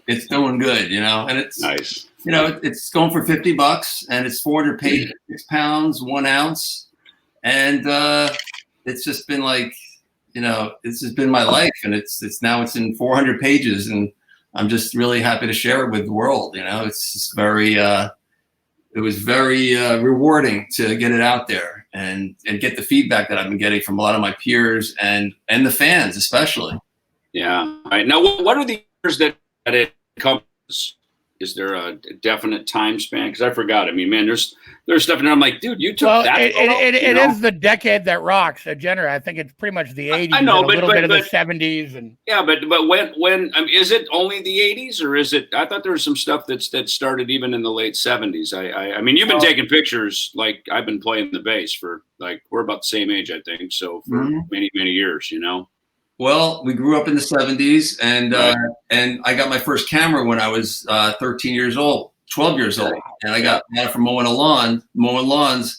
it's doing good, and it's nice. It's going for $50 and it's 400 pages, 6 pounds, 1 ounce. And it's just been like, this has been my life, and it's now it's in 400 pages, and I'm just really happy to share it with the world. It's just it was very rewarding to get it out there and get the feedback that I've been getting from a lot of my peers and the fans, especially. Yeah. All right. Now, what are the years that it covers? Is there a definite time span? Because I forgot. I mean, man, there's stuff in there. I'm like, dude, you took that. It is the decade that rocks a genre. I think it's pretty much the 80s. I know, and a little bit of the 70s, and but when is it only the 80s, or is it? I thought there was some stuff that started even in the late 70s. I mean, you've been taking pictures like I've been playing the bass for we're about the same age, I think. So for many years, Well, we grew up in the 70s, and I got my first camera when I was 13 years old, 12 years old, and I got it from mowing lawns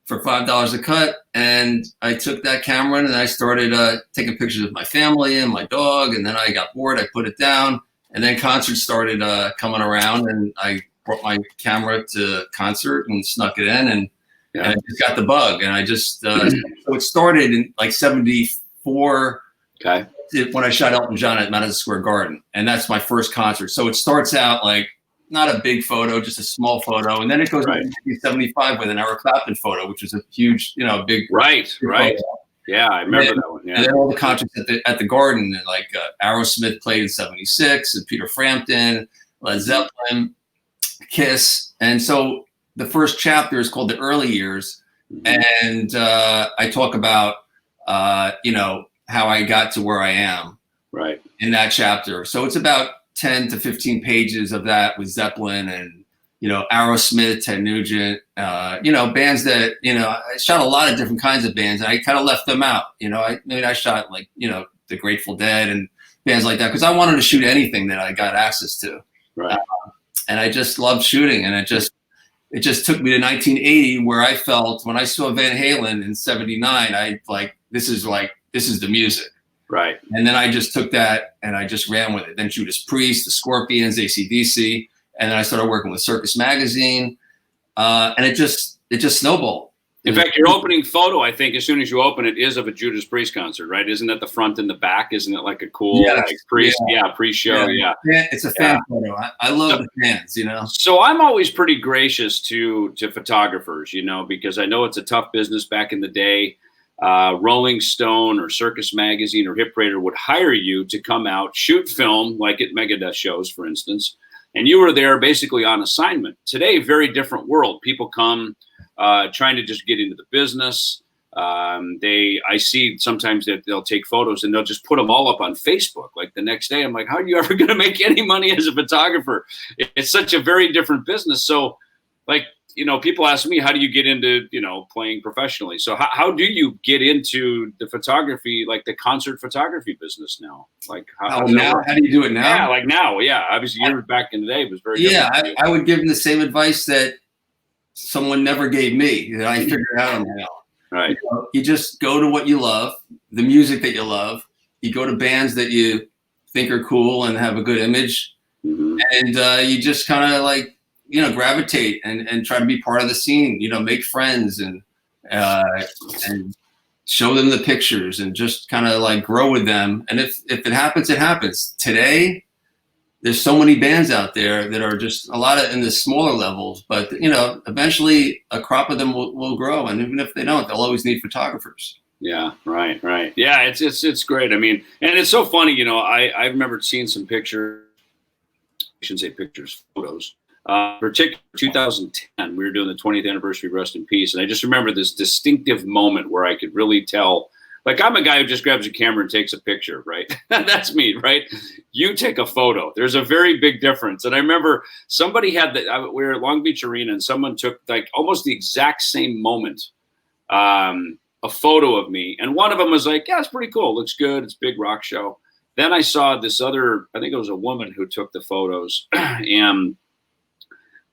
for $5 a cut, and I took that camera and I started taking pictures of my family and my dog, and then I got bored, I put it down, and then concerts started coming around, and I brought my camera to concert and snuck it in, and I just got the bug, and I just so it started in like 74. Okay. When I shot Elton John at Madison Square Garden, and that's my first concert. So it starts out like not a big photo, just a small photo, and then it goes to 75 with an Eric Clapton photo, which is a huge, big right. Photo. Yeah, I remember that one. Yeah. And then all the concerts at the Garden, and like Aerosmith played in '76, and Peter Frampton, Led Zeppelin, Kiss, and so the first chapter is called The Early Years, and I talk about how I got to where I am in that chapter. So it's about 10 to 15 pages of that with Zeppelin and, Aerosmith, Ted Nugent, bands that, I shot a lot of different kinds of bands, and I kind of left them out. I shot like, the Grateful Dead and bands like that, because I wanted to shoot anything that I got access to. Right. And I just loved shooting, and it just took me to 1980, where I felt when I saw Van Halen in '79, this is the music. Right. And then I just took that and I just ran with it. Then Judas Priest, the Scorpions, AC/DC, and then I started working with Circus Magazine, and it just snowballed. In fact, your opening photo, I think, as soon as you open it, is of a Judas Priest concert, right? Isn't that the front and the back? Isn't it like a cool Priest? Yeah, pre-show. Yeah. It's a fan photo. I love the fans, So I'm always pretty gracious to photographers, because I know it's a tough business back in the day. Rolling Stone or Circus Magazine or Hit Parader would hire you to come out, shoot film, like at Megadeth shows, for instance, and you were there basically on assignment. Today, very different world. People come trying to just get into the business. I see sometimes that they'll take photos and they'll just put them all up on Facebook. Like the next day, I'm like, how are you ever going to make any money as a photographer? It's such a very different business. So, people ask me, how do you get into, playing professionally? So how do you get into the photography, like the concert photography business now? Like how do you do it now? Yeah, like now. Yeah. Obviously, you back in the day was very different. I would give them the same advice that someone never gave me, that I figured out on my own. Right. You just go to what you love, the music that you love. You go to bands that you think are cool and have a good image. Mm-hmm. And you just kind of gravitate and try to be part of the scene, make friends and show them the pictures and just kind of grow with them. And if it happens, it happens. Today, there's so many bands out there that are just a lot of in the smaller levels, but eventually a crop of them will grow. And even if they don't, they'll always need photographers. Yeah, right. Yeah, it's great. I mean, and it's so funny, I remember seeing some pictures, I shouldn't say pictures, photos. Particularly 2010, we were doing the 20th anniversary of Rest in Peace, and I just remember this distinctive moment where I could really tell, I'm a guy who just grabs a camera and takes a picture, right? That's me, right? You take a photo. There's a very big difference. And I remember somebody had we were at Long Beach Arena, and someone took almost the exact same moment, a photo of me, and one of them was like, yeah, it's pretty cool, looks good, it's a big rock show. Then I saw this other, I think it was a woman who took the photos, and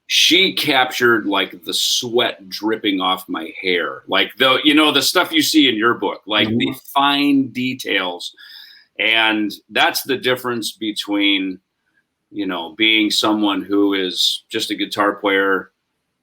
she captured the sweat dripping off my hair, the stuff you see in your book, the fine details. And that's the difference between being someone who is just a guitar player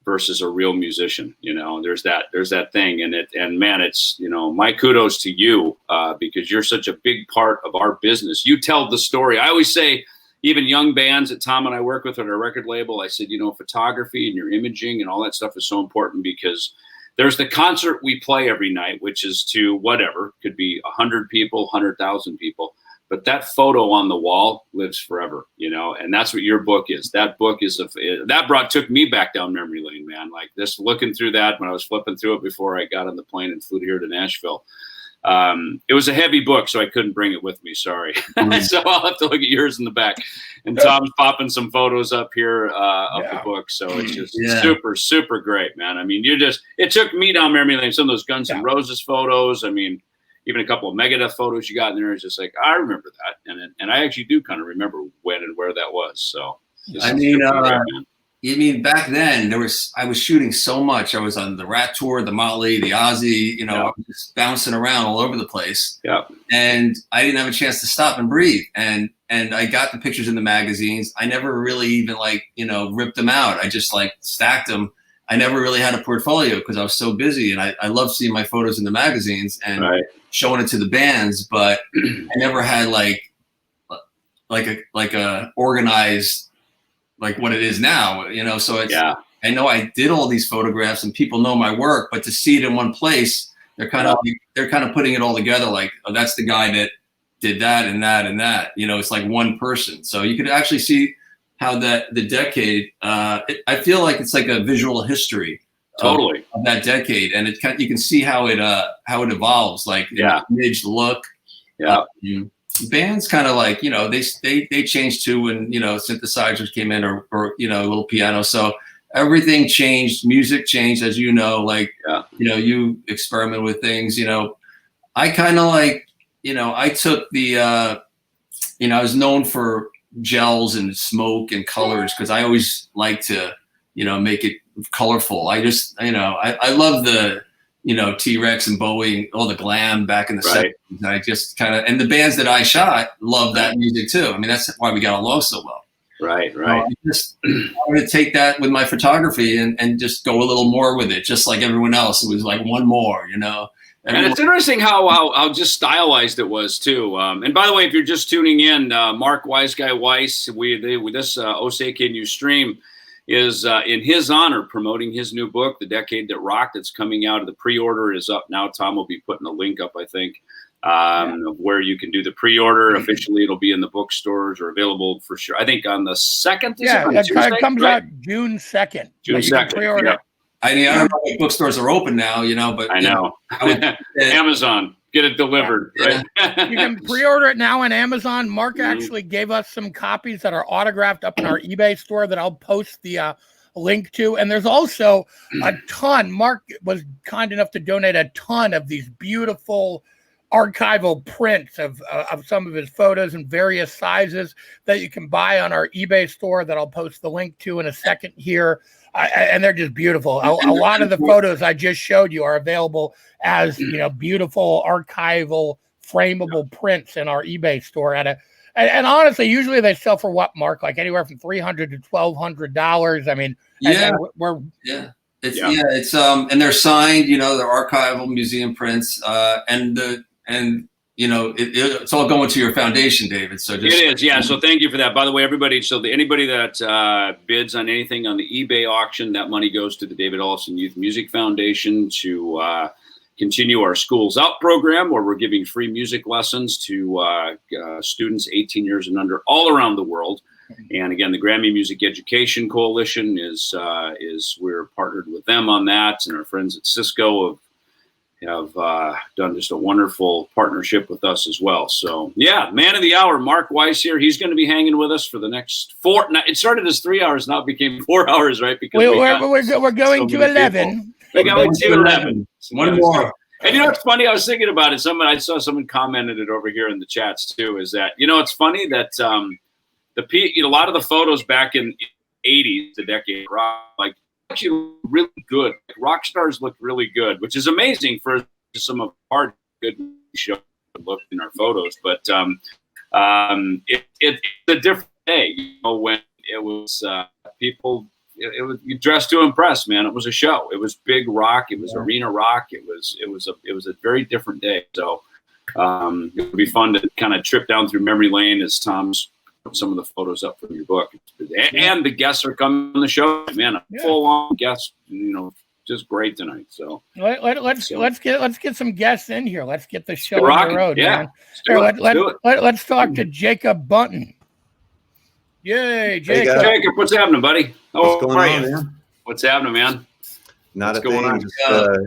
versus a real musician. There's that thing, and man, it's, my kudos to you, because you're such a big part of our business. You tell the story. I always say, even young bands that Tom and I work with at our record label, I said, photography and your imaging and all that stuff is so important, because there's the concert we play every night, which is to whatever, could be 100 people, 100,000 people. But that photo on the wall lives forever, and that's what your book is. That book took me back down memory lane, man. Like this, looking through that when I was flipping through it before I got on the plane and flew here to Nashville. It was a heavy book, so I couldn't bring it with me. Sorry. So I'll have to look at yours in the back. And Tom's popping some photos up here of the book. So it's just super, super great, man. I mean, it took me down memory lane. Some of those Guns N' Roses photos. I mean, even a couple of Megadeth photos you got in there. It's just like, I remember that. And I actually do kind of remember when and where that was. So I mean, you mean back then I was shooting so much. I was on the Rat Tour, the Motley, the Ozzy, I was just bouncing around all over the place. Yeah. And I didn't have a chance to stop and breathe. And I got the pictures in the magazines. I never really even ripped them out. I just stacked them. I never really had a portfolio because I was so busy, and I love seeing my photos in the magazines and showing it to the bands, but I never had like a organized, like what it is now, so it's, I know I did all these photographs and people know my work, but to see it in one place, they're kind of putting it all together. Like, oh, that's the guy that did that and that and that, it's like one person. So you could actually see how the decade, I feel like it's like a visual history of that decade. And you can see how it evolves, like the image, the look. Yeah. Bands kind of like, they changed too when, synthesizers came in or a little piano. So everything changed. Music changed, as you you experiment with things, I kind of I took I was known for gels and smoke and colors because I always like to, make it colorful. I just, I love the, T-Rex and Bowie, all the glam back in the 70s. I just and the bands that I shot love that music too. I mean, that's why we got along so well. Right. I just wanted to take that with my photography and just go a little more with it, just like everyone else. It was like one more, And it's interesting how just stylized it was too. And by the way, if you're just tuning in, Mark Wise Guy Weiss, this Osake New Stream is in his honor promoting his new book, The Decade That Rocked. It's coming out. The pre-order is up now. Tom will be putting a link up, I think, of where you can do the pre-order. Officially, it'll be in the bookstores or available for sure. I think on the 2nd. It comes out June 2nd. June 2nd. Pre-order. I mean, I don't know if bookstores are open now, but I know. Amazon, get it delivered. Right? You can pre-order it now on Amazon. Mark actually gave us some copies that are autographed up in our eBay store that I'll post the link to. And there's also a ton. Mark was kind enough to donate a ton of these beautiful archival prints of some of his photos in various sizes that you can buy on our eBay store that I'll post the link to in a second here. And they're just beautiful. A lot of the photos I just showed you are available as, beautiful archival frameable prints in our eBay store and honestly, usually they sell for what, Mark? Like anywhere from $300 to $1,200. I mean, it's and they're signed, they're archival museum prints, it's all going to your foundation, David. So it is, yeah. So thank you for that. By the way, everybody. So anybody that bids on anything on the eBay auction, that money goes to the David Olson Youth Music Foundation to continue our Schools Out program, where we're giving free music lessons to students 18 years and under all around the world. And again, the Grammy Music Education Coalition is we're partnered with them on that, and our friends at Cisco have done just a wonderful partnership with us as well. So yeah, man of the hour, Mark Weiss here. He's going to be hanging with us for the next 4. It started as 3 hours, now it became 4 hours, right? Because we're going to 11. We're going to 11. One more. And what's funny? I was thinking about it. I saw someone commented it over here in the chats too. Is that it's funny that a lot of the photos back in the 80s, the decade rock, like, actually really good. Rock stars look really good, which is amazing for some of our good show look in our photos. But it's a different day, when it was people. It was, you dressed to impress, man. It was a show. It was big rock. It was arena rock. It was a very different day. So it would be fun to kind of trip down through memory lane as Tom's put some of the photos up from your book. And the guests are coming on the show, man. A full on guest, just great tonight. So let's get some guests in here. Let's get the show on the road, man. Let's talk to Jacob Bunton. Yay, Jacob. Hey, Jacob, what's happening, buddy? What's going on, man? What's happening, man? Not a thing. Just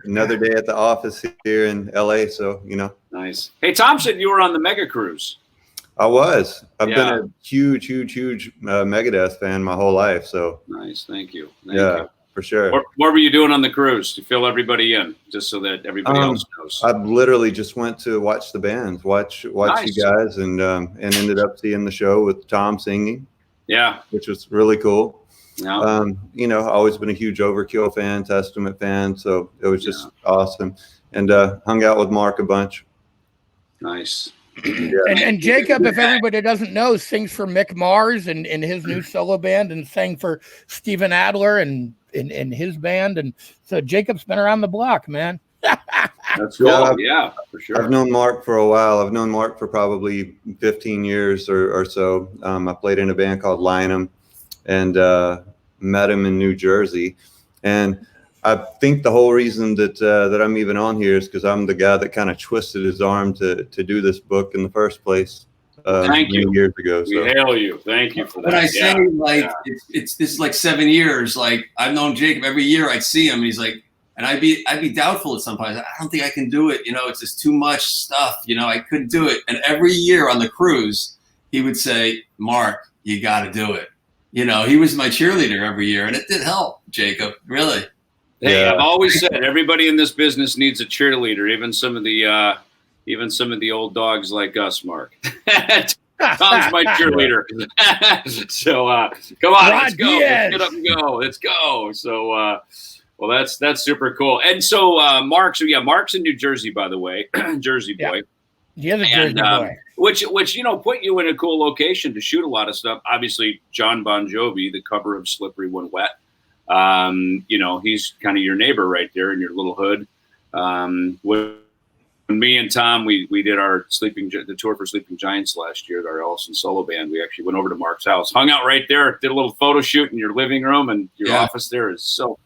another day at the office here in LA. So, Nice. Hey, Tom said you were on the Mega Cruise. I was. I've been a huge Megadeth fan my whole life. So nice. Thank you. Thank you. For sure. What were you doing on the cruise to fill everybody in, just so that everybody else knows? I literally just went to watch the bands, watch Nice. you guys, and ended up seeing the show with Tom singing. Yeah, which was really cool. Yeah. Always been a huge Overkill fan, Testament fan, so it was just awesome. And hung out with Mark a bunch. Nice. And Jacob, if everybody doesn't know, sings for Mick Mars and in his new solo band, and sang for Steven Adler and in his band. And so Jacob's been around the block, man. That's cool. Yeah, for sure. I've known Mark for a while. I've known Mark for probably 15 years or so. I played in a band called Lionum and met him in New Jersey. And I think the whole reason that I'm even on here is because I'm the guy that kind of twisted his arm to do this book in the first place. Thank you. Years ago. We hail you. Thank you for that. When I say it's this is like 7 years. Like I've known Jacob every year. I'd see him. And he's like, and I'd be doubtful at some point. I don't think I can do it. It's just too much stuff. I couldn't do it. And every year on the cruise, he would say, "Mark, you got to do it." He was my cheerleader every year, and it did help, Jacob. Really. Hey, I've always said everybody in this business needs a cheerleader, even some of the old dogs like us, Mark. Tom's my cheerleader. So come on, let's go. Let's get up and go. Let's go. So well, that's super cool. And so Mark's in New Jersey, by the way, Jersey boy. Yeah, the Jersey boy. Which put you in a cool location to shoot a lot of stuff. Obviously, John Bon Jovi, the cover of Slippery When Wet. He's kind of your neighbor right there in your little hood. When me and Tom, we did the tour for Sleeping Giants last year, our Ellison solo band. We actually went over to Mark's house, hung out right there, did a little photo shoot in your living room, and your office there is so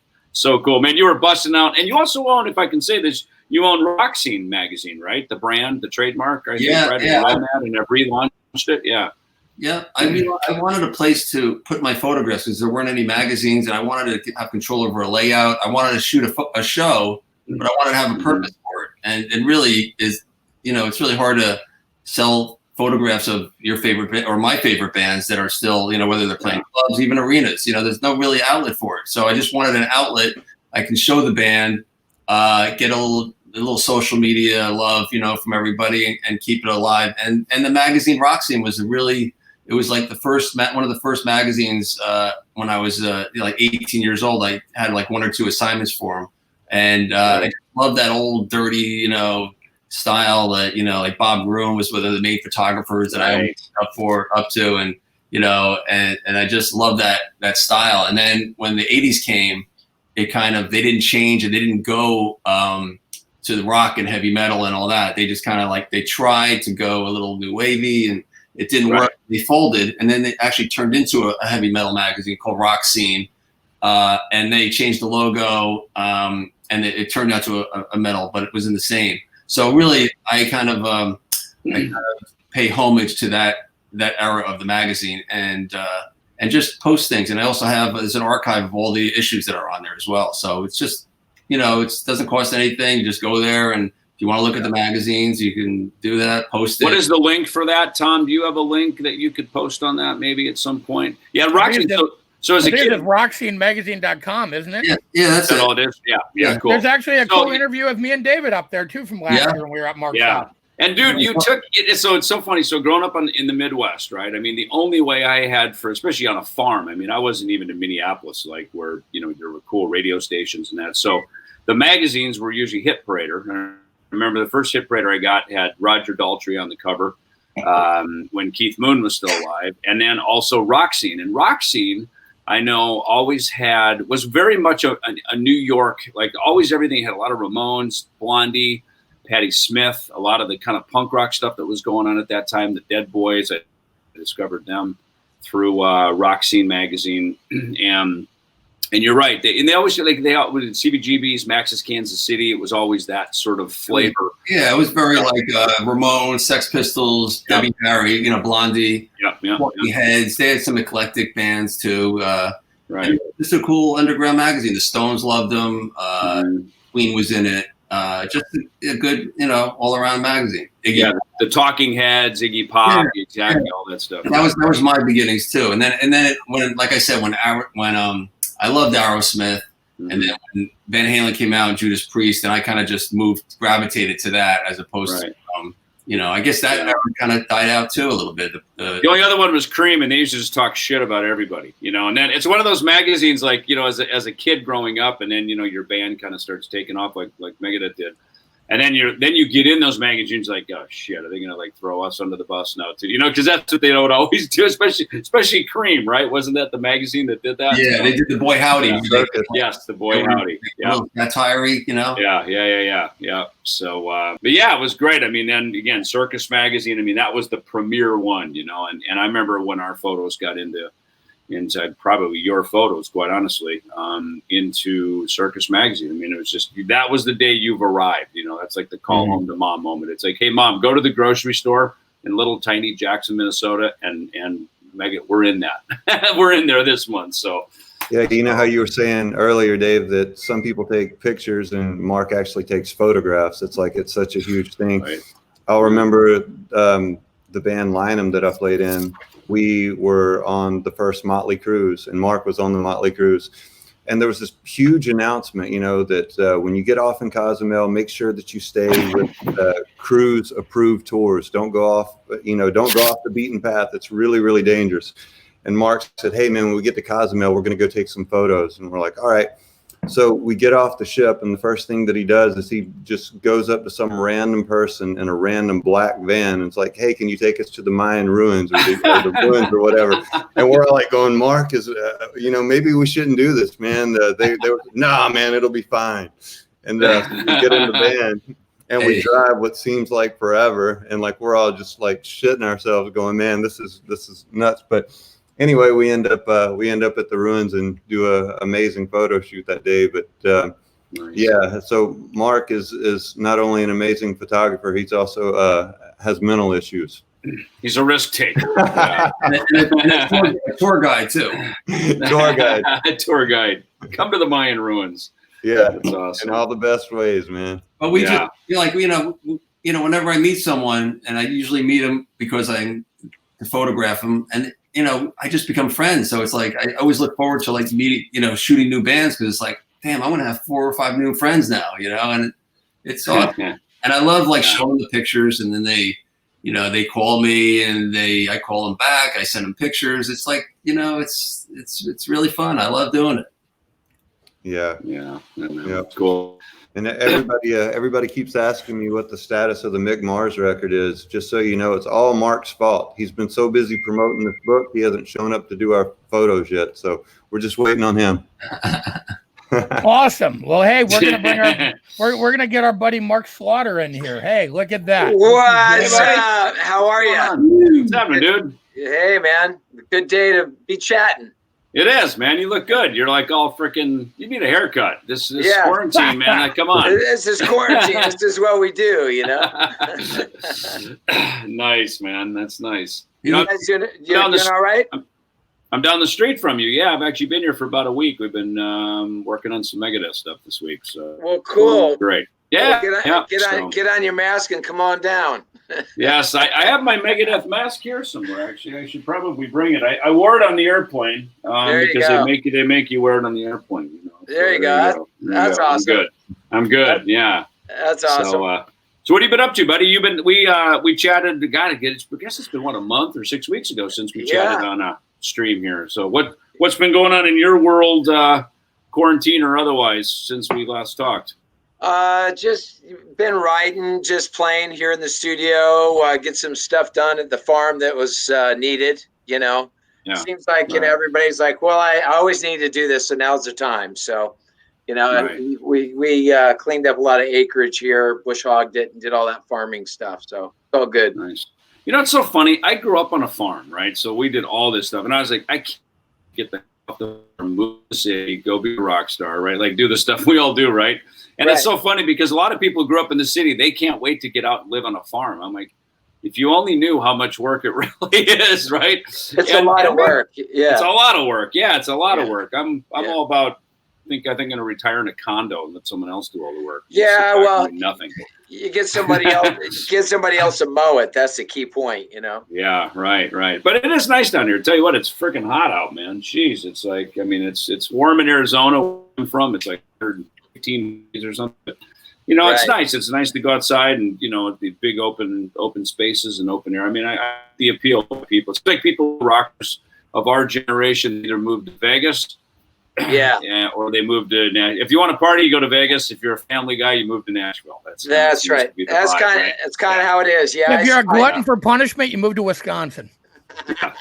cool, man. You were busting out, and you also own, if I can say this, you own Rock Scene magazine, right? The brand, the trademark. I think, right? And I've relaunched it. Yeah. Yeah, I mean, I wanted a place to put my photographs because there weren't any magazines, and I wanted to have control over a layout. I wanted to shoot a show, but I wanted to have a purpose for it. And really is, it's really hard to sell photographs of your favorite band or my favorite bands that are still, whether they're playing clubs, even arenas. There's no really outlet for it. So I just wanted an outlet. I can show the band, get a little social media love, from everybody, and keep it alive. And the magazine Rock Scene was it was like one of the first magazines when I was like 18 years old. I had like 1 or 2 assignments for them, and I love that old dirty, style that like Bob Gruen was one of the main photographers that I looked up to, and and I just love that style. And then when the 80s came, they didn't change, and they didn't go to the rock and heavy metal and all that. They just kind of they tried to go a little new wavy, and it didn't work. They folded, and then they actually turned into a heavy metal magazine called Rock Scene, and they changed the logo, and it turned out to a metal, but it was in the same. So really, I kind of pay homage to that era of the magazine, and just post things. And I also have there's an archive of all the issues that are on there as well. So it's just it doesn't cost anything. You just go there, and if you want to look at the magazines, you can do that, post it. What is the link for that, Tom? Do you have a link that you could post on that maybe at some point? Yeah, Rock Scene. So as a kid, it's rockscenemagazine.com, isn't it? Yeah, that's all it is. Yeah, cool. There's actually a cool interview of me and David up there too from last year when we were at Mark's house. And dude, you took it. So it's so funny. So growing up in the Midwest, right? I mean, the only way I had especially on a farm. I mean, I wasn't even in Minneapolis, like where there were cool radio stations and that. So the magazines were usually Hit Parader. I remember the first Hit Parader I got had Roger Daltrey on the cover. when Keith Moon was still alive, and then also Rock Scene. And Rock Scene, I know, was very much a New York, like always everything had a lot of Ramones, Blondie, Patti Smith, a lot of the kind of punk rock stuff that was going on at that time, the Dead Boys. I discovered them through Rock Scene magazine. And you're right. They always with CBGB's, Max's Kansas City. It was always that sort of flavor. Yeah, it was very like Ramones, Sex Pistols, Debbie Harry, Blondie, Talking Heads. They had some eclectic bands too. Right. Just a cool underground magazine. The Stones loved them. Queen was in it. Just a good, all around magazine. The Talking Heads, Iggy Pop, exactly, all that stuff. That was my beginnings too. And then when like I said, when I loved Aerosmith, and then when Van Halen came out and Judas Priest, and I kind of just gravitated to that as opposed to, I guess that kind of died out too a little bit. The only other one was Cream, and they used to just talk shit about everybody, and then it's one of those magazines like, as a kid growing up, and then, your band kind of starts taking off like Megadeth did. And then you get in those magazines like, oh shit, are they gonna like throw us under the bus now too? Because that's what they would always do, especially Cream, right? Wasn't that the magazine that did that? Yeah, they did the Boy Howdy. Yeah. Yes, the Boy Howdy. Yeah, satire, Yeah. So, but yeah, it was great. I mean, then again, Circus Magazine. I mean, that was the premier one, And I remember when our photos got into probably your photos, quite honestly, into Circus Magazine. I mean, it was just, that was the day you've arrived, that's like the call home to mom moment. It's like, hey mom, go to the grocery store in little tiny Jackson, Minnesota, and Megan, we're in that. We're in there this month. So yeah, how you were saying earlier, Dave, that some people take pictures and Mark actually takes photographs. It's like, it's such a huge thing. Right. I'll remember the band Lynam that I played in. We were on the first Motley Cruise, and Mark was on the Motley Cruise. And there was this huge announcement, that when you get off in Cozumel, make sure that you stay with cruise approved tours. Don't go off, don't go off the beaten path. It's really, really dangerous. And Mark said, hey man, when we get to Cozumel, we're going to go take some photos. And we're like, all right. So we get off the ship, and the first thing that he does is he just goes up to some random person in a random black van, and it's like, hey, can you take us to the Mayan ruins or the ruins or whatever? And we're all like going, Mark, is maybe we shouldn't do this, man. They were, nah, man, it'll be fine. And we get in the van, and we drive what seems like forever, and like we're all just like shitting ourselves, going, man, this is nuts. But anyway, we end up at the ruins and do an amazing photo shoot that day. But nice. Yeah, so Mark is not only an amazing photographer, he's also has mental issues. He's a risk taker. and a tour guide too. Tour guide. Tour guide. Come to the Mayan ruins. Yeah, that's awesome. In all the best ways, man. But we just feel like whenever I meet someone, and I usually meet them because I to photograph them, and I just become friends. So it's like, I always look forward to like meeting, shooting new bands. Cause it's like, damn, I'm going to have 4 or 5 new friends now, and it's awesome. And I love like showing the pictures, and then they call me, and I call them back. I send them pictures. It's like, it's really fun. I love doing it. Yeah. Cool. And everybody keeps asking me what the status of the Mick Mars record is. Just so you know, it's all Mark's fault. He's been so busy promoting this book, he hasn't shown up to do our photos yet. So we're just waiting on him. Awesome. Well, hey, we're gonna get our buddy Mark Slaughter in here. Hey, look at that. What's up? How are you? What's happening, dude? Hey, man. Good day to be chatting. It is, man. You look good. You're like all freaking. You need a haircut. This quarantine, man. Like, come on. This is quarantine. This is what we do, Nice, man. That's nice. You guys doing all right? I'm down the street from you. Yeah, I've actually been here for about a week. We've been working on some Megadeth stuff this week. So well, cool. Great. Yeah. Get on your mask and come on down. Yes, I have my Megadeth mask here somewhere. Actually, I should probably bring it. I wore it on the airplane because they make you wear it on the airplane. There you go. That's awesome. I'm good. Yeah. That's awesome. So what have you been up to, buddy? We chatted. I guess it's been a month or 6 weeks ago since we chatted on a stream here. So what's been going on in your world, quarantine or otherwise, since we last talked? Just been writing, just playing here in the studio, get some stuff done at the farm that was needed, you know. Yeah. Seems like, you know, everybody's like, well, I always need to do this, so now's the time. So, you know, we cleaned up a lot of acreage here, bush hogged it, and did all that farming stuff. So it's all good. Nice. You know, it's so funny. I grew up on a farm, right? So we did all this stuff, and I was like, I can't get the farm, move to the city, go be a rock star, right? Like do the stuff we all do, right? And it's so funny because a lot of people who grew up in the city, they can't wait to get out and live on a farm. I'm like, if you only knew how much work it really is, right? It's a lot of work. Yeah. It's a lot of work. Yeah, it's a lot of work. I'm all about, I think I'm going to retire in a condo and let someone else do all the work. Yeah, well, nothing. You get somebody else to mow it. That's the key point, you know? Yeah, right. But it is nice down here. Tell you what, it's freaking hot out, man. Jeez, it's like, I mean, it's warm in Arizona where I'm from. It's like 115 degrees or something. You know, it's nice. It's nice to go outside and, you know, the big open spaces and open air. I mean, I the appeal to people. It's like people, rockers of our generation, either moved to Vegas, or they moved to. If you want to party, you go to Vegas. If you're a family guy, you move to Nashville. That's right. That's kind of how it is. Yeah. If you're a glutton for punishment, you move to Wisconsin. Yeah.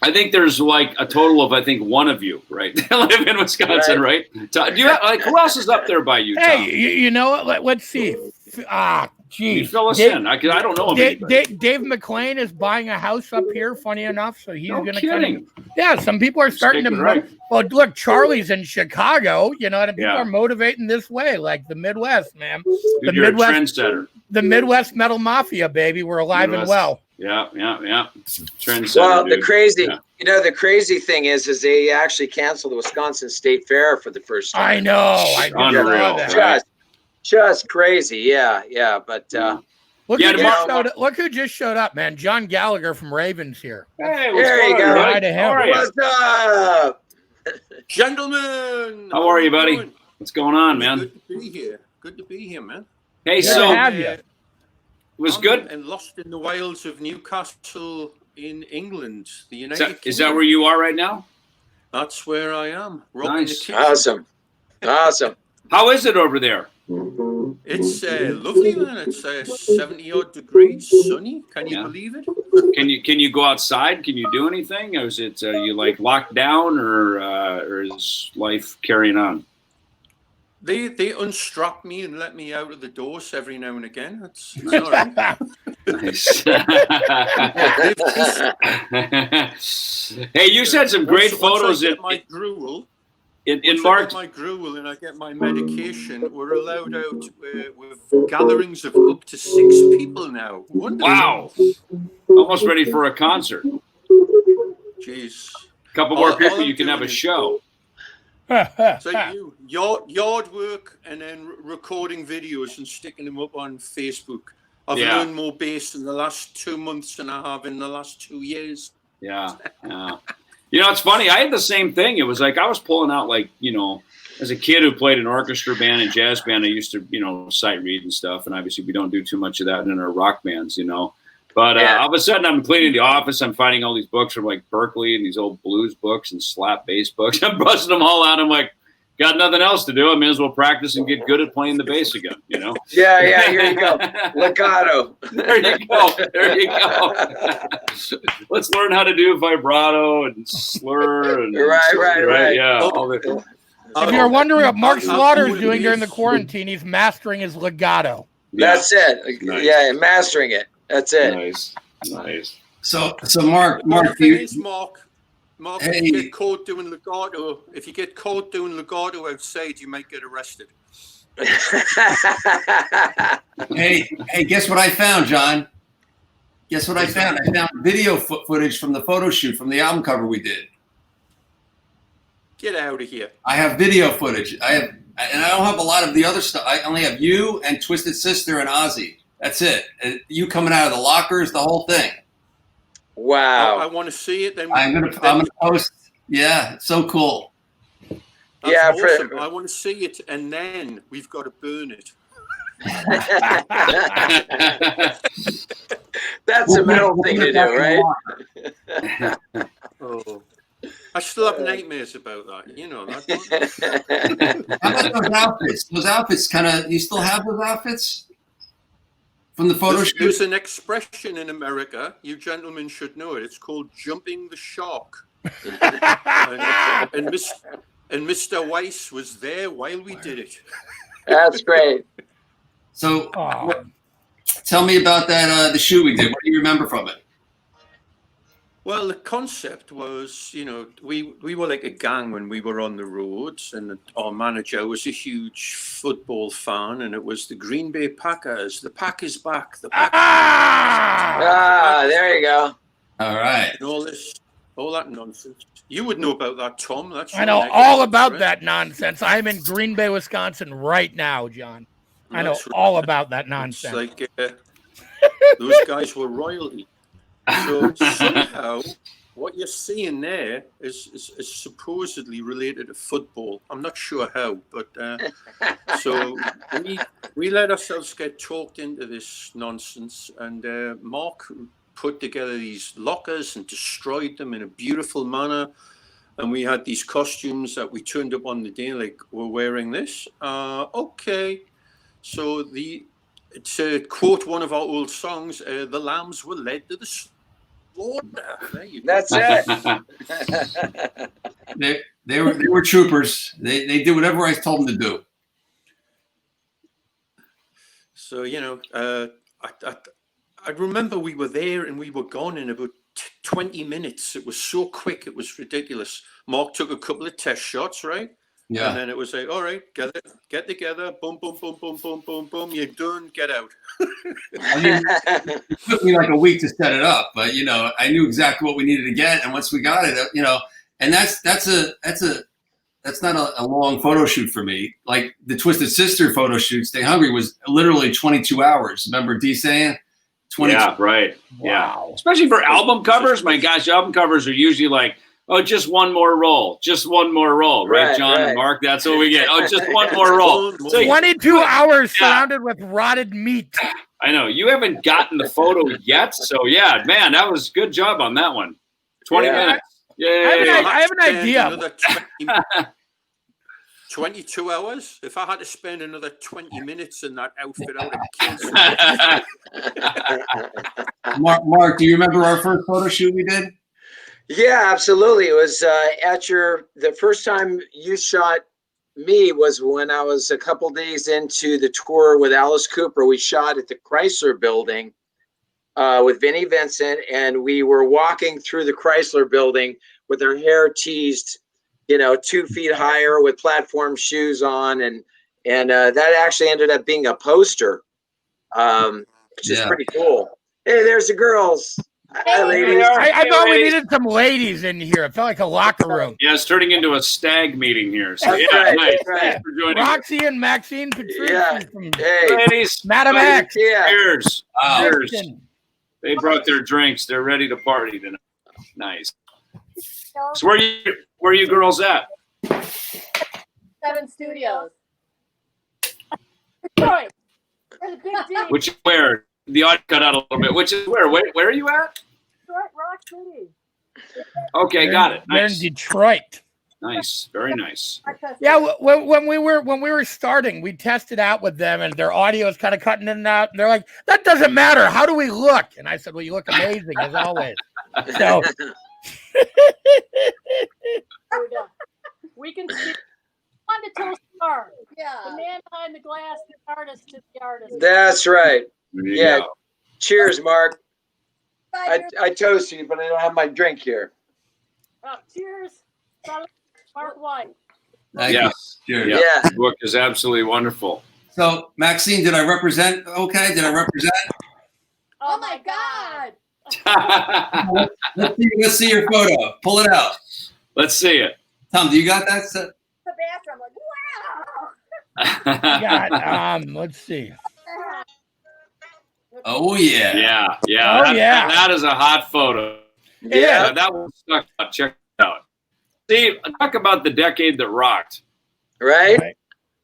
I think there's like a total of, I think, one of you, right? Live in Wisconsin, right? Do you have, like, who else is up there by you, Tom? Hey, you know what? Let's see. Geez. Fill us in. I don't know. Dave McLean is buying a house up here, funny enough. So he's going to come. Yeah, some people are starting to. Well, look, Charlie's in Chicago, you know, and people are motivating this way, like the Midwest, man. Dude, you're a trendsetter. The Midwest Metal Mafia, baby. We're alive and well. Yeah. Trendsetter. Well, the crazy thing is they actually canceled the Wisconsin State Fair for the first time. I know. Unreal. Just crazy. Yeah. But look who just showed up, man. John Gallagher from Ravens here. Hey, there you go. Hi to him. What's up, gentlemen? How are you, buddy? What's going on, man? Good to be here. Good to be here, man. Hey, it was good. And lost in the wilds of Newcastle in England, the United Kingdom. Is that where you are right now? That's where I am. Nice. Awesome. How is it over there? It's lovely, man. It's 70-odd degrees, sunny. Can you believe it? Can you go outside? Can you do anything? Or is it you like locked down, or is life carrying on? They unstrap me and let me out of the doors every now and again. It's all right. Nice. Hey, you said some great photos. I get my gruel. In March, my gruel and I get my medication. We're allowed out with gatherings of up to 6 people now. Wonderful. Wow! Almost ready for a concert. Jeez. A couple more people, you can have a show. So yard work and then recording videos and sticking them up on Facebook. I've learned more bass in the last 2 months than I have in the last 2 years. Yeah. You know, it's funny. I had the same thing. It was like I was pulling out, like, you know, as a kid who played an orchestra band and jazz band, I used to, you know, sight read and stuff. And obviously we don't do too much of that in our rock bands, you know. But all of a sudden I'm cleaning the office. I'm finding all these books from like Berkeley and these old blues books and slap bass books. I'm busting them all out. I'm like, got nothing else to do. I may as well practice and get good at playing the bass again, you know? Yeah, here you go. Legato. There you go. Let's learn how to do vibrato and slur. And right. Yeah. If you're wondering what Mark Slaughter is doing during the quarantine, he's mastering his legato. That's it. Nice. Yeah, mastering it. That's it. Nice. So Mark, Mark, if you get caught doing legato, outside, you might get arrested. Hey, guess what I found, John? Guess what I found? I found video footage from the photo shoot from the album cover we did. Get out of here. I have video footage. And I don't have a lot of the other stuff. I only have you and Twisted Sister and Ozzy. That's it. You coming out of the lockers, the whole thing. Wow. I want to see it. Then I'm gonna post. Yeah, it's so cool. That's awesome. I want to see it, and then we've got to burn it. That's a metal thing to do, right? I still have nightmares about that. You know that. How about those outfits? Those outfits kind of, you still have those outfits from the photo shoot? There's an expression in America, you gentlemen should know it. It's called jumping the shark. and Mr. Weiss was there while we did it. That's great. So tell me about that, the shoot we did. What do you remember from it? Well, the concept was, you know, we were like a gang when we were on the roads, and our manager was a huge football fan, and it was the Green Bay Packers. The pack is back. The pack There you go. All right. and all that nonsense. You would know about that, Tom. That's I know your all neck, about right? that nonsense. I'm in Green Bay, Wisconsin right now, John. I know That's right. all about that It's nonsense. like those guys were royalty. So somehow, what you're seeing there is supposedly related to football. I'm not sure how, but so we let ourselves get talked into this nonsense, and Mark put together these lockers and destroyed them in a beautiful manner. And we had these costumes that we turned up on the day, like, we're wearing this. Okay. So to quote one of our old songs, the lambs were led to the slaughter. There you go. That's it. They were troopers. They did whatever I told them to do. So, you know, I remember we were there and we were gone in about 20 minutes. It was so quick. It was ridiculous. Mark took a couple of test shots, right? Yeah. And then it was like, all right, get together. Boom, boom, boom, boom, boom, boom, boom. You're done. Get out. I mean, it took me like a week to set it up, but you know, I knew exactly what we needed to get, and once we got it, you know, and that's not a long photo shoot for me. Like the Twisted Sister photo shoot, Stay Hungry, was literally 22 hours. Remember D saying? 22. Yeah, right. Wow. Yeah, especially for album covers. My gosh, album covers are usually like, oh, just one more roll, just one more roll, right, Right, John right. and Mark? That's what we get. Oh, just one more roll. One more. So 22 hours Yeah. surrounded with rotted meat. I know you haven't gotten the photo yet, so yeah, man, that was good job on that one. 20 Yeah. minutes. I have an Spend idea. another 22 hours? If I had to spend another 20 minutes in that outfit, I would have killed Mark, do you remember our first photo shoot we did? Yeah, absolutely. It was the first time you shot me was when I was a couple days into the tour with Alice Cooper. We shot at the Chrysler Building with Vinnie Vincent, and we were walking through the Chrysler Building with our hair teased, 2 feet higher with platform shoes on, and that actually ended up being a poster, which is pretty cool. Hey, there's the girls. Hi, ladies. I thought we needed some ladies in here. It felt like a locker room. Yeah, it's turning into a stag meeting here. So That's yeah, right, nice. that's right. Thanks for joining us. Roxy and Maxine Patrice Yeah. from Hey, Ladies, Madam X. yeah. cheers. Wow. Cheers. Houston. They brought their drinks. They're ready to party tonight. Nice. So where are you girls at? 7 Studios. Detroit. Where the big D. Which where? The audio cut out a little bit. Which is where? Where are you at? Detroit, Rock City. Okay, got it. They're in Nice. Detroit. Nice. Very nice. Yeah, when we were starting, we tested out with them, and their audio is kind of cutting in and out. And they're like, "That doesn't matter. How do we look?" And I said, "Well, you look amazing as always." So We can see. On to tell star. The Yeah. man behind the glass, the artist to the artist. That's right. There you Yeah. go. Cheers, Mark. 5 years I toast you, but I don't have my drink here. Cheers. Mark White. Thank Yeah. you. Cheers. Yeah. Yeah. The book is absolutely wonderful. So, Maxine, did I represent okay? Did I represent? Oh my God. Let's see your photo. Pull it out. Let's see it. Tom, do you got that set? The bathroom. Like, wow. we got let's see. Oh, yeah. Yeah. Oh, yeah. That is a hot photo. Yeah. That one stuck out. Check it out. See, talk about the decade that rocked. Right?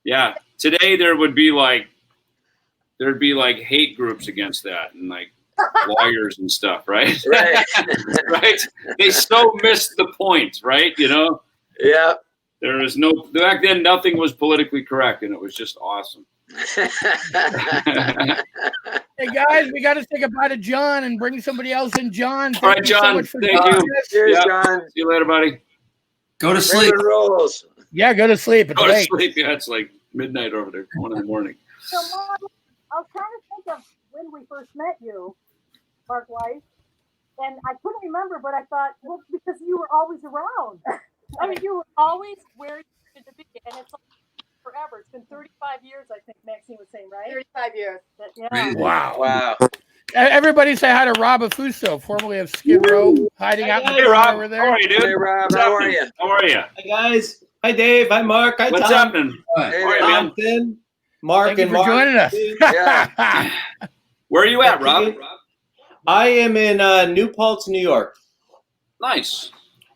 Yeah. Today there'd be like hate groups against that, and like lawyers and stuff, right? Right. Right? They so missed the point, right? You know, Yeah. there is no back then. Nothing was politically correct, and it was just awesome. Hey guys, we got to say goodbye to John and bring somebody else in. John, All right, John. Thank you. Cheers, Yeah. John. See you later, buddy. Go to sleep. Raymond Rolls. Yeah, go to sleep. It's Go to late. sleep. Yeah, it's like midnight over there, 1 a.m. So, Mark, I was trying to think of when we first met you, Mark Weiss, and I couldn't remember, but I thought, well, because you were always around. I mean, you were always where you needed to be, and it's like forever. It's been 35 years, I think Maxine was saying, right? 35 years. Yeah. Wow. Wow. Everybody say hi to Rob Afuso, formerly of Skid Row, hiding out in Hey, the corner Rob. over How there. are you, dude? Hey, Rob. What's How are happening? you? How are you? Hi guys. Hi Dave. Hi Mark. Hi What's Tom. happening? All right. Hey All right, there. man. I'm Finn. Mark Thank you and for Mark. joining us. Yeah. Where are you at, Rob? I am in New Paltz, New York. Nice.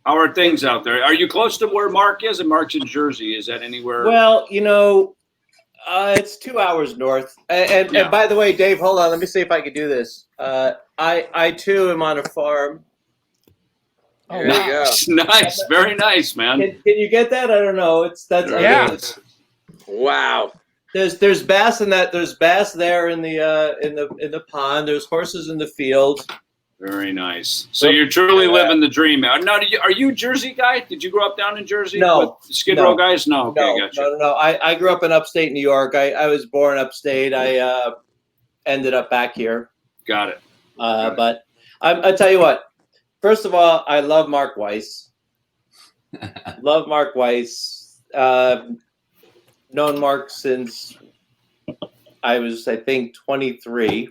How are things out there? Are you close to where Mark is? And Mark's in Jersey. Is that anywhere? Well, you know, it's 2 hours north. And Yeah. by the way, Dave, hold on. Let me see if I can do this. I too am on a farm. Oh, There you wow. go. Nice. Very nice, man. Can you get that? I don't know. That's There it Yeah. is. Wow. There's bass in that. There's bass there in the pond. There's horses in the field. Very nice. So you're truly living the dream. Now, are you a Jersey guy? Did you grow up down in Jersey? No. With Skid No. Row guys? No. Okay, No, gotcha. no. I grew up in upstate New York. I was born upstate. I ended up back here. Got it. But I'll tell you what. First of all, I love Mark Weiss. Love Mark Weiss. Known Mark since I was, I think, 23.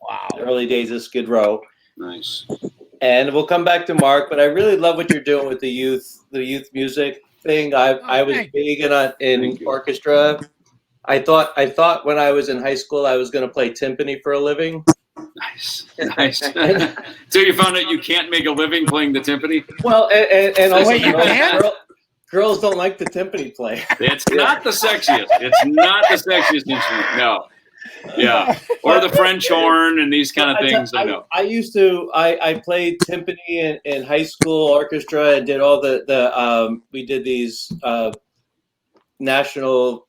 Wow. Early days of Skid Row. Nice. And we'll come back to Mark, but I really love what you're doing with the youth music thing. I was thank big in Thank you. orchestra. I thought when I was in high school I was going to play timpani for a living. Nice. Nice. So you found out you can't make a living playing the timpani? Well, and also Wait, you can't? girls don't like the timpani play. It's not the sexiest. It's not the sexiest instrument. No. Yeah. Or the French horn and these kind of things. I know. I used to. I played timpani in high school orchestra and did all the we did these national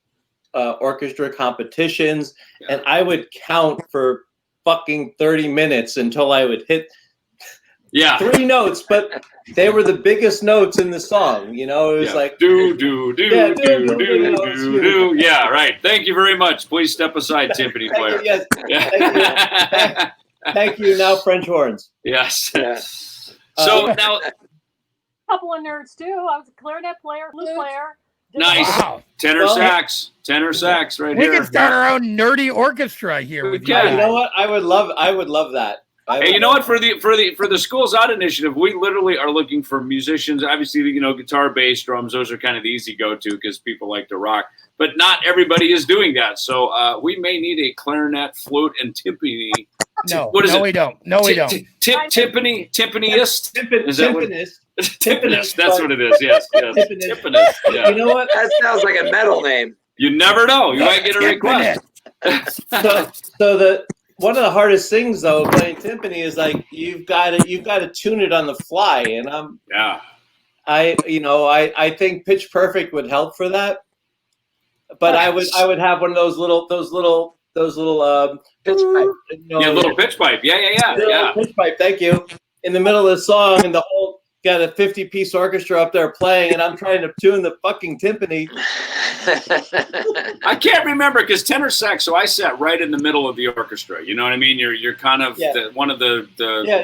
orchestra competitions, and I would count for fucking 30 minutes until I would hit Yeah. 3 notes, but they were the biggest notes in the song. You know, it was like do do do Yeah, do do you know, do it's do. Yeah, right. Thank you very much. Please step aside, timpani player. Yes, Yeah. thank you. Now French horns. Yes. Yeah. So now, Couple of nerds too. I was a clarinet player, flute player. nice Wow. tenor Well, sax right We here. can start our own nerdy orchestra here We with you. can. You know what? I would love that. Hey, you know what? For the Schools Out initiative, we literally are looking for musicians. Obviously, you know, guitar, bass, drums; those are kind of the easy go-to because people like to rock. But not everybody is doing that. So we may need a clarinet, flute, and timpani. No, What is no, it? we don't. No, we don't. Timpaniist. Is that what- Timpanist. Timpanist. That's what it is. Yes. Timpanist. Timpanist. Yeah. You know what? That sounds like a metal name. You never know. You might get a request. So one of the hardest things though playing timpani is like you've got to tune it on the fly, and Yeah. I think Pitch Perfect would help for that, but I would have one of those little Pitch pipe. Yeah, little pitch pipe. Yeah. pitch pipe. Thank you. In the middle of the song, and the whole got a 50-piece orchestra up there playing, and I'm trying to tune the fucking timpani. I can't remember because tenor sax. So I sat right in the middle of the orchestra. You know what I mean? You're kind of one of the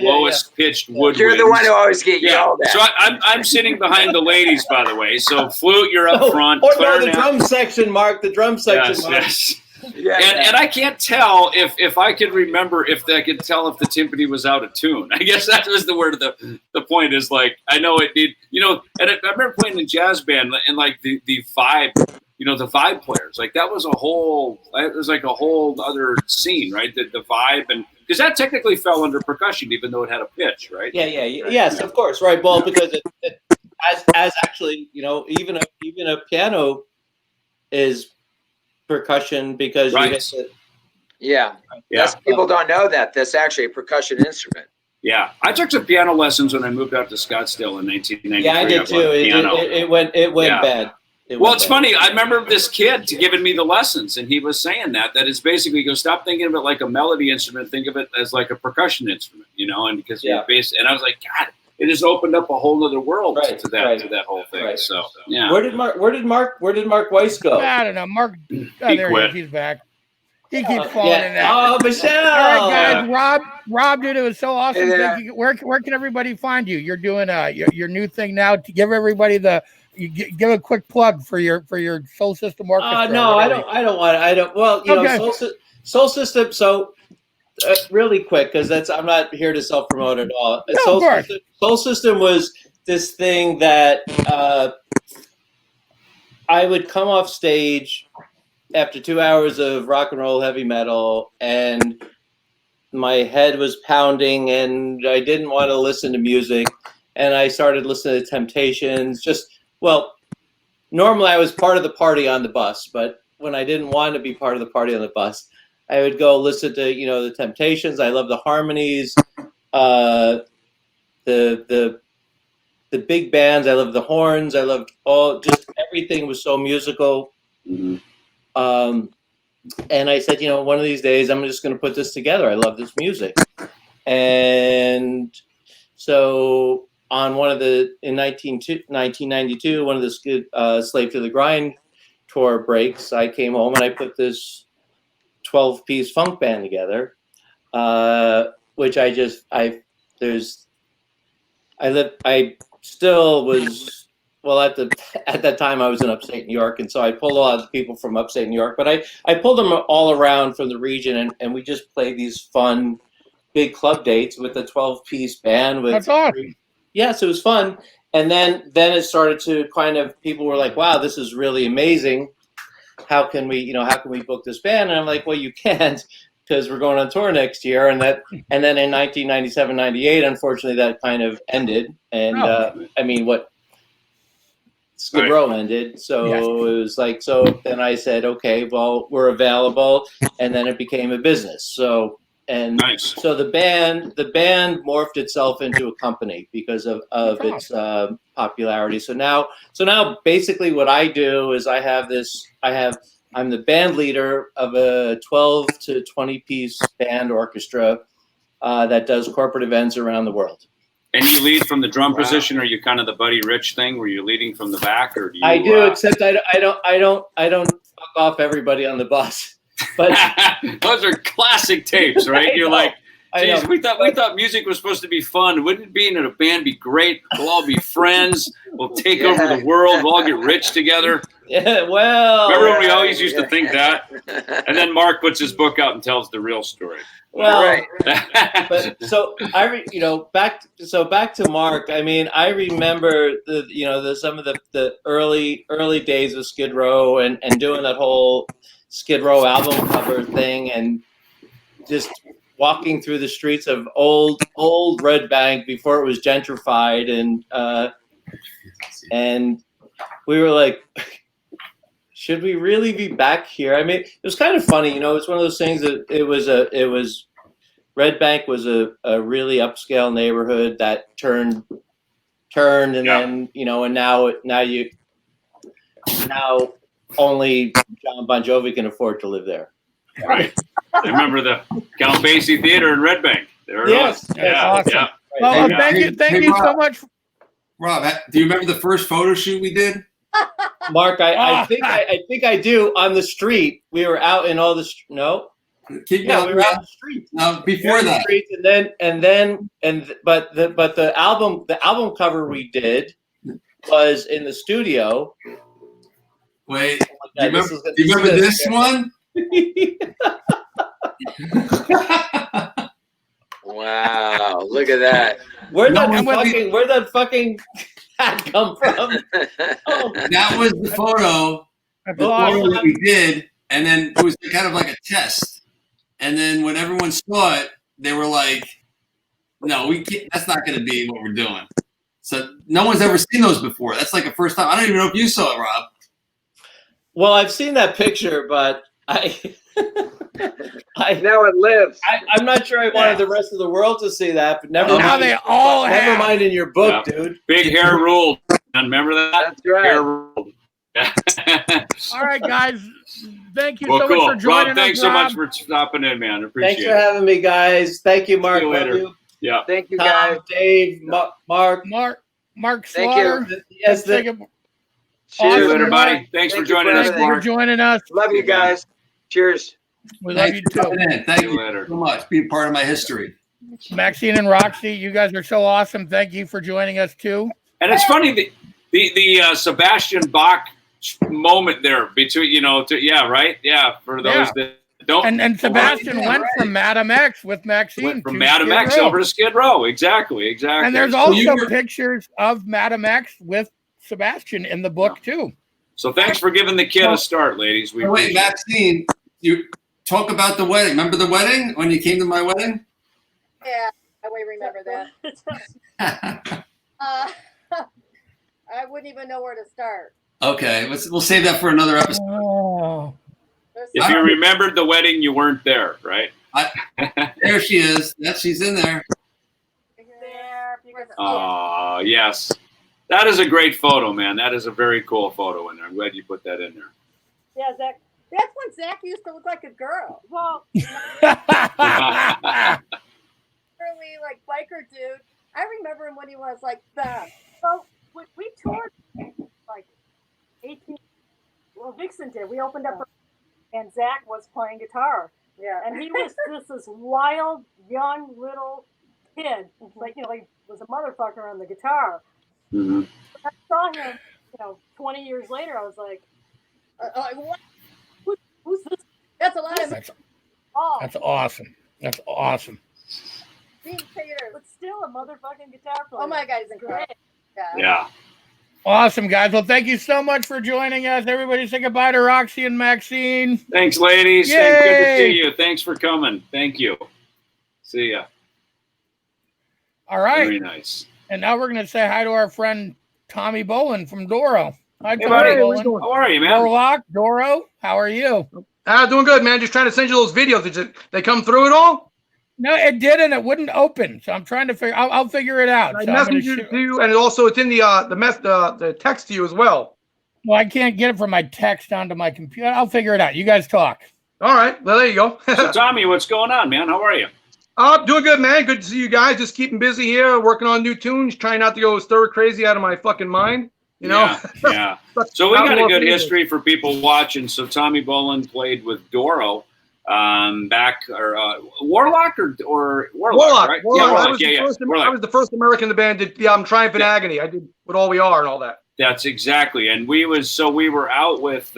lowest pitched woodwinds. You're the one who always get yelled at. So I'm sitting behind the ladies, by the way. So flute, you're up front. Or no, the Clarinet. drum section, Mark. The drum section, Yes, Mark. yes. Yeah, And I can't tell if I could remember if I could tell if the timpani was out of tune. I guess that was the word of the point is like I know it did, you know, and I remember playing in jazz band and like the vibe, you know, the vibe players, like that was it was like a whole other scene, right? The vibe, and because that technically fell under percussion even though it had a pitch, right? Yes, of course, right. Well, because it as actually, you know, even a piano is percussion because Right. you hit Yeah. That's, people don't know that. That's actually a percussion instrument. Yeah, I took some piano lessons when I moved out to Scottsdale in 1993. Yeah, I did too. It went bad. It's funny. I remember this kid giving me the lessons, and he was saying that it's basically, he goes, stop thinking of it like a melody instrument. Think of it as like a percussion instrument, and because and I was like, God, it just opened up a whole other world to that whole thing. Right. So yeah. Where did Mark Weiss go? I don't know. Mark, there he is. He's back. He keeps falling in that. Oh, Michelle! All right, guys. Rob, dude, it was so awesome. Where can everybody find you? You're doing your new thing now. To give everybody give a quick plug for your Soul System Orchestra. No, I don't want. Well, know, Soul System. So really quick, because I'm not here to self promote at all. No, Soul System was this thing that I would come off stage after 2 hours of rock and roll heavy metal, and my head was pounding, and I didn't want to listen to music, and I started listening to Temptations. Normally I was part of the party on the bus, but when I didn't want to be part of the party on the bus, I would go listen to the Temptations. I love the harmonies, the big bands. I love the horns. I loved just everything was so musical. Mm-hmm. And I said, one of these days I'm just going to put this together. I love this music. And so on in 1992, one of the Slave to the Grind tour breaks, I came home and I put this 12-piece funk band together, which I still was. Well, at that time I was in upstate New York, and so I pulled a lot of people from upstate New York, but I pulled them all around from the region, and we just played these fun big club dates with a 12-piece band. That's awesome. Yes, it was fun. And then it started to kind of, people were like, wow, this is really amazing. How can we book this band? And I'm like, well, you can't, because we're going on tour next year. And then in 1997, 98, unfortunately, that kind of ended. And Skid Row ended, so it was like, so then I said, okay, well, we're available, and then it became a business. So so the band morphed itself into a company because of its popularity. So now basically what I do is I'm the band leader of a 12 to 20 piece band orchestra that does corporate events around the world. And you lead from the drum position, or you kind of the Buddy Rich thing, where you're leading from the back, or do you? I do, except I don't fuck off everybody on the bus. But those are classic tapes, right? You're like, geez, we thought music was supposed to be fun. Wouldn't being in a band be great? We'll all be friends. We'll take over the world. We'll all get rich together. Yeah, well. Remember when we always used to think that? And then Mark puts his book out and tells the real story. Well, but so back to Mark. I mean, I remember some of the early days of Skid Row and doing that whole Skid Row album cover thing, and just walking through the streets of old Red Bank before it was gentrified, and we were like, should we really be back here? I mean, it was kind of funny, it's one of those things that it was Red Bank was a really upscale neighborhood that turned and then, and now only John Bon Jovi can afford to live there. Right. I remember the Count Basie Theater in Red Bank. There it was. Yeah. Awesome. Yeah. Well, thank you so much. Rob, do you remember the first photo shoot we did? Mark, I think I do. On the street, we were out in all the we were out in the street. Before that, but the album cover we did was in the studio. Wait, do you remember this one? Wow, look at that. Where'd that fucking hat come from? Oh. That was the photo that we did, and then it was kind of like a test. And then when everyone saw it, they were like, no, we can't, that's not going to be what we're doing. So no one's ever seen those before. That's like a first time. I don't even know if you saw it, Rob. Well, I've seen that picture, but Now it lives. I'm not sure I wanted the rest of the world to see that, but never Now mind. they all Never have. mind in your book, dude. Big hair ruled. Remember that? That's right. Hair ruled. All right, guys. Thank you Well, so cool. much for joining Rob, thanks us. so Rob. much for stopping in, man. Appreciate Thanks for it. having me, guys. Thank you, Mark. See you later. Love you. Yeah. Thank you, Tom, guys. Dave, Mark. Mark Thank Slaughter. you. Yes, Take it- See you Awesome, later, Mark. buddy. Thanks for Thank you, joining us, Thank you for Mark. joining us. Love you guys. Cheers. We love you Thanks for too. coming in. Thank See you you later. so much. Be a part of my history. Maxine and Roxy, you guys are so awesome. Thank you for joining us too. And it's funny the Sebastian Bach moment there between right for those that don't And Sebastian went from Madam X with Maxine went from to Madam Skid X Row. over to Skid Row. Exactly. And there's So also you were- pictures of Madam X with Sebastian in the book too. So thanks for giving the kid a start, ladies. We Oh, wait, appreciate it. Maxine, you talk about the wedding. Remember the wedding when you came to my wedding? Yeah, I will remember that. I wouldn't even know where to start. Okay, we'll save that for another episode. Oh. If you remembered the wedding, you weren't there, right? There she is. She's in there. Oh, yes. That is a great photo, man. That is a very cool photo in there. I'm glad you put that in there. Yeah, Zach. That's when Zach used to look like a girl. Well, really like biker dude. I remember him when he was like that. So we toured like 18. Well, Vixen did. We opened up, and Zach was playing guitar. Yeah, and he was just this wild, young little kid. Like he was a motherfucker on the guitar. Mm-hmm. I saw him, 20 years later. I was like, what? Who's this? That's a lot of. That's awesome. That's awesome. But still a motherfucking guitar player. Oh my God, he's incredible. Yeah. Awesome, guys. Well, thank you so much for joining us. Everybody say goodbye to Roxy and Maxine. Thanks, ladies. Yay! Good to see you. Thanks for coming. Thank you. See ya. All right. Very nice. And now we're going to say hi to our friend Tommy Bolin from Doro. Hi, Hey, Tommy buddy. Bolin. How are you, man? Warlock, Doro, how are you? Doing good, man. Just trying to send you those videos. Did they come through at all? No, it didn't. It wouldn't open. So I'm trying to figure. I'll figure it out. I So I'm gonna messaged you to you, and also it's in the text to you as well. Well, I can't get it from my text onto my computer. I'll figure it out. You guys talk. All right. Well, there you go. So, Tommy, what's going on, man? How are you? Doing good, man. Good to see you guys. Just keeping busy here, working on new tunes, trying not to go stir crazy out of my fucking mind. Yeah. So we got a good history for people watching. So Tommy Bolin played with Doro back, or Warlock or Warlock, right? Warlock. Yeah, I was the first American in the band did the album Triumph and Agony. I did What All We Are and all that. That's exactly. And we were out with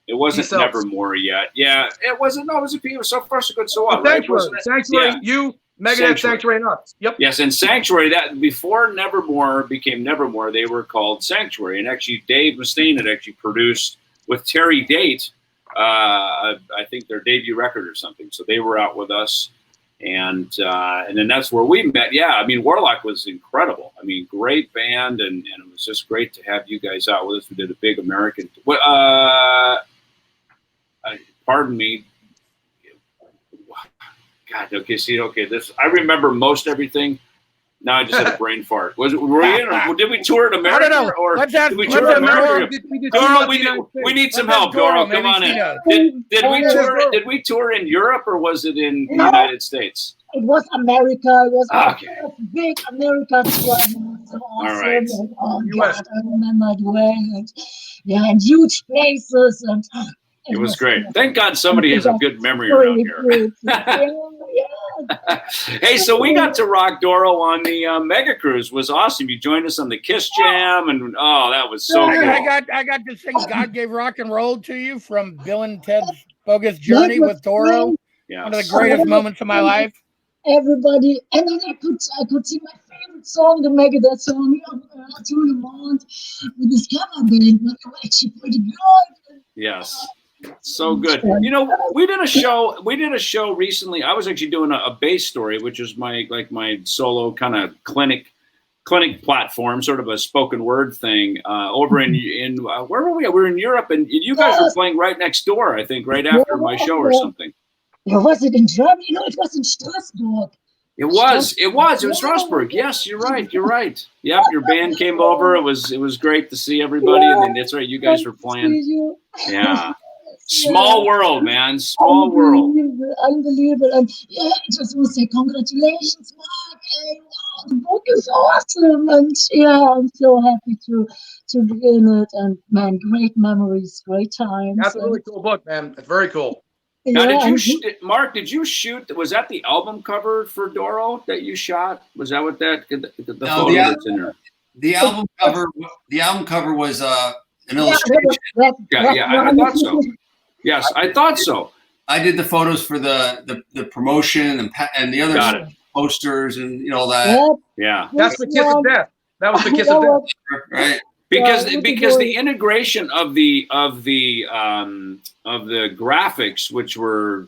it wasn't Yourselves. Nevermore yet. Yeah, it wasn't. No, it was So Far So Good So What. Sanctuary, right? Sanctuary, Yeah. you, Megadeth, Sanctuary, and us. Yep. Yes, and Sanctuary, that before Nevermore became Nevermore, they were called Sanctuary. And actually, Dave Mustaine had actually produced with Terry Date, I think their debut record or something. So they were out with us, and then that's where we met. Yeah, I mean, Warlock was incredible. I mean, great band, and it was just great to have you guys out with us. We did a big American. Pardon me. God, okay. This I remember most everything. Now I just had a brain fart. Were we in, or did we tour in America? I don't know. Or Let's ask- did we let's tour in ask America? Doro, we need some help. Doro, come on in. Did we tour in Europe, or was it in the United States? It was America. It was Okay. a big America tour. So awesome. right. And, oh, God, I remember it well. And huge places. And It was great. Thank God somebody has a good memory around here. Hey, so we got to rock Doro on the Mega Cruise. It was awesome. You joined us on the Kiss Jam, and that was so cool. I got to sing "God Gave Rock and Roll" to you from Bill and Ted's Bogus Journey with Doro. Yeah. One of the greatest moments of my life. Everybody, and then I could sing my favorite song, the Megadeth song, "To the Moon," with this cover band. But it was actually pretty good. Yes. So good. You know, we did a show recently. I was actually doing a bass story, which is my solo kind of clinic clinic platform, sort of a spoken word thing, over in where were we? We were in Europe, and you guys were playing right next door, I think, right after my show or something. Was it in Germany? No, it was in Strasbourg. It was Strasbourg. Yes, you're right. Yep, your band came over. It was great to see everybody, and then that's right, you guys were playing. Yeah. Small world, man. Small world. Unbelievable. And yeah, I just want to say congratulations, Mark. And, wow, the book is awesome. And yeah, I'm so happy to be in it. And man, great memories, great times. That's a really cool book, man. It's very cool. Now, Yeah, Mark, did you shoot, was that the album cover for Doro that you shot? Was that what the photo that's in there? The album cover was an illustration. I thought so. Yes, I thought so. I did the photos for the promotion and the other Got it. posters and all that. Yep. Yeah. That's the Kiss of Death. That was the Kiss of Death. Right. Because Yeah, the integration of the graphics, which were,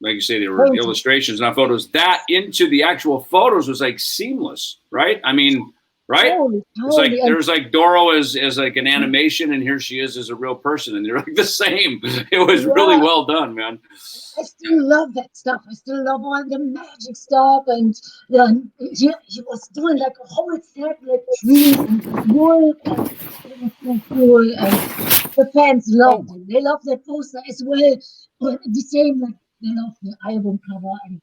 like you say, they were illustrations, not photos, that into the actual photos was like seamless, right? I mean, right? Totally. It's like And there's like Doro as like an animation, and here she is as a real person, and they're like the same. It was really well done, man. I still love that stuff. I still love all the magic stuff. And yeah, he was doing like a whole set, like trees and wood. And it was so cool. And the fans loved it. They loved that poster as well. But the same, like they loved the album cover. And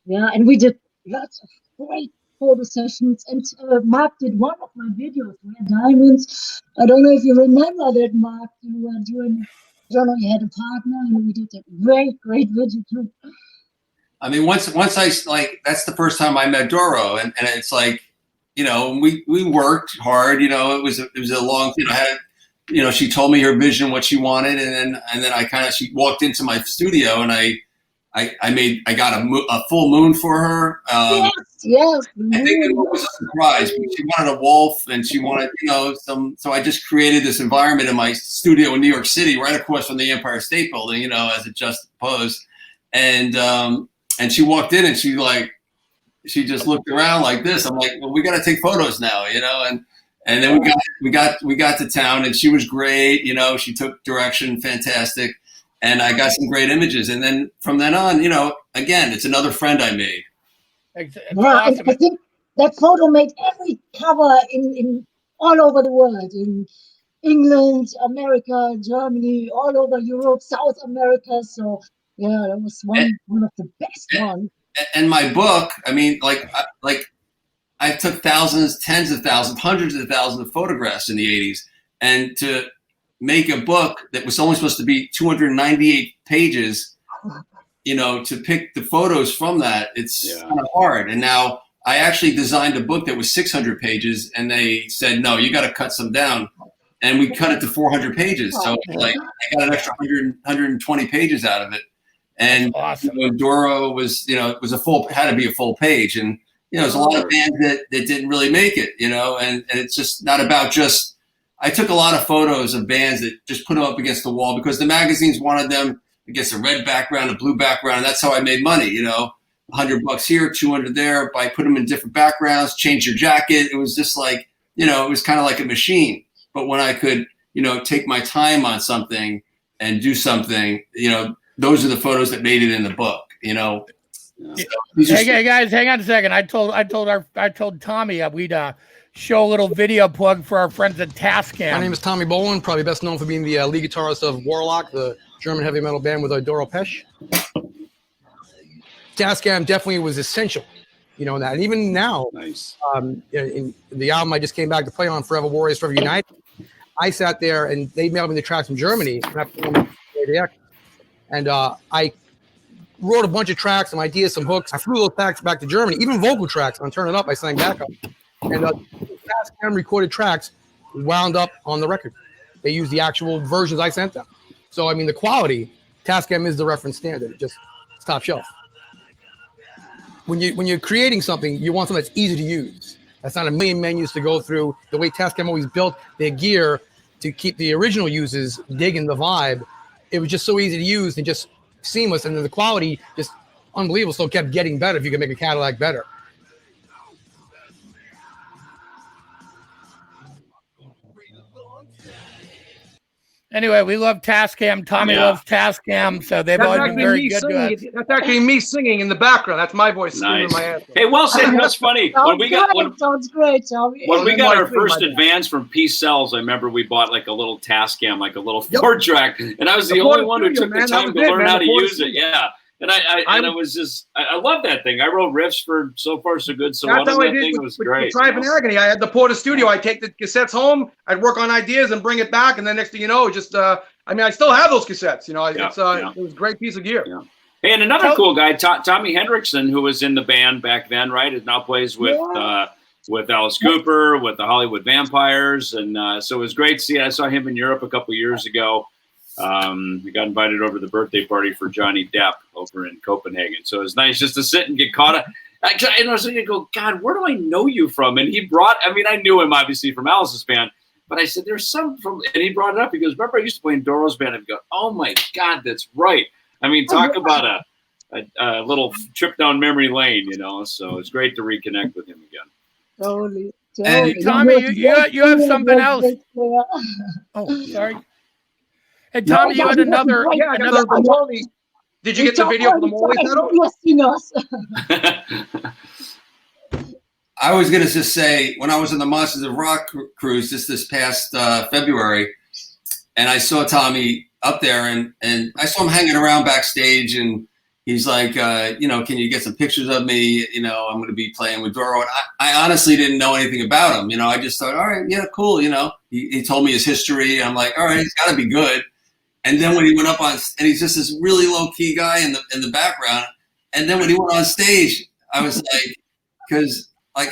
yeah, and we did lots of great photo sessions. And Mark did one of my videos, Rare Diamonds. I don't know if you remember that, Mark. You were doing. I don't know, you had a partner, and we did a great video too. I mean, once I like, that's the first time I met Doro, and it's like, we worked hard. It was a long, she told me her vision, what she wanted, and then she walked into my studio, and I got a full moon for her. Yes. I think it was a surprise. She wanted a wolf, and she wanted, so I just created this environment in my studio in New York City, right across from the Empire State Building, as it just posed. And she walked in, and she just looked around like this. I'm like, well, we got to take photos now, and then we got to town, and she was great. She took direction, fantastic. And I got some great images. And then from then on, again, it's another friend I made. Awesome. And I think that photo made every cover in all over the world, in England, America, Germany, all over Europe, South America. So yeah, that was one of the best ones. And my book, I mean, I took thousands, tens of thousands, hundreds of thousands of photographs in the 80s. And to make a book that was only supposed to be 298 pages, to pick the photos from that, it's kind of hard. And now I actually designed a book that was 600 pages, and they said, no, you got to cut some down. And we cut it to 400 pages. So I got an extra 120 pages out of it. And awesome. Doro was, it was had to be a full page. And, there's a lot of bands that didn't really make it, and it's just not about just, I took a lot of photos of bands that just put them up against the wall because the magazines wanted them against a red background, a blue background. And that's how I made money, $100 here, 200 there, by putting them in different backgrounds, change your jacket. It was just like, it was kind of like a machine. But when I could, take my time on something and do something, those are the photos that made it in the book, Hey guys, hang on a second. I told Tommy we'd show a little video plug for our friends at Tascam. My name is Tommy Bolin, probably best known for being the lead guitarist of Warlock, the German heavy metal band with Doro Pesch. Tascam definitely was essential, that. And even now, nice. In the album I just came back to play on, Forever Warriors, Forever United, I sat there and they mailed me the tracks from Germany, and I wrote a bunch of tracks, some ideas, some hooks. I flew those tracks back to Germany, even vocal tracks. On Turn It Up, I sang backup. And Tascam recorded tracks wound up on the record. They used the actual versions I sent them. So, I mean, the quality, Tascam is the reference standard. It's top shelf. When you're creating something, you want something that's easy to use. That's not a million menus to go through. The way Tascam always built their gear to keep the original users digging the vibe, it was just so easy to use and just seamless, and then the quality just unbelievable. So it kept getting better if you could make a Cadillac better. Anyway, we love Tascam. Tommy loves Tascam, so they've always been very good to us. That's actually me singing in the background. That's my voice screaming my ass off. Hey, Wilson, you know what's funny? Sounds great, Tommy. When we got our first advance from Peace Cells, I remember we bought like a little Tascam, like a little 4-track, and I was the only one who took the time to learn how to use it. Yeah. And I was just, I love that thing. I wrote riffs for So Far So Good. So That's one of how I that did thing with, was with great. Triumph and Agony. I had the Porter Studio. I'd take the cassettes home. I'd work on ideas and bring it back. And then next thing you know, just, I mean, I still have those cassettes. You know, it was a great piece of gear. Yeah. Hey, and another cool guy, Tommy Hendrickson, who was in the band back then, right? It now plays with Alice Cooper, with the Hollywood Vampires. And so it was great to see. I saw him in Europe a couple years ago. We got invited over to the birthday party for Johnny Depp over in Copenhagen. So it was nice just to sit and get caught up. And I was thinking, God, where do I know you from? And he brought, I mean, I knew him obviously from Alice's band, but I said, there's some from, and he brought it up. He goes, remember I used to play in Doro's band? And I go, oh my God, that's right. I mean, talk about a little trip down memory lane, you know? So it's great to reconnect with him again. Totally. And Tommy, you have something else. Oh, sorry. Hey, Tommy, you had another. Did you get the video for the Morley pedal? I was going to just say, when I was on the Monsters of Rock cruise this past February, and I saw Tommy up there, and I saw him hanging around backstage, and he's like, you know, can you get some pictures of me? You know, I'm going to be playing with Doro. And I honestly didn't know anything about him. You know, I just thought, all right, yeah, cool. You know, he told me his history. I'm like, all right, he's got to be good. And then when he went up on, and he's just this really low key guy in the background. And then when he went on stage, I was like, because like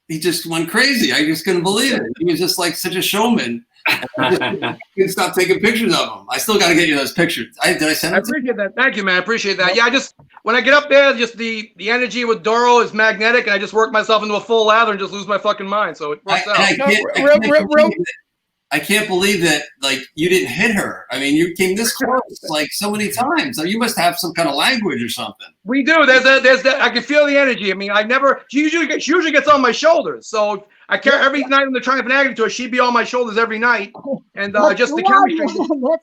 he just went crazy. I just couldn't believe it. He was just like such a showman. I couldn't stop taking pictures of him. I still got to get you those pictures. Did I send I them? appreciate that. Thank you, man. I appreciate that. Yeah, I just when I get up there, just the energy with Doro is magnetic, and I just work myself into a full lather and just lose my fucking mind. So it works out. I can't believe that, like, you didn't hit her. I mean, you came this close like so many times. You must have some kind of language or something. We do. There's that. I can feel the energy. I mean, she usually gets on my shoulders. So I care every night on the Triumph and Agony tour. She'd be on my shoulders every night, and just the chemistry. Yeah,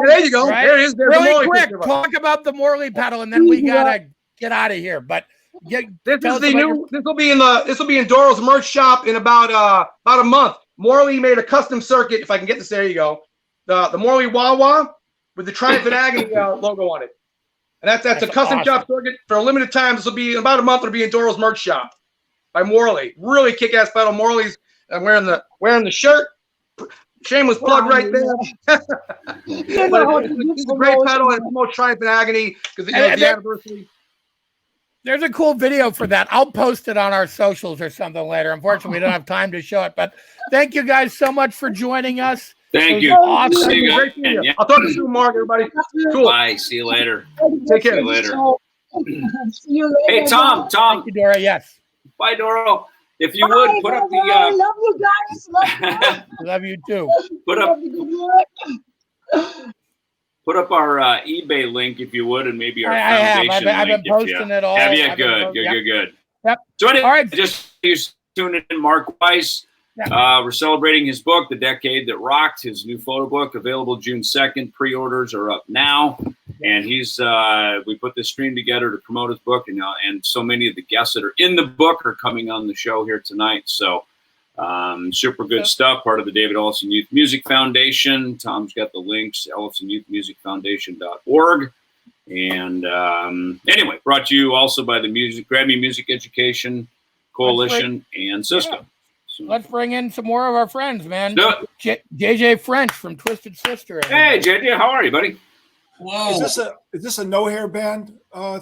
there you go. Right? There it is. There's really quick, talk about the Morley pedal, and then we gotta get out of here. But this is the new. This will be in Doro's merch shop in about a month. Morley made a custom circuit. If I can get this, there you go. The Morley Wah-Wah with the Triumph and Agony logo on it. And that's a custom shop circuit for a limited time. This will be in about a month. It'll be in Doro's merch shop by Morley. Really kick-ass pedal. Morley's wearing the shirt. Shameless plug right there. It's a great pedal, and it promotes Triumph and Agony because it's the anniversary. There's a cool video for that. I'll post it on our socials or something later. Unfortunately, we don't have time to show it. But thank you guys so much for joining us. Thank you. Awesome. See you guys. Yeah. I'll talk to you, Mark, everybody. Cool. Bye. See you later. Take care. See you later. See you later. Hey, Tom. Thank you, Dora. Yes. Bye, Doro. If you would put up the. I love you guys. Love you too. Put up our eBay link if you would, and maybe our I foundation have. I've link. been posting it all. Have you? Good. Yep. So anyway, all right. Just tuning in, Mark Weiss. We're celebrating his book, The Decade That Rocked, his new photo book, available June 2nd. Pre-orders are up now. And he's we put this stream together to promote his book, and so many of the guests that are in the book are coming on the show here tonight. So super good stuff. Part of the David Ellison Youth Music Foundation. Tom's got the links, EllisonYouthMusicFoundation.org. And anyway, brought to you also by the Grammy Music Education Coalition and Cisco. Yeah. So let's bring in some more of our friends, man. JJ French from Twisted Sister. Hey, JJ, how are you, buddy? Whoa. Is this a no hair band thing? I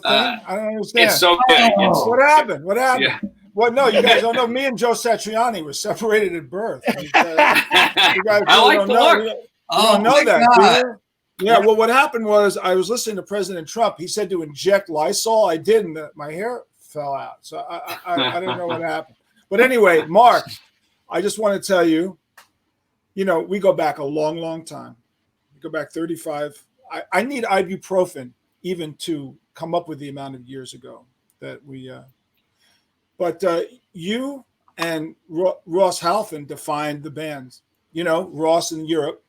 don't understand. It's okay. What happened? What happened? Yeah. Well, no, you guys don't know. Me and Joe Satriani were separated at birth. You guys I like the look. You don't know that, do you? Yeah, well, what happened was I was listening to President Trump. He said to inject Lysol. I did, and my hair fell out. So I don't know what happened. But anyway, Mark, I just want to tell you, we go back a long, long time. We go back 35. I need ibuprofen even to come up with the amount of years ago that we but you and Ross Halfin defined the bands. you know, Ross in Europe,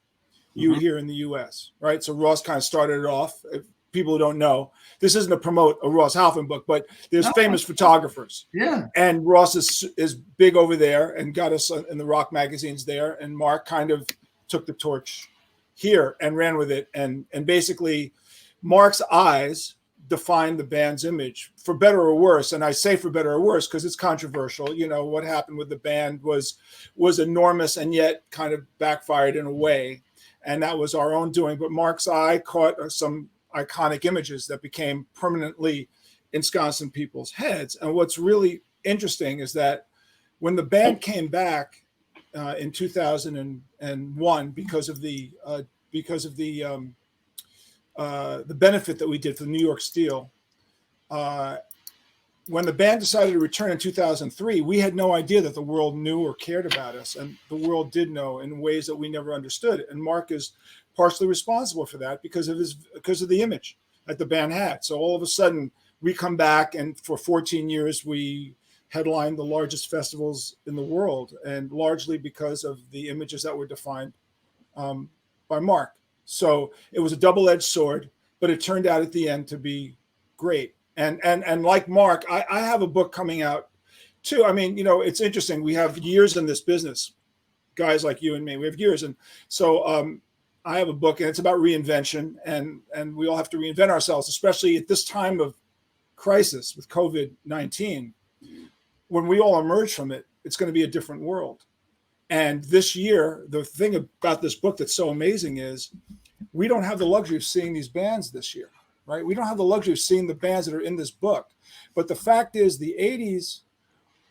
you here in the US, right? So Ross kind of started it off. If people who don't know, this isn't to promote a Ross Halfin book, but there's famous photographers. Yeah. And Ross is big over there and got us in the rock magazines there. And Mark kind of took the torch here and ran with it. And basically Mark's eyes defined the band's image, for better or worse. And I say for better or worse because it's controversial. You know, what happened with the band was enormous and yet kind of backfired in a way. And that was our own doing. But Mark's eye caught some iconic images that became permanently ensconced in people's heads. And what's really interesting is that when the band came back in 2001, because of the benefit that we did for the New York Steel, when the band decided to return in 2003, we had no idea that the world knew or cared about us, and the world did know in ways that we never understood. And Mark is partially responsible for that because of the image that the band had. So all of a sudden, we come back, and for 14 years, we headlined the largest festivals in the world, and largely because of the images that were defined by Mark. So it was a double-edged sword, but it turned out at the end to be great. And like Mark, I have a book coming out too. I mean, you know, it's interesting. We have years in this business, guys like you and me. We have years, and so I have a book, and it's about reinvention, and we all have to reinvent ourselves, especially at this time of crisis with COVID-19. When we all emerge from it, it's going to be a different world. And this year, the thing about this book that's so amazing is we don't have the luxury of seeing these bands this year, right? We don't have the luxury of seeing the bands that are in this book. But the fact is the 80s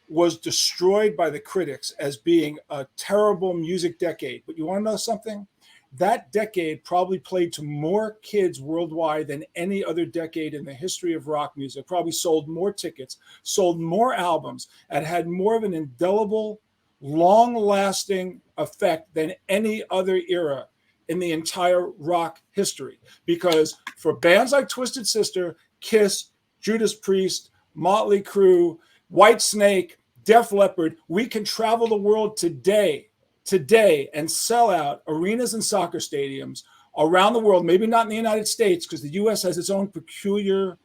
was destroyed by the critics as being a terrible music decade. But you want to know something? That decade probably played to more kids worldwide than any other decade in the history of rock music. Probably sold more tickets, sold more albums, and had more of an indelible, long-lasting effect than any other era in the entire rock history. Because for bands like Twisted Sister, Kiss, Judas Priest, Motley Crue, Whitesnake, Def Leppard, we can travel the world today and sell out arenas and soccer stadiums around the world, maybe not in the United States, because the US has its own peculiar,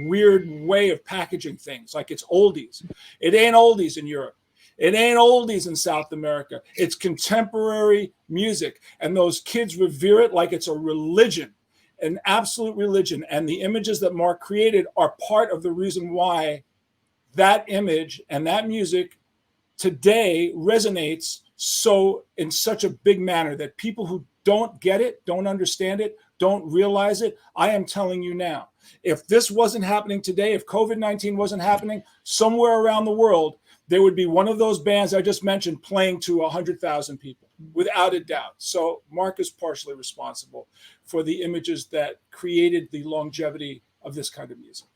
weird way of packaging things, like it's oldies. It ain't oldies in Europe. It ain't oldies in South America. It's contemporary music. And those kids revere it like it's a religion, an absolute religion. And the images that Mark created are part of the reason why that image and that music today resonates so in such a big manner that people who don't get it, don't understand it, don't realize it. I am telling you now, if this wasn't happening today, if COVID-19 wasn't happening somewhere around the world, there would be one of those bands I just mentioned playing to 100,000 people, without a doubt. So Mark is partially responsible for the images that created the longevity of this kind of music.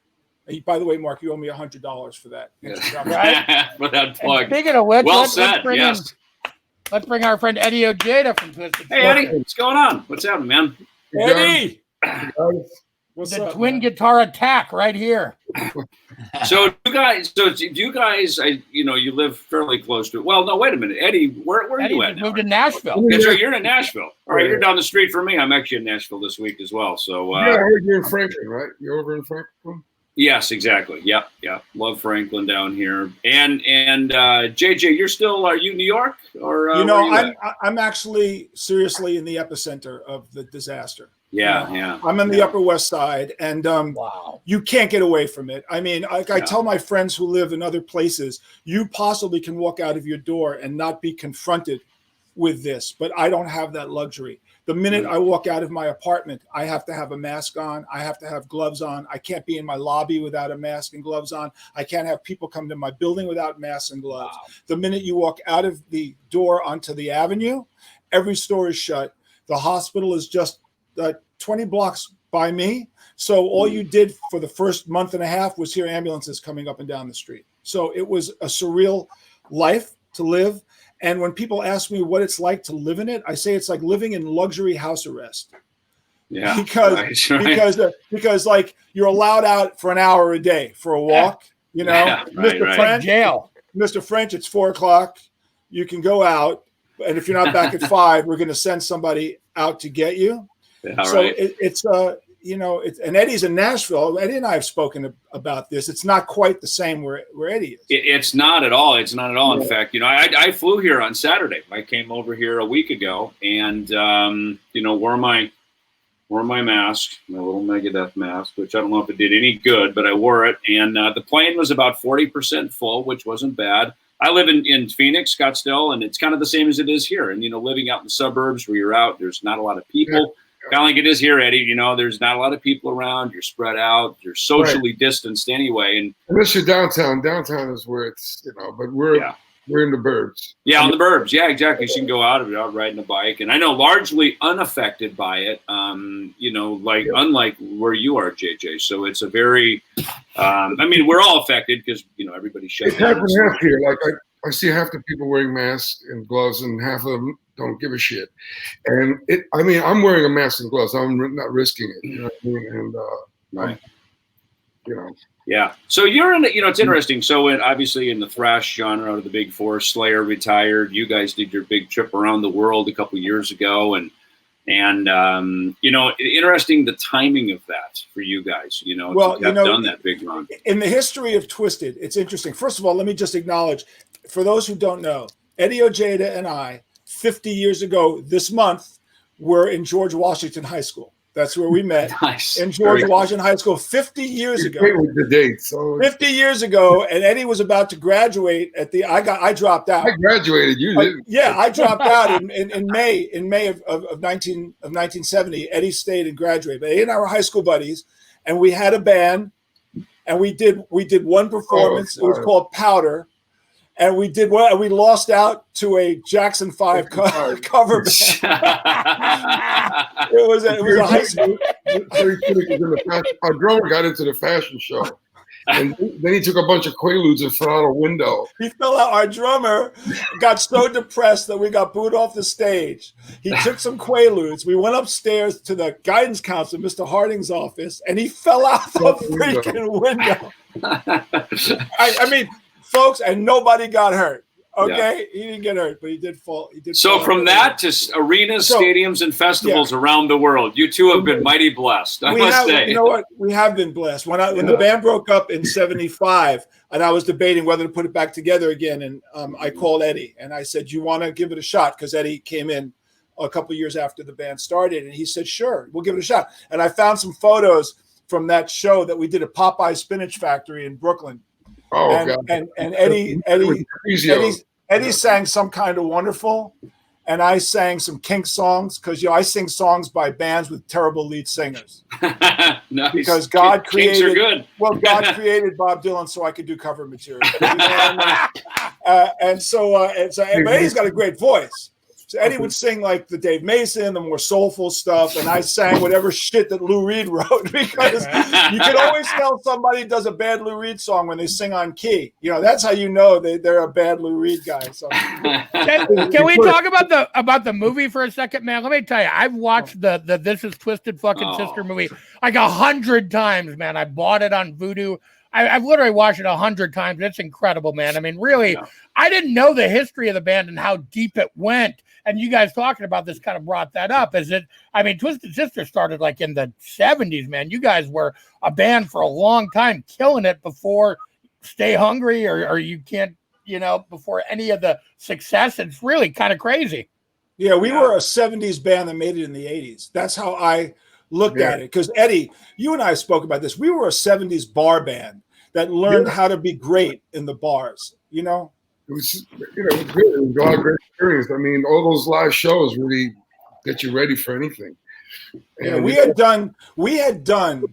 And by the way, Mark, you owe me $100 for that. Right? For that plug. Speaking of which, well let's said. Let's bring our friend Eddie Ojeda from Twisted. Hey, Eddie, what's going on? What's happening, man? Eddie! What's the up, twin man? guitar attack right here. So you guys, you live fairly close to it. Well, no, wait a minute. Eddie, where are Eddie you at now? moved to Nashville. That's right, you're in Nashville. All right, you're down the street from me. I'm actually in Nashville this week as well. So I heard you're in Franklin, right? You're over in Franklin? yes, exactly. Yep. Love Franklin down here. And JJ, are you New York or I'm actually seriously in the epicenter of the disaster. Yeah. I'm in the Upper West Side, and wow, you can't get away from it. I mean, I tell my friends who live in other places, you possibly can walk out of your door and not be confronted with this, but I don't have that luxury. The minute I walk out of my apartment, I have to have a mask on. I have to have gloves on. I can't be in my lobby without a mask and gloves on. I can't have people come to my building without masks and gloves. Wow. The minute you walk out of the door onto the avenue, every store is shut. The hospital is just 20 blocks by me. So all you did for the first month and a half was hear ambulances coming up and down the street. So it was a surreal life to live. And when people ask me what it's like to live in it, I say it's like living in luxury house arrest. Yeah, because like you're allowed out for an hour a day for a walk. You know, Mr. French, jail. Mr. French, it's 4 o'clock. You can go out. And if you're not back at 5, we're going to send somebody out to get you. Yeah, so right. it's and Eddie's in Nashville. Eddie and I have spoken about this. It's not quite the same where Eddie is. It's not at all. It's not at all. Yeah. In fact, I flew here on Saturday. I came over here a week ago, and wore my mask, my little Megadeth mask, which I don't know if it did any good, but I wore it. And the plane was about 40% full, which wasn't bad. I live in Phoenix, Scottsdale, and it's kind of the same as it is here. And living out in the suburbs where you're out, there's not a lot of people. Kind of like it is here, Eddie. There's not a lot of people around. You're spread out. You're socially distanced anyway. And unless you're downtown, downtown is where it's but we're in the burbs. Yeah, on the burbs. Yeah, exactly. You can go out riding a bike, and I know largely unaffected by it. Unlike where you are, JJ. So it's a very. We're all affected because everybody shuts It's down. half and half here. Like I see half the people wearing masks and gloves, and half of them don't give a shit. And I'm wearing a mask and gloves. I'm not risking it. You know what I mean? And right. You Yeah. So you're in. It's interesting. So obviously in the thrash genre of the Big Four, Slayer retired. You guys did your big trip around the world a couple years ago, and interesting the timing of that for you guys. To have done that big run. In the history of Twisted, it's interesting. First of all, let me just acknowledge, for those who don't know, Eddie Ojeda and I, 50 years ago this month, were in George Washington High School. That's where we met. Nice. In George Washington High School 50 years ago. Great with the dates. So 50 years ago, and Eddie was about to graduate I dropped out. I graduated. You didn't. Yeah, I dropped out in May of 1970. Eddie stayed and graduated. But Eddie and I were high school buddies, and we had a band, and we did one performance. It was called Powder. And we did what? We lost out to a Jackson 5 cover band. It was a high school. Our drummer got into the fashion show, and then he took a bunch of Quaaludes and fell out a window. He fell out. Our drummer got so depressed that we got booed off the stage. He took some Quaaludes. We went upstairs to the guidance counselor, Mr. Harding's office, and he fell out the freaking window. I mean, folks, and nobody got hurt. Okay, he didn't get hurt, but he did fall. So from that to arenas, stadiums, and festivals around the world, you two have been mighty blessed. I must say. You know what? We have been blessed. When the band broke up in '75, and I was debating whether to put it back together again, and I called Eddie and I said, "You want to give it a shot?" Because Eddie came in a couple of years after the band started, and he said, "Sure, we'll give it a shot." And I found some photos from that show that we did at Popeye Spinach Factory in Brooklyn. Oh, God. And Eddie sang Some Kind of Wonderful, and I sang some Kink songs because I sing songs by bands with terrible lead singers. Nice. Because God Kinks are good. God created Bob Dylan so I could do cover material. But Eddie's got a great voice. So Eddie would sing like the Dave Mason, the more soulful stuff, and I sang whatever shit that Lou Reed wrote, because you can always tell somebody does a bad Lou Reed song when they sing on key. That's how you know they're a bad Lou Reed guy. So can we talk about the movie for a second, man? Let me tell you, I've watched the This Is Twisted fucking Sister movie like 100 times, man. I bought it on Vudu. I've literally watched it 100 times. It's incredible, man. I mean, really, I didn't know the history of the band and how deep it went. And you guys talking about this kind of brought that up. Twisted Sister started like in the 70s, man. You guys were a band for a long time, killing it before Stay Hungry or You Can't, before any of the success. It's really kind of crazy. Yeah, we were a 70s band that made it in the 80s. That's how I looked at it. Because Eddie, you and I spoke about this. We were a 70s bar band that learned how to be great in the bars, It was, it was good. It was a lot of great experience. I mean, all those live shows really get you ready for anything. And we had done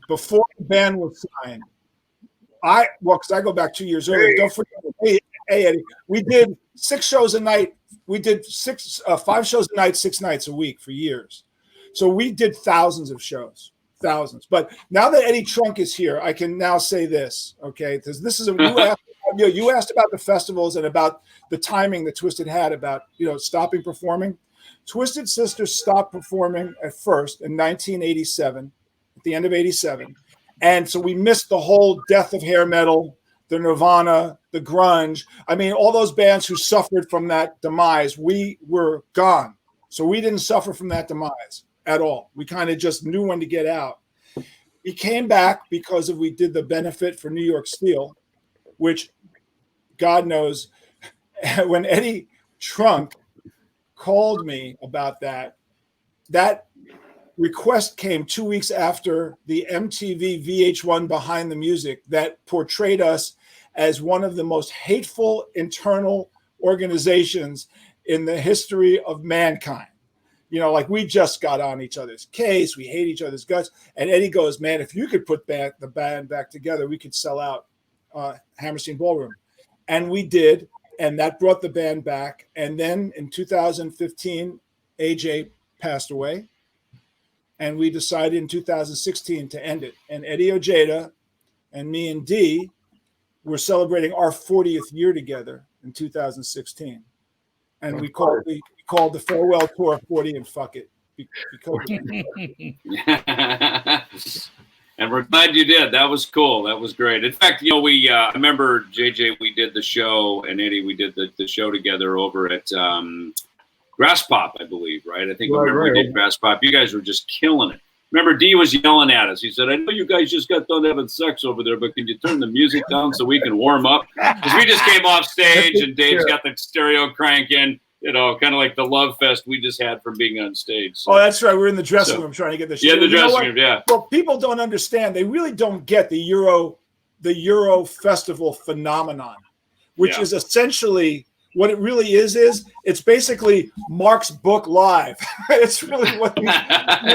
before the band was signed. Because I go back 2 years earlier. Don't forget, hey Eddie, we did 6 shows a night. We did 5 shows a night, 6 nights a week for years. So we did thousands of shows, thousands. But now that Eddie Trunk is here, I can now say this, okay? Because this is you asked about the festivals and about the timing that Twisted had about stopping performing. Twisted Sister stopped performing at first in 1987, at the end of '87, and so we missed the whole death of hair metal, the Nirvana, the grunge. I mean, all those bands who suffered from that demise, we were gone. So we didn't suffer from that demise at all. We kind of just knew when to get out. We came back because we did the benefit for New York Steel, which God knows, when Eddie Trunk called me about that request came 2 weeks after the MTV VH1 Behind the Music that portrayed us as one of the most hateful internal organizations in the history of mankind. You know, like we just got on each other's case. We hate each other's guts. And Eddie goes, man, if you could put the band back together, we could sell out Hammerstein Ballroom. And we did. And that brought the band back. And then in 2015, AJ passed away. And we decided in 2016 to end it. And Eddie Ojeda and me and Dee were celebrating our 40th year together in 2016. And we called the farewell tour 40 and fuck it. And we're glad you did. That was cool. That was great. In fact, you know, I remember JJ, we did the show, and Eddie, we did the show together over at Grass Pop, I believe, right? I think we did Grass Pop. You guys were just killing it. Remember, Dee was yelling at us. He said, I know you guys just got done having sex over there, but can you turn the music down so we can warm up? Because we just came off stage, and Dave's got the stereo cranking. You know, kind of like the love fest we just had from being on stage. So. Oh, that's right. We're in the dressing room trying to get the show. Yeah, the dressing room, yeah. Well, people don't understand. They really don't get the Euro Festival phenomenon, which is essentially what it really is it's basically Mark's book live. It's really what these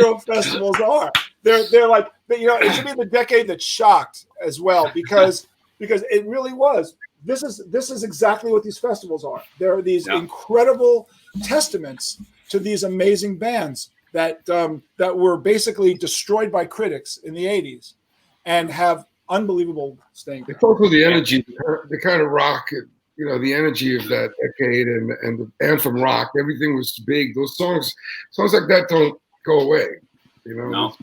Euro festivals are. They're like, you know, it should be the decade that shocked as well, because it really was. This is exactly what these festivals are. There are these incredible testaments to these amazing bands that were basically destroyed by critics in the 80s and have unbelievable staying power. It's also the energy, the kind of rock, you know, the energy of that decade and the anthem rock. Everything was big. Those songs like that don't go away. You know,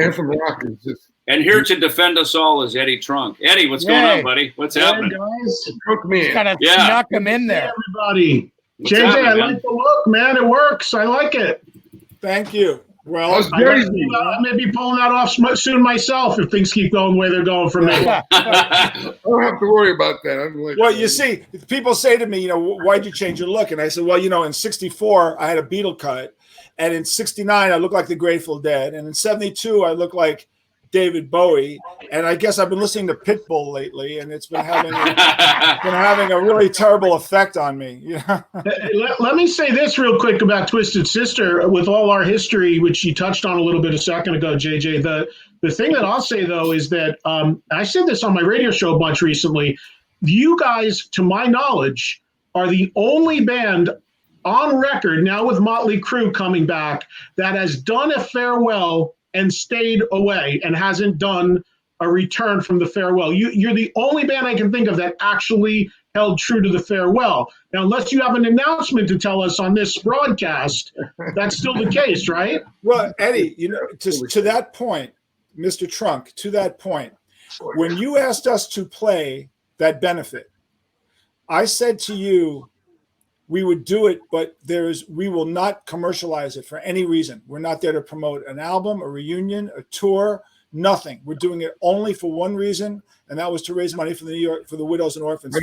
anthem rock is just. And here to defend us all is Eddie Trunk. Eddie, what's going on, buddy? What's happening? Guys. Trunk man. Kind of snuck him in there. Everybody. What's JJ, happening, I like the look, man. It works. I like it. Thank you. Well, I may be pulling that off soon myself if things keep going the way they're going for me. I don't have to worry about that. Well, you see, people say to me, you know, why'd you change your look? And I said, well, you know, in 64, I had a Beatle cut. And in 69, I looked like the Grateful Dead. And in 72, I looked like David Bowie, and I guess I've been listening to Pitbull lately, and it's been having a really terrible effect on me. Yeah. Let me say this real quick about Twisted Sister. With all our history, which you touched on a little bit a second ago, JJ, the thing that I'll say though is that I said this on my radio show a bunch recently. You guys, to my knowledge, are the only band on record now with Motley Crue coming back that has done a farewell and stayed away and hasn't done a return from the farewell. You're the only band I can think of that actually held true to the farewell. Now, unless you have an announcement to tell us on this broadcast, that's still the case, right? Well, Eddie, you know, to that point, Mr. Trunk, to that point, when you asked us to play that benefit, I said to you, we would do it, but we will not commercialize it for any reason. We're not there to promote an album, a reunion, a tour, nothing. We're doing it only for one reason, and that was to raise money for the widows and orphans.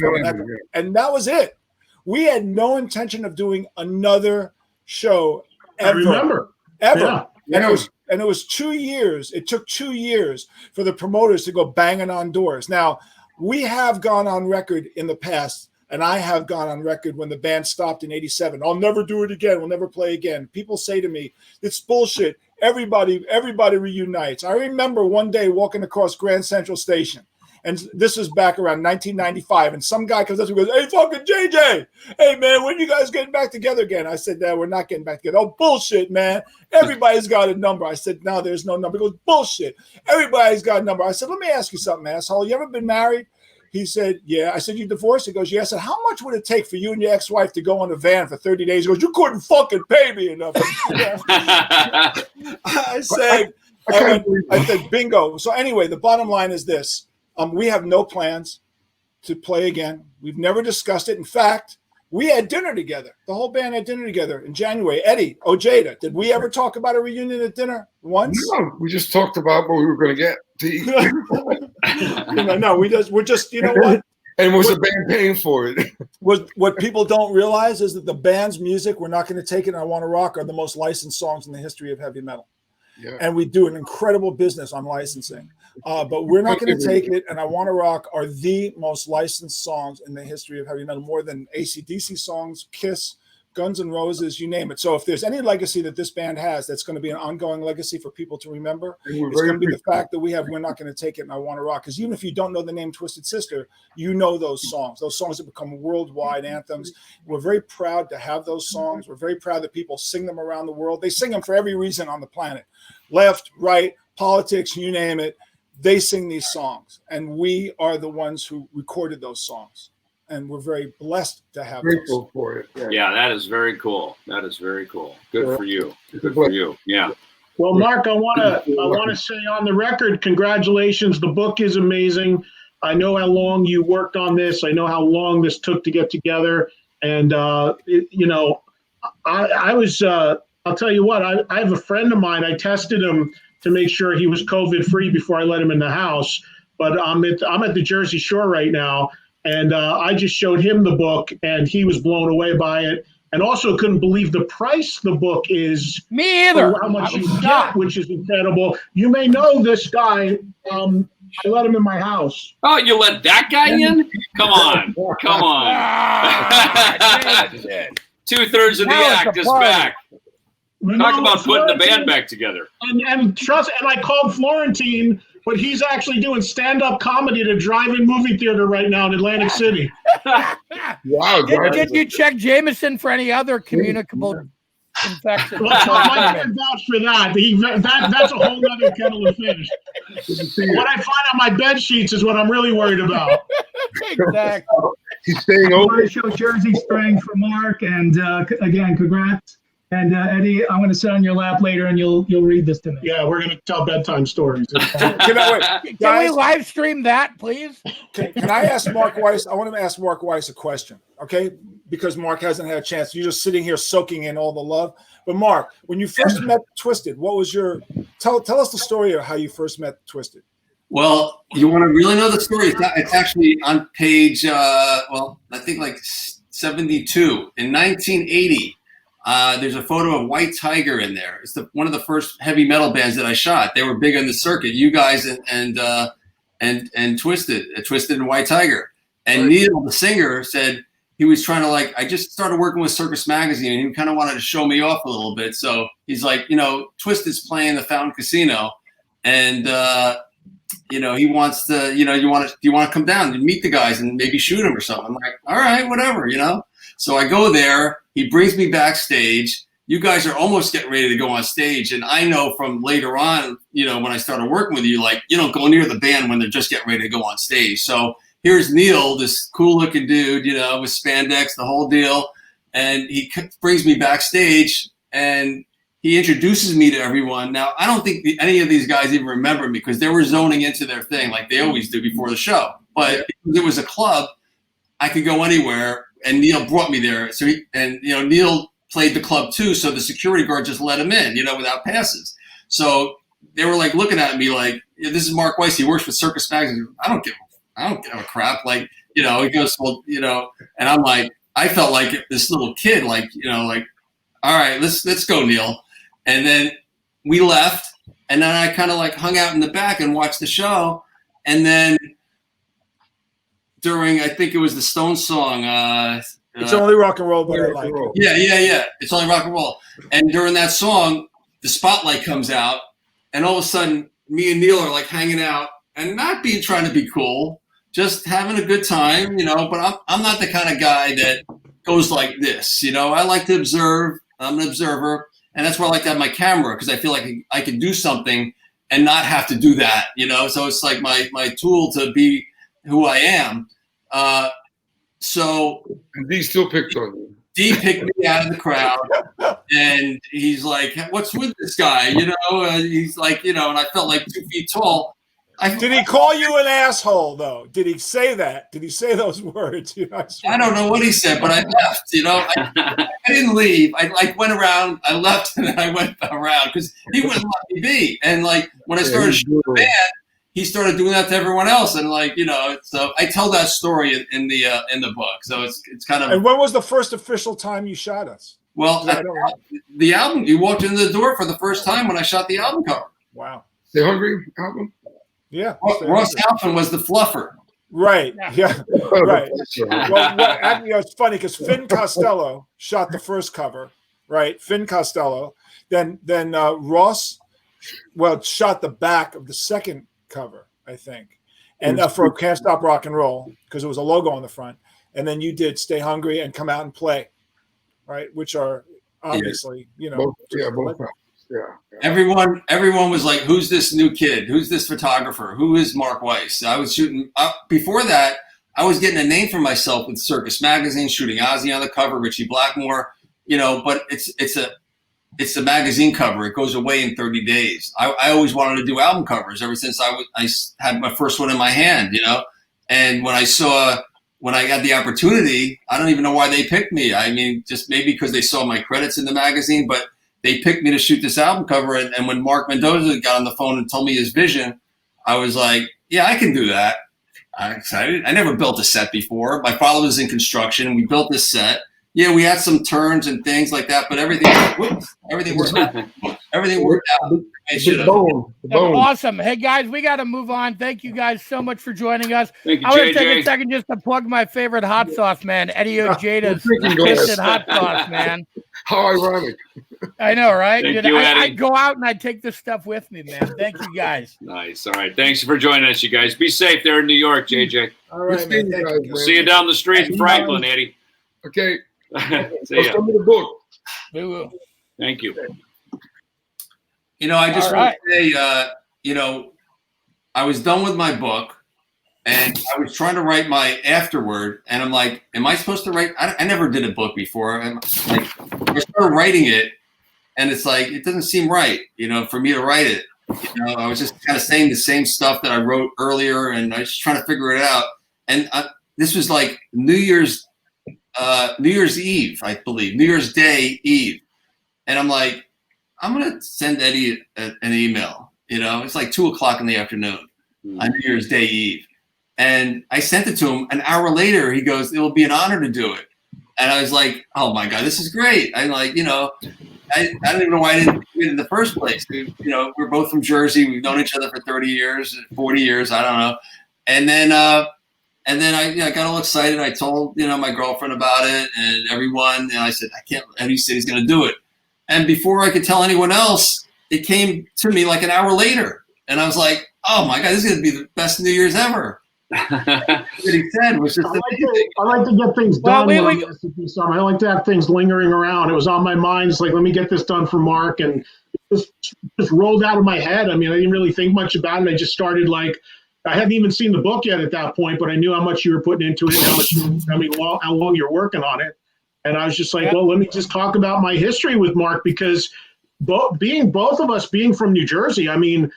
And that was it. We had no intention of doing another show ever. I remember. Ever. Yeah. And it was 2 years. It took 2 years for the promoters to go banging on doors. Now, we have gone on record in the past, and I have gone on record when the band stopped in 87. I'll never do it again. We'll never play again. People say to me, it's bullshit. Everybody reunites. I remember one day walking across Grand Central Station, and this is back around 1995, and some guy comes up to me and goes, hey, fucking JJ, hey, man, when you guys getting back together again? I said, no, we're not getting back together. Oh, bullshit, man. Everybody's got a number. I said, no, there's no number. He goes, bullshit. Everybody's got a number. I said, let me ask you something, asshole. You ever been married? He said, yeah. I said, you divorced? He goes, yeah. I said, how much would it take for you and your ex-wife to go on a van for 30 days? He goes, you couldn't fucking pay me enough. I said, bingo. So anyway, the bottom line is this. We have no plans. to play again. We've never discussed it. In fact, we had dinner together. The whole band had dinner together in January. Eddie, Ojeda, did we ever talk about a reunion at dinner once? No, we just talked about what we were going to get to eat. No, we're just, you know what? And was the band paying for it? What people don't realize is that the band's music, We're Not Going to Take It, and I Want to Rock, are the most licensed songs in the history of heavy metal. Yeah. And we do an incredible business on licensing. But We're Not Going to Take It and I Want to Rock are the most licensed songs in the history of heavy metal, more than AC/DC songs, Kiss, Guns N' Roses, you name it. So if there's any legacy that this band has that's going to be an ongoing legacy for people to remember, it's going to be the fact that we have We're Not Going to Take It and I Want to Rock. Because even if you don't know the name Twisted Sister, you know those songs. Those songs have become worldwide anthems. We're very proud to have those songs. We're very proud that people sing them around the world. They sing them for every reason on the planet. Left, right, politics, you name it. They sing these songs. And we are the ones who recorded those songs. And we're very blessed to have grateful for it. Yeah, that is very cool. That is very cool. Good for you. Good for you. Yeah. Well, Mark, I want to say on the record, congratulations. The book is amazing. I know how long you worked on this. I know how long this took to get together. And I'll tell you what. I have a friend of mine. I tested him to make sure he was COVID free before I let him in the house. But I'm at the Jersey Shore right now. And I just showed him the book, and he was blown away by it, and also couldn't believe the price the book is. Me either. How much you get, which is incredible. You may know this guy. I let him in my house. Oh, you let that guy in? Come on. Come on. 2/3 of the act is back. Talk about putting the band back together. And I called Florentine, but he's actually doing stand-up comedy at a drive-in movie theater right now in Atlantic City. Wow. Did you check Jameson for any other communicable infections? Well, I can't vouch for that. That's a whole other kettle of fish. What I find on my bed sheets is what I'm really worried about. Exactly. He's staying I over. want to show Jersey strength for Mark, and again, congrats. And Eddie, I'm going to sit on your lap later, and you'll read this to me. Yeah, we're going to tell bedtime stories. Can we live stream that, please? Can I ask Mark Weiss? I want to ask Mark Weiss a question, okay? Because Mark hasn't had a chance. You're just sitting here soaking in all the love. But Mark, when you first met Twisted, what was your tell us the story of how you first met Twisted? Well, you want to really know the story? It's actually on page I think like 72 in 1980. There's a photo of White Tiger in there. It's one of the first heavy metal bands that I shot. They were big on the circuit. You guys and Twisted and White Tiger. And Neil, the singer, said he was trying to I just started working with Circus Magazine, and he kind of wanted to show me off a little bit. So he's like, Twisted's playing the Fountain Casino, and he wants to, do you want to come down and meet the guys and maybe shoot him or something? I'm like, all right, whatever, So I go there. He brings me backstage. You guys are almost getting ready to go on stage. And I know from later on, when I started working with you, you don't go near the band when they're just getting ready to go on stage. So here's Neil, this cool looking dude, with spandex, the whole deal. And he brings me backstage and he introduces me to everyone. Now, I don't think any of these guys even remember me because they were zoning into their thing like they always do before the show. But because it was a club, I could go anywhere. And Neil brought me there. So Neil played the club too. So the security guard just let him in, without passes. So they were looking at me this is Mark Weiss. He works for Circus Magazine. I don't give a crap. He goes, well, and I'm like, I felt like this little kid, all right, let's go, Neil. And then we left. And then I kind of hung out in the back and watched the show. And then during, I think it was the Stones song. It's Only Rock and Roll, but I like it. Yeah. It's Only Rock and Roll. And during that song, the spotlight comes out, and all of a sudden, me and Neil are hanging out and not trying to be cool, just having a good time, But I'm not the kind of guy that goes like this, I like to observe. I'm an observer, and that's why I like to have my camera because I feel like I can do something and not have to do that, So it's my tool to be who I am. And D still picked on you. D picked me out of the crowd, and he's like, "What's with this guy?" He's like, and I felt like 2 feet tall. Did he call you an asshole though? Did he say that? Did he say those words? I don't know what he said, but I left. I didn't leave. I went around. I left and then I went around because he wouldn't let me be. And when I started shooting the band, he started doing that to everyone else. And so I tell that story in the book. So it's kind of. And when was the first official time you shot us? Well, the album. You walked into the door for the first time when I shot the album cover. Wow. The Hungry album. Yeah. Ross Halfin was the fluffer. Right. Yeah. Right. Well, it's funny because Finn Costello shot the first cover, right? Finn Costello. Then Ross, shot the back of the second cover, I think, and for Can't Stop Rock and Roll because it was a logo on the front. And then you did Stay Hungry and Come Out and Play, right? Which are obviously, both. Yeah. Everyone was like, "Who's this new kid? Who's this photographer? Who is Mark Weiss?" I was shooting before that. I was getting a name for myself with Circus Magazine, shooting Ozzy on the cover, Richie Blackmore. But it's a magazine cover. It goes away in 30 days. I always wanted to do album covers ever since I had my first one in my hand. And when I got the opportunity, I don't even know why they picked me. I mean, just maybe because they saw my credits in the magazine, but they picked me to shoot this album cover. And when Mark Mendoza got on the phone and told me his vision, I was like, yeah, I can do that. I'm excited. I never built a set before. My father was in construction. We built this set. Yeah, we had some turns and things like that, but everything worked out. Everything worked out. Awesome. Hey, guys, we got to move on. Thank you guys so much for joining us. Thank you, I want to JJ. take a second just to plug my favorite hot sauce, man. Eddie Ojeda's Twisted Hot Sauce, man. How ironic. I know, right? Thank you, Eddie. I'd go out and I'd take this stuff with me, man. Thank you, guys. Nice. All right. Thanks for joining us, you guys. Be safe there in New York, JJ. All right, man. Thank you. See you down the street in Franklin, Eddie. Okay. See ya. Come to the book. We will. Thank you. I just want to say, I was done with my book and I was trying to write my afterword. And I'm like, am I supposed to write? I never did a book before. I started writing it and it's like, it doesn't seem right, for me to write it. I was just kind of saying the same stuff that I wrote earlier and I was just trying to figure it out. And this was like New Year's Eve, I believe, New Year's Day Eve. And I'm like, I'm going to send Eddie an email. It's like 2:00 in the afternoon on New Year's Day Eve. And I sent it to him. An hour later, he goes, "It will be an honor to do it." And I was like, oh my God, this is great. I'm like, I don't even know why I didn't do it in the first place. We're both from Jersey. We've known each other for 30 years, 40 years. I don't know. And then I got all excited. I told, my girlfriend about it and everyone. And I said, I can't. And he said he's going to do it. And before I could tell anyone else, it came to me like an hour later. And I was like, oh my God, this is going to be the best New Year's ever. What he said was just I like to get things done. I like to have things lingering around. It was on my mind. It's like, let me get this done for Mark. And it just rolled out of my head. I mean, I didn't really think much about it. I just started I hadn't even seen the book yet at that point, but I knew how much you were putting into it, how long you're working on it. And I was just like, well, let me just talk about my history with Mark because both of us being from New Jersey, I mean,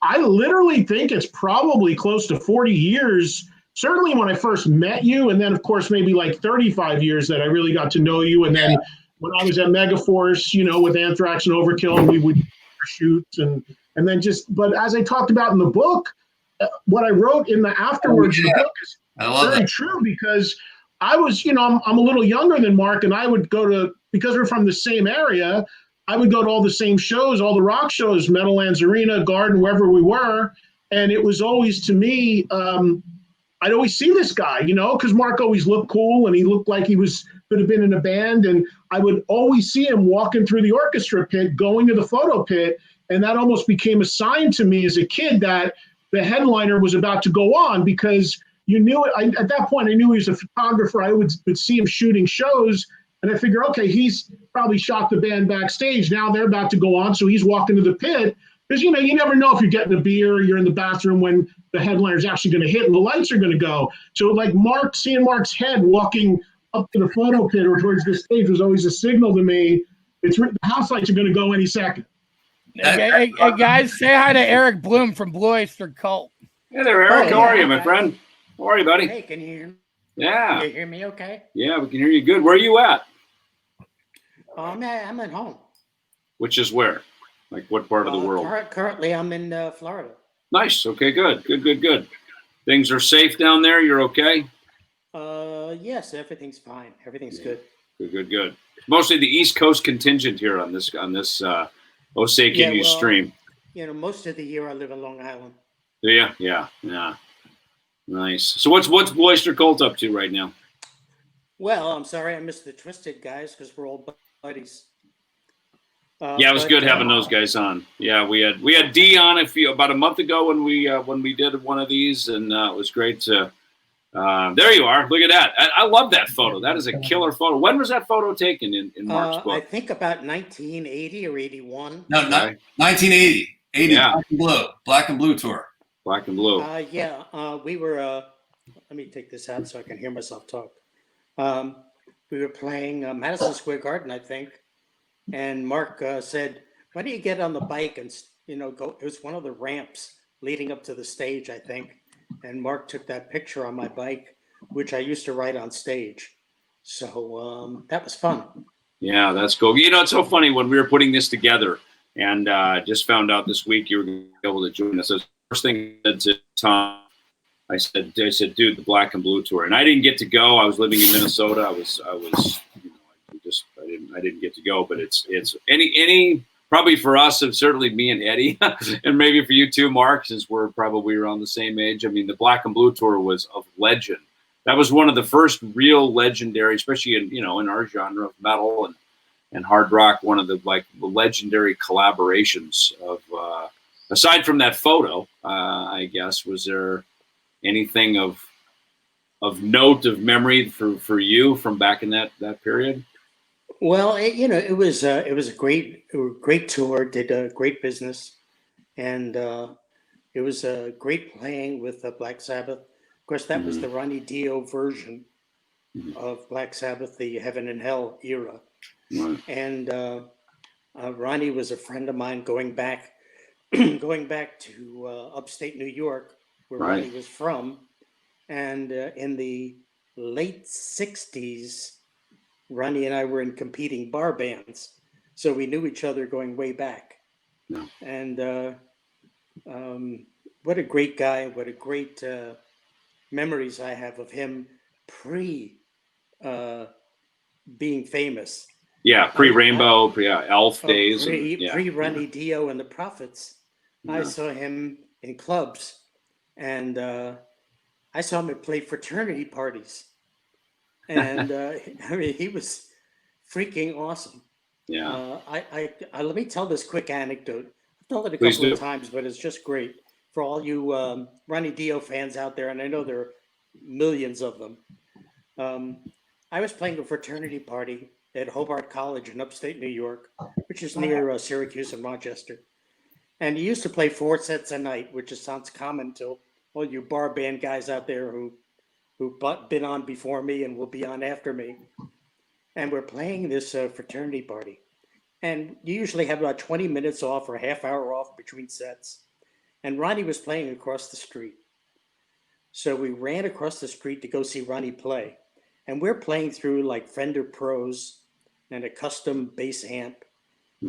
I literally think it's probably close to 40 years, certainly when I first met you. And then, of course, maybe like 35 years that I really got to know you. And then when I was at Megaforce, with Anthrax and Overkill, and we would shoot and then but as I talked about in the book, what I wrote in the afterwards of the book is very true because I was, I'm a little younger than Mark and I would go to, because we're from the same area, I would go to all the same shows, all the rock shows, Meadowlands Arena, Garden, wherever we were. And it was always, to me, I'd always see this guy, because Mark always looked cool and he looked like he could have been in a band. And I would always see him walking through the orchestra pit, going to the photo pit. And that almost became a sign to me as a kid that the headliner was about to go on because you knew it. At that point, I knew he was a photographer. I would see him shooting shows. And I figure, okay, he's probably shot the band backstage. Now they're about to go on, so he's walking to the pit. Because, you never know if you're getting a beer or you're in the bathroom when the headliner's actually going to hit and the lights are going to go. So, seeing Mark's head walking up to the photo pit or towards the stage was always a signal to me. The house lights are going to go any second. Hey, guys, say hi to Eric Bloom from Blue Oyster Cult. Hey there, Eric. How are you, my friend? How are you, buddy? Hey, can you hear me? Yeah. Can you hear me okay? Yeah, we can hear you good. Where are you at? I'm at home. Which is where? Like what part of the world? Currently, I'm in Florida. Nice. Okay, good. Good. Things are safe down there? You're okay? Yes, everything's fine. Everything's good. Good. Mostly the East Coast contingent here on this Osage News stream. You know, most of the year I live in Long Island. Yeah. Nice. So what's Blue Oyster Cult up to right now? Well, I'm sorry I missed the Twisted guys because we're all buddies. Yeah, it was good having those guys on. Yeah, we had D on about a month ago when we did one of these, and it was great to. There you are. Look at that. I love that photo. That is a killer photo. When was that photo taken in Mark's book? I think about 1980 or 81. No, 1980. 80. Yeah. Black and Blue tour. Black and Blue. We were. Let me take this out so I can hear myself talk. We were playing Madison Square Garden, I think, and Mark said, "Why don't you get on the bike and go?" It was one of the ramps leading up to the stage, I think. And Mark took that picture on my bike, which I used to ride on stage. So that was fun. Yeah, that's cool. You know, it's so funny when we were putting this together, and just found out this week you were going to be able to join us. So the first thing I said to Tom, I said, dude, the Black and Blue tour, and I didn't get to go. I was living in Minnesota. I didn't get to go, but it's any. Probably for us, and certainly me and Eddie, and maybe for you too, Mark, since we're probably around the same age. I mean, the Black and Blue tour was of legend. That was one of the first real legendary, especially in our genre of metal and hard rock, one of the legendary collaborations of. Aside from that photo, I guess, was there anything of note of memory for you from back in that period? Well, it was a great tour. Did a great business, and it was a great playing with Black Sabbath. Of course, that was the Ronnie Dio version of Black Sabbath, the Heaven and Hell era. Right. And Ronnie was a friend of mine going back to upstate New York, where Right. Ronnie was from, and in the late '60s. Ronnie and I were in competing bar bands, so we knew each other going way back. Yeah. And what a great guy! What a great memories I have of him being famous. Yeah, pre-Rainbow, Elf days. Pre Ronnie Dio and the Prophets. I Yeah. saw him in clubs, and I saw him play fraternity parties. And I mean, he was freaking awesome. Yeah. Let me tell this quick anecdote. I've told it a Please couple do. of times, but it's just great for all you Ronnie Dio fans out there, and I know there are millions of them. I was playing a fraternity party at Hobart College in upstate New York, which is near Syracuse and Rochester. And he used to play 4 sets a night, which sounds common to all you bar band guys out there who've been on before me and will be on after me. And we're playing this fraternity party. And you usually have about 20 minutes off or a half hour off between sets. And Ronnie was playing across the street. So we ran across the street to go see Ronnie play. And we're playing through like Fender Pros and a custom bass amp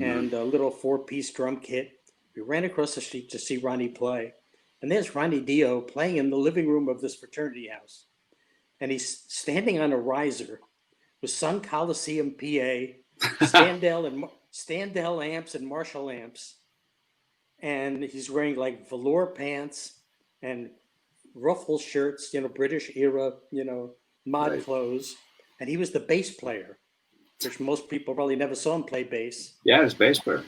and a little 4-piece drum kit. We ran across the street to see Ronnie play. And there's Ronnie Dio playing in the living room of this fraternity house. And he's standing on a riser with Sun Coliseum PA, Standell amps and Marshall amps. And he's wearing like velour pants and ruffle shirts, British era, mod Right. clothes. And he was the bass player, which most people probably never saw him play bass. Yeah, it's bass player.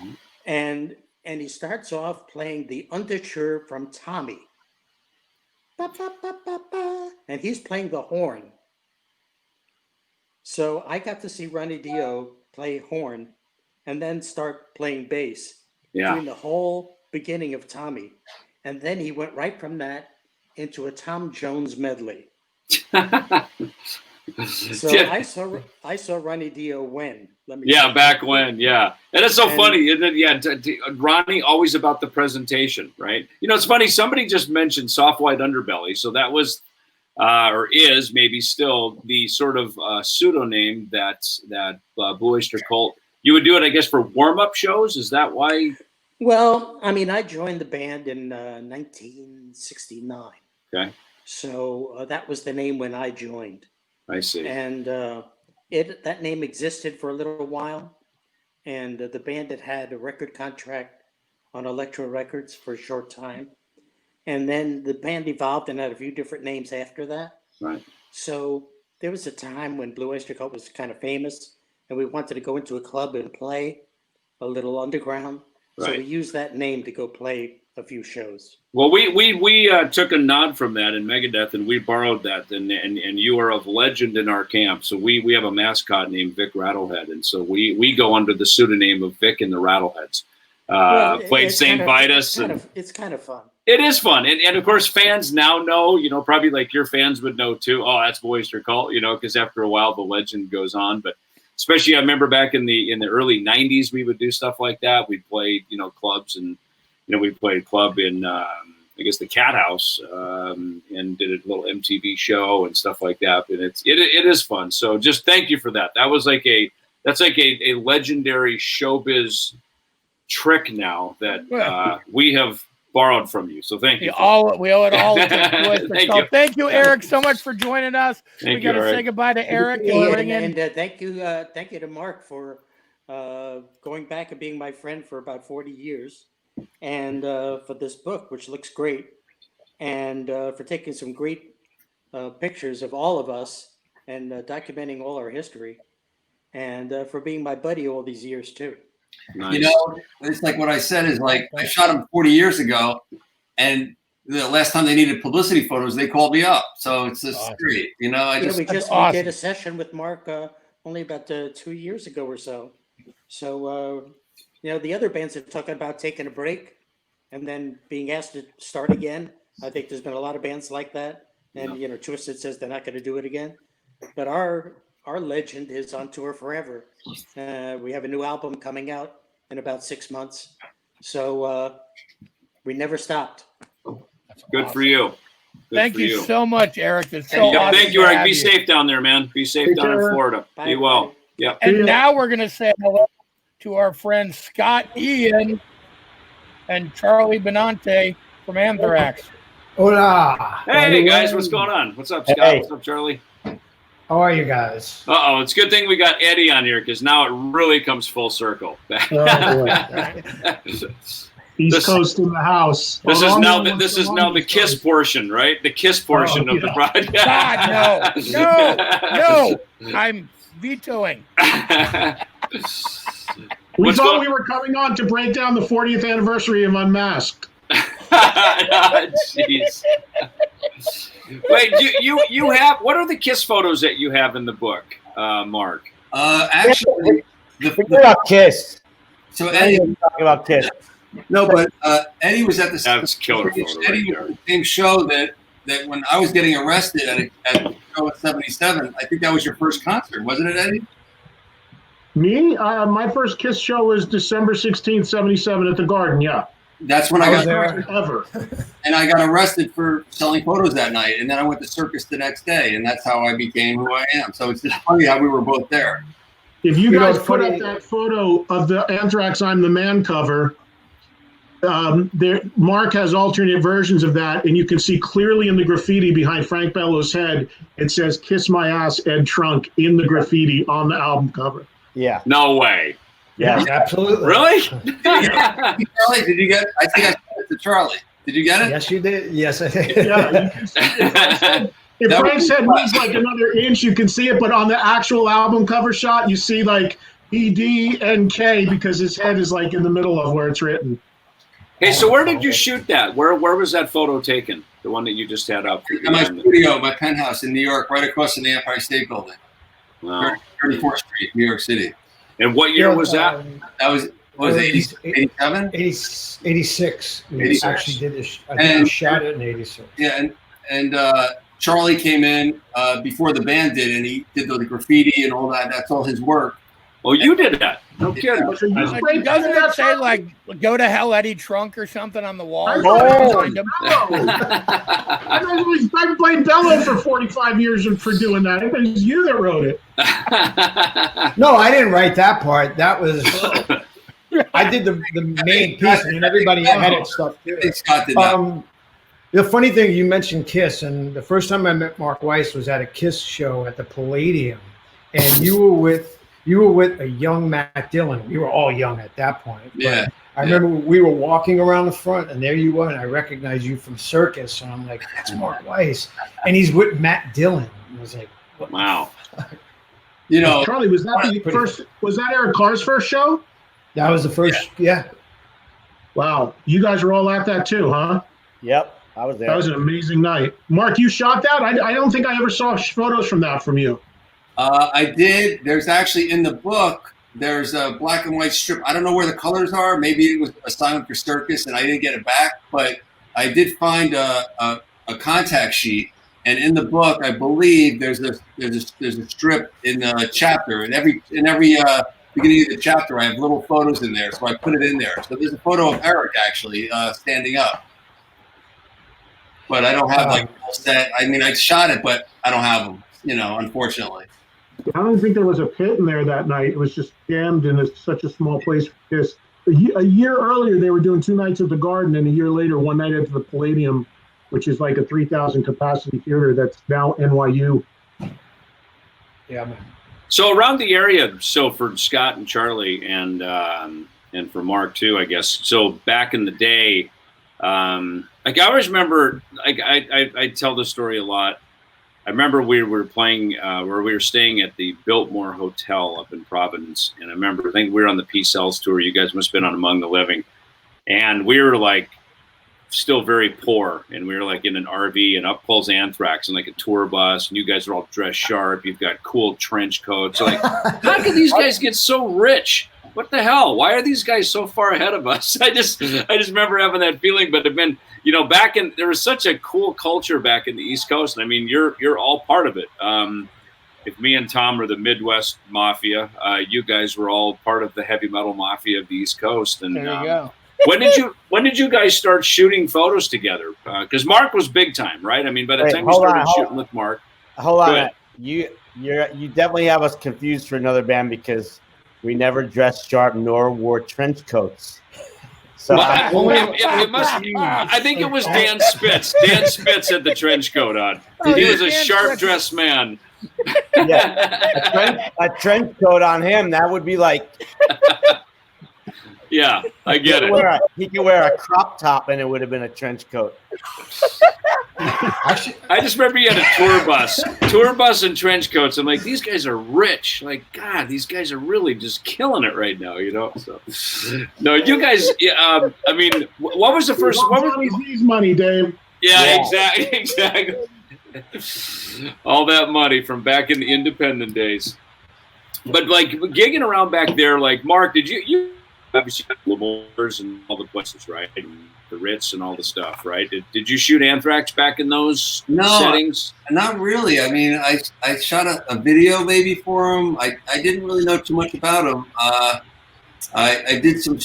And he starts off playing the Underture from Tommy. Ba, ba, ba, ba, ba. And he's playing the horn. So I got to see Ronnie Dio play horn and then start playing bass during the whole beginning of Tommy. And then he went right from that into a Tom Jones medley. So I saw Ronnie Dio when. Back when, and it's so funny. Ronnie always about the presentation, right? You know, it's funny. Somebody just mentioned Soft White Underbelly, so that was or is maybe still the sort of pseudonym that Blue Oyster Cult. You would do it, I guess, for warm-up shows. Is that why? Well, I mean, I joined the band in 1969. Okay. So that was the name when I joined. I see. And that name existed for a little while, and the band had a record contract on Elektra Records for a short time, and then the band evolved and had a few different names after that. Right. So there was a time when Blue Oyster Cult was kind of famous, and we wanted to go into a club and play a little underground. So Right. we used that name to go play a few shows. Well, we took a nod from that in Megadeth, and we borrowed that, and you are of legend in our camp. So we have a mascot named Vic Rattlehead, and so we go under the pseudonym of Vic and the Rattleheads. Played St. Vitus. It's kind of fun. It is fun, and of course fans now know. You know, probably like your fans would know too. Oh, that's Blue Oyster Cult. You know, because after a while the legend goes on, but. Especially, I remember back in the early '90s, we would do stuff like that. We'd play, clubs, and we played a club in, I guess, the Cat House, and did a little MTV show and stuff like that. And it is fun. So just thank you for that. That was that's like a legendary showbiz trick now that we have borrowed from you. So thank you. We owe it all to Blue Oyster Cult. Thank you, Eric, so much for joining us. We got to say goodbye to Eric And thank you to Mark for going back and being my friend for about 40 years, and for this book, which looks great, and for taking some great pictures of all of us and documenting all our history, and for being my buddy all these years too. Nice. You know, it's like what I said is like I shot him 40 years ago, and the last time they needed publicity photos, they called me up. So it's just great. You know, we did a session with Mark only about 2 years ago or so. So the other bands are talking about taking a break and then being asked to start again. I think there's been a lot of bands like that, and Twisted says they're not going to do it again. But our legend is on tour forever. We have a new album coming out in about 6 months. So we never stopped. Good for you. Thank you so much, Eric. It's so awesome. Thank you, Eric. Be safe down there, man. Be safe down in Florida. Be well. Yeah. And now we're going to say hello to our friends Scott Ian and Charlie Benante from Anthrax. Hola. Hey, guys. What's going on? What's up, Scott? Hey. What's up, Charlie? How are you guys? Uh-oh, it's a good thing we got Eddie on here because now it really comes full circle. East Coast in the house. This is now the Kiss portion, right? The Kiss portion of the broadcast. God, no. I'm vetoing. We thought we were coming on to break down the 40th anniversary of Unmasked. Jeez. Wait, you have, what are the Kiss photos that you have in the book, Mark? Actually, forget about Kiss. So Eddie talking about Kiss. No, but Eddie was at the same show that when I was getting arrested at the show at 77. I think that was your first concert, wasn't it, Eddie? Me? My first Kiss show was December 16th, 77 at the Garden, yeah. That's when I got there. Ever. And I got arrested for selling photos that night. And then I went to Circus the next day. And that's how I became who I am. So it's just funny how we were both there. If you guys put up that photo of the Anthrax I'm the Man cover, Mark has alternate versions of that. And you can see clearly in the graffiti behind Frank Bellows' head, it says "Kiss My Ass, Ed Trunk" in the graffiti on the album cover. Yeah. No way. Yeah, absolutely. Really? Charlie, did you get? I think I sent it to Charlie. Did you get it? Yes, you did. Yes, I did. Yeah, you can see it. If Frank's head moves like another inch, you can see it. But on the actual album cover shot, you see like ED and K because his head is like in the middle of where it's written. Hey, so where did you shoot that? Where was that photo taken? The one that you just had up? In my studio, my penthouse in New York, right across from the Empire State Building. Wow. 34th Street, New York City. And what year was that? That was 87? 86. We 86. actually did this. I think we shot it in 86. Yeah, and Charlie came in before the band did, and he did the graffiti and all that. That's all his work. Oh, you did that? No kidding. Yeah. Doesn't it say like "Go to Hell, Eddie Trunk" or something on the wall? I played Bello for 45 years for doing that. It was you that wrote it. No, I didn't write that part. That was I did the main piece, and everybody edit stuff too. Scott did that. The funny thing, you mentioned Kiss, and the first time I met Mark Weiss was at a Kiss show at the Palladium, and you were with a young Matt Dillon. We were all young at that point. Yeah. I remember we were walking around the front, and there you were, and I recognized you from Circus, and I'm like, that's Mark Weiss, and he's with Matt Dillon. I was like, what wow. You know, Charlie, was that the first? Was that Eric Carr's first show? That was the first. Yeah. Wow, you guys were all at that too, huh? Yep, I was there. That was an amazing night. Mark, you shot that? I don't think I ever saw photos from that from you. I did. There's actually in the book, there's a black and white strip. I don't know where the colors are. Maybe it was assigned for Circus and I didn't get it back, but I did find a contact sheet. And in the book, I believe there's a strip in the chapter. In every beginning of the chapter, I have little photos in there, so I put it in there. So there's a photo of Eric actually standing up, but I don't have like full set. I mean, I shot it, but I don't have them. You know, unfortunately. I don't think there was a pit in there that night. It was just jammed in such a small place. Because a year earlier, they were doing 2 nights at the Garden, and a year later, 1 night at the Palladium, which is like a 3,000 capacity theater that's now NYU. Yeah, man. So around the area, so for Scott and Charlie and for Mark too, I guess. So back in the day, like I always remember, like I tell this story a lot. I remember we were playing where we were staying at the Biltmore Hotel up in Providence, and I think we were on the P-Cells tour. You guys must have been on Among the Living, and we were like still very poor, and we were like in an RV, and up pulls Anthrax and like a tour bus, and you guys are all dressed sharp. You've got cool trench coats. Like, how can these guys get so rich? What the hell? Why are these guys so far ahead of us? I just remember having that feeling. But I've been, you know, there was such a cool culture back in the East Coast, and I mean, you're all part of it. If me and Tom are the Midwest Mafia, you guys were all part of the heavy metal mafia of the East Coast. And There you go. when did you guys start shooting photos together? Because Mark was big time, right? I mean, by the time we started shooting with Mark, hold on, you definitely have us confused for another band because we never dressed sharp nor wore trench coats. So I think it was Dan Spitz. Dan Spitz had the trench coat on. He was a sharp dressed man. Yeah, a trench coat on him, that would be like. Yeah, I get it. He could wear a crop top and it would have been a trench coat. I just remember he had a tour bus and trench coats. I'm like, these guys are rich. Like, God, these guys are really just killing it right now, you know? So, no, you guys, I mean, what was the first? What was these money, Dave? Yeah, exactly. All that money from back in the independent days. But like gigging around back there, like Mark, did you obviously got Lemoore's and all the places, right? And the Ritz and all the stuff, right? Did you shoot Anthrax back in those settings? Not really. I mean, I shot a video maybe for him. I didn't really know too much about him. I did some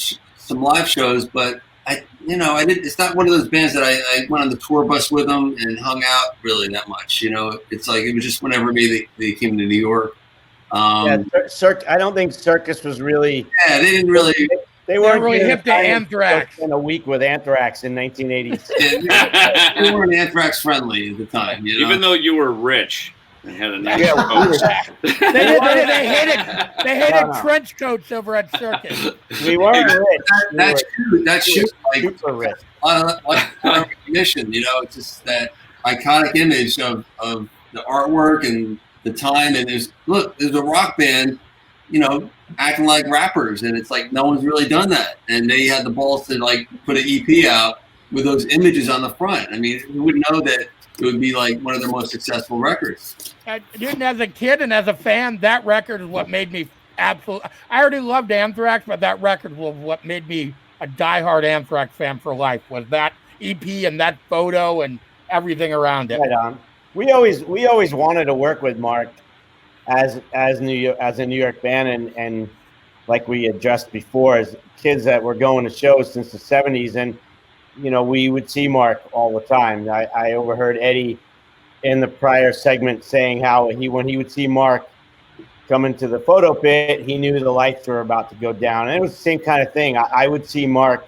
live shows, but I did. It's not one of those bands that I went on the tour bus with them and hung out really that much. You know, it's like it was just whenever maybe they came to New York. I don't think Circus was really. Yeah, they didn't really. They weren't really hip to Anthrax. In a week with Anthrax in 1986. They weren't Anthrax friendly at the time. You know? Even though you were rich and had a nice They hated trench coats over at Circus. We weren't rich. That shoot like super rich. A lot of recognition. You know, it's just that iconic image of the artwork and the time. And there's a rock band, you know, acting like rappers, and it's like no one's really done that, and they had the balls to like put an EP out with those images on the front. I mean, who would know that it would be like one of their most successful records? Dude, as a kid and as a fan, that record is what made me absolutely. I already loved Anthrax, but that record was what made me a diehard Anthrax fan for life. Was that EP and that photo and everything around it. Right on. we always wanted to work with Mark as a New York band, and like we addressed before, as kids that were going to shows since the 70s, and we would see Mark all the time. I overheard Eddie in the prior segment saying how when he would see Mark come into the photo pit, he knew the lights were about to go down. And it was the same kind of thing. I would see Mark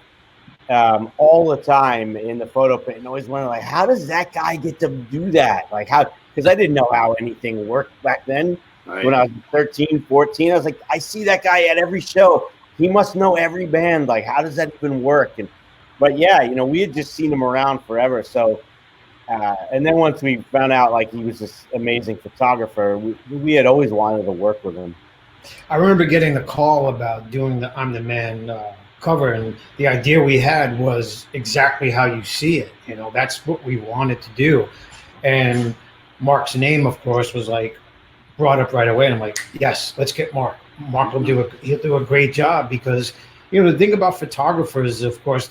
all the time in the photo pit and always wonder, like, how does that guy get to do that? Like, how? Because I didn't know how anything worked back then. Right. When I was 13, 14, I was like, I see that guy at every show. He must know every band. Like, how does that even work? But yeah, we had just seen him around forever. So, and then once we found out like he was this amazing photographer, we had always wanted to work with him. I remember getting the call about doing the I'm the Man cover, and the idea we had was exactly how you see it. That's what we wanted to do. And Mark's name, of course, was like brought up right away. And I'm like, yes, let's get Mark. Mark he'll do a great job, because the thing about photographers, of course,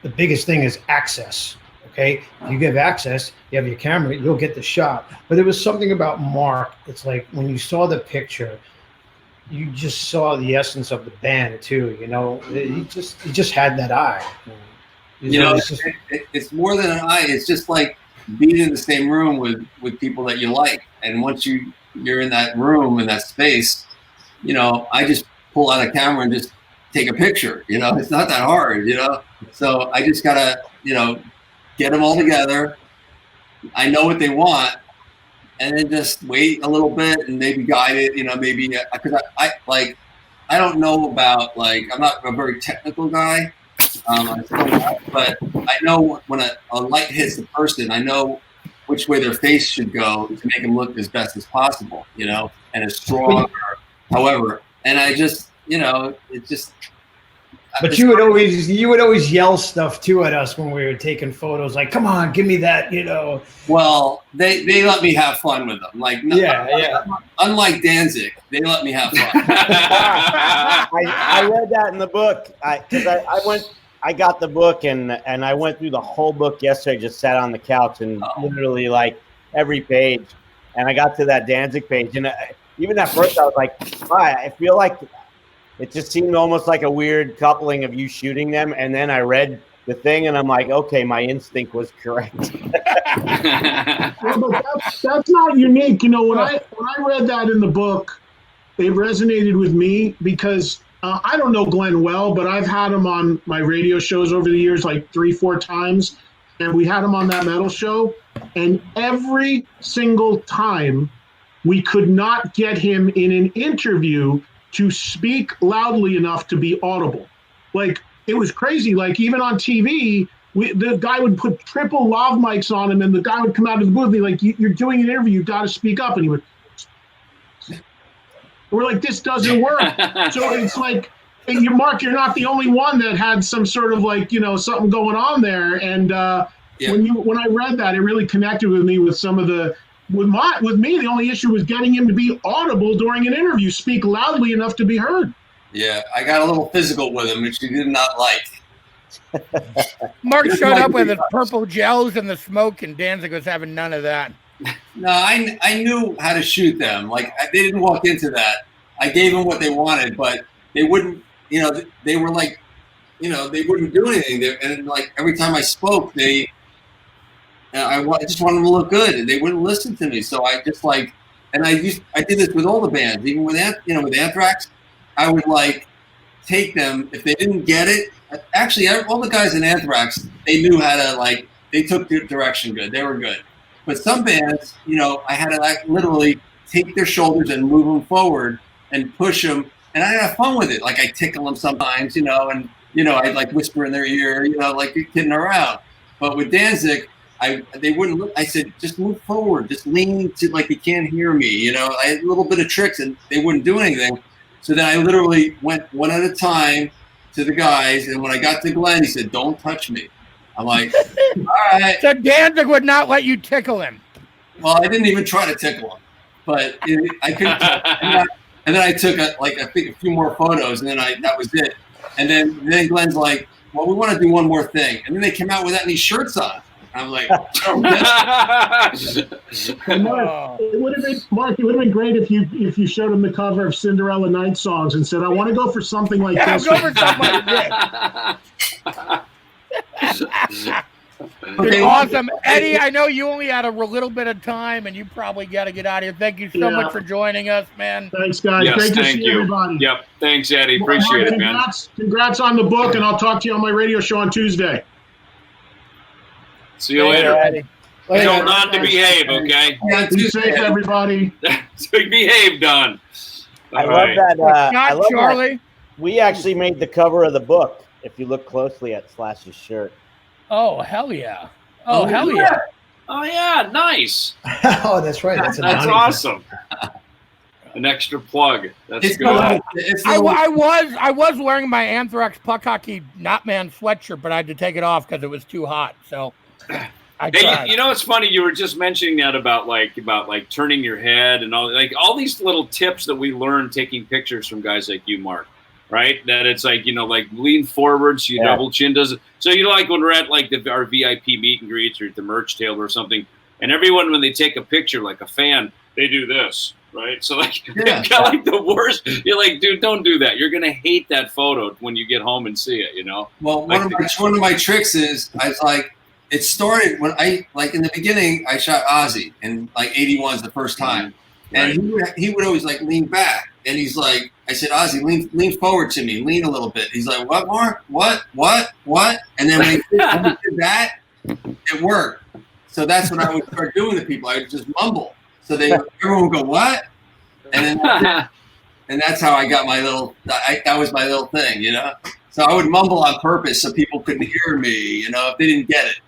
the biggest thing is access. Okay, if you give access, you have your camera, you'll get the shot. But there was something about Mark. It's like when you saw the picture, you just saw the essence of the band too. He just had that eye. It's more than an eye. It's just like being in the same room with people that you like. And once you're in that room, in that space, I just pull out a camera and just take a picture. It's not that hard. So I just gotta get them all together. I know what they want, and then just wait a little bit and maybe guide it. Maybe because I don't know about, like, I'm not a very technical guy, but I know when a light hits the person, I know which way their face should go to make them look as best as possible, and as strong or however. And I just, it just. But you would always yell stuff too at us when we were taking photos, like, "Come on, give me that," Well, they let me have fun with them. Like, unlike Danzig, they let me have fun. I read that in the book because I got the book and I went through the whole book yesterday. Just sat on the couch and literally like every page, and I got to that Danzig page, and even at first I was like, I feel like. It just seemed almost like a weird coupling of you shooting them, and then I read the thing, and I'm like, okay, my instinct was correct. But that's not unique. When I read that in the book, it resonated with me because I don't know Glenn well, but I've had him on my radio shows over the years, like 3-4 times, and we had him on that metal show, and every single time we could not get him in an interview to speak loudly enough to be audible. Like, it was crazy. Like, even on TV, the guy would put triple lav mics on him, and the guy would come out of the booth and be like, "You're doing an interview, you've got to speak up." And he would, we're like, this doesn't work. So it's like, Mark, you're not the only one that had some sort of like, something going on there. And when I read that, it really connected with me with some of the, with me, the only issue was getting him to be audible during an interview, speak loudly enough to be heard. Yeah, I got a little physical with him, which he did not like. Mark showed up with his purple gels and the smoke, and Danzig was having none of that. No, I knew how to shoot them. Like, they didn't walk into that. I gave them what they wanted, but they wouldn't. They were like, they wouldn't do anything. And like every time I spoke, I just wanted them to look good, and they wouldn't listen to me. So I just like, and I did this with all the bands, even with with Anthrax. I would like take them if they didn't get it. Actually, all the guys in Anthrax, they knew how to like. They took the direction good. They were good. But some bands, I had to like literally take their shoulders and move them forward and push them, and I have fun with it. Like I tickle them sometimes, and I'd like whisper in their ear, like you're kidding around. But with Danzig, they wouldn't look. I said, just move forward, just lean to like you can't hear me. I had a little bit of tricks, and they wouldn't do anything. So then I literally went one at a time to the guys, and when I got to Glenn, he said, "Don't touch me." I'm like, all right. So Danzig would not let you tickle him. Well, I didn't even try to tickle him, but I couldn't. And then I took I think a few more photos, and then that was it. And then Glenn's like, "Well, we want to do one more thing." And then they came out without any shirts on. I'm like, And Mark, it would have been great if you showed him the cover of Cinderella Night Songs and said, "I want to go for something like this." Go for something like this. Okay, awesome. Eddie, I know you only had a little bit of time and you probably got to get out of here. Thank you so much for joining us, man. Thanks, guys. Yes, Great to thank see you. everybody. Yep. Thanks, Eddie. Appreciate it, man. Congrats on the book, and I'll talk to you on my radio show on Tuesday. See you later. Eddie. Tell Don to behave, okay? Be safe, everybody. So behave, Don. I All love right. that. I love Charlie. that. We actually made the cover of the book. If you look closely at Slash's shirt. Oh, hell yeah. Oh, hell yeah. Oh, yeah. Nice. Oh, that's right. That's awesome. An extra plug. That's good. I was wearing my Anthrax Puck Hockey Knotman sweatshirt, but I had to take it off because it was too hot. So I tried. Hey, you know, it's funny. You were just mentioning that about turning your head and all these little tips that we learned taking pictures from guys like you, Mark. Right? That it's like, lean forward so you double chin does it. So when we're at our VIP meet and greets or at the merch table or something, and everyone, when they take a picture, like a fan, they do this, right? So they've got the worst. You're like, dude, don't do that. You're gonna hate that photo when you get home and see it, Well, one of my tricks is it started when in the beginning I shot Ozzy and 81's the first time. And he would always lean back. And he's like, I said, Ozzy, lean forward to me, lean a little bit. He's like, what, Mark? What? And then when he did that, it worked. So that's what I would start doing to people. I would just mumble. So everyone would go, what? And then and that's how I got my that was my little thing, So I would mumble on purpose so people couldn't hear me, if they didn't get it.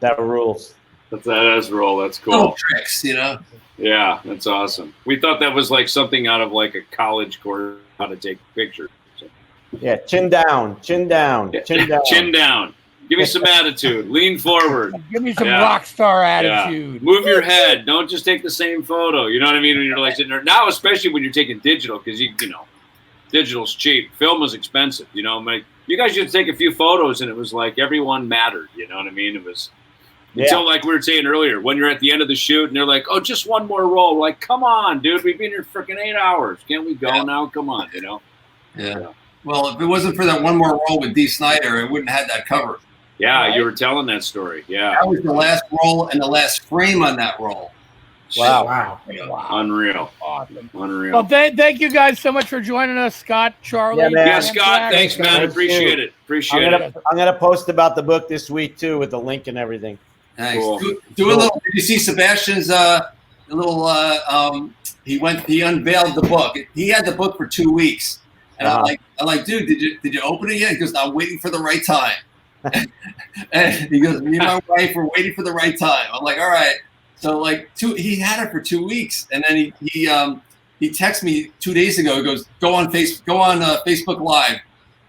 That rules. That does roll. That's cool. Little tricks, Yeah, that's awesome. We thought that was something out of a college course, how to take pictures. So. Yeah, chin down, chin down, chin down. Chin down. Give me some attitude. Lean forward. Give me some rock star attitude. Yeah. Move your head. Don't just take the same photo. You know what I mean? When you're sitting there. Now, especially when you're taking digital, because digital's cheap. Film is expensive. You guys used to take a few photos and it was everyone mattered. You know what I mean? It was until we were saying earlier, when you're at the end of the shoot and they're like, oh, just one more roll. We're like, come on, dude. We've been here freaking 8 hours. Can't we go now? Come on, Yeah. Well, if it wasn't for that one more roll with Dee Snider, it wouldn't have had that cover. Yeah, Right? you were telling that story. Yeah. That was the last roll and the last frame on that roll. Wow. Unreal. Awesome. Unreal. Well, thank you guys so much for joining us, Scott, Charlie. Yeah, man. Yeah, Scott. Thanks, man. Appreciate it. I'm gonna post about the book this week too, with the link and everything. Nice. Cool. Do a little. Did you see Sebastian's little? He unveiled the book. He had the book for 2 weeks, and I'm like, dude, did you open it yet? He goes, I'm waiting for the right time. And he goes, me and my wife were waiting for the right time. I'm like, all right. So he had it for 2 weeks, and then he texted me 2 days ago. He goes, go on Facebook Live.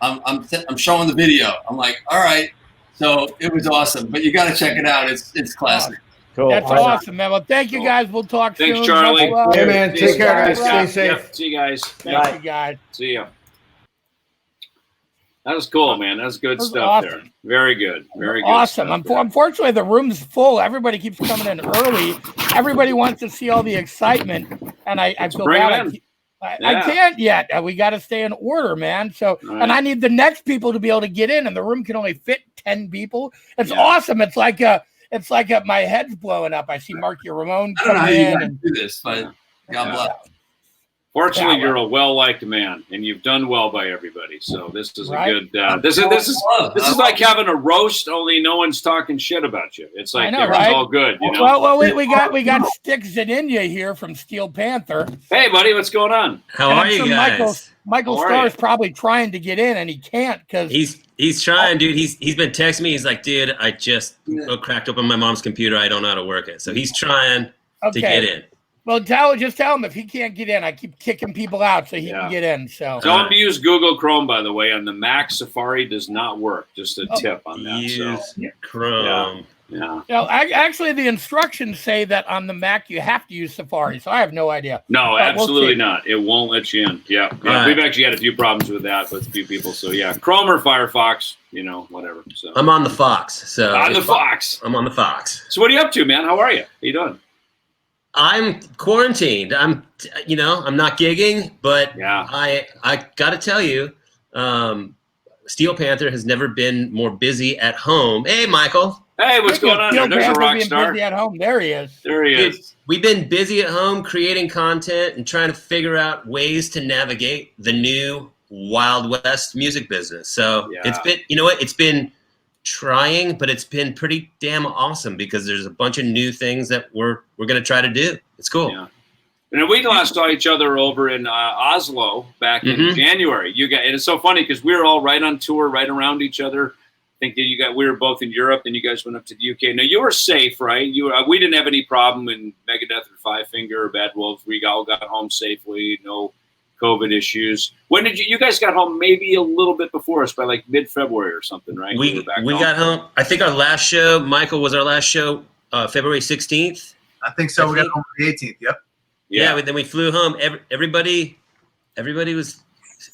I'm showing the video. I'm like, all right. So it was awesome, but you got to check it out. It's classic. Cool. That's awesome, man. Well, thank you guys. We'll talk soon. Thanks, Charlie. Hey, man. Take care, guys. Stay safe. Yep. See you guys. Thank you, guys. See ya. That was cool, man. That was good was stuff awesome. there. Very good. Very good. Awesome. stuff there. Unfortunately, the room's full. Everybody keeps coming in early. Everybody wants to see all the excitement, and I feel bring bad. them in. I can't yet. We got to stay in order, man. So, and I need the next people to be able to get in, and the room can only fit 10 people. It's awesome. It's like my head's blowing up. I see Marky Ramone I don't know come how you in. guys do this, but God bless. Fortunately, Yeah, you're a well-liked man, and you've done well by everybody. So this is Right? a good. This is like having a roast, only no one's talking shit about you. It's like I know, everyone's right? all good. Well, we got Stick Zaninya here from Steel Panther. Hey, buddy, what's going on? How And are I'm you sure guys? Michael How are Starr is you? probably trying to get in, and he can't because He's trying, dude. He's been texting me. He's like, dude, I just cracked open my mom's computer. I don't know how to work it. So he's trying to get in. Well, tell him if he can't get in, I keep kicking people out so he can get in. So Tell him to use Google Chrome, by the way. On the Mac, Safari does not work. Just a tip on that. Use so. Chrome. Yeah. You know, actually, the instructions say that on the Mac you have to use Safari, so I have no idea. No, But we'll absolutely see. not. It won't let you in. Yeah. Right. We've actually had a few problems with that with a few people. So yeah, Chrome or Firefox, whatever. So I'm on the Fox. So on the Fox. I'm on the Fox. So what are you up to, man? How are you? How you doing? I'm quarantined. I'm not gigging, but yeah. I got to tell you, Steel Panther has never been more busy at home. Hey, Michael. Hey, what's going on there? There's a rock star. Busy at home. There he is. There he is. We've been busy at home creating content and trying to figure out ways to navigate the new Wild West music business. So it's been, it's been trying, but it's been pretty damn awesome because there's a bunch of new things that we're going to try to do. It's cool. Yeah. And we last saw each other over in Oslo back in January. And it's so funny because we were all right on tour, right around each other. I think that we were both in Europe, and you guys went up to the UK. Now you were safe, right? We didn't have any problem in Megadeth or Five Finger or Bad Wolves. We all got home safely, no COVID issues. When did you guys got home? Maybe a little bit before us, by like mid-February or something, right? We got home. I think our last show, Michael, was our last show, February 16th. I think so. We got home on the 18th. Yep. Yeah. Then we flew home. Everybody was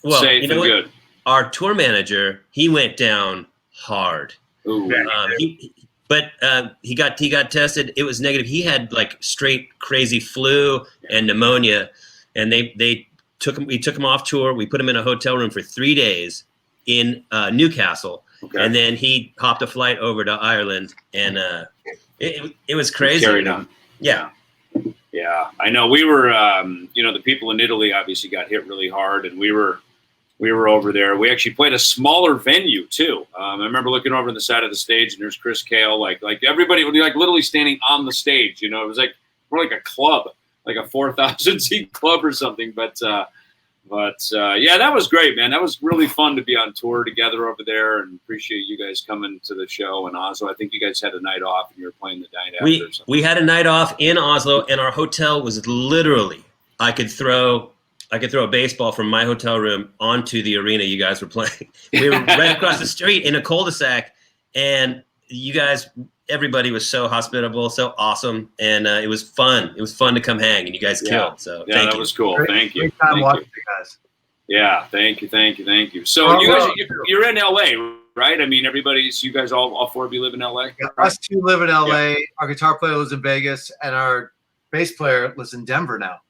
safe and good. Our tour manager, he went down hard. Ooh. He got tested. It was negative. He had like straight crazy flu and pneumonia, and we took him off tour. We put him in a hotel room for 3 days in Newcastle, and then he hopped a flight over to Ireland, and it was crazy. Carried on. Yeah. Yeah, I know. We were, the people in Italy obviously got hit really hard, and we were over there. We actually played a smaller venue too. I remember looking over the side of the stage, and there's Chris Cale, like everybody would be like literally standing on the stage. It was like more like a club, like a 4,000 seat club or something. But yeah, that was great, man. That was really fun to be on tour together over there, and appreciate you guys coming to the show in Oslo. I think you guys had a night off, and you were playing the night after or something. We had a night off in Oslo, and our hotel was literally, I could throw a baseball from my hotel room onto the arena you guys were playing. We were right across the street in a cul-de-sac, and you guys, everybody was so hospitable, so awesome, and it was fun. It was fun to come hang, and you guys killed. So yeah, that was cool. Thank you. Great time watching you guys. Yeah, thank you. So you're in LA, right? I mean, you guys all four of you live in LA? Yeah, us two live in LA. Our guitar player lives in Vegas, and our bass player lives in Denver now.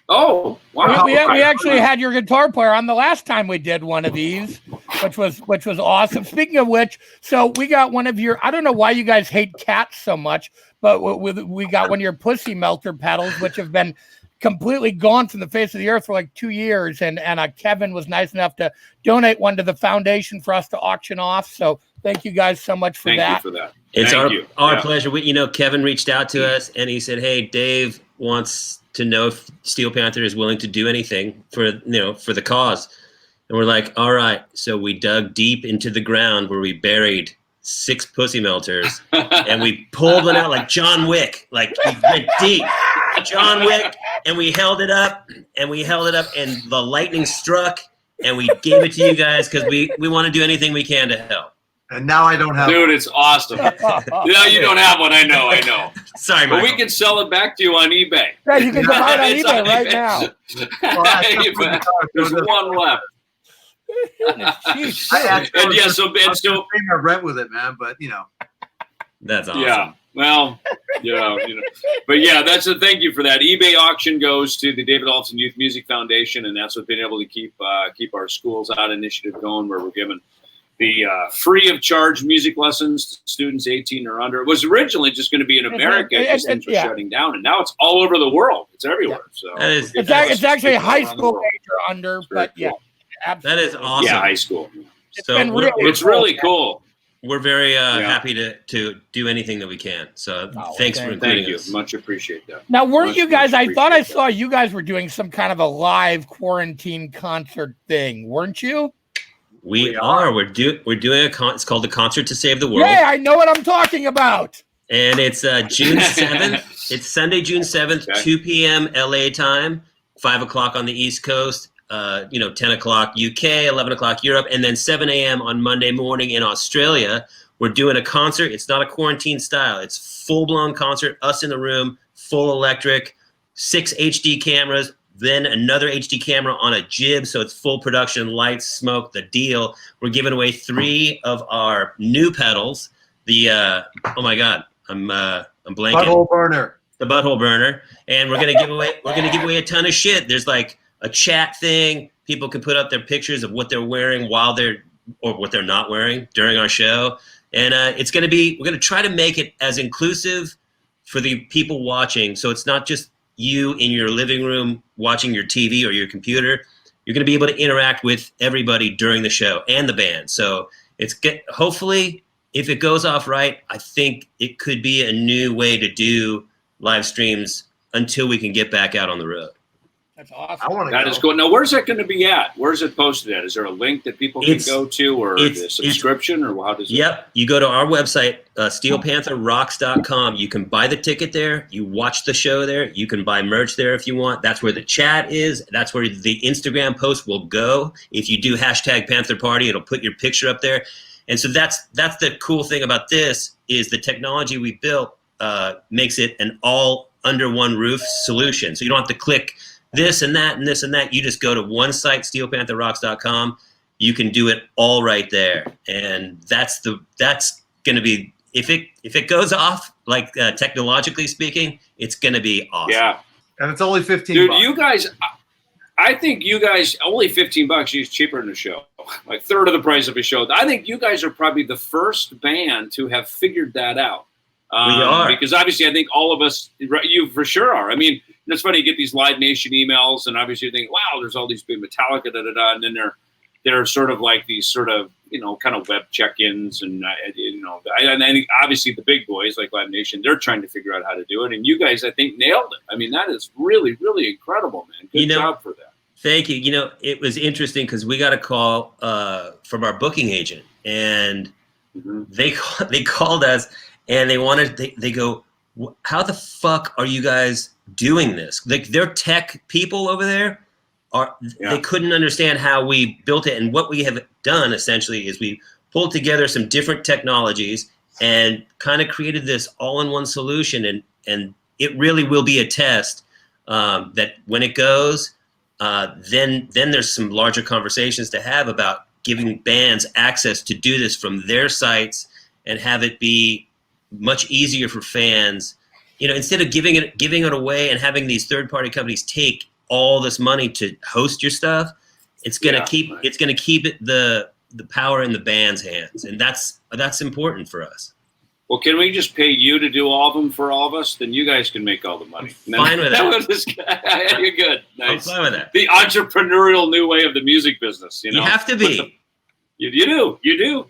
Oh, wow. We actually had your guitar player on the last time we did one of these, which was awesome. Speaking of which, so we got one of your, I don't know why you guys hate cats so much, but we got one of your Pussy Melter pedals, which have been completely gone from the face of the earth for like 2 years. And Kevin was nice enough to donate one to the foundation for us to auction off. So thank you guys so much for that. Thank you for that. It's our pleasure. Kevin reached out to us, and he said, "Hey, Dave wants to know if Steel Panther is willing to do anything for the cause." And we're like, all right. So we dug deep into the ground where we buried 6 Pussy Melters, and we pulled one out like John Wick, like we went deep, John Wick, and we held it up, and the lightning struck, and we gave it to you guys because we want to do anything we can to help. And now I don't have Dude, one. It's awesome. No, you don't have one. I know. Sorry, but we can sell it back to you on eBay. Yeah, you can buy it on eBay right now. There's one left. And yeah, so paying our rent with it, man. But that's awesome. Yeah. Well, but yeah, thank you for that. eBay auction goes to the David Alton Youth Music Foundation, and that's what's been able to keep our Schools Out initiative going, where we're giving the free of charge music lessons to students 18 or under. It was originally just going to be in America because things were shutting down, and now it's all over the world. It's everywhere. So it's actually high school age or under, but yeah, absolutely. That is awesome. Yeah, high school. It's really cool. We're very happy to do anything that we can. So thanks for including us. Much appreciate that. Now, weren't you guys? I thought I saw you guys were doing some kind of a live quarantine concert thing, weren't you? We are. We're doing it's called the Concert to Save the World. Yeah, I know what I'm talking about. And it's June 7th. It's Sunday, June 7th, 2 p.m. LA time, 5 o'clock on the East Coast. 10 o'clock UK, 11 o'clock Europe, and then 7 a.m. on Monday morning in Australia. We're doing a concert. It's not a quarantine style. It's full-blown concert, us in the room, full electric, 6 HD cameras, then another HD camera on a jib, so it's full production, lights, smoke, the deal. We're giving away 3 of our new pedals. The oh my God, I'm blanking. Butthole burner. The butthole burner, and we're gonna give away a ton of shit. There's like a chat thing. People can put up their pictures of what they're wearing while they're or what they're not wearing during our show, and we're gonna try to make it as inclusive for the people watching. So it's not just you in your living room watching your TV or your computer. You're gonna be able to interact with everybody during the show and the band. So hopefully, if it goes off right, I think it could be a new way to do live streams until we can get back out on the road. That's awesome. That is cool. Now, where's that going to be at? Where's it posted at? Is there a link that people can go to, or a subscription, or how does it? Yep. You go to our website, steelpantherrocks.com. You can buy the ticket there. You watch the show there. You can buy merch there if you want. That's where the chat is. That's where the Instagram post will go. If you do #PantherParty, it'll put your picture up there. And so that's the cool thing about this is the technology we built makes it an all under one roof solution. So you don't have to click this and that and this and that. You just go to one site, steelpantherrocks.com. You can do it all right there. And that's going to be, if it goes off, like technologically speaking, it's going to be awesome. Yeah. And it's only 15 Dude, bucks. you guys, I think you guys, only 15 bucks, is cheaper than a show. Like third of the price of a show. I think you guys are probably the first band to have figured that out. We are. Because obviously I think all of us, you for sure are. I mean, it's funny, you get these Live Nation emails and obviously you think, wow, there's all these big Metallica, da-da-da, and then they're sort of like these sort of, kind of web check-ins and, and I think obviously the big boys like Live Nation, they're trying to figure out how to do it. And you guys, I think, nailed it. I mean, that is really, really incredible, man. Good job for that. Thank you. It was interesting because we got a call from our booking agent, and they called us, and they go, how the fuck are you guys doing this? Like, their tech people over there they couldn't understand how we built it. And what we have done essentially is we pulled together some different technologies and kind of created this all-in-one solution. And it really will be a test that when it goes, then there's some larger conversations to have about giving bands access to do this from their sites and have it be much easier for fans. Instead of giving it away and having these third-party companies take all this money to host your stuff, it's gonna keep it the power in the band's hands, and that's important for us. Well, can we just pay you to do all of them for all of us? Then you guys can make all the money. Fine with that. You're good. Nice. I'm fine with that. The entrepreneurial new way of the music business. You have to be. You do.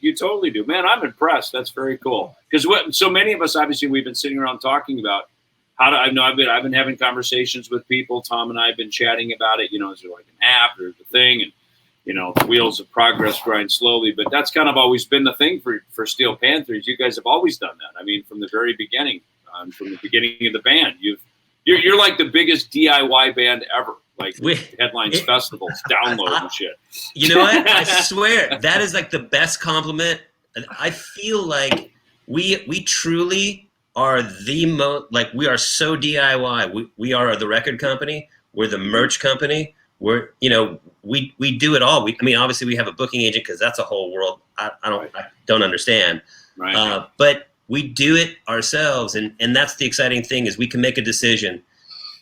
You totally do. Man, I'm impressed. That's very cool. Because so many of us, obviously, we've been sitting around talking about I've been having conversations with people. Tom and I have been chatting about it. Is there like an app or the thing? And, the wheels of progress grind slowly. But that's kind of always been the thing for Steel Panthers. You guys have always done that. I mean, from the very beginning, from the beginning of the band, you're like the biggest DIY band ever. Like headlines, festivals, download and shit. You know what? I swear that is like the best compliment. I feel like we truly are the most, like, we are so DIY. We are the record company. We're the merch company. We're, we do it all. Obviously we have a booking agent because that's a whole world I don't understand. Right. But we do it ourselves, and that's the exciting thing is we can make a decision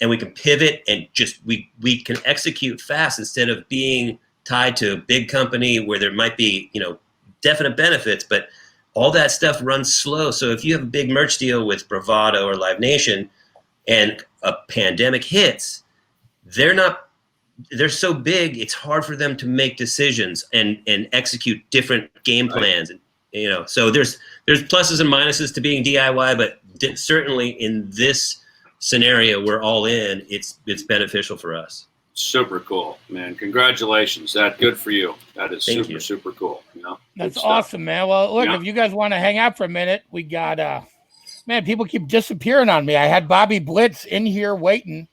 and we can pivot and just we can execute fast instead of being tied to a big company where there might be definite benefits, but all that stuff runs slow. So if you have a big merch deal with Bravado or Live Nation and a pandemic hits, they're so big, it's hard for them to make decisions and execute different game plans. And so there's pluses and minuses to being DIY, but certainly in this scenario we're all in, it's beneficial for us. Super cool, man. Congratulations. Good for you. That is super cool. That's awesome, man. Well, look, if you guys want to hang out for a minute, we got man, people keep disappearing on me. I had Bobby Blitz in here waiting,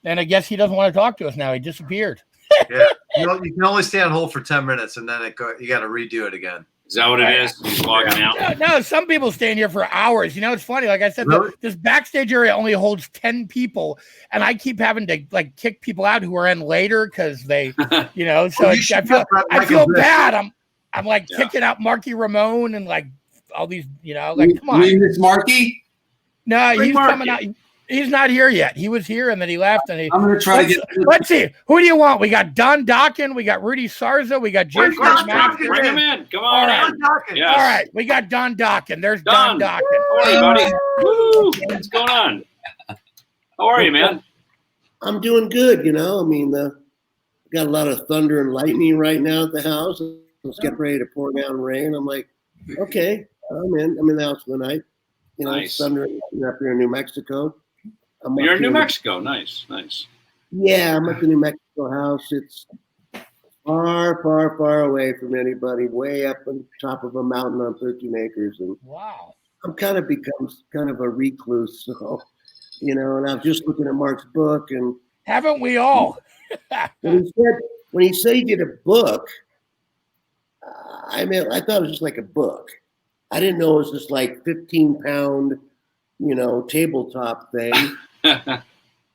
and I guess he doesn't want to talk to us now. He disappeared. Yeah, you can only stay on hold for 10 minutes, and then you got to redo it again. Is that what it is? He's logging out. No, some people stay in here for hours. You know, it's funny. Like I said, Really? this backstage area only holds 10 people, and I keep having to like kick people out who are in later because they, you know. So Well, you I feel Bill. bad. I'm like kicking out Marky Ramone and like all these, you know, like come on. Miss Marky? No, Bring he's Marky. coming out. He's not here yet. He was here and then he left. And I'm gonna try to get. Let's see. Who do you want? We got Don Dokken. We got Rudy Sarza. We got Jason McMaster. Bring him in. Come All on right. in. Yes. All right. We got Don Dokken. There's Don Dokken. How are you, buddy? Woo. What's going on? How are you, man? I'm doing good. You know, I mean, got a lot of thunder and lightning right now at the house. It's getting ready to pour down rain. I'm like, okay, I'm in the house for the night. You know, Nice. it's thunder and lightning up here in New Mexico. You're in New Mexico. Nice, nice. Yeah, I'm at the New Mexico house. It's far, far, far away from anybody, way up on top of a mountain on 13 acres. And wow, I'm kind of become kind of a recluse. So, you know, and I was just looking at Mark's book, and haven't we all? when he said he did a book, I mean, I thought it was just like a book. I didn't know it was just like 15-pound, you know, tabletop thing.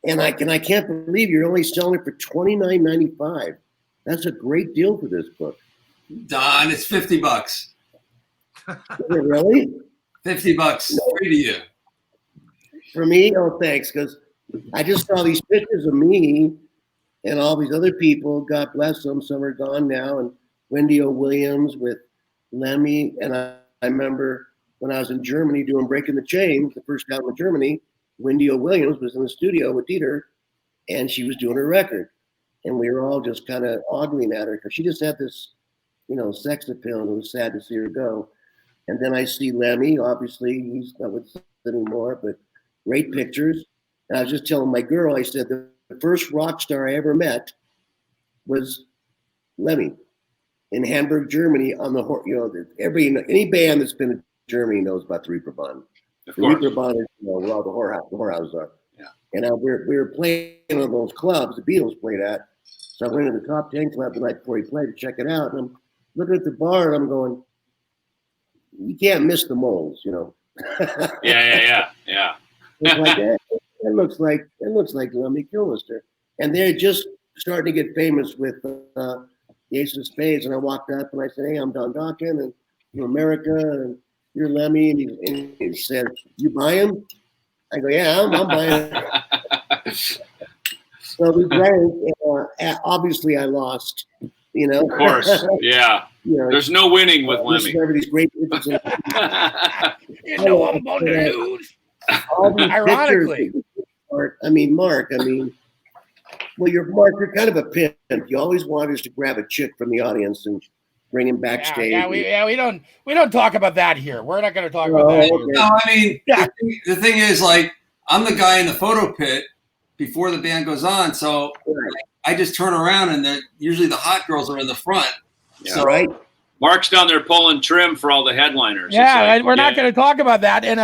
And I can't believe you're only selling it for $29.95. That's a great deal for this book. Don, it's $50. Is it really? $50 free to you. For me? Oh, thanks. Because I just saw these pictures of me and all these other people. God bless them. Some are gone now. And Wendy O. Williams with Lemmy. And I remember when I was in Germany doing Breaking the Chains, the first album in Germany, Wendy O. Williams was in the studio with Dieter, and she was doing her record. And we were all just kind of ogling at her because she just had this, you know, sex appeal, and it was sad to see her go. And then I see Lemmy, obviously, he's not with us anymore, but great pictures. And I was just telling my girl, I said, the first rock star I ever met was Lemmy in Hamburg, Germany, on the, you know, any band that's been in Germany knows about the Reeperbahn. The Reeperbahn is, you know, where all the whorehouses are. Yeah. And we were playing one of those clubs the Beatles played at. So I went to the Top 10 club the night before he played to check it out. And I'm looking at the bar and I'm going, you can't miss the moles, you know. Yeah. It's like, it looks like Lemmy Kilmister. And they're just starting to get famous with the Ace of Spades. And I walked up and I said, hey, I'm Don Dokken and from America and you're Lemmy. And he said, you buy him? I go, yeah, I'm buying him. So we drank. Obviously, I lost, you know. Of course, yeah. You know, there's no winning with Lemmy. These great pictures. You know I'm about to lose. All these Ironically. pictures, Mark, well, you're kind of a pimp. You always want us to grab a chick from the audience and bring him backstage. We don't talk about that here. We're not going to talk about that here. No, I mean, the thing is, like, I'm the guy in the photo pit before the band goes on, so I just turn around and usually the hot girls are in the front. Yeah. So, right. Mark's down there pulling trim for all the headliners. Yeah, It's like, we're not going to talk about that in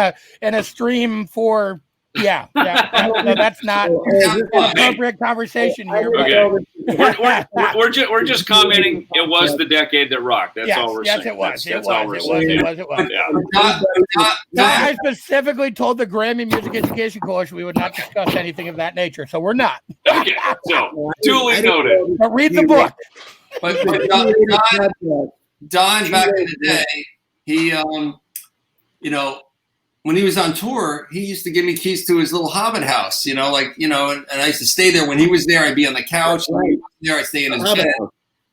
a stream for. Yeah. No, that's not an appropriate conversation here. Okay. We're just commenting. It was the decade that rocked. That's all we're saying. Yes, it was. That's all we're saying. It was. I specifically told the Grammy Music Education Coalition we would not discuss anything of that nature, so we're not. Okay, so duly noted. But read the book. But Don, back in the day, he, you know, when he was on tour, he used to give me keys to his little Hobbit house, you know, like, you know, and I used to stay there. When he was there, I'd be on the couch. When he was there, I'd stay in his bed.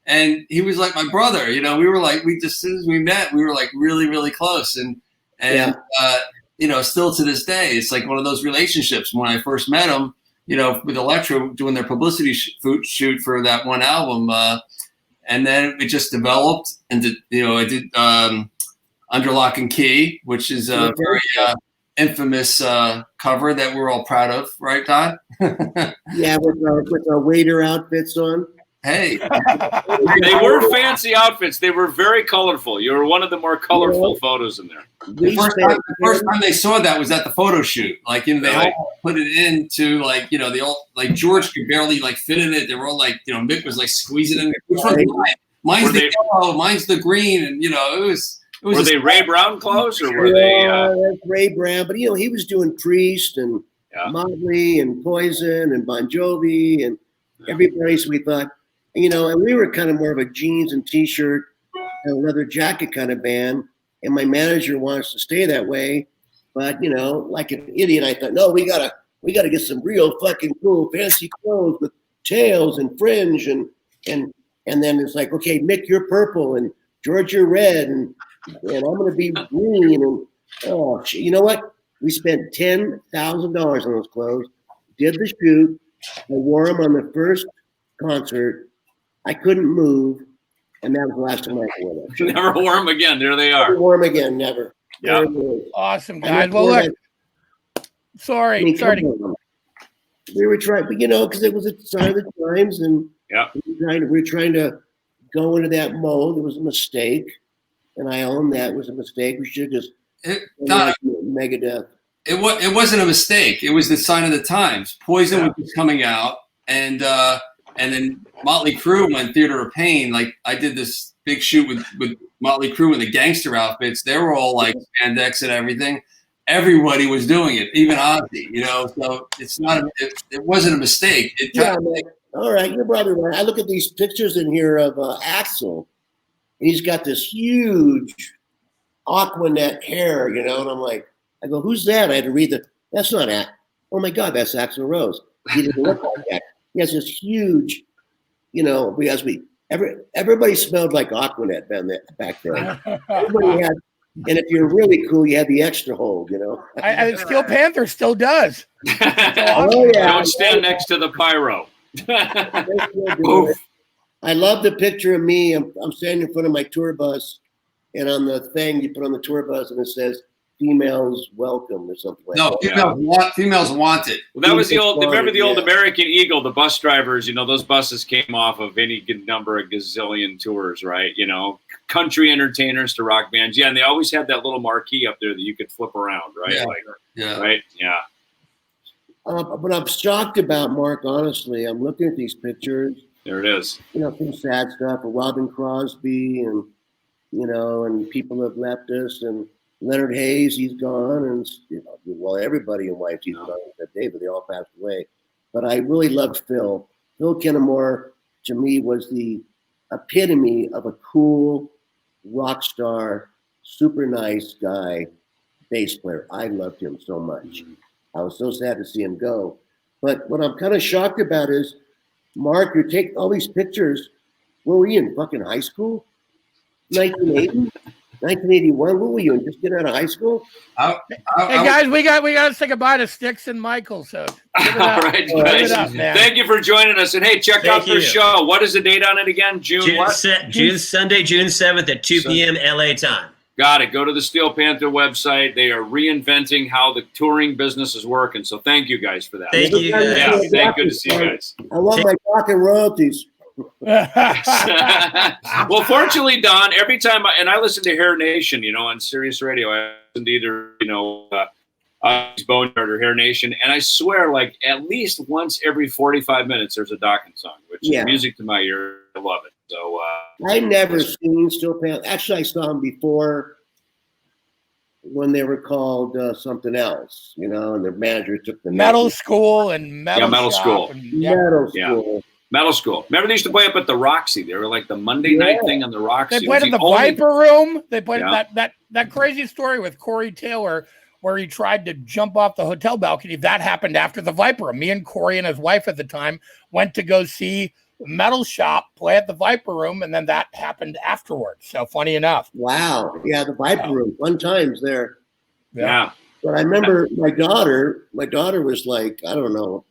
And he was like my brother, you know, we were like, as soon as we met, we were like really, really close. And you know, still to this day, it's like one of those relationships. When I first met him, you know, with Elektra doing their publicity shoot for that one album. And then it just developed into, you know, I did Under Lock and Key, which is a very infamous cover that we're all proud of, right, Don? Yeah, with our waiter outfits on. Hey, They were fancy outfits. They were very colorful. You were one of the more colorful photos in there. the first time they saw that was at the photo shoot. Like, they all put it into they all George could barely fit in it. They were all Mick was squeezing in. Which one's mine? Mine's the yellow, mine's the green, and it was. Were they Ray Brown clothes, or were they? That's Ray Brown, but he was doing Priest and Motley and Poison and Bon Jovi and everybody. So we thought, and we were kind of more of a jeans and t-shirt and a leather jacket kind of band. And my manager wants to stay that way, but like an idiot, I thought, no, we gotta get some real fucking cool fancy clothes with tails and fringe and then it's like, okay, Mick, you're purple and George, you're red and I'm gonna be green and you know what? We spent $10,000 on those clothes, did the shoot, I wore them on the first concert. I couldn't move, and that was the last time I wore them. Never wore them again. There they are. Never wore them again. Never. Yeah. Awesome, guys. Well, look. Sorry. We were trying, but because it was a sign of the times, and we were trying to go into that mode. It was a mistake, and I own that. It was a mistake. We should just Megadeth. It wasn't a mistake. It was the sign of the times. Poison was just coming out, and then Motley Crue went Theater of Pain. I did this big shoot with Motley Crue in the gangster outfits. They were all spandex and everything. Everybody was doing it, even Ozzy. So it's not. It wasn't a mistake. All right, you're probably right. I look at these pictures in here of Axl, and he's got this huge Aquanet hair, and I'm like, I go, who's that? I had to read that's not Axl. Oh my God, that's Axl Rose. He didn't look like that. He has this huge, everybody smelled like Aquanet back then. Everybody had, and if you're really cool, you had the extra hold, Steel Panther still does. Oh yeah. Don't stand next to the pyro. I love the picture of me. I'm standing in front of my tour bus, and on the thing you put on the tour bus, and it says "Females Welcome" or something. No, females wanted. Well, that was the old. Remember the old American Eagle? The bus drivers, those buses came off of any good number of gazillion tours, right? Country entertainers to rock bands. Yeah, and they always had that little marquee up there that you could flip around, right? Right. Yeah. But I'm shocked about Mark. Honestly, I'm looking at these pictures. There it is. Some sad stuff. Robin Crosby and and people have left us, and Leonard Hayes, he's gone, and everybody in YFT's gone that day, but they all passed away. But I really loved Phil. Phil Kennemore, to me, was the epitome of a cool rock star, super nice guy, bass player. I loved him so much. I was so sad to see him go. But what I'm kind of shocked about is, Mark, you're taking all these pictures. Where were you in fucking high school? 1980? 1981? What were you in? Just getting out of high school? Hey guys, we got to say goodbye to Styx and Michael. So give it up. All right, guys. Thank you for joining us. And hey, check out their show. What is the date on it again? Sunday, June 7th at 2 p.m. LA time. Got it. Go to the Steel Panther website. They are reinventing how the touring business is working. So thank you guys for that. Thank you guys. Yeah, good to see you guys. I want my talking royalties. Well, fortunately, Don, every time I listen to Hair Nation, on Sirius Radio, I listen to either, Boneyard or Hair Nation, and I swear, at least once every 45 minutes, there's a Dokken song, which is music to my ear. I love it. So I never seen Steel Panther. Actually, I saw them before when they were called something else, and their manager took the Metal School and Metal School. Metal School. Metal School. Remember they used to play up at the Roxy. They were like the Monday night thing on the Roxy. They played at the Viper Room. They played that crazy story with Corey Taylor where he tried to jump off the hotel balcony. That happened after the Viper Room. Me and Corey and his wife at the time went to go see Metal Shop play at the Viper Room, and then that happened afterwards. So funny enough. Wow. Yeah, the Viper Room. Fun times there. Yeah. But I remember my daughter was like, I don't know,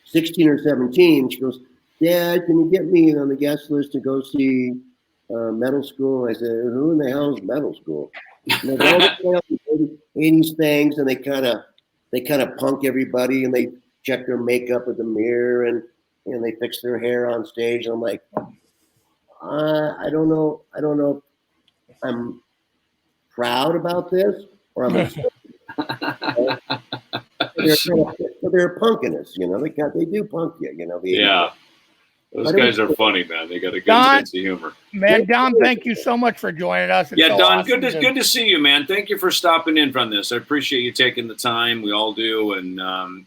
16 or 17. She goes, Dad, can you get me on the guest list to go see Metal School? I said, who in the hell is Metal School? And they all the 80s things, and they kind of punk everybody, and they check their makeup with the mirror, and and they fix their hair on stage. And I'm like, I don't know if I'm proud about this or I'm they're punking us, you know. They do punk you, you know. Yeah. Those guys are funny, man. They got a good Don, sense of humor. Man, Don, thank you so much for joining us. It's Yeah, so Don, awesome good to see you, man. Thank you for stopping in from this. I appreciate you taking the time. We all do, and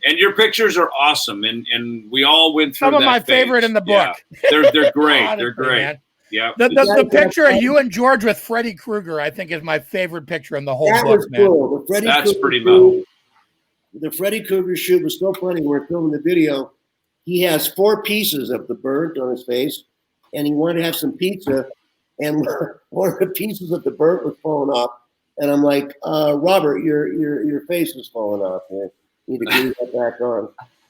your pictures are awesome. And we all went through Some of that my phase. favorite in the book. Yeah. They're great. Honestly, They're great. man. Yeah. The picture of you and George with Freddy Krueger, I think, is my favorite picture in the whole That book, was man. cool. That's pretty metal. The Freddy Krueger shoot was so funny. We're filming the video. He has 4 pieces of the burnt on his face, and he wanted to have some pizza, and one of the pieces of the burnt was falling off. And I'm like, Robert, your face is falling off. Man. You need to glue that back on.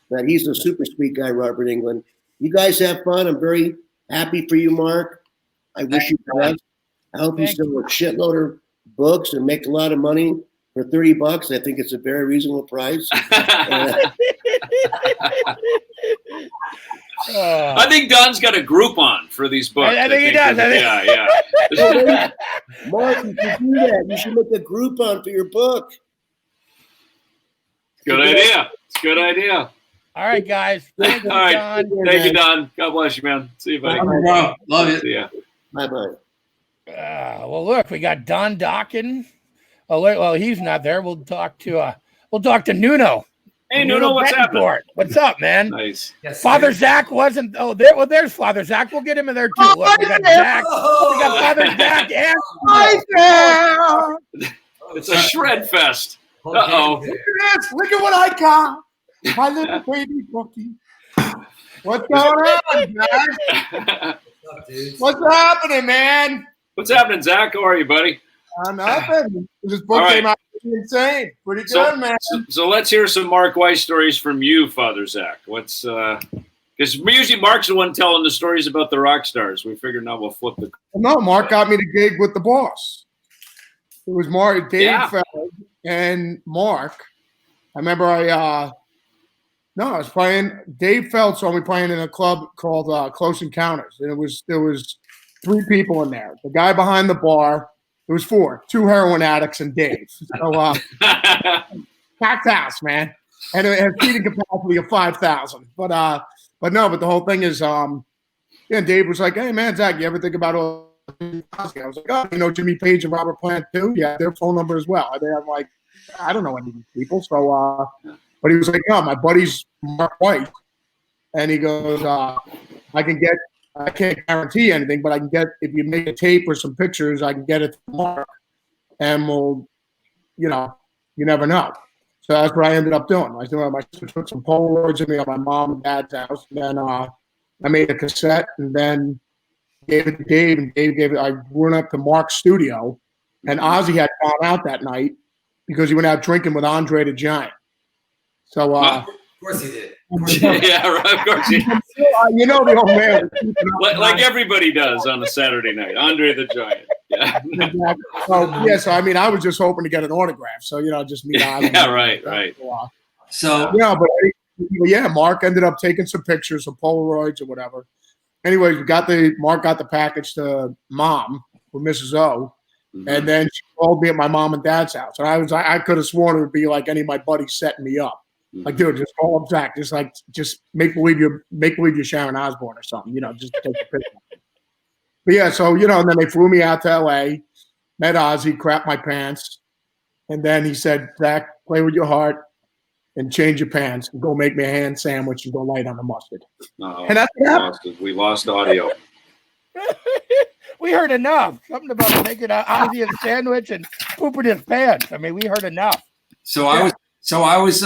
But he's a super sweet guy, Robert England. You guys have fun. I'm very happy for you, Mark. I wish you the best. I hope you sell a shitload of books and make a lot of money. For $30, I think it's a very reasonable price. I think Don's got a Groupon for these books. I think he does. Yeah. Mark, you should do that. You should make a Groupon for your book. Good idea. It's a good idea. All right, guys. Thank you, All right. Don. Thank you, Don. God bless you, man. See you, buddy. Love it. See ya. Bye-bye. Well, look, we got Don Dokken. Oh, well, he's not there. We'll talk to Nuno. Hey, Nuno, what's happening? Betancourt. What's up, man? Nice. Yes, Father Zach wasn't. Oh, there's Father Zach. We'll get him in there too. Look, we got Zach. We got Father Zach and. Hi there. It's a shred fest. Uh-oh. Look at this. Look at what I got. My little baby Bookie. What's going on, guys? What's happening, man? What's happening, Zach? How are you, buddy? Nothing. This book All right. came out insane. Pretty good, man. So let's hear some Mark Weiss stories from you, Father Zach. What's because usually Mark's the one telling the stories about the rock stars. We figured now we'll flip the. No, Mark got me the gig with the boss. It was Mark, Dave Feld, and Mark. I remember I was playing. Dave Feld saw me playing in a club called Close Encounters, and there was 3 people in there. The guy behind the bar. It was 4, 2 heroin addicts and Dave. So packed house, man, and it had seating capacity of 5,000. But the whole thing is, Dave was like, "Hey, man, Zach, you ever think about all?" I was like, "Oh, you know Jimmy Page and Robert Plant too? Yeah, their phone number as well." And I'm like, "I don't know any of these people." So, but he was like, "No, my buddy's Mark White," and he goes, I can't guarantee anything, but I can get, if you make a tape or some pictures, I can get it to Mark, and we'll, you never know." So that's what I ended up doing. I took some Polaroids of me at my mom and dad's house, and then I made a cassette, and then gave it to Dave, and Dave gave it. I went up to Mark's studio, and Ozzy had gone out that night because he went out drinking with Andre the Giant. So, of course he did. Yeah, right, of course. You know the old man. Like everybody does on a Saturday night. Andre the Giant. Yeah. So I mean, I was just hoping to get an autograph. So just meet Ozzy. Yeah, right. So Mark ended up taking some pictures, some Polaroids or whatever. Anyways, Mark got the package to Mom with Mrs. O, and then she called me at my mom and dad's house, and I could have sworn it would be like any of my buddies setting me up. Like, dude, just call him Zach. Just make believe you're Sharon Osbourne or something. Just take a picture. But yeah, so and then they flew me out to L.A., met Ozzy, crapped my pants, and then he said, "Zach, play with your heart and change your pants and go make me a ham sandwich and go light on the mustard." And that's what happened. We lost audio. We heard enough. Something about making Ozzy a sandwich and pooping his pants. I mean, we heard enough. So I was,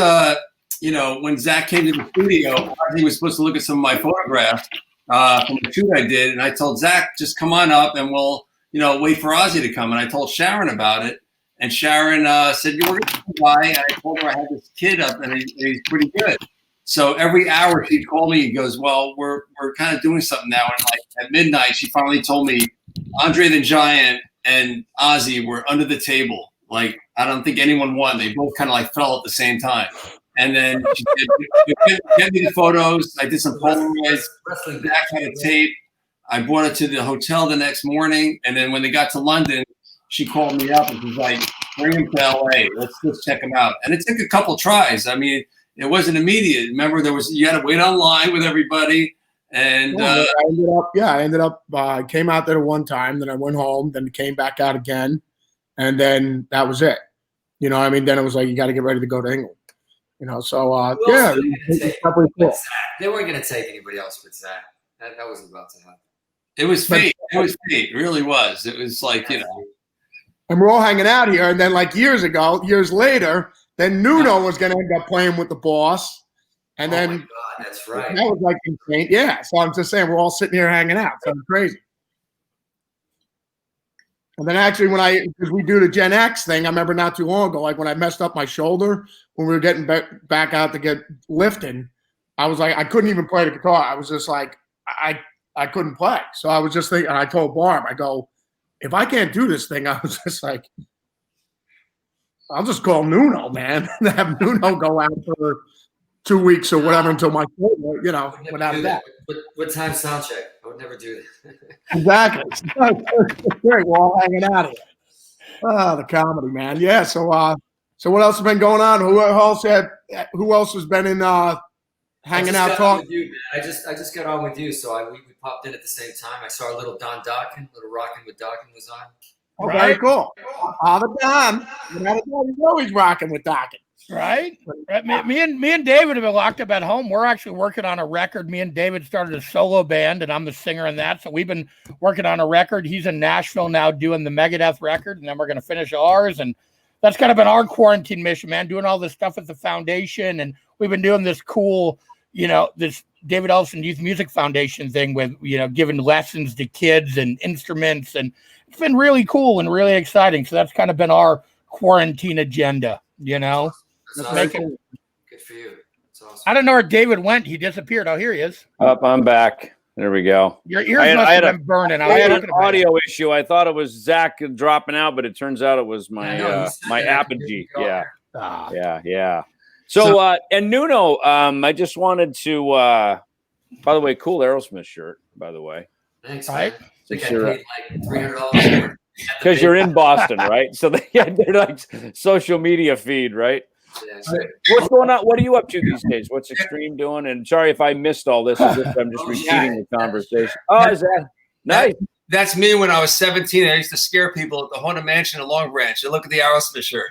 when Zach came to the studio, he was supposed to look at some of my photographs from the shoot I did, and I told Zach, just come on up and we'll, wait for Ozzy to come. And I told Sharon about it, and Sharon said, "You were going to come by," and I told her I had this kid up, and he's pretty good. So every hour she'd call me and goes, "Well, we're kind of doing something now." And like at midnight, she finally told me Andre the Giant and Ozzy were under the table. Like, I don't think anyone won. They both kind of like fell at the same time. And then she get me the photos. I did some Polaroids. Zach had a tape. I brought it to the hotel the next morning. And then when they got to London, she called me up and she's like, bring him to LA. Let's check him out. And it took a couple tries. I mean, it wasn't immediate. Remember, you had to wait online with everybody. And I ended up came out there one time, then I went home, then came back out again, and then that was it. You know, I mean, then it was like you got to get ready to go to England. You know, so yeah, they weren't going to take anybody else with Zach. That wasn't about to happen. It was fate. It was fate. It really was. It was like, you know. And we're all hanging out here, and then like years later, then Nuno was going to end up playing with the Boss. And then my God, that's right. That was like insane. Yeah. So I'm just saying we're all sitting here hanging out. So it's crazy. And then actually because we do the Gen X thing, I remember not too long ago, like when I messed up my shoulder, when we were getting back out to get lifting, I was like, I couldn't even play the guitar. I was just like, I couldn't play. So I was just thinking, and I told Barb, I go, if I can't do this thing, I was just like, I'll just call Nuno, man, and have Nuno go out for 2 weeks or whatever until my shoulder, you know, without that. What time sound check? I would never do that. Exactly. Great. We're all hanging out here. Oh, the comedy, man. Yeah. So what else has been going on? Who else has been in hanging out talking? I just got on with you, so we popped in at the same time. I saw our little Don Dokken, little Rockin' with Dokken was on. Oh, right? Very cool. Father Don. He's always rocking with Dokken. Right? Me and David have been locked up at home. We're actually working on a record. Me and David started a solo band, and I'm the singer in that. So we've been working on a record. He's in Nashville now doing the Megadeth record, and then we're going to finish ours. And that's kind of been our quarantine mission, man, doing all this stuff at the foundation. And we've been doing this cool, you know, this David Ellison Youth Music Foundation thing with, you know, giving lessons to kids and instruments. And it's been really cool and really exciting. So that's kind of been our quarantine agenda, you know? Good for you. That's awesome. I don't know where David went. He disappeared. Oh, here he is. Up, I'm back. There we go. Your ears must have been burning. I had an audio issue. I thought it was Zach dropping out, but it turns out it was my my Apogee. Yeah. Yeah. So and Nuno, I just wanted to. By the way, cool Aerosmith shirt. By the way. Thanks, man. I think I paid like $300. Because you're in Boston, right? So they're like social media feed, right? Yeah, what's going on? What are you up to these days? What's Extreme doing? And sorry if I missed all this. I'm just repeating the conversation. Oh, is that nice? That's me when I was 17. I used to scare people at the Haunted Mansion in Long Branch. And look at the Aerosmith shirt.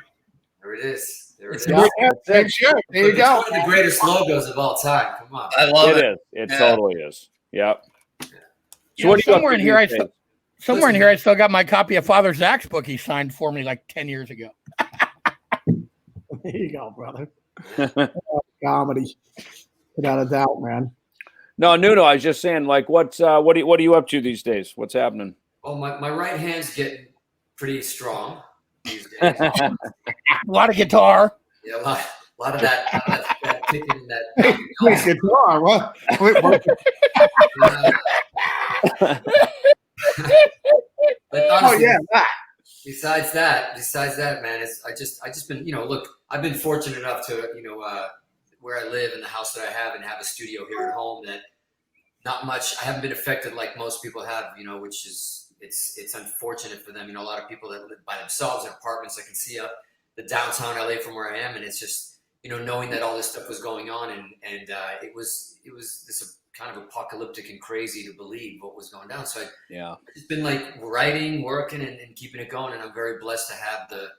There it is. There you go. It's one of the greatest logos of all time. Come on. I love it. It totally is. Yep. So what somewhere in here, I still got my copy of Father Zach's book he signed for me like 10 years ago. There you go, brother. Comedy, without a doubt, man. No, Nuno, I was just saying, like, what are you up to these days? What's happening? Well, my right hand's getting pretty strong these days. A lot of guitar. Yeah, a lot of that kicking in that. Guitar, what? But honestly, that. Besides that, man, I just been, you know, look, I've been fortunate enough to, you know, where I live and the house that I have and have a studio here at home that not much, I haven't been affected like most people have, you know, which is, it's unfortunate for them. You know, a lot of people that live by themselves in apartments, I can see up the downtown LA from where I am. And it's just, you know, knowing that all this stuff was going on and it was this kind of apocalyptic and crazy to believe what was going down. So it's been like writing, working and keeping it going. And I'm very blessed to have the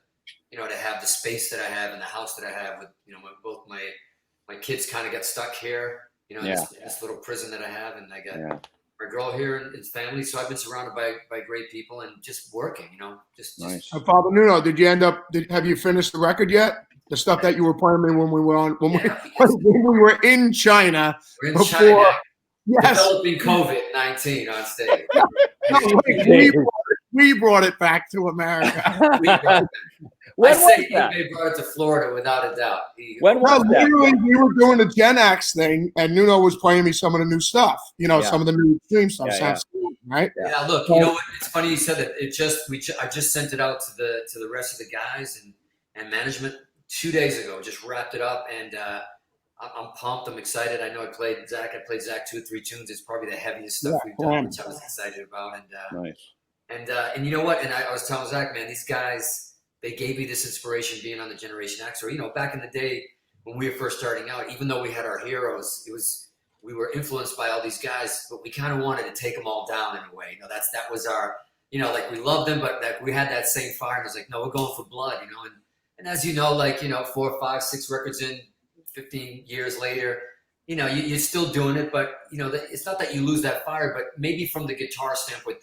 space that I have and the house that I have with, you know, both my kids kind of got stuck here, you know, this little prison that I have. And I got my girl here and it's family. So I've been surrounded by great people and just working, you know, just nice. Father Nuno, did you have you finished the record yet? The stuff that you were playing when we were when we were in China before developing COVID-19 on stage. No, wait, we brought it back to America. I say eBay brought it to Florida without a doubt. When was that? Literally, we were doing the Gen X thing, and Nuno was playing me some of the new stuff. You know, some of the new Extreme stuff. Right? Yeah. Look, you know what? It's funny you said that. I just sent it out to the rest of the guys and management 2 days ago. Just wrapped it up, and I'm pumped. I'm excited. I know I played Zach 2 or 3 tunes. It's probably the heaviest stuff we've done, which I was excited about. And nice. And you know what? And I was telling Zach, man, these guys, they gave me this inspiration being on the Generation X. Or, you know, back in the day when we were first starting out, even though we had our heroes, we were influenced by all these guys, but we kind of wanted to take them all down in a way. You know, that was our, you know, like we loved them, but that we had that same fire. And it was like, no, we're going for blood, you know. And as you know, like, you know, 4, 5, 6 records in, 15 years later, you know, you're still doing it, but, you know, it's not that you lose that fire, but maybe from the guitar standpoint,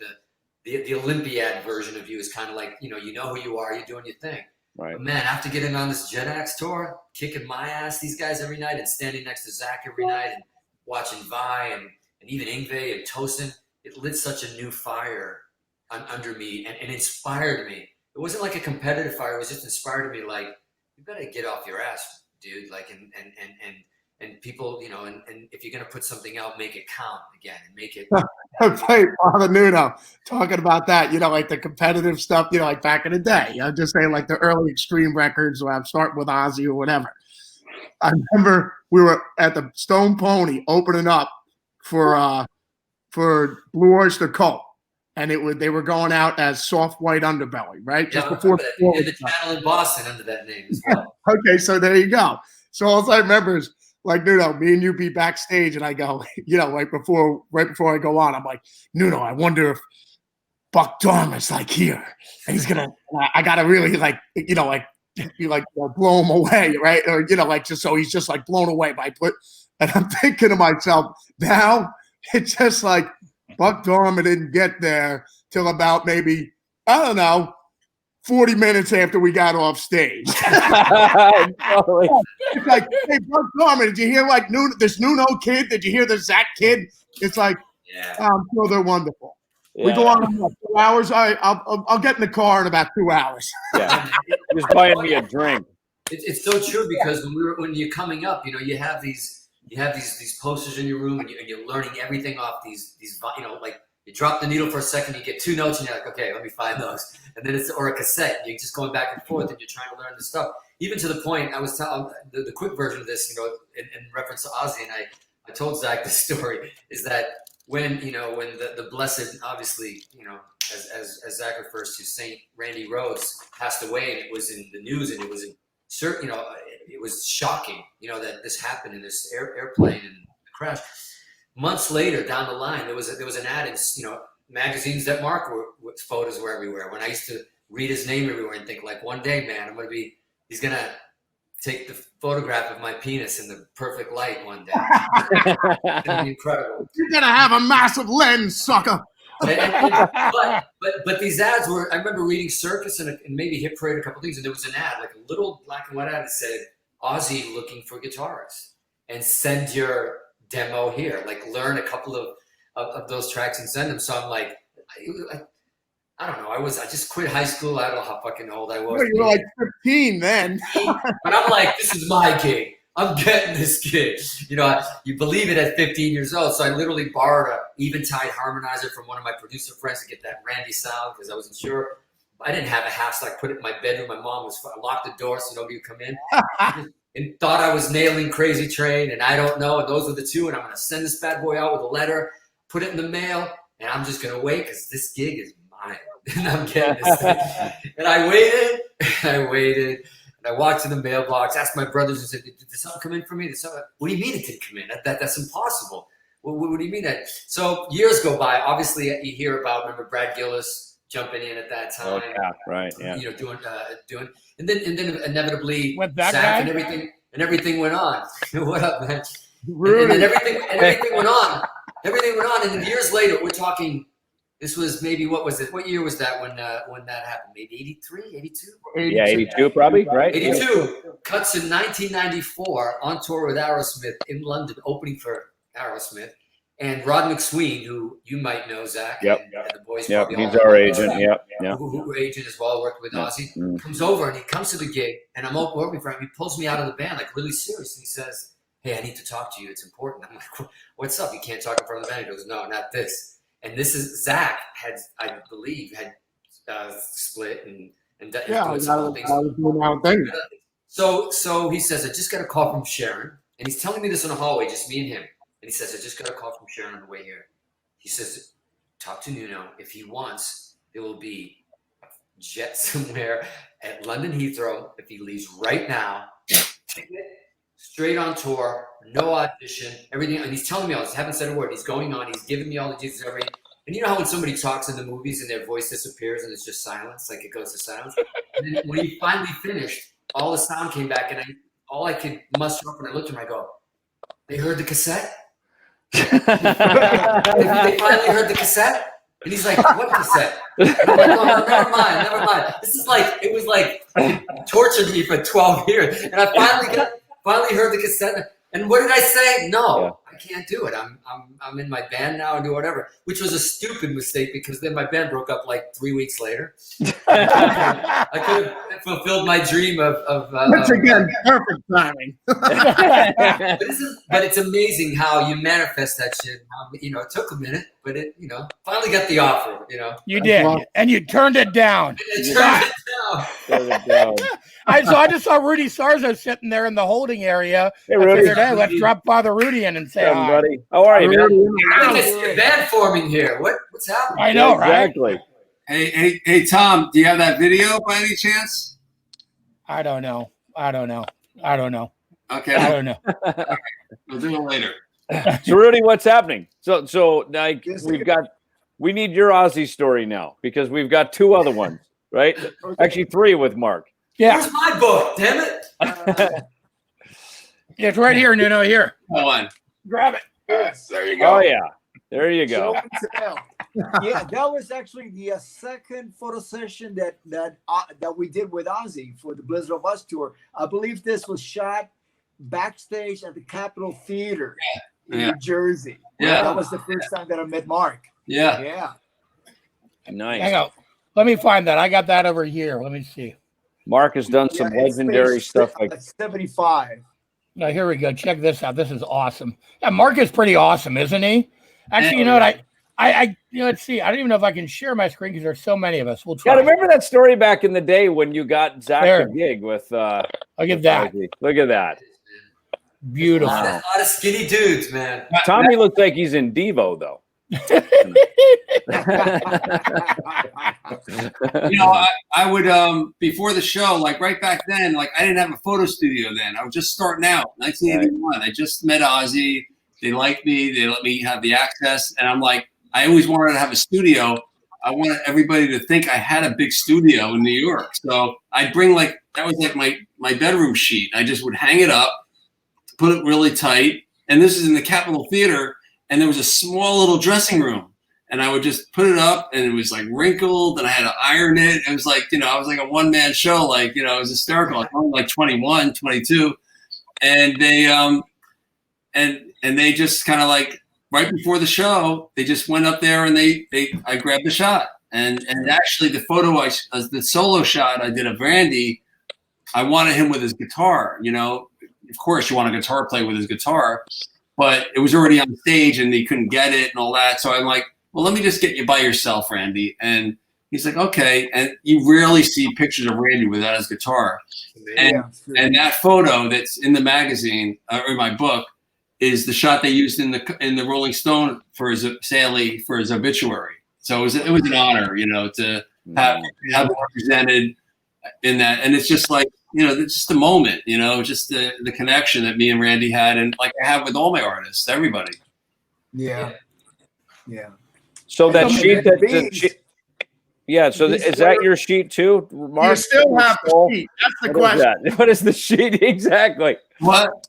the Olympiad version of you is kind of like, you know who you are, you're doing your thing. Right. But man, after getting on this Gen X tour, kicking my ass, these guys every night, and standing next to Zach every night, and watching Vi and even Yngwie and Tosin, it lit such a new fire under me and inspired me. It wasn't like a competitive fire, it was just inspired me, like, you better get off your ass, dude. Like, and people, you know, and if you're gonna put something out, make it count again, and make it. Hey, Father Nuno, talking about that, you know, like the competitive stuff, you know, like back in the day. I'm just saying, like the early Extreme records, where I'm starting with Ozzy or whatever. I remember we were at the Stone Pony opening up for Blue Oyster Cult, and they were going out as Soft White Underbelly, right? Yeah, just before the channel in Boston under that name as well. Okay, so there you go. So all I remember is, like, Nuno, me and you be backstage, and I go, you know, right before I go on, I'm like, Nuno, I wonder if Buck Dharma's like here, and he's gonna. I gotta really like, you know, like you like blow him away, right? Or you know, like just so he's just like blown away by put. And I'm thinking to myself, now it's just like Buck Dharma didn't get there till about maybe, I don't know, 40 minutes after we got off stage. It's like, hey, Buck Dharma, did you hear like this Nuno kid? Did you hear the Zach kid? It's like, I'm sure they're wonderful. Yeah. We go on in 2 hours. All right, I'll get in the car in about 2 hours. Yeah, just buying me a drink. It's so true, because when you're coming up, you know, you have these posters in your room, and you're learning everything off these you know, like you drop the needle for a second, you get 2 notes, and you're like, okay, let me find those, and then or a cassette, you're just going back and forth, and you're trying to learn the stuff. Even to the point, I was telling the quick version of this, you know, in reference to Ozzy, and I told Zach the story, is that when the blessed, obviously, you know, as Zach refers to, Saint Randy Rhoads passed away, and it was in the news, and it was you know, it was shocking, you know, that this happened in this airplane and crash. Months later, down the line, there was an ad in, you know, magazines that Mark photos were everywhere. When I used to read his name everywhere and think, like, one day, man, he's gonna take the photograph of my penis in the perfect light one day. It's gonna be incredible. You're gonna have a massive lens, sucker. But these ads were, I remember reading Circus and maybe Hit Parade, a couple things, and there was an ad, like a little black and white ad that said, Ozzy looking for guitarists, and send your demo here, like learn a couple of those tracks and send them. So I'm like, I don't know, I just quit high school. I don't know how fucking old I was. Well, you were like 15 then. But I'm like, this is my gig. I'm getting this gig. You know, you believe it at 15 years old. So I literally borrowed a Eventide harmonizer from one of my producer friends to get that Randy sound, because I wasn't sure. I didn't have a half, so I put it in my bedroom. My mom locked the door so nobody would come in. And thought I was nailing Crazy Train, and I don't know. And those are the two. And I'm going to send this bad boy out with a letter, put it in the mail, and I'm just going to wait, because this gig is mine. And I'm getting this thing. And I waited. And I walked to the mailbox, asked my brothers, and said, did something come in for me? What do you mean it didn't come in? That's impossible. What do you mean that? So years go by. Obviously, you hear about, remember Brad Gillis jumping in at that time. Oh, yeah, right, yeah. You know, doing, and then inevitably with that Zach guy? and everything went on. What up, man? And then everything went on. Everything went on, and then years later, we're talking. This was maybe, what was it? What year was that when that happened? Maybe 83, 82? Yeah, 82 probably, right? 82. Cuts in 1994 on tour with Aerosmith in London, opening for Aerosmith. And Rod McSween, who you might know, Zach. Yep. And the boys. Yep, probably he's all our know, agent. Yep. Yeah. Who agent as well, worked with Ozzy. Mm-hmm. Comes over, and he comes to the gig, and I'm working for him. He pulls me out of the band, like really serious. And he says, hey, I need to talk to you. It's important. I'm like, what's up? You can't talk in front of the band. He goes, no, not this. And this is Zach I believe, had split and Yeah, I was doing my own thing. So he says, I just got a call from Sharon, and he's telling me this in the hallway, just me and him. And he says, I just got a call from Sharon on the way here. He says, talk to Nuno. If he wants, there will be a jet somewhere at London Heathrow. If he leaves right now, straight on tour, no audition, everything. And he's telling me all this, haven't said a word. He's going on. He's giving me all the details, everything. And you know how when somebody talks in the movies and their voice disappears and it's just silence, like it goes to silence? And then when he finally finished, all the sound came back, and all I could muster up when I looked at him, I go, they heard the cassette? They finally heard the cassette? And he's like, what cassette? And I'm like, oh, no, never mind. This is like, it was like, it tortured me for 12 years. And I finally heard the cassette. And what did I say? No, I can't do it. I'm in my band now and do whatever, which was a stupid mistake because then my band broke up like 3 weeks later. I could have fulfilled my dream of Once again, perfect timing. but it's amazing how you manifest that shit. It took a minute, but it, finally got the offer. You did, and you turned it down. I just saw Rudy Sarzo sitting there in the holding area. Hey, Rudy. Hey, let's drop Father Rudy in and say hi. Buddy. How are you, man? I think it's band forming here. What's happening? I know, right? Exactly. Hey, Tom, do you have that video by any chance? I don't know. Okay. I don't know. We'll do it later. So, Rudy, what's happening? So like we need your Ozzy story now because we've got 2 other ones, right? Actually, 3 with Mark. Yeah. Where's my book? Damn it! It's right here, Nuno. Here. Go on. Grab it. Yes, there you go. Oh yeah, there you go. Yeah, that was actually the second photo session that we did with Ozzy for the Blizzard of Us tour. I believe this was shot backstage at the Capitol Theater in New Jersey. Yeah, that was the first time that I met Mark. Yeah. Nice. Hang on. Let me find that. I got that over here. Let me see. Mark has done some legendary stuff like 75. Now here we go. Check this out. This is awesome. Yeah, Mark is pretty awesome, isn't he? Actually, you know what? Let's see. I don't even know if I can share my screen because there's so many of us. We'll try. Yeah, remember that story back in the day when you got Zach the gig with Look at that. Look at that. Beautiful. A lot of skinny dudes, man. Tommy looks like he's in Devo though. I would before the show, like right back then, like I didn't have a photo studio then. I was just starting out, 1981. I just met Ozzy. They liked me. They let me have the access, and I'm like, I always wanted to have a studio. I wanted everybody to think I had a big studio in New York. So I'd bring that was like my bedroom sheet. I just would hang it up, put it really tight, and this is in the Capitol Theater. And there was a small little dressing room, and I would just put it up, and it was like wrinkled, and I had to iron it. It was like, I was like a one-man show, it was hysterical. I was only like 21, 22, and they and they just kind of like right before the show, they just went up there and I grabbed the shot, and actually the photo the solo shot I did of Randy, I wanted him with his guitar. Of course, you want a guitar player with his guitar. But it was already on stage and they couldn't get it and all that. So I'm like, well, let me just get you by yourself, Randy. And he's like, okay. And you rarely see pictures of Randy without his guitar. And that photo that's in the magazine or in my book is the shot they used in the Rolling Stone for his obituary. So it was an honor, to have it represented in that. And it's just like, it's just a moment, just the connection that me and Randy had, and like I have with all my artists, everybody. Yeah. So that sheet so is that your sheet too, Mark? You still have the sheet. That's the question. What is the sheet exactly? What?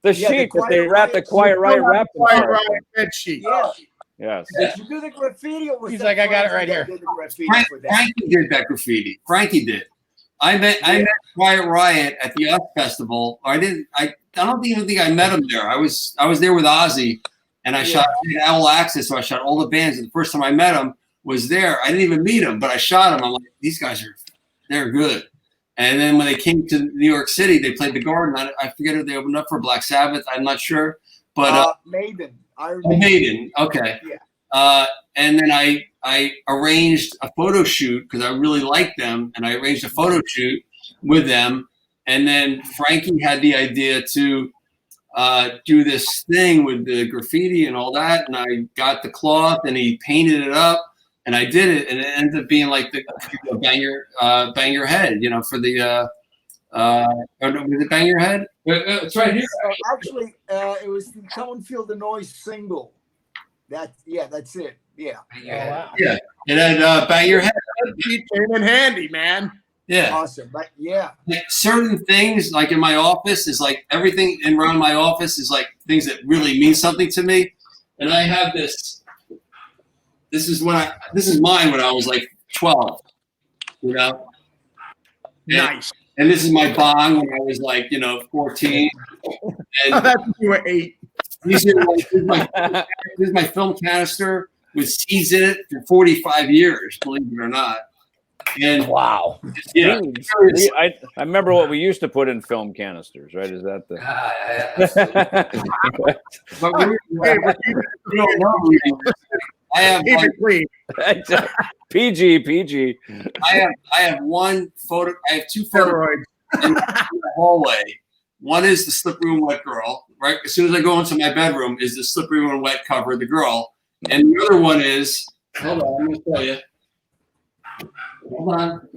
The sheet that they wrapped the Quiet Riot wrap. Quiet Riot bed sheet. Yes. Did you do the graffiti? Or was He's that like, I got it right here. Frankie did that graffiti. Frankie did. I met Quiet Riot at the Us Festival. I don't even think I met him there. I was there with Ozzy, and I shot Owl Access, so I shot all the bands. And the first time I met him was there. I didn't even meet him, but I shot him. I'm like, these guys they're good. And then when they came to New York City, they played the Garden. I forget if they opened up for Black Sabbath. I'm not sure, but Maiden. Maiden. Okay. Yeah. And then I arranged a photo shoot because I really liked them, and I arranged a photo shoot with them. And then Frankie had the idea to do this thing with the graffiti and all that. And I got the cloth and he painted it up and I did it. And it ended up being like the bang your head, you know, for the, was it Bang Your Head? It's right here. Actually, it was the Come and Feel the Noise single. That's it. Yeah. Yeah. And then Bang Your Head. Came in handy, man. Yeah. Awesome. But yeah. Like certain things, like in my office, is like everything around my office is like things that really mean something to me. And I have this. This is mine when I was like 12. You know. Nice. And this is my bong when I was like, 14. And that's when you were 8. This is my film canister with seeds in it for 45 years, believe it or not. And wow. Yeah. I remember what we used to put in film canisters, right? Is that the I have PG. I have one photo. I have two photos in the hallway. One is the Slippery When Wet girl. Right as soon as I go into my bedroom, is the Slippery When Wet cover of the girl, and the other one is. Hold on, I'm going to tell you. Hold on.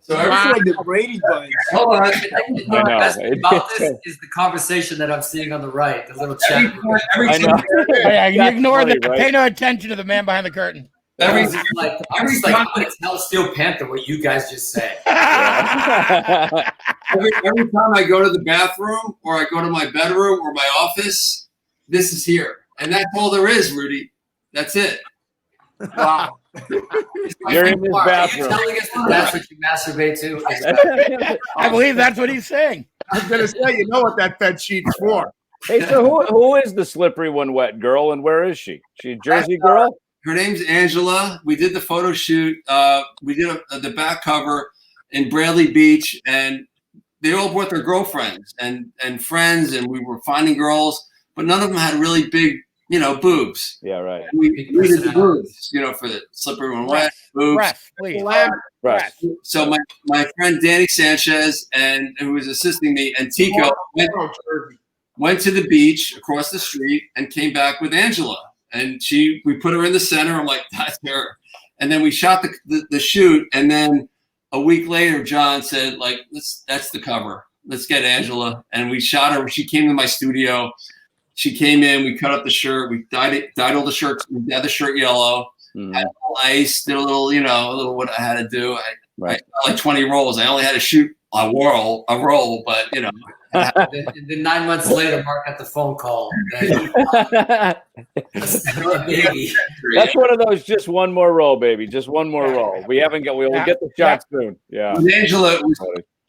So like the Brady Bunch. Hold on. The best thing about this is the conversation that I'm seeing on the right, the little chat. You ignore that. Pay no attention to the man behind the curtain. I'm just like, I'm going to tell Steel Panther what you guys just said. Every time I go to the bathroom or I go to my bedroom or my office, this is here. And that's all there is, Rudy. That's it. Wow. You're in this bathroom. Are you telling us that that's what you masturbate to? I believe that's what he's saying. I was going to say, you know what that bed sheet's for. Hey, so who is the Slippery When Wet girl, and where is she? She a Jersey girl? Her name's Angela. We did the photo shoot. We did the back cover in Bradley Beach, and they all brought their girlfriends and friends, and we were finding girls, but none of them had really big, boobs. Yeah, right. And we did the boobs, for the Slippery When Wet boobs. Breath, please. So my friend Danny Sanchez, and who was assisting me, and Tico went to the beach across the street and came back with Angela. And we put her in the center. I'm like, that's her. And then we shot the shoot. And then a week later, John said, like, that's the cover. Let's get Angela. And we shot her. She came to my studio. She came in. We cut up the shirt. We dyed all the shirts. We dyed the shirt yellow. Had a little ice. Did a little what I had to do. I shot like 20 rolls. I only had to shoot a roll, but And then 9 months later, Mark got the phone call. That's one of those. Just one more roll, baby. Just one more roll. We haven't got. We'll get the shot soon. Yeah. With Angela, it was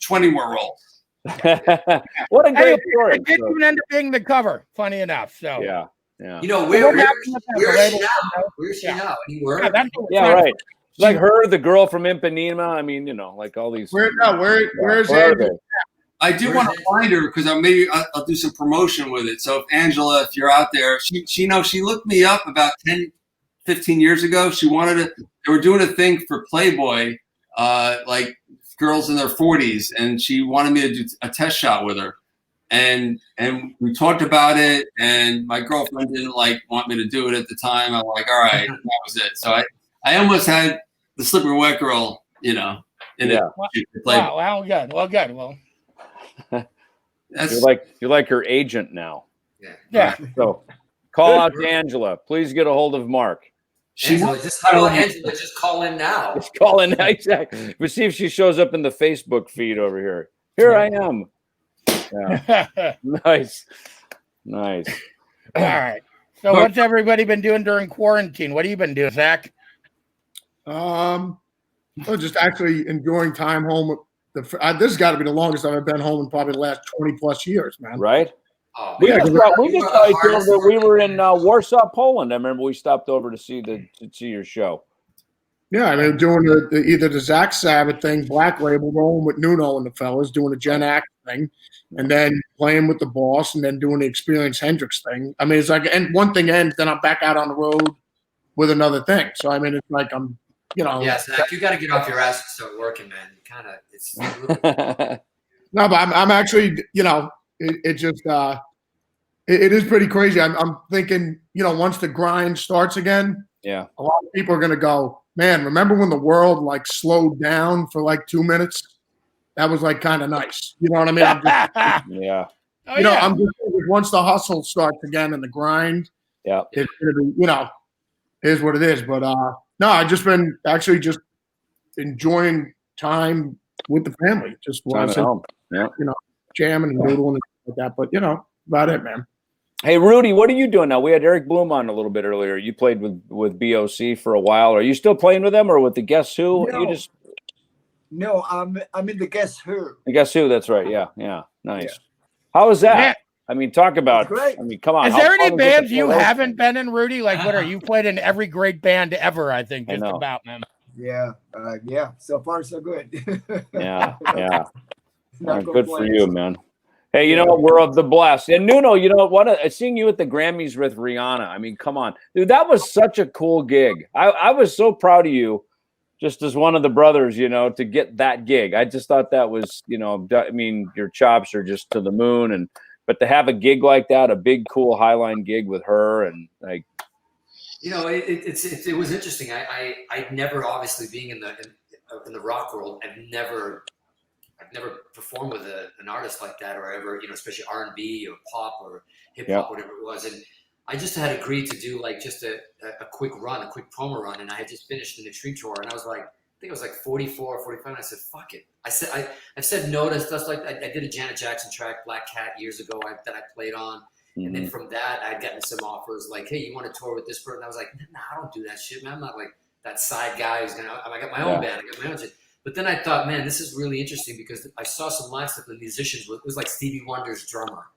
20 more rolls. What a great story. It didn't even end up being the cover. Funny enough. So yeah. Where is she now? Where is she now? Anywhere? Yeah, right. Like her, the girl from Ipanema. I mean, like all these. Where's Angela? I do want to find her because I'll do some promotion with it. So if Angela, if you're out there, she looked me up about 10, 15 years ago. She wanted to. They were doing a thing for Playboy, like girls in their 40s, and she wanted me to do a test shot with her. And we talked about it, and my girlfriend didn't want me to do it at the time. I'm like, all right, that was it. So I almost had the Slippery Wet girl, in it. Wow, well, good. Well, you're like her agent now. Yeah. So call out to Angela. Please get a hold of Mark. Angela, just call in now. Just call in now. Exactly. We'll see if she shows up in the Facebook feed over here. Here I am. Yeah. Nice. All right. So what's everybody been doing during quarantine? What have you been doing, Zach? Just actually enjoying time home. This has got to be the longest I've been home in probably the last 20 plus years, man. Right? We just we were in Warsaw, Poland. I remember we stopped over to see your show. Yeah, I mean, doing either the Zach Sabbath thing, Black Label, rolling with Nuno and the fellas, doing the Gen Act thing, and then playing with the Boss, and then doing the Experience Hendrix thing. I mean, it's like, and one thing ends, then I'm back out on the road with another thing. So I mean, it's like I'm Yeah, Zach, you got to get off your ass and start working, man. You kind of, it's. No, but I'm actually, it just, it is pretty crazy. I'm thinking, once the grind starts again, yeah, a lot of people are going to go, man, remember when the world like slowed down for like 2 minutes? That was like kind of nice. You know what I mean? I'm just, yeah. I'm just thinking once the hustle starts again and the grind, yeah, it's going to be, is what it is. But no, I've just been actually just enjoying time with the family. Just Time at home. Yeah. Jamming and noodling and stuff like that. But about it, man. Hey, Rudy, what are you doing now? We had Eric Bloom on a little bit earlier. You played with BOC for a while. Are you still playing with them or with the Guess Who? No, I'm in the Guess Who. The Guess Who, that's right. Yeah, yeah. Nice. How is that? Yeah. I mean, talk about, great. I mean, come on. Is how there fun any is it bands to you play those? haven't been in, Rudy? Like, what are you played in every great band ever? I think I just know. about, man. Yeah, yeah. So far, so good. Yeah, yeah. Not Good for complaining. you, man. Hey, you know what? We're of the blessed. And Nuno, seeing you at the Grammys with Rihanna. I mean, come on. Dude, that was such a cool gig. I was so proud of you, just as one of the brothers, to get that gig. I just thought that was, I mean, your chops are just to the moon. But to have a gig like that, a big, cool Highline gig with her and like, it was interesting. I'd never, obviously being in the rock world, I've never performed with an artist like that, or ever, especially R&B or pop or hip hop, whatever it was. And I just had agreed to do like just a quick run, a quick promo run. And I had just finished the Extreme tour, and I was like, I think it was like 44 or 45. And I said, fuck it. I've said no to stuff like that. I did a Janet Jackson track, Black Cat, years ago that I played on. And then from that, I'd gotten some offers like, hey, you want to tour with this person? I was like, nah, I don't do that shit, man. I'm not like that side guy who's I got my own band. I got my own shit. But then I thought, man, this is really interesting because I saw some live stuff with musicians. It was like Stevie Wonder's drummer.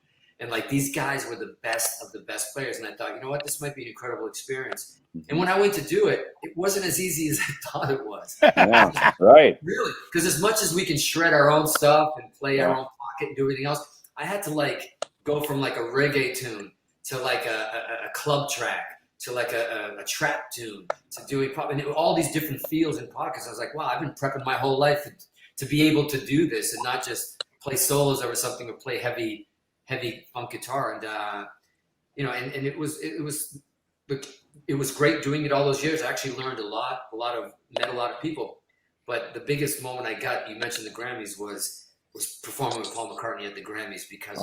And like these guys were the best of the best players. And I thought, you know what, this might be an incredible experience. And when I went to do it, it wasn't as easy as I thought it was. yeah, right. Really. Because as much as we can shred our own stuff and play our own pocket and do everything else, I had to like go from like a reggae tune to like a club track to like a trap tune to doing pop, and all these different feels and pockets. I was like, wow, I've been prepping my whole life to be able to do this and not just play solos over something or play heavy funk guitar. And and it was great doing it all those years. I actually learned met a lot of people. But the biggest moment I got, you mentioned the Grammys, was performing with Paul McCartney at the Grammys, because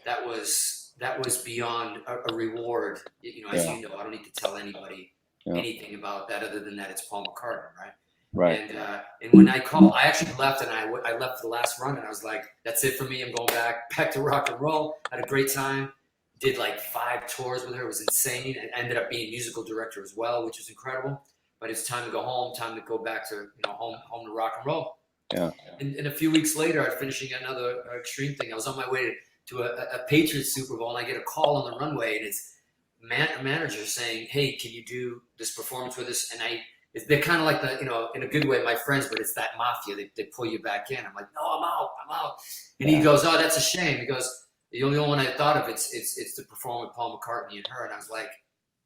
that was beyond a reward. As you know, I don't need to tell anybody anything about that other than that it's Paul McCartney, right? Right. And when I called, I actually left, and I left the last run, and I was like, that's it for me. I'm going back to rock and roll. Had a great time. Did like 5 tours with her. It was insane. And ended up being musical director as well, which was incredible. But it's time to go home. Time to go back to home to rock and roll. Yeah. And a few weeks later, I was finishing another Extreme thing. I was on my way to a Patriots Super Bowl, and I get a call on the runway, and it's a manager saying, "Hey, can you do this performance with us?" And they're kind of like in a good way, my friends, but it's that mafia. They pull you back in. I'm like, no, I'm out. And he goes, "Oh, that's a shame." He goes, "The only one I thought of it's to perform with Paul McCartney and her." And I was like,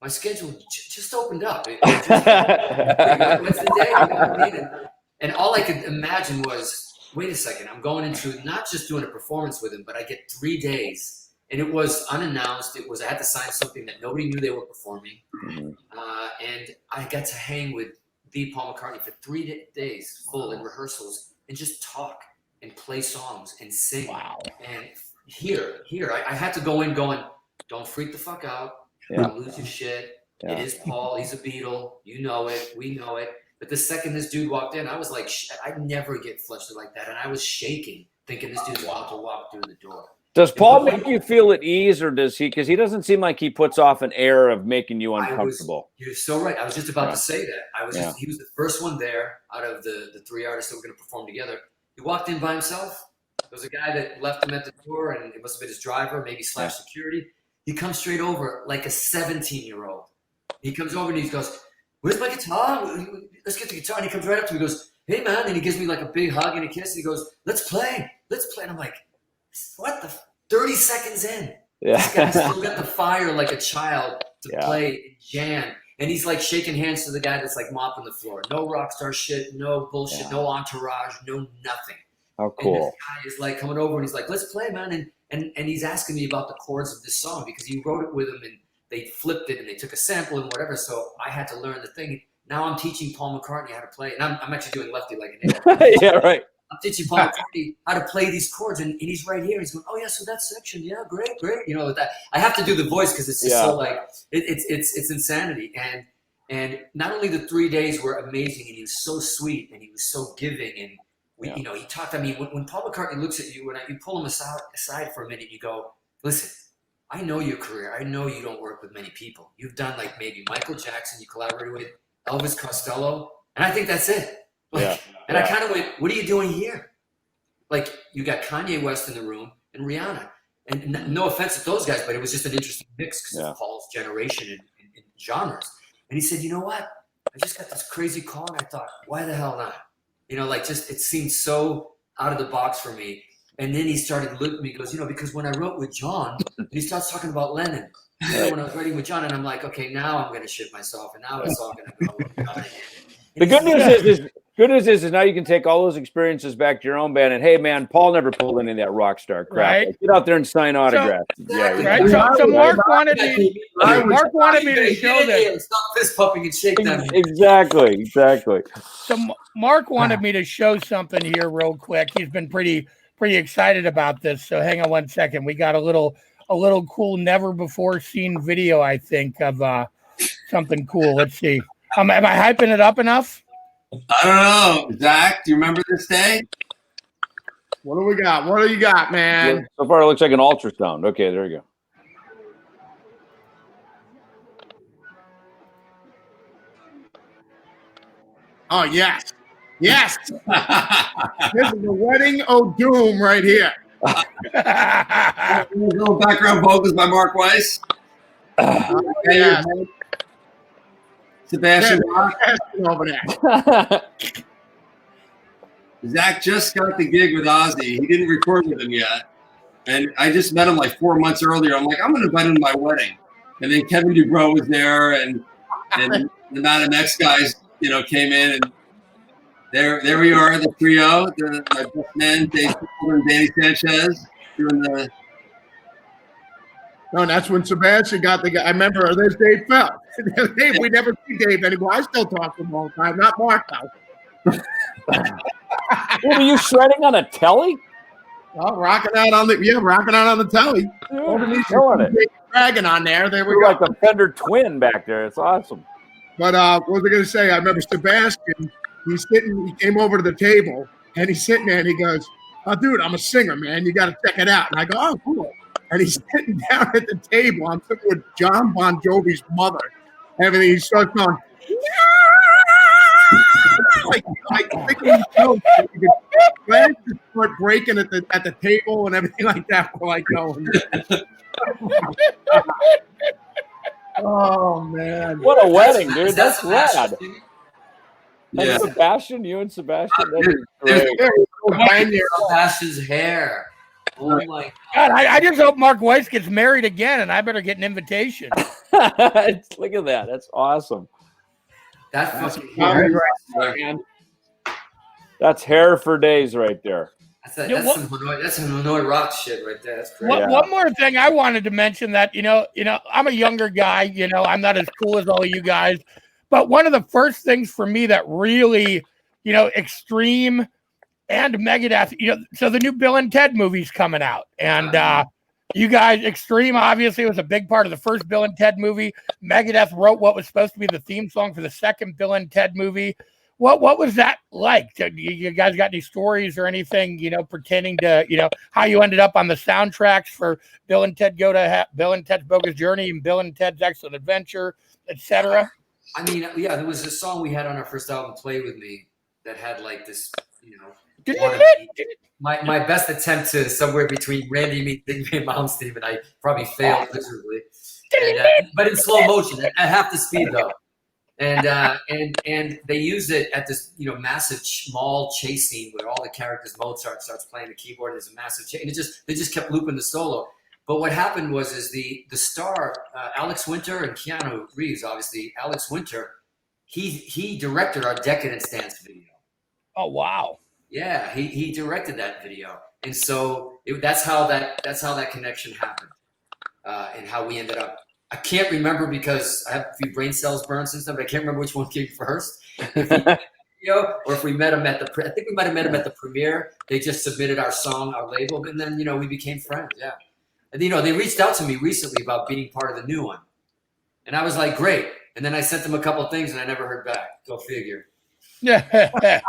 my schedule just opened up. What's the day? You know what I mean? And all I could imagine was, wait a second, I'm going into not just doing a performance with him, but I get 3 days. And it was unannounced. I had to sign something that nobody knew they were performing. And I got to hang with the Paul McCartney for 3 days full in rehearsals and just talk and play songs and sing. Wow. And here, I had to go in going, don't freak the fuck out. Don't lose your shit. It is Paul. He's a Beatle. You know it. We know it. But the second this dude walked in, I was like, I never get flustered like that. And I was shaking, thinking this dude's about to walk through the door. Does Paul make you feel at ease, or does he? Because he doesn't seem like he puts off an air of making you uncomfortable. You're so right. I was just about to say that. He was the first one there out of the 3 artists that were going to perform together. He walked in by himself. There was a guy that left him at the door, and it must have been his driver, maybe / security. He comes straight over like a 17-year-old. He comes over and he goes, "Where's my guitar? Let's get the guitar." And he comes right up to me and goes, "Hey, man." And he gives me like a big hug and a kiss. And he goes, let's play. And I'm like, what the 30 seconds in? Yeah. This guy still got the fire like a child to play and jam. And he's like shaking hands to the guy that's like mopping the floor. No rock star shit, no bullshit, no entourage, no nothing. How And cool. this guy is like coming over and he's like, let's play, man. And he's asking me about the chords of this song because he wrote it with him and they flipped it and they took a sample and whatever. So I had to learn the thing. Now I'm teaching Paul McCartney how to play. And I'm actually doing lefty like an Yeah, right. I'm teaching Paul McCartney how to play these chords. And he's right here. He's going, oh, yeah, so that section. Yeah, great. You know, with that. I have to do the voice because it's just so like, it's insanity. And not only the 3 days were amazing and he was so sweet and he was so giving and you know, he talked. I mean, when Paul McCartney looks at you, when you pull him aside for a minute, you go, "Listen, I know your career. I know you don't work with many people. You've done like maybe Michael Jackson. You collaborated with Elvis Costello, and I think that's it." Like, and I kind of went, "What are you doing here?" Like you got Kanye West in the room and Rihanna, and no offense to those guys, but it was just an interesting mix because of Paul's generation and genres. And he said, "You know what? I just got this crazy call, and I thought, why the hell not?" You know, like just it seemed so out of the box for me. And then he started looking at me, he goes, you know, because when I wrote with John, and he starts talking about Lennon. You know, when I was writing with John, and I'm like, okay, now I'm going to shit myself, and now it's all going to go. The good news is now you can take all those experiences back to your own band. And hey, man, Paul never pulled any of that rock star crap. Right. Like, get out there and sign autographs. Right. So Mark wanted me to show that. Stop fist pumping and shake them. Exactly. So Mark wanted me to show something here real quick. He's been pretty excited about this. So hang on one second. We got a little cool, never before seen video, I think, of something cool. Let's see. Am I hyping it up enough? I don't know. Zach, do you remember this day? What do we got? What do you got, man? So far, it looks like an ultrasound. Okay, there you go. Oh, yes. Yes. This is the wedding of doom right here. Little background vocals by Mark Weiss. Yeah. Sebastian over there. Zach just got the gig with Ozzy. He didn't record with him yet. And I just met him like 4 months earlier. I'm like, I'm going to invite him to my wedding. And then Kevin Dubrow was there and the Madam X guys, you know, came in and there we are, the trio, my best man, Dave and Danny Sanchez doing the. No, that's when Sebastian got the guy. I remember there's Dave Fell. We never see Dave anymore. I still talk to him all the time. Not Mark though. What are you shredding on a telly? Oh, rocking out on the telly. Killing it. Dragon on there. There we You're go. like a Fender Twin back there. It's awesome. But what was I going to say? I remember Sebastian. He came over to the table and he's sitting there and he goes, "Oh, dude, I'm a singer, man. You got to check it out." And I go, "Oh, cool." And he's sitting down at the table. I'm sitting with John Bon Jovi's mother. Everything. He starts going, like thinking legs start breaking at the table and everything like that. We're like going. Oh man! What a wedding, dude. That's rad. Yeah. Sebastian, you and Sebastian. That's Great. Sebastian's hair. Oh my God! I just hope Mark Weiss gets married again, and I better get an invitation. Look at that. That's awesome. That's fucking hair. That's hair for days right there. That's some Hanoi rock shit right there. That's great. One more thing I wanted to mention that, you know, I'm a younger guy, you know, I'm not as cool as all of you guys, but one of the first things for me that really, you know, Extreme and Megadeth, you know, so the new Bill and Ted movie's coming out, and you guys, Extreme obviously was a big part of the first Bill and Ted movie. Megadeth wrote what was supposed to be the theme song for the second Bill and Ted movie. What was that like? You guys got any stories or anything, you know, pertaining to, you know, how you ended up on the soundtracks for Bill and Ted Bill and Ted's Bogus Journey and Bill and Ted's Excellent Adventure, etc.? I mean, yeah, there was a song we had on our first album, Play With Me, that had like this, you know, my best attempt to somewhere between Randy Meat and Malmsteen, and I probably failed miserably. But in slow motion, at half the speed though. And they used it at this, you know, massive mall chase scene where all the characters, Mozart starts playing the keyboard and there's a massive chase, and they just kept looping the solo. But what happened was the star, Alex Winter and Keanu Reeves, obviously, Alex Winter, he directed our Decadence Dance video. Oh, wow. Yeah, he directed that video. And so that's how that connection happened, and how we ended up. I can't remember because I have a few brain cells burned and stuff. But I can't remember which one came first. Or if we met him at I think we might have met him at the premiere. They just submitted our song, our label, and then we became friends. Yeah, and they reached out to me recently about being part of the new one, and I was like, great. And then I sent them a couple of things, and I never heard back. Go figure. Yeah,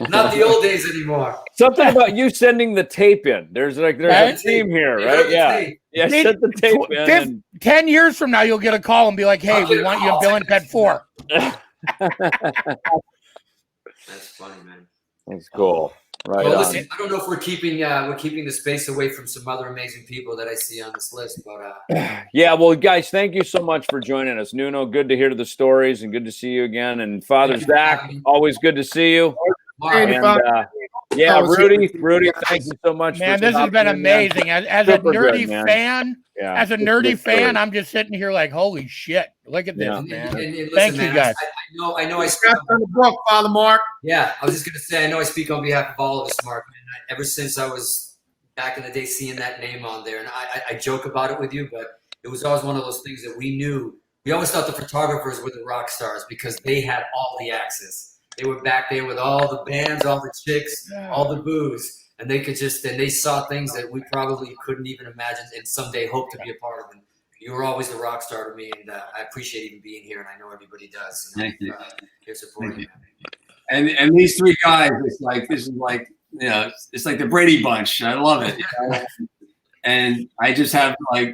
not the old days anymore. Something about you sending the tape in. There's a theme here, right? Yeah, send the tape in. 10 years from now, you'll get a call and be like, "Hey, we want you in Bill and Ted 4." That's funny, man. That's cool. Right. Well, listen, I don't know if we're keeping the space away from some other amazing people that I see on this list, but yeah. Well, guys, thank you so much for joining us, Nuno. Good to hear the stories and good to see you again. And Father Zach, always good to see you. And, yeah, Rudy, thank you so much. Man, this has been amazing. As a nerdy fan, I'm just sitting here like, holy shit! Look at this, man. Listen, Thank you, guys. I know. I speak on the book, Father Mark. Yeah, I was just gonna say, I know I speak on behalf of all of us, Mark. Man, ever since I was back in the day, seeing that name on there, and I joke about it with you, but it was always one of those things that we knew. We always thought the photographers were the rock stars because they had all the access. They were back there with all the bands, all the chicks, all the booze, and they they saw things that we probably couldn't even imagine and someday hope to be a part of. And you were always the rock star to me, and I appreciate even being here, and I know everybody does. Thank you. You're supporting me. And these three guys, it's like it's like the Brady Bunch. I love it. And I just have I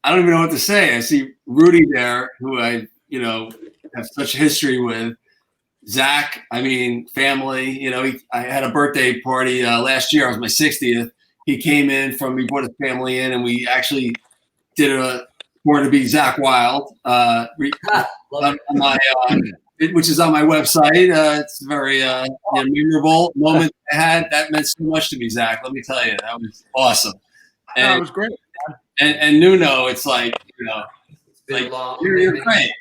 don't even know what to say. I see Rudy there, who I have such a history with. Zach, family, I had a birthday party last year. It was my 60th. He came in we brought his family in, and we actually did born to be Zach Wild, which is on my website. It's a very memorable moment I had. That meant so much to me, Zach. Let me tell you, that was awesome. And that was great. And Nuno, it's like, you're great.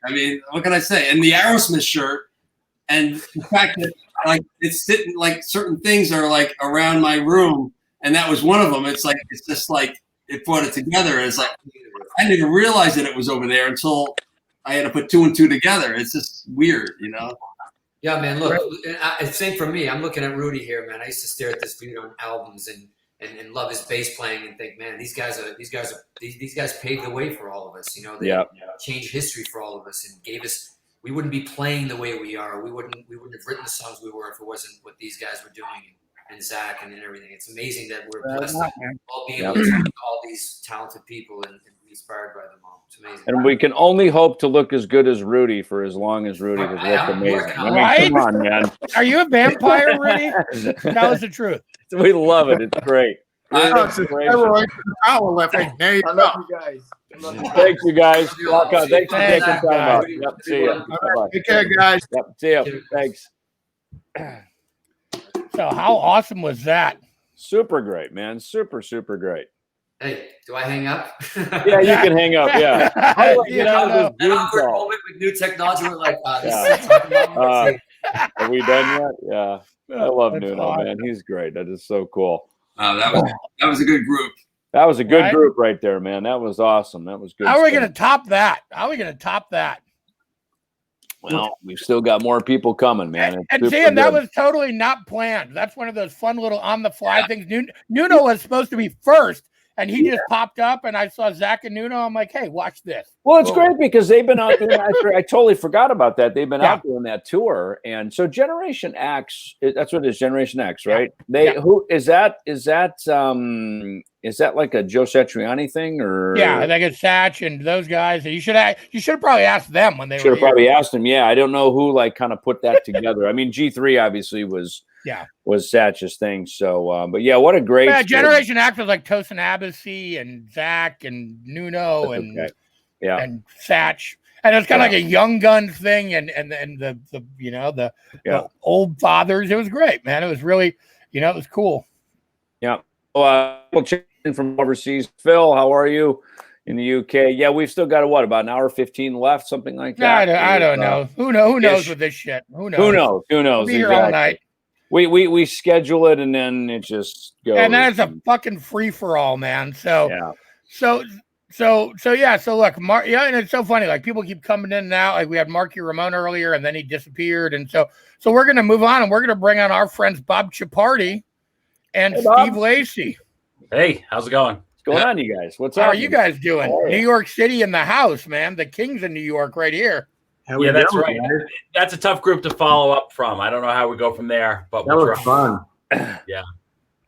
What can I say? And the Aerosmith shirt. And the fact that it's sitting certain things are around my room, and that was one of them. It's just it brought it together. It's I didn't even realize that it was over there until I had to put two and two together. It's just weird, Yeah, man. Look, same for me. I'm looking at Rudy here, man. I used to stare at this dude on albums and love his bass playing and think, man, these guys paved the way for all of us. They changed history for all of us and gave us. We wouldn't be playing the way we are. We wouldn't have written the songs we were if it wasn't what these guys were doing and Zach and everything. It's amazing that we're blessed all being able to talk to all these talented people and be inspired by them all. It's amazing. And we can only hope to look as good as Rudy for as long as Rudy has looked amazing. Come on, man. Are you a vampire, Rudy? Tell us the truth. We love it. It's great. I love you guys. Thanks, you guys. Thanks for taking time out. Yep, see you. Take care, guys. Yep, see you. Thanks. So how awesome was that? Super great, man. Super, super great. Hey, do I hang up? Yeah, you can hang up. Yeah. Get out of this awkward moment with new technology. We're like, are we done yet? Yeah. I love Nuno, man. He's great. That is so cool. That was a good group. That was a good group right there, man. That was awesome. That was good. How are we going to top that? Well, we've still got more people coming, man. And that was totally not planned. That's one of those fun little on-the-fly things. Nuno was supposed to be first, and he just popped up, and I saw Zach and Nuno. I'm like, hey, watch this. Well, it's great because they've been out there. I totally forgot about that. They've been out doing that tour, and so Generation X. That's what it is, Generation X, right? Who is that? Is that like a Joe Satriani thing, or? Yeah, I think it's Satch and those guys. You should have probably asked them when they should have probably asked them. Yeah, I don't know who kind of put that together. G3 obviously was Satch's thing. So, but yeah, what a great Generation X was like Tosin Abasi and Zach and Nuno and Satch, and it's kind of like a Young Guns thing, and the old fathers. It was great, man. It was really, it was cool. Yeah. Well, check from overseas. Phil, how are you in the UK? Yeah, we've still got about an hour 15 left, something like that. I don't know. Who knows with this shit? Who knows? Who knows? We'll be here all night. We schedule it and then it just goes. And then it's a fucking free for all, man. So yeah. So look, Mark, yeah, and it's so funny. Like people keep coming in and out. Like we had Marky Ramone earlier, and then he disappeared. And so we're gonna move on, and we're gonna bring on our friends Bob Chiappardi and Steve Lacy. Hey, how's it going? What's going on, you guys? What's How up? are you guys doing? Oh, yeah. New York City in the house, man. The Kings in New York, right here. Yeah, that's right. That's a tough group to follow up from. I don't know how we go from there, but That was fun. Yeah,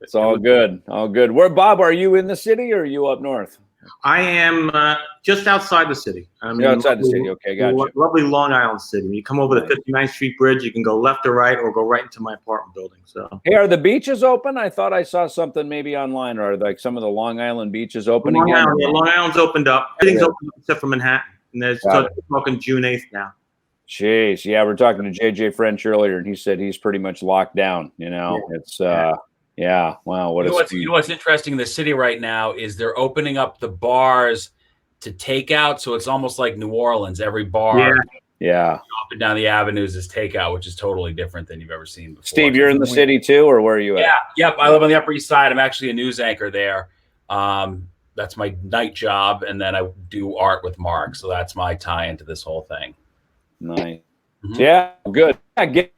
it's all good. All good. Where, Bob? Are you in the city or are you up north? I am just outside the city. I'm You're in outside the city. Okay, gotcha. Lovely Long Island City. When you come over the 59th Street Bridge, you can go left or right, or go right into my apartment building. So, Hey, are the beaches open? I thought I saw something maybe online, or like some of the Long Island beaches open Long again. Island, yeah, Long Island's opened up. Everything's open up except for Manhattan, and there's Got it. talking June 8th now. Jeez, yeah, we're talking to JJ French earlier, and he said he's pretty much locked down. You know, it's yeah. Wow, what you a know speed. what's interesting in the city right now is they're opening up the bars to takeout, so it's almost like New Orleans. Every bar, Yeah. up and down the avenues is takeout, which is totally different than you've ever seen before. Steve, you're in the city too, or where are you at? Yeah, yep. I live on the Upper East Side. I'm actually a news anchor there. That's my night job, and then I do art with Mark. So that's my tie into this whole thing. Nice. Yeah, good. Yeah,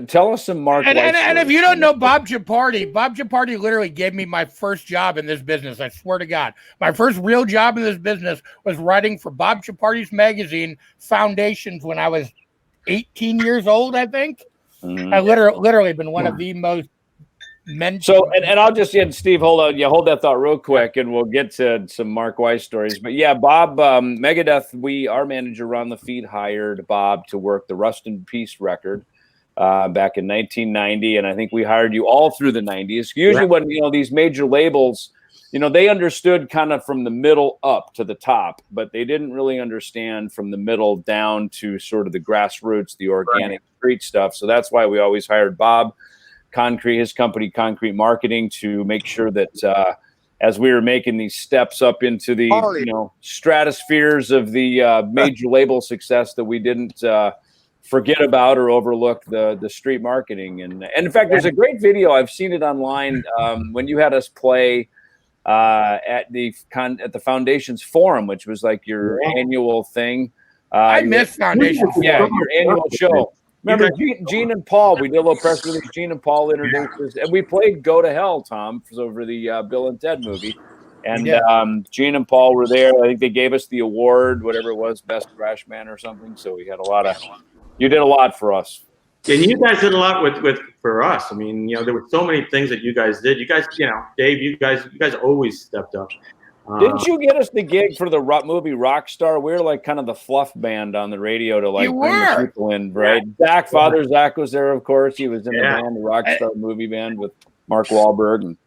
tell us some Mark. And if you don't know Bob Chiappardi literally gave me my first job in this business. I swear to God, my first real job in this business was writing for Bob Chiappardi's magazine, Foundations, when I was 18 years old. I think I literally been one of the most. So, and I'll just, Steve, hold on. Yeah, hold that thought real quick, and we'll get to some Mark Weiss stories. But yeah, Bob, Megadeth, our manager Ron Laffitte hired Bob to work the Rust in Peace record back in 1990, and I think we hired you all through the 90s. Usually, when these major labels, they understood kind of from the middle up to the top, but they didn't really understand from the middle down to sort of the grassroots, the organic street stuff. So that's why we always hired Bob. His company Concrete Marketing, to make sure that as we were making these steps up into the stratospheres of the major label success, that we didn't forget about or overlook the street marketing. And in fact, there's a great video, I've seen it online, when you had us play at the Foundations Forum, which was like your annual thing. I missed Foundations. Yeah, your annual show. Remember Gene and Paul? We did a little press release. Gene and Paul introduced us, and we played "Go to Hell," Tom, over the Bill and Ted movie. And Gene and Paul were there. I think they gave us the award, whatever it was, Best Thrash Man or something. So we had a lot of. You did a lot for us. And you guys did a lot for us. I mean, there were so many things that you guys did. You guys, Dave, you guys always stepped up. Didn't you get us the gig for the movie Rockstar? We were like kind of the fluff band on the radio to like bring the people in, right? Father Zach was there, of course. He was in the band, the Rockstar movie band with Mark Wahlberg.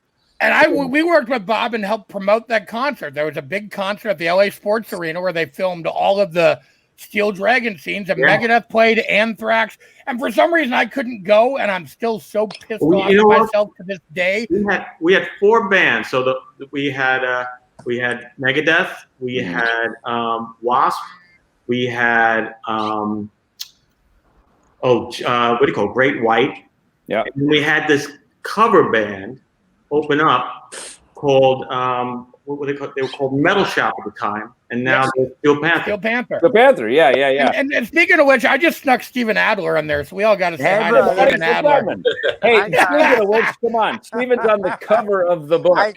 And we worked with Bob and helped promote that concert. There was a big concert at the LA Sports Arena where they filmed all of the Steel Dragon scenes, and Megadeth played, Anthrax, and for some reason I couldn't go, and I'm still so pissed off at myself to this day. We had 4 bands, so we had Megadeth, we had Wasp, we had Great White, and we had this cover band open up called what were they called? They were called Metal Shop at the time, and now they're Steel Panther. Steel Panther. Steel Panther, yeah. And speaking of which, I just snuck Steven Adler in there, so we all got to say hi to Steven Adler. Hey, speaking of which, come on, Steven's on the cover of the book.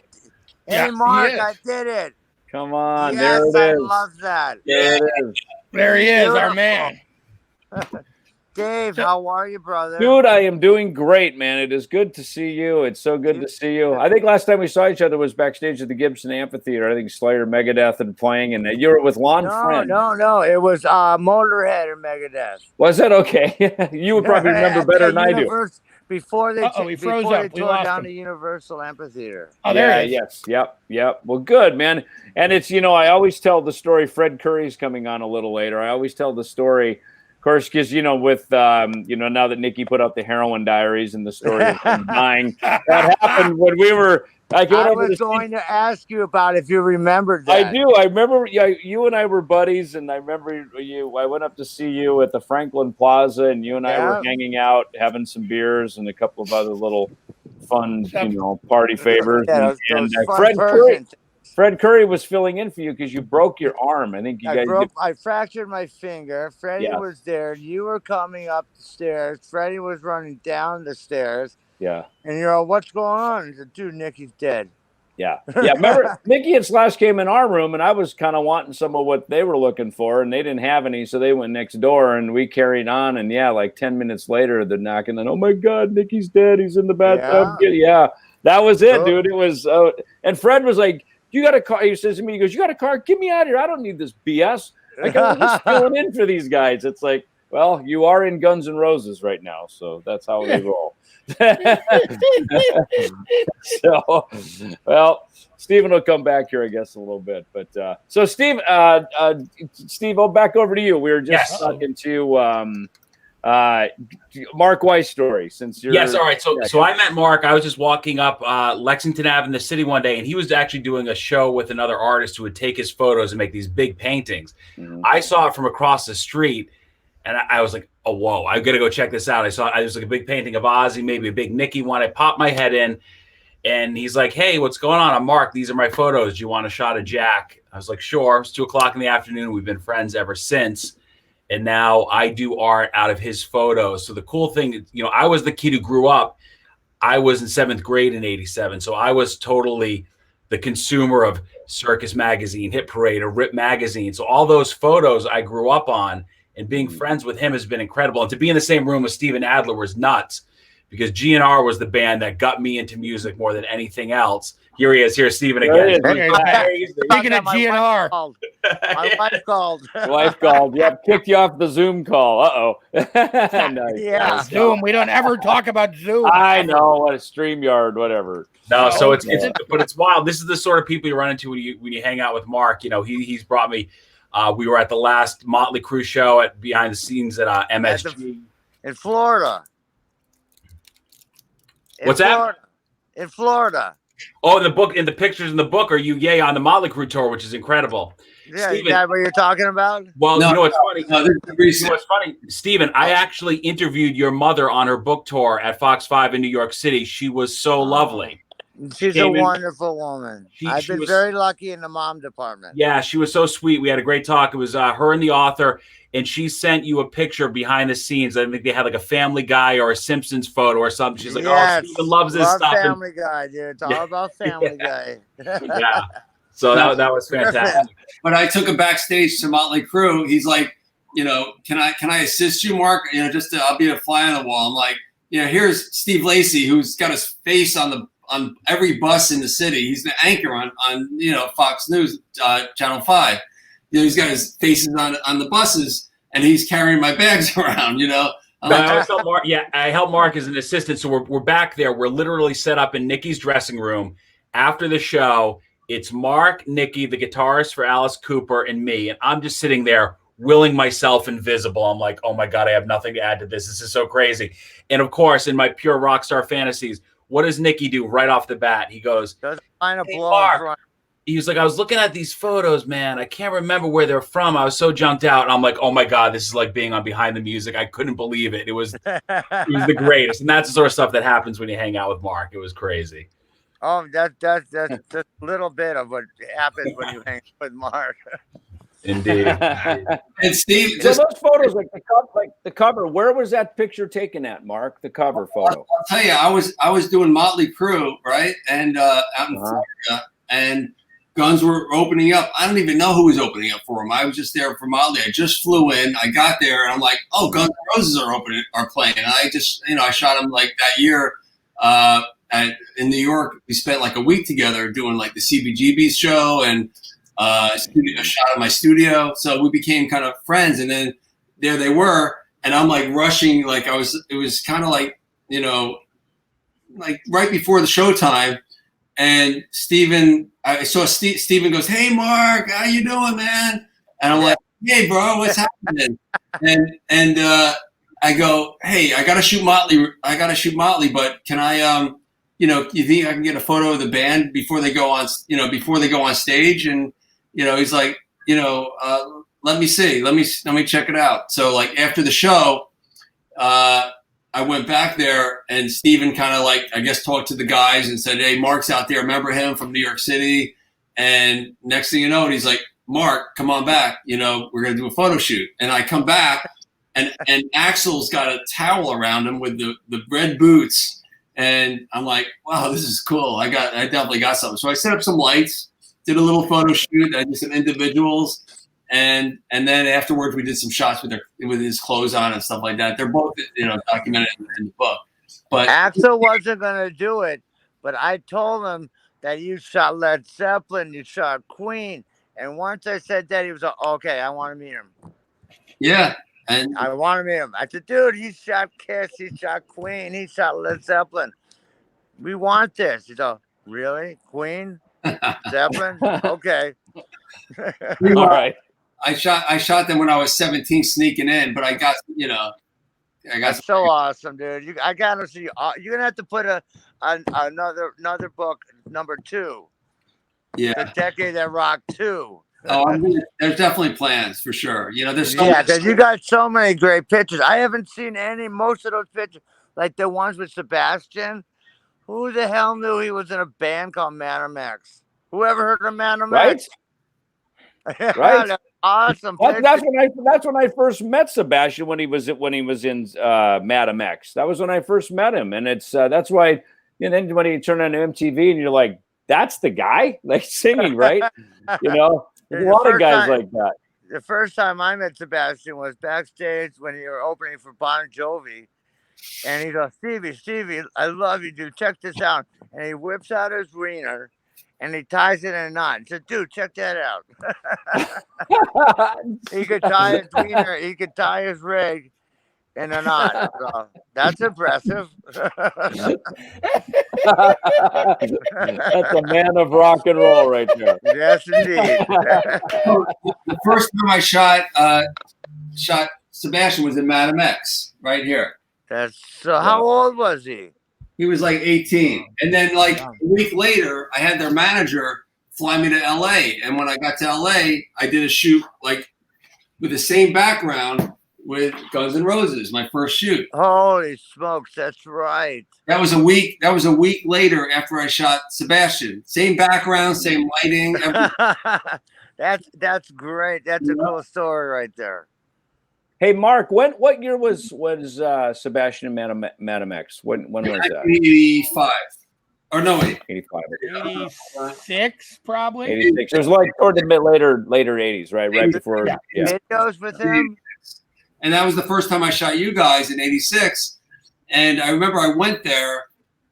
Hey, Mark, I did it. Come on, yes, there it is. I love that. There it is. There he is, our man. Dave, how are you, brother? Dude, I am doing great, man. It is good to see you. It's so good to see you. I think last time we saw each other was backstage at the Gibson Amphitheater. I think Slayer, Megadeth, and playing, and you were with Lon Friend. No. It was Motorhead and Megadeth. Was that okay? You would probably remember better than I do. Before they froze tore up. We lost down him. the Universal Amphitheater. Oh, there he is. Yes. Yep. Well, good, man. And it's, I always tell the story. Fred Curry's coming on a little later. I always tell the story, of course, because, with, now that Nikki put out the Heroin Diaries and the story of him dying, that happened when we were I was going to ask you about if you remembered that. I do. I remember. Yeah, you and I were buddies, and I remember you. I went up to see you at the Franklin Plaza, and you and I were hanging out, having some beers, and a couple of other little fun, party favors. Yeah, and fun Fred Curry was filling in for you because you broke your arm. I think you guys. I fractured my finger. Freddie was there. You were coming up the stairs. Freddie was running down the stairs. Yeah. And you're all, what's going on? He said, dude, Nicky's dead. Yeah. Yeah. Remember, Mickey and Slash came in our room, and I was kind of wanting some of what they were looking for, and they didn't have any, so they went next door, and we carried on. And like 10 minutes later, they're knocking, and oh my God, Nicky's dead. He's in the bathtub. Yeah. That was it, dude. It was, and Fred was like, you got a car? He says to me, he goes, you got a car? Get me out of here. I don't need this BS. Like, I'm just filling in for these guys. It's like, well, you are in Guns N' Roses right now, so that's how they roll. So, well, Stephen will come back here, I guess, a little bit. But so, Steve, I'll back over to you. We were just talking to Mark Weiss story. Since you're all right. So I met Mark. I was just walking up Lexington Ave in the city one day, and he was actually doing a show with another artist who would take his photos and make these big paintings. I saw it from across the street, and I was like, oh, whoa, I got to go check this out. I was like a big painting of Ozzy, maybe a big Nicky one. I popped my head in, and he's like, hey, what's going on? I'm Mark. These are my photos. Do you want a shot of Jack? I was like, sure. It's 2:00 in the afternoon. We've been friends ever since. And now I do art out of his photos. So the cool thing, I was the kid who grew up. I was in 7th grade in '87. So I was totally the consumer of Circus Magazine, Hit Parade, or Rip Magazine. So all those photos I grew up on, and being friends with him has been incredible. And to be in the same room with Steven Adler was nuts, because GNR was the band that got me into music more than anything else. Here he is. Here's Steven again. Speaking of GNR. My wife called. Wife called. Yep, kicked you off the Zoom call. Uh-oh. Nice. Yeah, Zoom. We don't ever talk about Zoom. I know. What a StreamYard, whatever. No, so it's but it's wild. This is the sort of people you run into when you hang out with Mark. He's brought me. We were at the last Motley Crue show at behind the scenes at MSG in Florida. What's that? In Florida. Oh, in the pictures in the book are you on the Motley Crue tour, which is incredible. Yeah, is that what you're talking about? Well, you know what's funny? What's funny, Stephen? I actually interviewed your mother on her book tour at Fox 5 in New York City. She was so lovely. She's a wonderful woman. I've been very lucky in the mom department. Yeah, she was so sweet. We had a great talk. It was her and the author, and she sent you a picture behind the scenes. I think they had like a Family Guy or a Simpsons photo or something. She's like, oh, Stephen loves this stuff. Family Guy, dude. It's all about Family Guy. Yeah. So that was fantastic. When I took him backstage to Motley Crue, he's like, can I assist you, Mark? I'll be a fly on the wall. I'm like, here's Steve Lacy, who's got his face on every bus in the city. He's the anchor on Fox News, Channel 5. He's got his faces on the buses, and he's carrying my bags around. I help Mark as an assistant. So we're back there. We're literally set up in Nicky's dressing room. After the show, it's Mark, Nicky, the guitarist for Alice Cooper, and me. And I'm just sitting there willing myself invisible. I'm like, oh my God, I have nothing to add to this. This is so crazy. And of course, in my pure rock star fantasies, what does Nicky do right off the bat? He goes, hey, Mark. He was like, I was looking at these photos, man. I can't remember where they're from. I was so junked out. And I'm like, oh my God, this is like being on Behind the Music. I couldn't believe it. It was the greatest. And that's the sort of stuff that happens when you hang out with Mark. It was crazy. Oh, that's a little bit of what happens when you hang with Mark. Indeed. And Steve, so those photos, like the cover, where was that picture taken at, Mark? The cover photo. I'll tell you, I was doing Motley Crue, right, and out in Florida, and Guns were opening up. I don't even know who was opening up for them. I was just there for Motley. I just flew in. I got there, and I'm like, oh, Guns N' Roses are playing. And I just, I shot them like that year in New York. We spent like a week together doing like the CBGB's show and a shot of my studio. So we became kind of friends. And then there they were, and I'm like rushing. Like it was kind of like, like right before the showtime. And I saw Steven goes, hey, Mark, how you doing, man? And I'm like, hey, bro, what's happening? and I go, hey, I got to shoot Motley, but can I, you think I can get a photo of the band before they go on, before they go on stage? And, he's like, let me see, let me check it out. So like after the show, I went back there and Steven kind of like, I guess, talked to the guys and said, hey, Mark's out there. Remember him from New York City? And next thing you know, he's like, Mark, come on back. We're going to do a photo shoot. And I come back and Axel's got a towel around him with the red boots. And I'm like, wow, this is cool. I definitely got something. So I set up some lights, did a little photo shoot. I did some individuals. And then afterwards we did some shots with his clothes on and stuff like that. They're both, documented in the book. But Axel wasn't going to do it, but I told him that you shot Led Zeppelin, you shot Queen. And once I said that, he was like, okay, I want to meet him. Yeah. And I want to meet him. I said, dude, he shot Kiss, he shot Queen, he shot Led Zeppelin. We want this. He's like, really? Queen? Zeppelin? Okay. All right. I shot them when I was 17 sneaking in, but I got, That's so awesome, dude. I got to see. You're going to have to put another book, number 2. Yeah. The Decade That Rocked 2. Oh, there's definitely plans for sure. There's so because you got so many great pictures. I haven't seen most of those pictures, like the ones with Sebastian. Who the hell knew he was in a band called Madam X? Whoever heard of Madam X? Right. Awesome. That's when I first met Sebastian when he was in Madam X. That was when I first met him, and it's that's why. And then when you turn on MTV and you're like, that's the guy, like singing, right? There's a lot of guys like that. The first time I met Sebastian was backstage when you were opening for Bon Jovi. And he goes, Stevie, I love you, dude. Check this out. And he whips out his wiener and he ties it in a knot. He said, dude, check that out. He could tie his wiener, he could tie his rig in a knot. So, that's impressive. That's a man of rock and roll right there. Yes, indeed. The first time I shot Sebastian was in Madam X right here. So how old was he? He was like 18. And then like a week later, I had their manager fly me to LA. And when I got to LA, I did a shoot like with the same background with Guns N' Roses, my first shoot. Holy smokes, that's right. That was a week later after I shot Sebastian. Same background, same lighting. That's great. That's a cool story right there. Hey, Mark, what year was Sebastian and Madam X? When was that? 85. Or no, 85. 86, probably. 86. It was like toward the later 80s, right? Right before. Yeah. Videos with him. And that was the first time I shot you guys in 86. And I remember I went there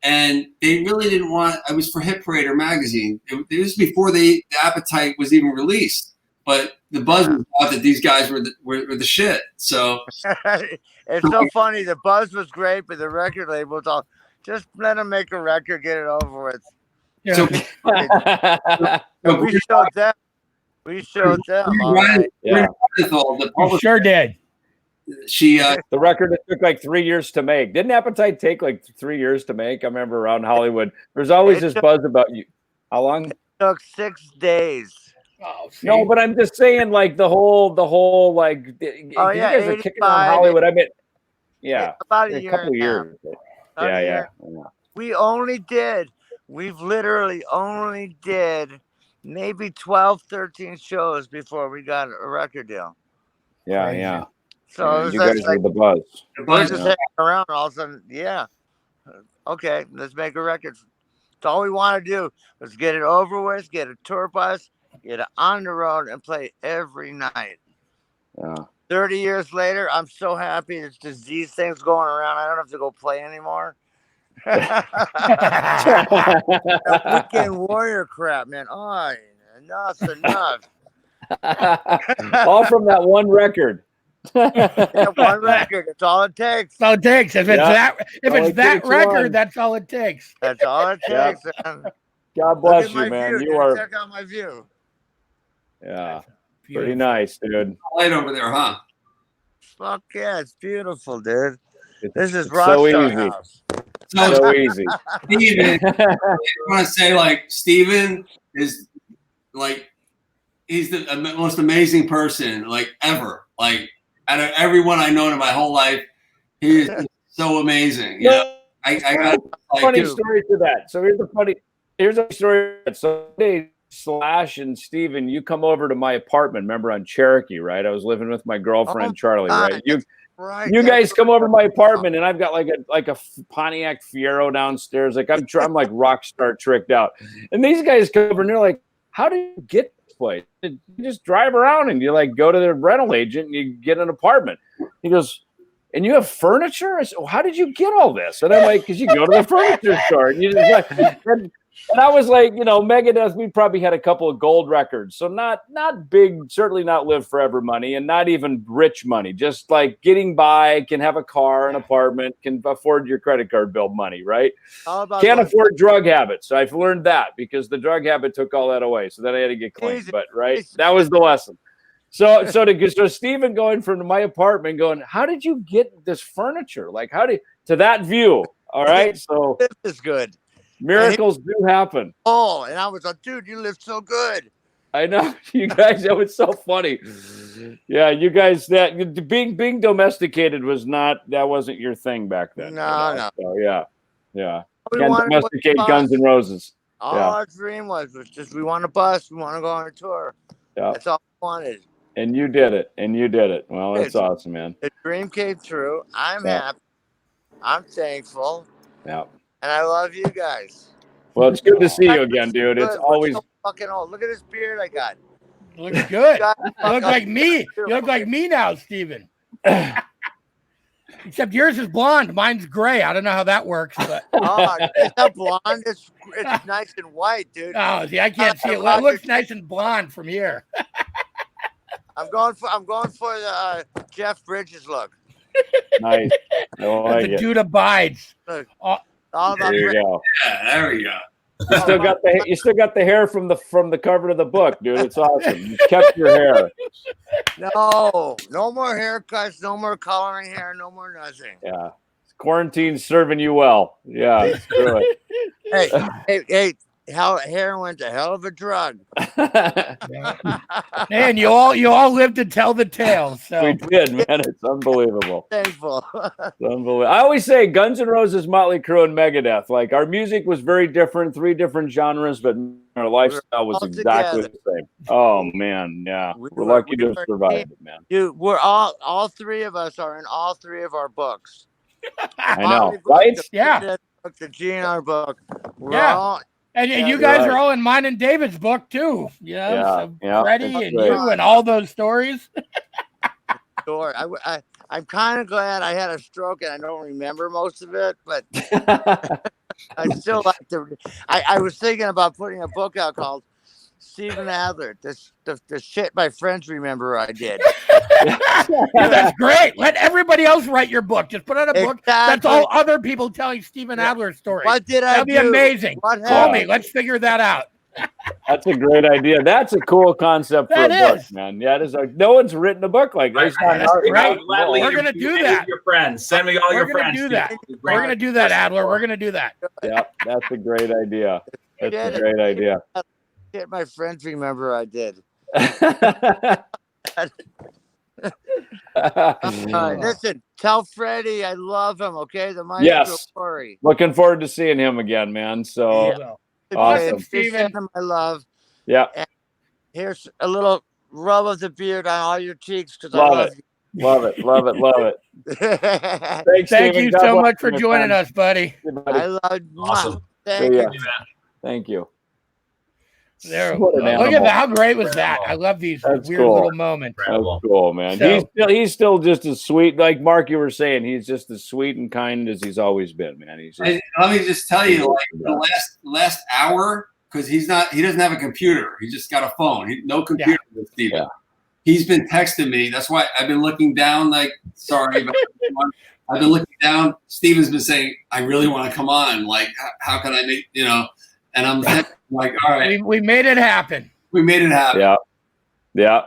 and they really didn't want, I was for Hit Parader magazine. It was before the Appetite was even released. But the buzz was out that these guys were the shit. So it's so funny. The buzz was great, but the record label was all, just let them make a record, get it over with. Yeah. So we showed them. We showed them. All right. Yeah. You sure did. The record took like 3 years to make. Didn't Appetite take like 3 years to make? I remember around Hollywood. There's always this buzz about you. How long? It took 6 days. Oh, no, but I'm just saying, like the whole, like. You guys are kicking on Hollywood. I mean, yeah, about a year couple years. Yeah. We've literally only did maybe 12, 13 shows before we got a record deal. Yeah. So you guys were the buzz. We're just hanging around, all of a sudden, okay, let's make a record. That's all we want to do. Let's get it over with, get a tour bus, get it on the road, and play every night. Yeah. 30 years later, I'm so happy it's just these things going around. I don't have to go play anymore. That Weekend Warrior crap, man. Oh, enough's enough. All from that one record. One record. That's all it takes. That's all it takes. If it's that record, that's all it takes. That's all it takes. God bless you, man. View, you are. Check out my view. Yeah. Pretty nice, dude. Light over there, huh? Fuck yeah, it's beautiful, dude. This is it's rock so star easy. house. So easy. Steven, I want to say, like, Steven is like, he's the most amazing person, like, ever. Like, out of everyone I've known in my whole life, he is so amazing. You know? I got funny story to that. So here's a funny story. So Slash and Steven, you come over to my apartment, remember, on Cherokee, right? I was living with my girlfriend Charlie, right? You guys come over to my apartment, and I've got like a Pontiac Fiero downstairs. Like I'm like rock star tricked out. And these guys come over and they're like, "How do you get this place? You just drive around and you like go to the rental agent and you get an apartment." He goes, "And you have furniture?" I said, "Well, how did you get all this?" And I'm like, "Because you go to the furniture store." And you just like, and I was like, you know, Megadeth, we probably had a couple of gold records. So not big, certainly not live forever money, and not even rich money. Just like getting by, can have a car, an apartment, can afford your credit card bill money, right? Can't afford drug habits. So I've learned that because the drug habit took all that away. So then I had to get clean. But right, that was the lesson. So Steven going from my apartment going, "How did you get this furniture? Like, to that view?" All right. So this is good. Miracles do happen. Oh, and I was like, dude, you live so good. I know, you guys. That was so funny. Yeah, you guys. That being domesticated wasn't your thing back then. No. So yeah. Can't domesticate Guns N' Roses. All our dream was just we want a bus. We want to go on a tour. Yeah. That's all we wanted. And you did it. Well, that's awesome, man. The dream came true. I'm happy. I'm thankful. Yeah. And I love you guys. Well, it's good to see you again, dude. It's always so fucking old. Look at this beard I got. Looks good. You look like me. You look like me now, Steven. Except yours is blonde. Mine's gray. I don't know how that works, but it's not blonde. It's nice and white, dude. Oh, see, I can't see it. Well, it looks nice and blonde from here. I'm going for the Jeff Bridges look. Nice. The dude abides. Look. All about there you go. Yeah, there we go. You still got the hair from the cover of the book, dude. It's awesome. You kept your hair. No more haircuts, no more coloring hair, no more nothing. Yeah, quarantine's serving you well. Yeah, let's do it. Hey, heroin's a hell of a drug. Man, you all lived to tell the tale. So we did, man. It's unbelievable. Thankful. It's unbelievable. I always say Guns N' Roses, Motley Crue, and Megadeth. Like, our music was very different, 3 different genres, but our lifestyle was exactly the same. Oh man, yeah. We're lucky to have survived it, man. Dude, we're all 3 of us are in all 3 of our books. I know, right? The GNR book. We're all. And you guys are all in mine and David's book too. You know, Freddie and you and all those stories. Sure. I'm kind of glad I had a stroke and I don't remember most of it, but I still like to. I was thinking about putting a book out called Steven Adler. The shit my friends remember I did. Yeah, that's great. Let everybody else write your book. Just put out a book that's all other people telling Steven Adler stories. What did I That'd be amazing. Call me. Let's figure that out. That's a great idea. That's a cool concept for a book, man. Yeah, it is. No one's written a book like that. We're gonna do that. Your friends, send me all your friends. We're gonna do that, Adler. We're gonna do that. Yeah, that's a great idea. That's a great idea. Shit my friends remember I did. Listen, tell Freddie I love him, okay? The Maestro story. Looking forward to seeing him again, man. So awesome. Steven, I love. Yeah. And here's a little rub of the beard on all your cheeks because I love you. Love it. Thank you so much for joining us, buddy. I love you. Awesome. Thank you. Thank you. There, look at that! How great was that? I love these weird little moments. That's cool, man. So, he's still just as sweet, like Mark, you were saying. He's just as sweet and kind as he's always been, man. He's just, let me just tell you, like the last hour, because he doesn't have a computer. He just got a phone. No computer with Steven. Yeah. He's been texting me. That's why I've been looking down. Like, sorry, but I've been looking down. Steven's been saying, "I really want to come on. Like, how can I make And I'm like, all right, we made it happen. We made it happen. Yeah.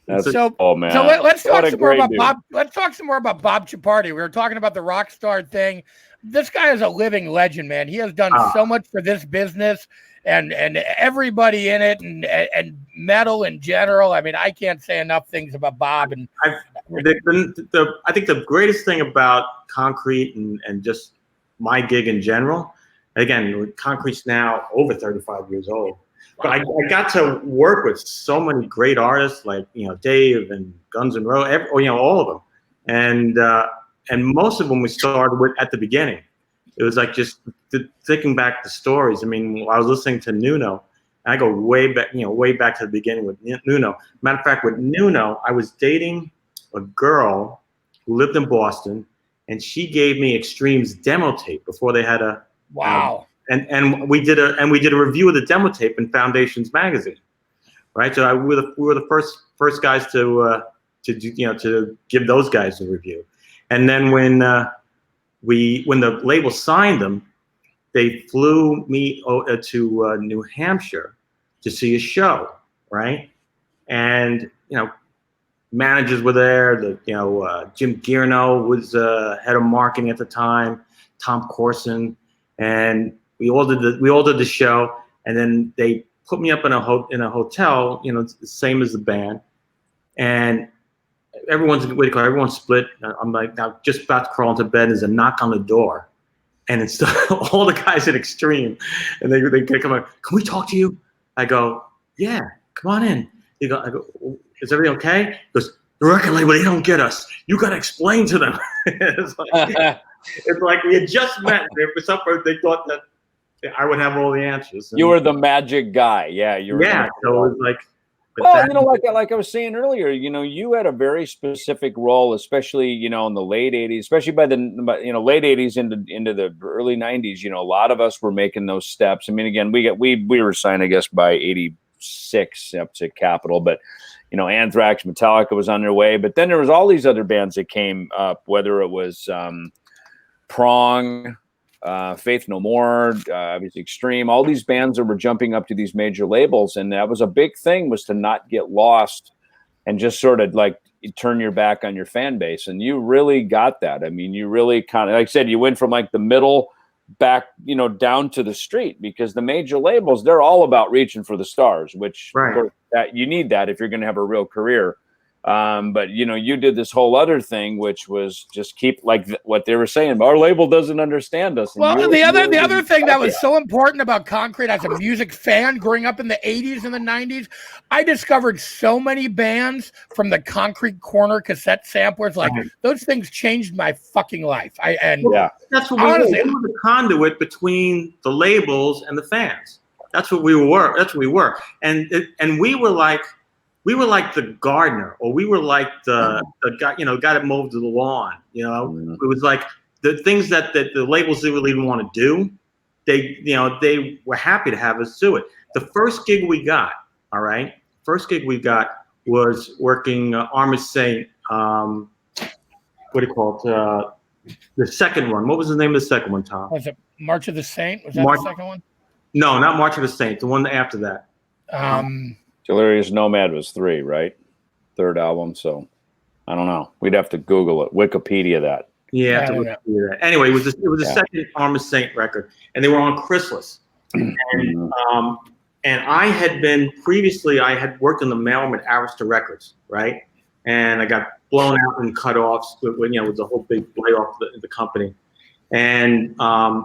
That's so, oh man. So let's What talk a some more great about dude. Bob. Let's talk some more about Bob Chiappardi. We were talking about the rock star thing. This guy is a living legend, man. He has done so much for this business and everybody in it, and metal in general. I mean, I can't say enough things about Bob. And I think the greatest thing about Concrete and just my gig in general, again, Concrete's now over 35 years old. But I got to work with so many great artists like Dave and Guns N' Roses, all of them, and most of them we started with at the beginning. It was like just thinking back the stories. I mean, I was listening to Nuno, and I go way back, way back to the beginning with Nuno. Matter of fact, with Nuno, I was dating a girl who lived in Boston, and she gave me Extreme's demo tape before they had a wow. And we did a review of the demo tape in Foundations magazine, right? So we were the first guys to give those guys a review, and then when the label signed them, they flew me to New Hampshire to see a show, right? And managers were there. Jim Gierno was head of marketing at the time, Tom Corson, and we all did the show, and then they put me up in a hotel, the same as the band, and everyone's split. I'm like now just about to crawl into bed. There's a knock on the door, and it's all the guys at Extreme, and they come up. Can we talk to you? I go, yeah, come on in. I go, is everything okay? He goes, the record label, they don't get us. You got to explain to them. It's like we had just met. For some reason, they thought that I would have all the answers. You were the magic guy. Yeah, you were. Yeah, so it was like. Well, like I was saying earlier, you had a very specific role, especially in the late '80s, especially by the late '80s into the early '90s. A lot of us were making those steps. I mean, again, we were signed, I guess, by '86 up to Capitol, but Anthrax, Metallica was on their way. But then there was all these other bands that came up, whether it was Prong, Faith No More, obviously Extreme, all these bands that were jumping up to these major labels. And that was a big thing, was to not get lost and just sort of like turn your back on your fan base. And you really got that. I mean, you really kind of, like I said, you went from like the middle back, down to the street, because the major labels, they're all about reaching for the stars, which right. Of course, that you need that if you're going to have a real career. But you did this whole other thing, which was just keep what they were saying. Our label doesn't understand us. Well, the other thing that was so important about Concrete as a music fan growing up in the 80s and the 90s, I discovered so many bands from the Concrete Corner cassette samplers. Like those things changed my fucking life. That's what honestly, we were the conduit between the labels and the fans. That's what we were. That's what we were. And we were like. We were like the gardener, or we were like the guy, guy that mowed the lawn. It was like the things that the labels didn't really want to do. They were happy to have us do it. The first gig we got, was working Armored Saint. What do you call it? The second one. What was the name of the second one, Tom? Was it March of the Saint? Was that the second one? No, not March of the Saint. The one after that. Delirious Nomad was 3, right? Third album. So I don't know. We'd have to Google it, Wikipedia that. Yeah. Anyway, it was the second Armored Saint record, and they were on Chrysalis. And I had been previously. I had worked in the mailroom at Arista Records, right? And I got blown out and cut offs with the whole big layoff of the company. And I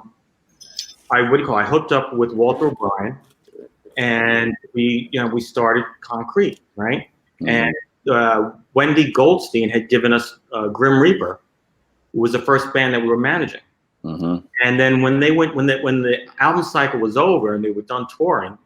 hooked up with Walter O'Brien. And we started Concrete, right? And Wendy Goldstein had given us Grim Reaper, who was the first band that we were managing. And then when the album cycle was over and they were done touring,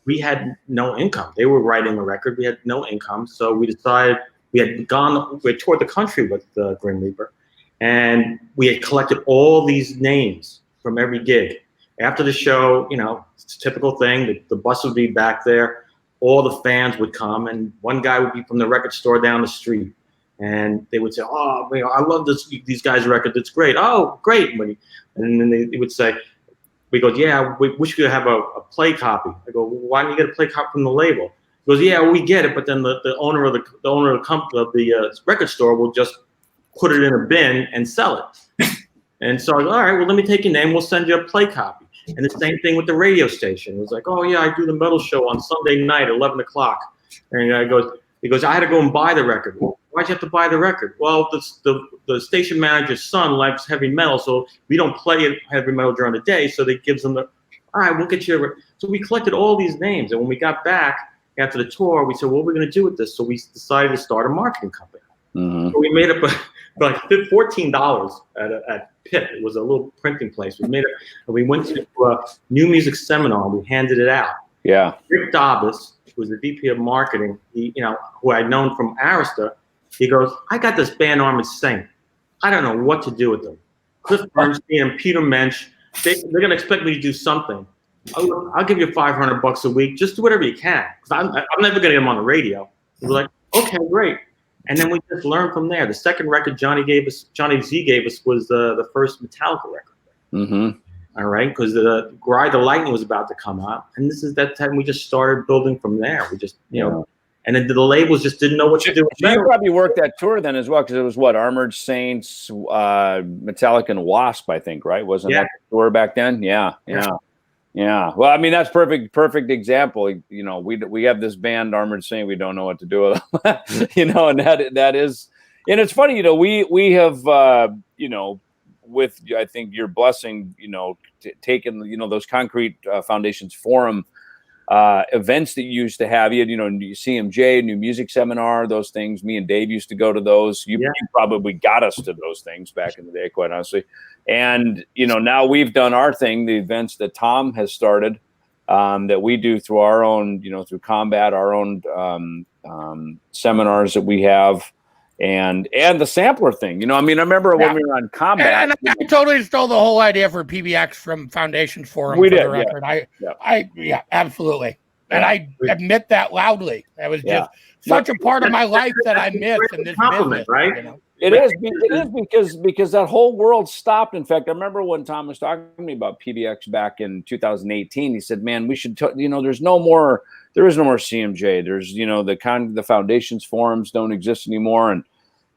we had no income. They were writing a record, we had no income, so we decided we had toured the country with Grim Reaper, and we had collected all these names from every gig. After the show, it's a typical thing. The bus would be back there. All the fans would come, and one guy would be from the record store down the street. And they would say, oh, I love these guys' record. It's great. Oh, great. And then they would say, we go, yeah, we wish we could have a play copy. I go, well, why don't you get a play copy from the label? He goes, yeah, we get it, but then the owner of the company of the record store will just put it in a bin and sell it. And so I go, all right, well, let me take your name. We'll send you a play copy. And the same thing with the radio station. It was like, oh yeah, I do the metal show on Sunday night, 11 o'clock. And he goes, I had to go and buy the record. Well, why'd you have to buy the record? Well, the station manager's son likes heavy metal, so we don't play heavy metal during the day. So they gives them all right, we'll get you. So we collected all these names, and when we got back after the tour, we said, what are we going to do with this? So we decided to start a marketing company. Mm-hmm. So we made up for like $14 at Pitt. It was a little printing place. We made it, and we went to a new music seminar. We handed it out. Yeah. Rick Dobbs, who was the VP of marketing, who I'd known from Arista, he goes, I got this band Armored Saint. I don't know what to do with them. Cliff Bernstein and Peter Mensch, they're going to expect me to do something. I'll give you $500 a week. Just do whatever you can. Because I'm never going to get them on the radio. We're like, okay, great. And then we just learned from there. The second record Johnny Z gave us was the first Metallica record. Mm-hmm. All right, because the Ride the Lightning was about to come out, and this is that time we just started building from there. We just, and then the labels just didn't know what to do. So you probably worked that tour then as well, because it was what, Armored Saints, Metallica, and Wasp, I think, right? Wasn't that the tour back then? Yeah. Well, I mean, that's perfect example. We have this band Armored Saint, we don't know what to do with them, and that is, and it's funny, we have, with I think your blessing, taken those Concrete Foundations Forum events that you used to have. You had, CMJ, New Music Seminar, those things. Me and Dave used to go to those. You probably got us to those things back in the day, quite honestly. And now we've done our thing, the events that Tom has started, that we do through our own, through Combat, our own seminars that we have. And the sampler thing, I remember when we were on Combat, and I totally stole the whole idea for PBX from Foundation Forum. We for did, the record. Absolutely, and I admit that loudly. That was just such a part of my life that I missed in this business. Right? It is because that whole world stopped. In fact, I remember when Tom was talking to me about PBX back in 2018. He said, "Man, we should, there's no more." There is no more CMJ. There's, the Foundations forums don't exist anymore.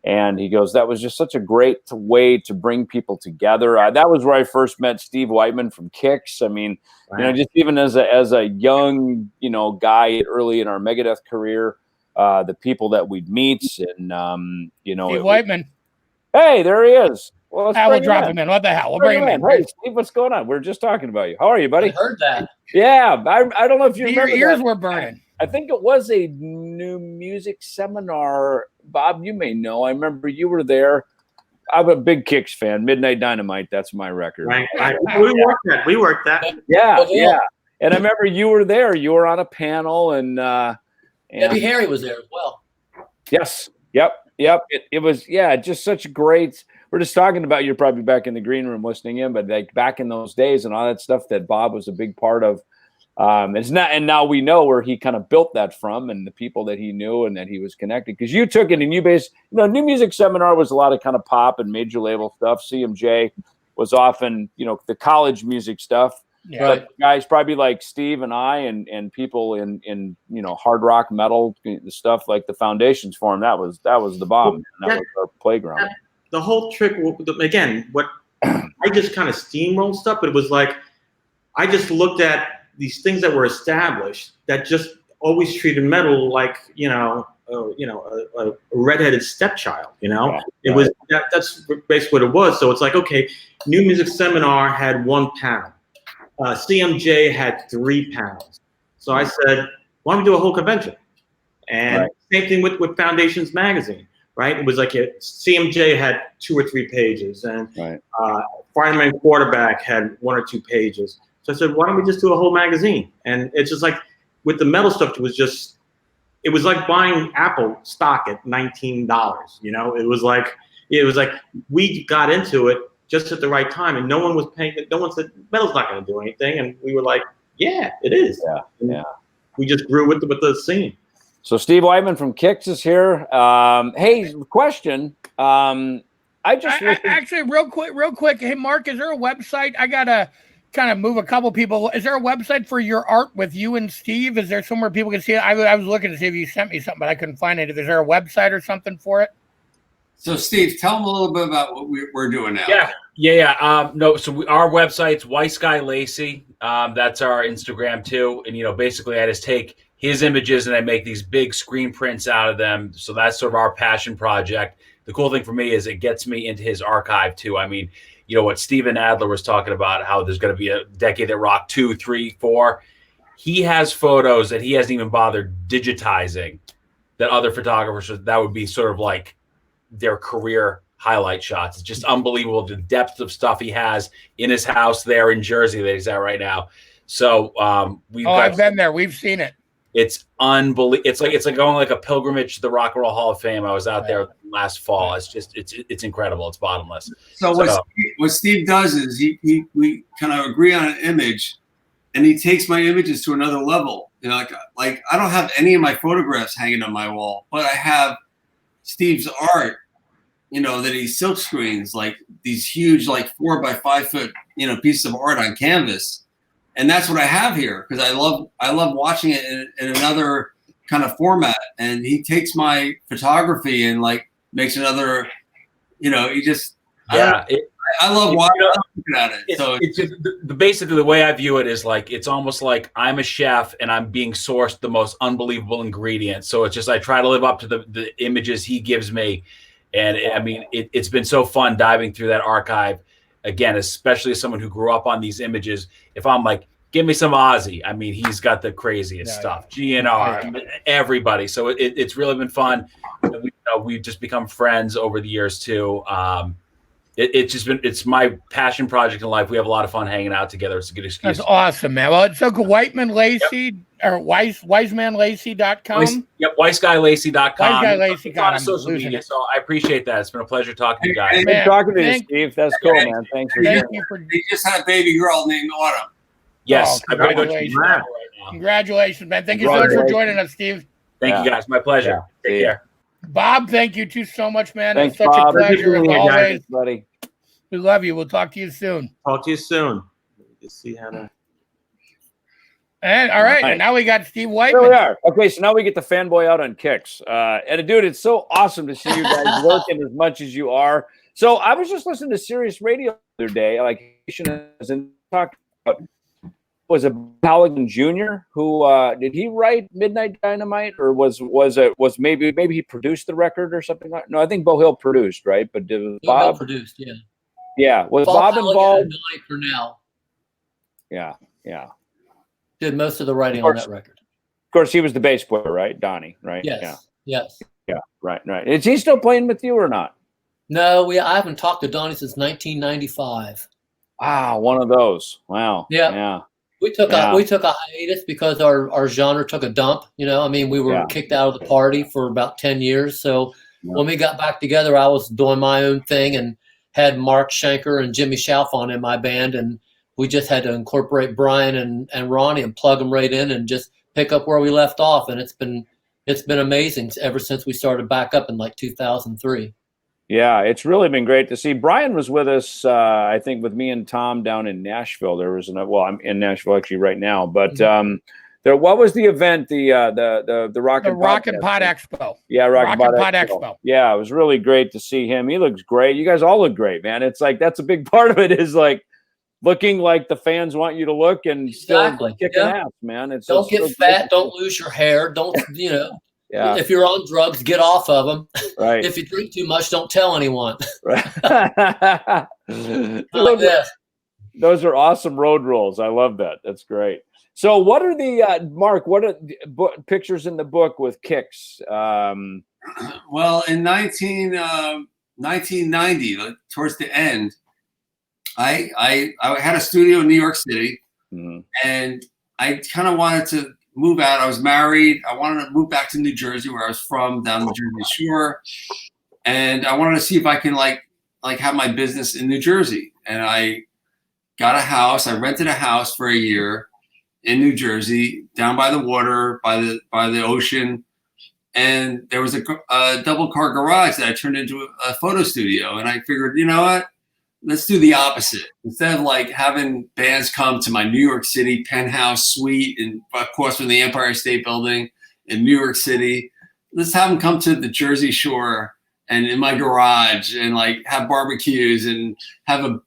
And he goes, that was just such a great way to bring people together. That was where I first met Steve Whiteman from Kix. I mean, just even as a young, guy early in our Megadeth career, the people that we'd meet and, Steve Whiteman. Hey, there he is. Well, we'll drop him in. What the hell? We'll bring him in. Hey, Steve, what's going on? We're just talking about you. How are you, buddy? I heard that. Yeah, I don't know if you remember. Your ears were burning. I think it was a New Music Seminar. Bob, you may know. I remember you were there. I'm a big Kix fan. Midnight Dynamite. That's my record. Right. We worked that. Yeah. And I remember you were there. You were on a panel, and Debbie Harry was there as well. Yes. Yep. It was just such a great. We're just talking about, you're probably back in the green room listening in, but like back in those days and all that stuff that Bob was a big part of. It's not, and now we know where he kind of built that from and the people that he knew and that he was connected. Because you took it and you New Music Seminar was a lot of kind of pop and major label stuff. CMJ was often, the college music stuff. Yeah. But guys probably like Steve and I and people in hard rock metal, the stuff like the Foundations Forum, that was the bomb. That was our playground. The whole trick, again, what I just kind of steamrolled stuff, but it was like I just looked at these things that were established that just always treated metal like a redheaded stepchild. It was that's basically what it was. So it's like, okay, New Music Seminar had one panel, CMJ had 3 panels. So I said, why don't we do a whole convention? And same thing with Foundations Magazine. Right, it was like CMJ had 2 or 3 pages, and Fireman Quarterback had 1 or 2 pages. So I said, why don't we just do a whole magazine? And it's just like with the metal stuff, it was like buying Apple stock at $19. It was like we got into it just at the right time, and no one was paying. No one said metal's not going to do anything, and we were like, yeah, it is. Yeah. We just grew with the scene. So Steve Whiteman from Kix is here. Hey, question. Actually, real quick. Hey, Mark, is there a website? I gotta kind of move a couple people. Is there a website for your art with you and Steve? Is there somewhere people can see it? I was looking to see if you sent me something, but I couldn't find it. Is there a website or something for it? So, Steve, tell them a little bit about what we're doing now. Yeah. No, so our website's White Sky Lacy. That's our Instagram too. And, basically I just take his images and I make these big screen prints out of them. So that's sort of our passion project. The cool thing for me is it gets me into his archive too. I mean, what Steven Adler was talking about, how there's going to be a Decade at Rock 2, 3, 4. He has photos that he hasn't even bothered digitizing that other photographers, that would be sort of like their career highlight shots. It's just unbelievable the depth of stuff he has in his house there in Jersey that he's at right now. So I've been there. We've seen it. It's unbelievable. It's like going like a pilgrimage to the Rock and Roll Hall of Fame. I was out there last fall. It's just it's incredible. It's bottomless. So what Steve does is we kind of agree on an image, and he takes my images to another level. Like I don't have any of my photographs hanging on my wall, but I have Steve's art. That he silk screens like these huge, like 4 by 5 foot, pieces of art on canvas. And that's what I have here because I love watching it in another kind of format. And he takes my photography and like makes another, he just I love looking at it. So it's basically the way I view it is like it's almost like I'm a chef and I'm being sourced the most unbelievable ingredients. So it's just I try to live up to the images he gives me. And I mean, it's been so fun diving through that archive again, especially as someone who grew up on these images. If I'm like, give me some Ozzy, I mean, he's got the craziest stuff. GNR, everybody. So it's really been fun. We've just become friends over the years too. It's my passion project in life. We have a lot of fun hanging out together. It's a good excuse. That's awesome, man. Well, it's Whiteman Lacy or wisemanlacy.com. Yep, WhiteSkyLacy.com. WhiteSkyLacy. On social media. So I appreciate that. It's been a pleasure talking to you guys. Good talking to you, Steve. That's cool, man. Thanks for They just had a baby girl named Autumn. Yes, I'm going to go check right now. Congratulations, man. Thank you so much for joining us, Steve. Thank you, guys. My pleasure. Take care. Bob, thank you too so much, man. Thanks, it's such Bob. a pleasure as always, buddy. We love you. We'll talk to you soon. Talk to you soon. Let's see how to. And all right, and now we got Steve Whiteman. There we are. Okay, so now we get the fanboy out on Kicks. And dude, it's so awesome to see you guys working as much as you are. So I was just listening to Sirius Radio the other day, like and talked about was it Halligan Jr. who did he write Midnight Dynamite or was maybe he produced the record or something like? No, I think Bo Hill produced, right? But did Bob produced? Yeah. Yeah, was Bob involved? For now. Yeah. Did most of the writing on that record. Of course, he was the bass player, right? Donnie, right? Yes. Yeah. Right. Is he still playing with you or not? No, I haven't talked to Donnie since 1995. Wow, one of those. Wow. Yeah. We took a hiatus because our genre took a dump. We were kicked out of the party for about 10 years. So when we got back together, I was doing my own thing and had Mark Schenker and Jimmy Chalfon in my band, and we just had to incorporate Brian and Ronnie and plug them right in and just pick up where we left off. And it's been amazing ever since we started back up in like 2003. Yeah, it's really been great to see. Brian was with us, I think, with me and Tom down in Nashville. I'm in Nashville actually right now. But what was the event? The Rock and Pot Expo. Yeah, Rock and Pot Expo. Yeah, it was really great to see him. He looks great. You guys all look great, man. It's like that's a big part of it is like looking like the fans want you to look and still kicking ass, man. Don't get fat. Don't lose your hair. Don't Yeah. If you're on drugs, get off of them. Right. If you drink too much, don't tell anyone. Right. Like this. Those are awesome road rules. I love that. That's great. So what are the, Mark, what are the pictures in the book with Kicks? Well, in 1990, towards the end, I had a studio in New York City, and I kind of wanted to move out. I was married. I wanted to move back to New Jersey, where I was from, down the Jersey Shore, and I wanted to see if I can like have my business in New Jersey. And I got a house. I rented a house for a year in New Jersey, down by the water, by the ocean, and there was a double car garage that I turned into a photo studio. And I figured, you know what? let's do the opposite. Instead of like having bands come to my New York City penthouse suite, and of course from the Empire State Building in New York City, let's have them come to the Jersey Shore and in my garage and like have barbecues and have a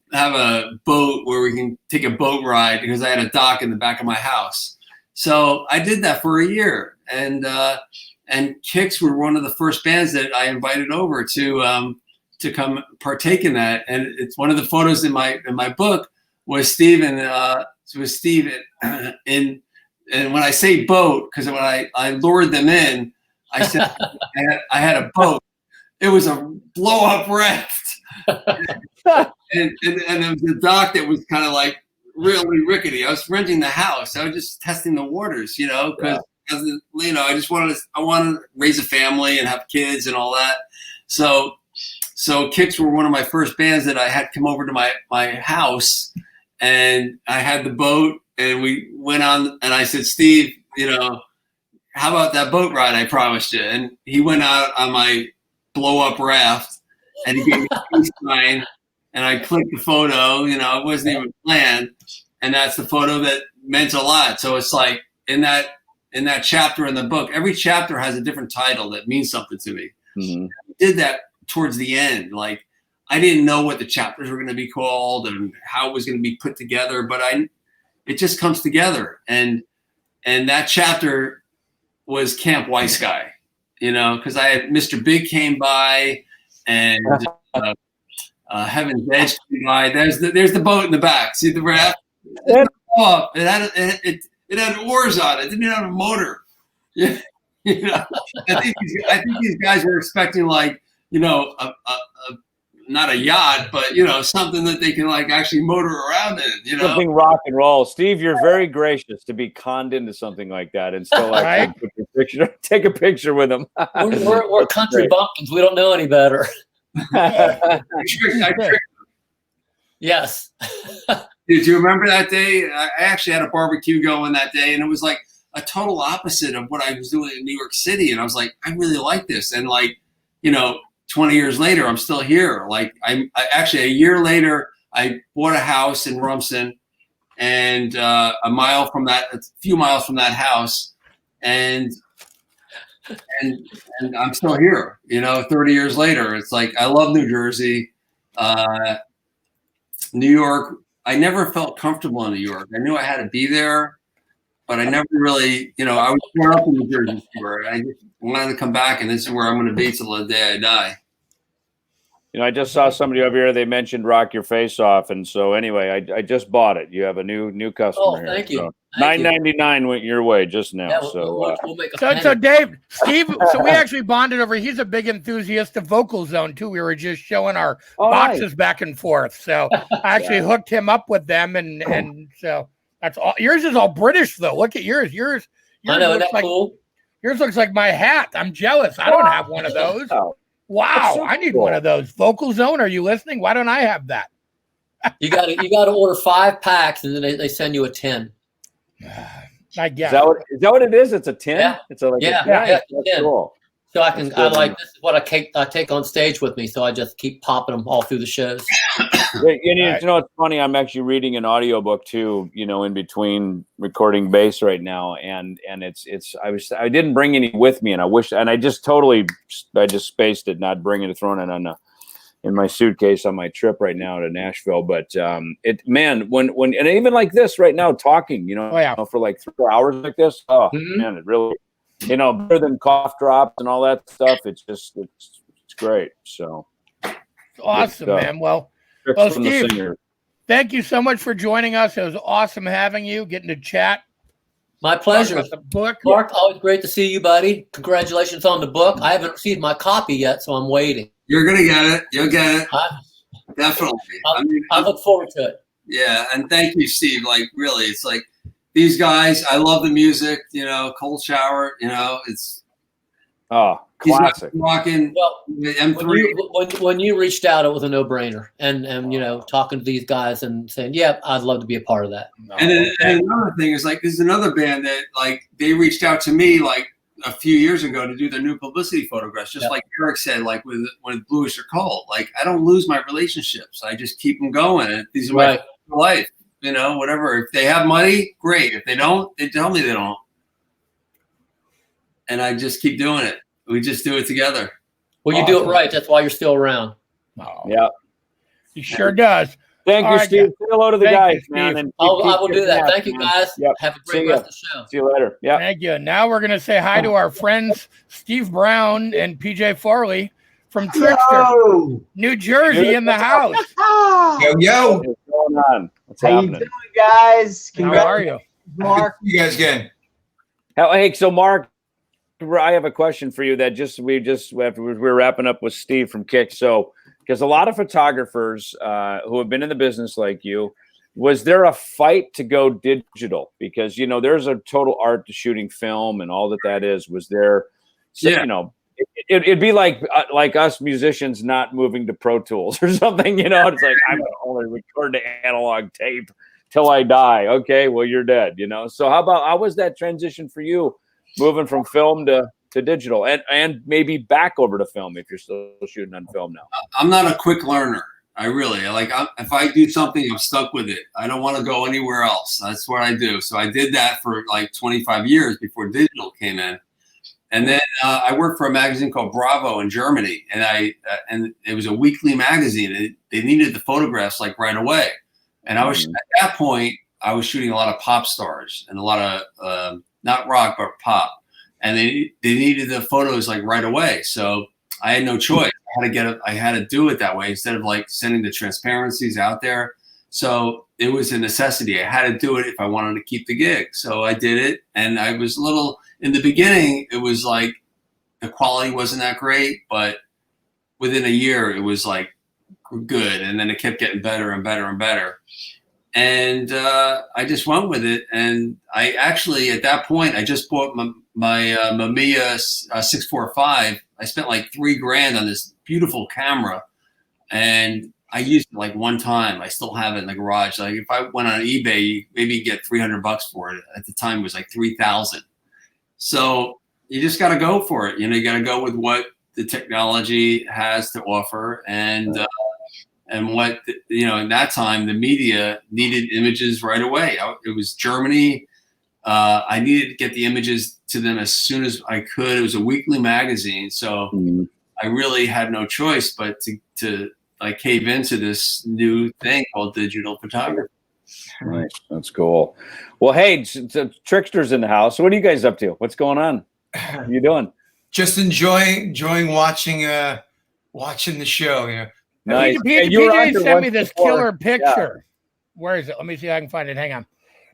boat where we can take a boat ride, because I had a dock in the back of my house. So I did that for a year, and Kicks were one of the first bands that I invited over to come partake in that. And it's one of the photos in my book was Steven. Was Steven and when I say boat, because when I lured them in, I said I had a boat. It was a blow up raft, and it was a dock that was kind of like really rickety. I was renting the house. I was just testing the waters, because I just wanted to raise a family and have kids and all that. So Kicks were one of my first bands that I had come over to my house, and I had the boat, and we went on, and I said, Steve, how about that boat ride I promised you? And he went out on my blow up raft, and he gave me a peace sign, and I clicked the photo. It wasn't even planned, and that's the photo that meant a lot. So it's like in that chapter in the book, every chapter has a different title that means something to me. Mm-hmm. I did that towards the end. Like, I didn't know what the chapters were going to be called and how it was going to be put together, but it just comes together. And that chapter was Camp Weiss Guy, because I had Mr. Big came by, and Heaven's Edge came by. There's the boat in the back. See the raft? It had oars on it. It didn't have a motor. Yeah, I think these guys were expecting like not a yacht, but something that they can like actually motor around in. Something rock and roll. Steve, you're very gracious to be conned into something like that and still like Right? take a picture with them. We're country bumpkins. We don't know any better. I tricked Yes. Did you remember that day? I actually had a barbecue going that day, and it was like a total opposite of what I was doing in New York City. And I was like, I really like this. And 20 years later, I'm still here. Like I actually a year later, I bought a house in Rumson, and a few miles from that house, and I'm still here. 30 years later, it's like I love New Jersey, New York. I never felt comfortable in New York. I knew I had to be there, but I never really, I was born up in New Jersey. I just wanted to come back, and this is where I'm going to be till the day I die. I just saw somebody over here. They mentioned Rock Your Face Off, and so anyway, I just bought it. You have a new customer. Oh, thank you. So $9.99 went your way just now. Yeah, so we'll make a So Dave, Steve, so we actually bonded over. He's a big enthusiast of Vocal Zone too. We were just showing our boxes back and forth. So I actually hooked him up with them, and so that's all. Yours is all British though. Look at yours. Yours I know, looks that's like cool. Yours looks like my hat. I'm jealous. I don't have one of those. Wow, so I need cool. one of those. Vocal Zone, are you listening? Why don't I have that? You got to order 5 packs, and then they send you a 10. I guess. Is that what it is? It's a 10? Yeah. It's a Yeah, That's 10. cool. So I That's this good. is what I take on stage with me. So I just keep popping them all through the shows. It's funny. I'm actually reading an audiobook too, in between recording bass right now. And I didn't bring any with me, and I just spaced it, not bringing it, throwing it in my suitcase on my trip right now to Nashville. But when and even like this right now, talking, for like 3 hours like this, man, it really, better than cough drops and all that stuff. It's great. So Awesome, man. Well, Steve, thank you so much for joining us. It was awesome having you, getting to chat. My pleasure. The book. Mark, always great to see you, buddy. Congratulations on the book. I haven't received my copy yet, so I'm waiting. You're gonna get it. You'll get it. Definitely. I look forward to it. Yeah, and thank you, Steve. Like, really, it's like these guys. I love the music. Cold Shower. It's classic. Walking. Well, M3. when you reached out, it was a no-brainer. And talking to these guys and saying, "Yeah, I'd love to be a part of that." And another thing is like, there's another band that like they reached out to me like a few years ago to do the new publicity photographs, just like Eric said, like with Bluish or Cole. Like I don't lose my relationships. I just keep them going. These are my life, you know, whatever. If they have money, great. If they don't, they tell me they don't. And I just keep doing it. We just do it together. Well, you do it right. That's why you're still around. Oh. Yeah. He sure does. Thank you, Steve. Say hello to the guys, man. And I will do that. Thank you, guys. Yep. Have a great rest of the show. See you later. Yeah. Thank you. Now we're going to say hi to our friends Steve Brown and PJ Farley from Trickster, New Jersey, in the house. Yo. What's going on? What's How happening? you doing, guys? How are you? Mark. You guys again. Hey, so Mark, I have a question for you that we're wrapping up with Steve from Kick. So, because a lot of photographers who have been in the business like you, was there a fight to go digital? Because, you know, there's a total art to shooting film and all that is. Was there, you know, it'd be like us musicians not moving to Pro Tools or something, you know, it's like, I'm going to only record the analog tape till I die. Okay, well, you're dead, you know? So how was that transition for you, moving from film to digital and maybe back over to film if you're still shooting on film now? I'm not a quick learner. I really if I do something, I'm stuck with it. I don't want to go anywhere else. That's what I do. So I did that for like 25 years before digital came in. And then I worked for a magazine called Bravo in Germany, and it was a weekly magazine. They needed the photographs like right away. And I was at that point, I was shooting a lot of pop stars and a lot of not rock but pop. And they needed the photos like right away. So I had no choice. I had to do it that way instead of like sending the transparencies out there. So it was a necessity. I had to do it if I wanted to keep the gig. So I did it. And I was in the beginning, it was like the quality wasn't that great, but within a year it was like good. And then it kept getting better and better and better. And I just went with it. And I actually, at that point, I just bought my Mamiya 645. I spent like $3,000 on this beautiful camera, and I used it like one time. I still have it in the garage. Like if I went on eBay, maybe you get $300 for it. At the time, it was like $3,000. So you just got to go for it. You know, you got to go with what the technology has to offer, and what you know. In that time, the media needed images right away. It was Germany. I needed to get the images to them as soon as I could. It was a weekly magazine, so I really had no choice but to like cave into this new thing called digital photography. Right, that's cool. Well, hey, Trickster's in the house. So what are you guys up to? What's going on? What are you doing? Just enjoying watching the show. You know. Nice. PJ sent me this killer picture. Where is it? Let me see if I can find it. Hang on.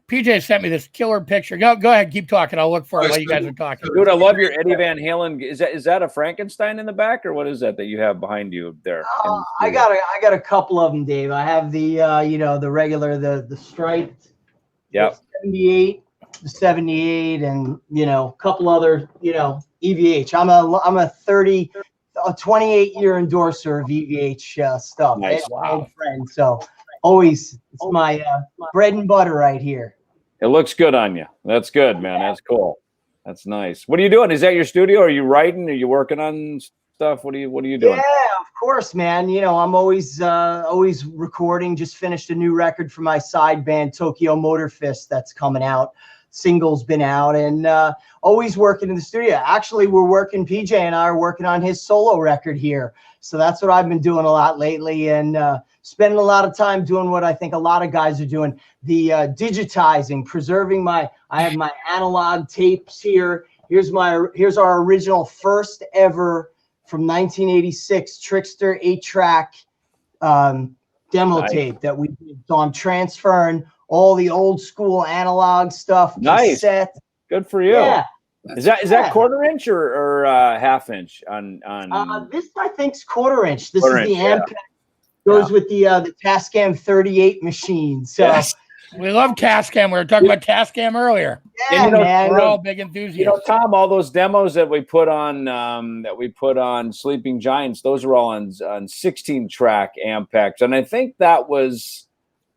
PJ sent me this killer picture. Go ahead, keep talking. I'll look for it while you guys are talking. Dude, I love your Eddie Van Halen. Is that a Frankenstein in the back, or what is that you have behind you there? I got a couple of them, Dave. I have the the regular, the striped, yeah, 78, the 78, and a couple other EVH. I'm a 28-year endorser of EVH stuff. Nice. Wow. Friend, so always it's my bread and butter right here. It looks good on you. That's good, man. That's cool. That's nice. What are you doing? Is that your studio? Are you writing? Are you working on stuff? What are you doing? Yeah, of course, man. I'm always recording. Just finished a new record for my side band, Tokyo Motor Fist, that's coming out. Single's been out, and always working in the studio. Actually, PJ and I are working on his solo record here. So that's what I've been doing a lot lately, and spending a lot of time doing what I think a lot of guys are doing, the digitizing, preserving I have my analog tapes here. Here's our original first ever from 1986 Trickster 8-track demo tape that we did. So I'm transferring all the old school analog stuff. Nice. Cassette. Good for you. Yeah. Is that quarter inch or half inch on this I think's quarter inch. This quarter is the inch, Ampex. Goes with the Tascam 38 machine. So yes. We love Tascam. We were talking about Tascam earlier. Yeah, man. We're all big enthusiasts. Tom, all those demos that we put on Sleeping Giants, those are all on 16-track Ampex, and I think that was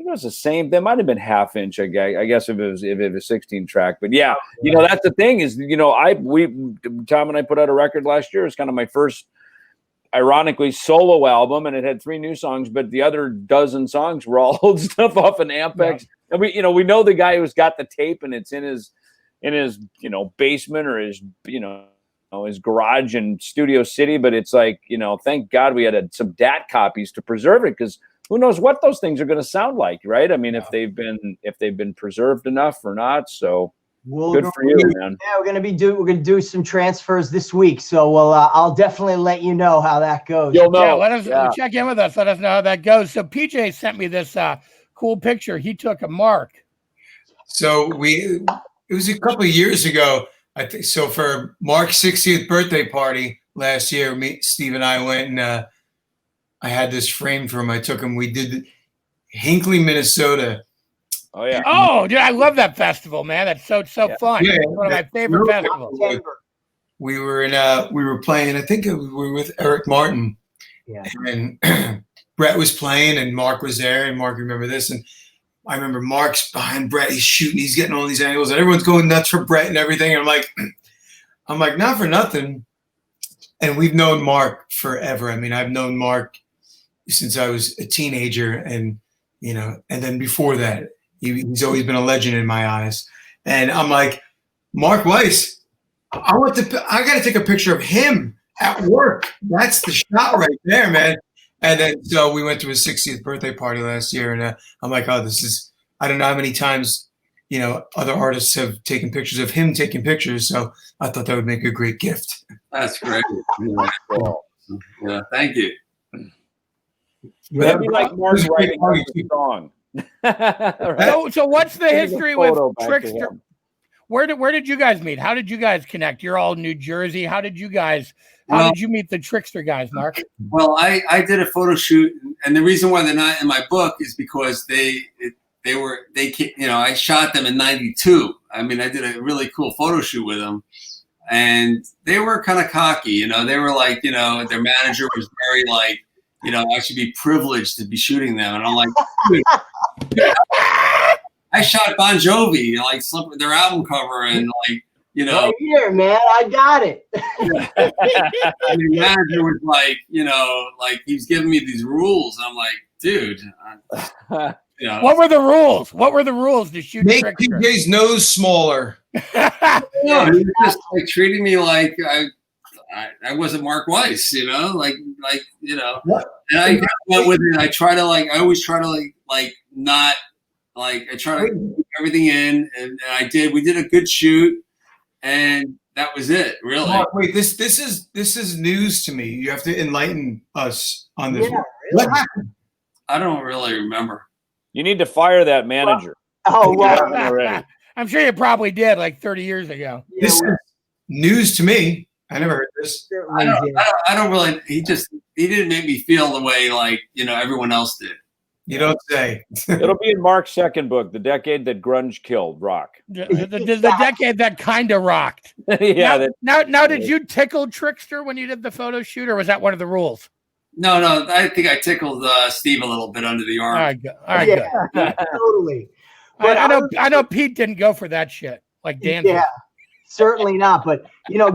think it was the same. They might have been half inch. I guess if it was 16 track. But yeah, that's the thing is, Tom and I put out a record last year. It's kind of my first, ironically, solo album, and it had 3 new songs, but the other dozen songs were all old stuff off an Ampex. And we know the guy who's got the tape, and it's in his basement or his garage in Studio City. But it's like, thank God we had some DAT copies to preserve it, because who knows what those things are going to sound like, right? I mean, if they've been preserved enough or not. So good for you, man. Yeah, we're gonna do some transfers this week, so I'll definitely let you know how that goes. You'll know. Yeah, check in with us. Let us know how that goes. So PJ sent me this cool picture he took of Mark. So it was a couple of years ago, I think. So for Mark's 60th birthday party last year, Steve and I went and I had this framed for him. I took him. We did Hinckley, Minnesota. Oh yeah. Oh, dude, I love that festival, man. That's so fun. Yeah, one of my favorite festivals. We were we were playing. I think we were with Eric Martin. Yeah. And Brett was playing, and Mark was there. And Mark, remember this? And I remember Mark's behind Brett. He's shooting. He's getting all these angles, and everyone's going nuts for Brett and everything. And I'm like, not for nothing. And we've known Mark forever. I mean, I've known Mark since I was a teenager, and and then before that, he's always been a legend in my eyes. And I'm like, Mark Weiss, I got to take a picture of him at work. That's the shot right there, man. And then so we went to his 60th birthday party last year, and I'm like, oh, I don't know how many times other artists have taken pictures of him taking pictures. So I thought that would make a great gift. That's great. Yeah, thank you. That'd be like Mark writing a song. Right. So what's the history with Trixter? Where did you guys meet? How did you guys connect? You're all New Jersey. How did you meet the Trixter guys, Mark? Well, I did a photo shoot, and the reason why they're not in my book is because I shot them in '92. I mean, I did a really cool photo shoot with them, and they were kind of cocky. They were like, their manager was very like, I should be privileged to be shooting them. And I'm like, dude, I shot Bon Jovi, their album cover, and right here, man, I got it. And the manager was like, he's giving me these rules. And I'm like, dude, what were the rules? What were the rules to shoot? Make PJ's nose smaller. No, he was just treating me like I wasn't Mark Weiss, And I went with it. I always try to not I try to keep everything in, and I did. We did a good shoot, and that was it, really. Mark, wait, this is news to me. You have to enlighten us on this. Yeah, really? What happened? I don't really remember. You need to fire that manager. I'm sure you probably did 30 years ago. This is news to me. I never heard this. I don't really. He didn't make me feel the way everyone else did. You don't say. It'll be in Mark's second book, The Decade That Grunge Killed Rock. The decade that kind of rocked. Yeah. Now, did you tickle Trixter when you did the photo shoot, or was that one of the rules? No. I think I tickled Steve a little bit under the arm. All right, good. Totally. But I know Pete didn't go for that shit like Dan. Yeah. Certainly not. But,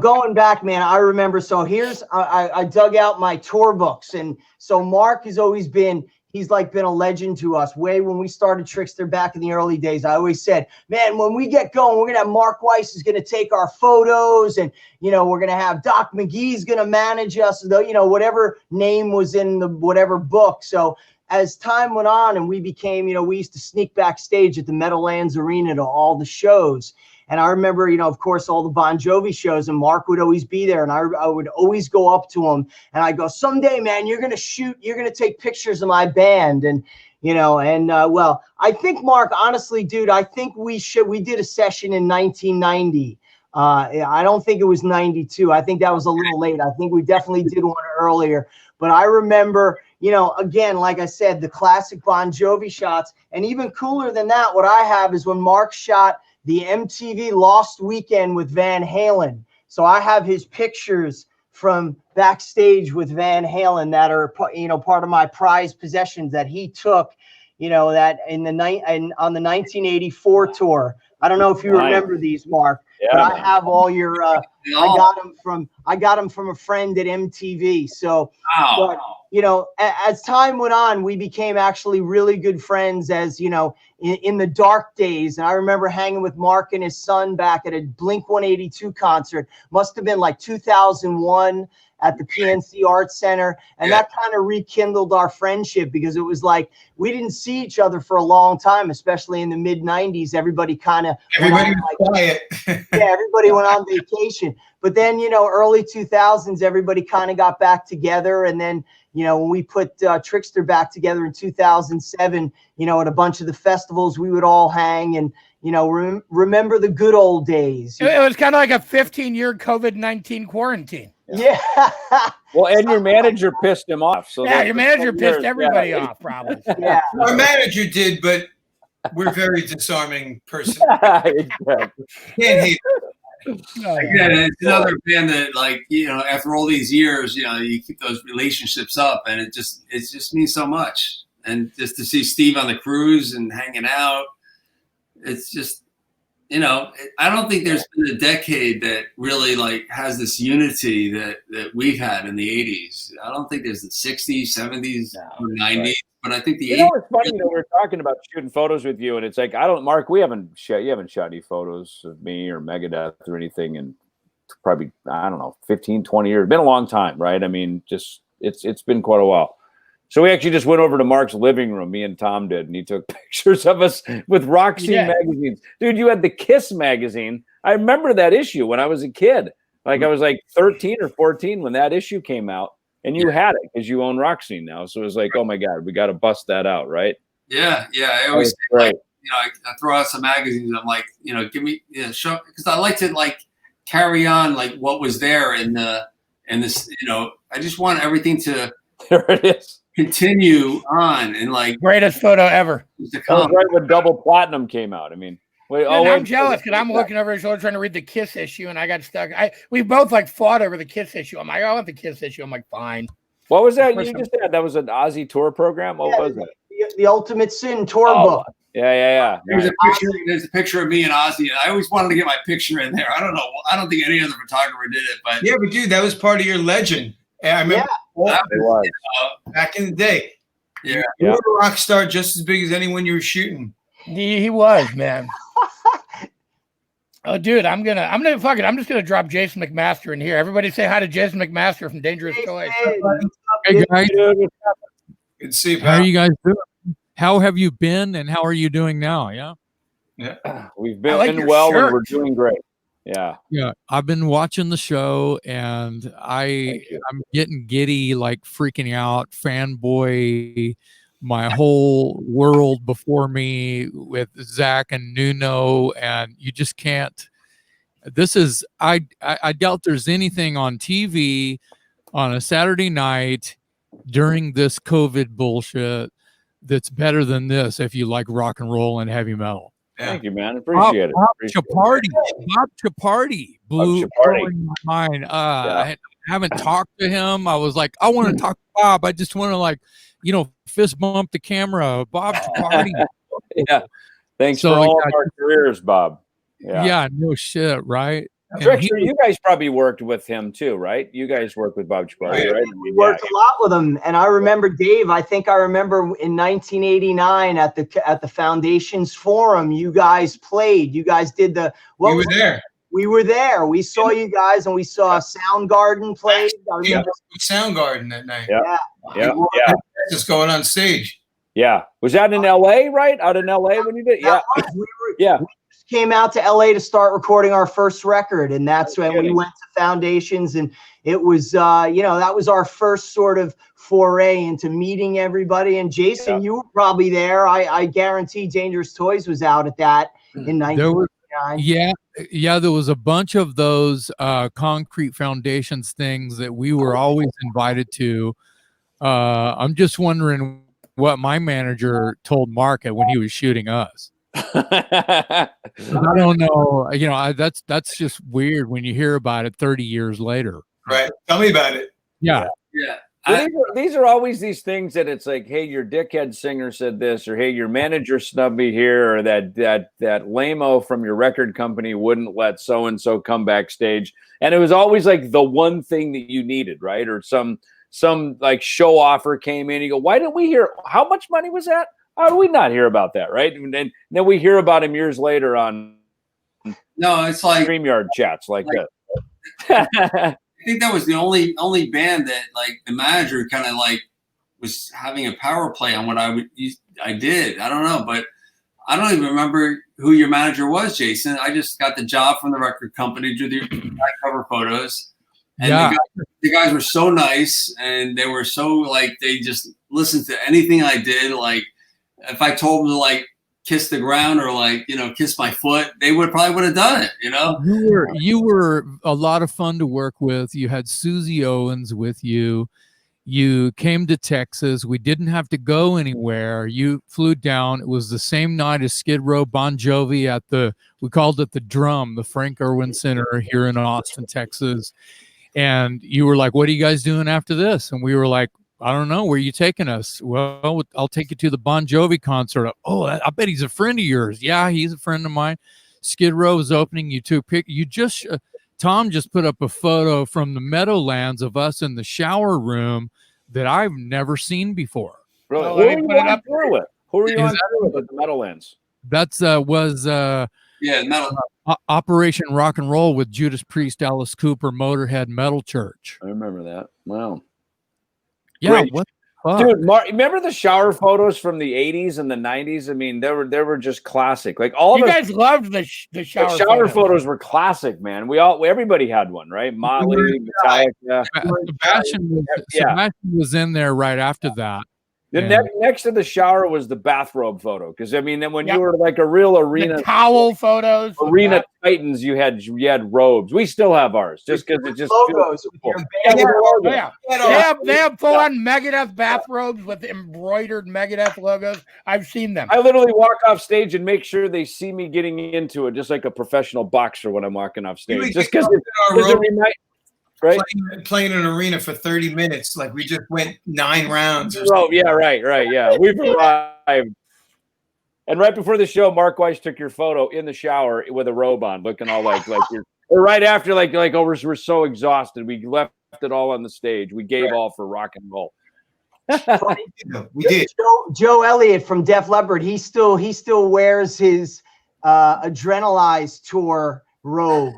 going back, man, I remember. So here's, I dug out my tour books. And so Mark has always been a legend to us. Way when we started Trixter back in the early days, I always said, man, when we get going, we're going to have Mark Weiss is going to take our photos, and, we're going to have Doc McGee's going to manage us, whatever name was in the whatever book. So as time went on and we became, we used to sneak backstage at the Meadowlands Arena to all the shows. And I remember, of course, all the Bon Jovi shows, and Mark would always be there. And I would always go up to him and I go, someday, man, you're going to take pictures of my band. And, well, I think, Mark, honestly, dude, I think we did a session in 1990. I don't think it was 92. I think that was a little late. I think we definitely did one earlier. But I remember, again, like I said, the classic Bon Jovi shots. And even cooler than that, what I have is when Mark shot the MTV Lost Weekend with Van Halen. So I have his pictures from backstage with Van Halen that are, part of my prized possessions that he took, you know, that in the night and on the 1984 tour. I don't know if you remember these, Mark, but I have all your. I got them from a friend at MTV. So, but, you know, as time went on, we became actually really good friends. As you know, in the dark days, and I remember hanging with Mark and his son back at a Blink 182 concert. Must have been like 2001. At the PNC Arts Center, and that kind of rekindled our friendship because it was like we didn't see each other for a long time, especially in the mid '90s. Everybody kind of was quiet. Everybody went on vacation. But then, you know, early 2000s, everybody kind of got back together, and then, you know, when we put Trickster back together in 2007, you know, at a bunch of the festivals, we would all hang and, you know, remember the good old days. It was kind of like a 15-year COVID-19 quarantine. Yeah. Well, and your manager pissed him off. So yeah, your manager pissed everybody off, probably. Yeah. Our manager did, but we're very disarming person. Can't hate. Again, it's another band that, like, you know, after all these years, you know, you keep those relationships up, and it just means so much. And just to see Steve on the cruise and hanging out, it's just, you know, I don't think there's been a decade that really like has this unity that we've had in the 80s. I don't think there's the 60s, 70s, or 90s, right. But I think the 80s. You know, it's funny, you know, we're talking about shooting photos with you, and it's like, Mark, you haven't shot any photos of me or Megadeth or anything in probably, I don't know, 15, 20 years. It's been a long time, right? I mean, just it's been quite a while. So we actually just went over to Mark's living room, me and Tom did, and he took pictures of us with rock scene magazines. Dude, you had the Kiss magazine. I remember that issue when I was a kid. Like I was like 13 or 14 when that issue came out, and you had it because you own Rock Scene now. So it was like, oh my God, we got to bust that out, right? Yeah. I always say, like, you know, I throw out some magazines. I'm like, you know, give me, you know, show, because I like to like carry on like what was there in this, you know, I just want everything to there it is. Continue on and like greatest photo ever. That was right when Double Platinum came out. I mean, I'm jealous because I'm looking over his shoulder trying to read the Kiss issue, and I got stuck. We both like fought over the Kiss issue. I'm like, I want the Kiss issue. I'm like, fine. What was that you just said? That was an Ozzy tour program. What was it? The Ultimate Sin tour book. Yeah. There's a picture of me and Ozzy. I always wanted to get my picture in there. I don't know. I don't think any other photographer did it, but but dude, that was part of your legend. I remember back in the day. Yeah. You were a rock star just as big as anyone you were shooting. He was, man. Oh, dude, I'm gonna fuck it. I'm just gonna drop Jason McMaster in here. Everybody say hi to Jason McMaster from Dangerous Toys. Hey guys, good to see you. How are you guys doing? How have you been, and how are you doing now? Yeah, we've been well, and we're doing great. Yeah, I've been watching the show, and I'm getting giddy, like freaking out, fanboy, my whole world before me with Zach and Nuno, and you just can't. This is I doubt there's anything on TV on a Saturday night during this COVID bullshit that's better than this if you like rock and roll and heavy metal. Thank you, man. Appreciate it. Bob Chaparty blew my mind. I haven't talked to him. I was like, I want to talk to Bob. I just want to, like, you know, fist bump the camera. Bob Chaparty. Yeah. Thanks for all of our careers, Bob. Yeah, no shit, right? Trickster, you guys probably worked with him too, right? You guys worked with Bob Chaparty, right? We worked a lot with him, and I remember Dave. I think I remember in 1989 at the Foundations Forum, you guys played. You guys did the. We were there. We were there. We saw you guys, and we saw Soundgarden played. I remember Soundgarden that night. Yeah. Just going on stage. Yeah. Was that in LA, right? Out in LA when you did? Yeah. We came out to LA to start recording our first record, and that's when we went to Foundations, and it was you know, that was our first sort of foray into meeting everybody. And Jason, you were probably there. I guarantee Dangerous Toys was out at that in 1999. Yeah, there was a bunch of those Concrete Foundations things that we were always invited to. I'm just wondering what my manager told Mark when he was shooting us. I don't know. You know, that's just weird when you hear about it 30 years later. Right. Tell me about it. Yeah. these are always these things that it's like, hey, your dickhead singer said this, or hey, your manager snubbed me here, or that lame-o from your record company wouldn't let so and so come backstage, and it was always like the one thing that you needed, right? Or some like show offer came in. You go, why didn't we hear? How much money was that? How do we not hear about that, right? And then we hear about him years later on. No, it's like StreamYard chats like that. I think that was the only band that like the manager kind of like was having a power play on what I did. I don't know, but I don't even remember who your manager was, Jason. I just got the job from the record company, drew the back cover photos, and the guys were so nice, and they were so like they just listened to anything I did. Like if I told them to like kiss the ground or like, you know, kiss my foot, they probably would have done it, you know? You were a lot of fun to work with. You had Susie Owens with you. You came to Texas. We didn't have to go anywhere. You flew down. It was the same night as Skid Row, Bon Jovi at we called it the Drum, the Frank Irwin Center here in Austin, Texas. And you were like, what are you guys doing after this? And we were like, I don't know. Where are you taking us? Well, I'll take you to the Bon Jovi concert. Oh, I bet he's a friend of yours. Yeah, he's a friend of mine. Skid Row is opening. Tom just put up a photo from the Meadowlands of us in the shower room that I've never seen before. Really? Who are you on tour with? Who are you on tour with at the Meadowlands? That's Metal Operation Rock and Roll with Judas Priest, Alice Cooper, Motorhead, Metal Church. I remember that. Wow. Yeah, Great. Dude, Mark, remember the shower photos from the 80s and the 90s? I mean, they were just classic. Like all you guys loved the shower photos were classic, man. Everybody had one, right? Molly, Metallica. Sebastian was in there right after that. Next to the shower was the bathrobe photo, because I mean, when you were like a real arena, the towel photos, arena titans, you had robes. We still have ours, just because it just logos. They have full on Megadeth bathrobes with embroidered Megadeth logos. I've seen them. I literally walk off stage and make sure they see me getting into it, just like a professional boxer when I'm walking off stage. Just because right? Playing an arena for 30 minutes. Like we just went 9 rounds. Oh, yeah, right. Yeah. We've arrived. And right before the show, Mark Weiss took your photo in the shower with a robe on, looking all like you're, or right after, we're so exhausted. We left it all on the stage. We gave all for rock and roll. We did. Joe Elliott from Def Leppard, he still wears his Adrenalize tour robe.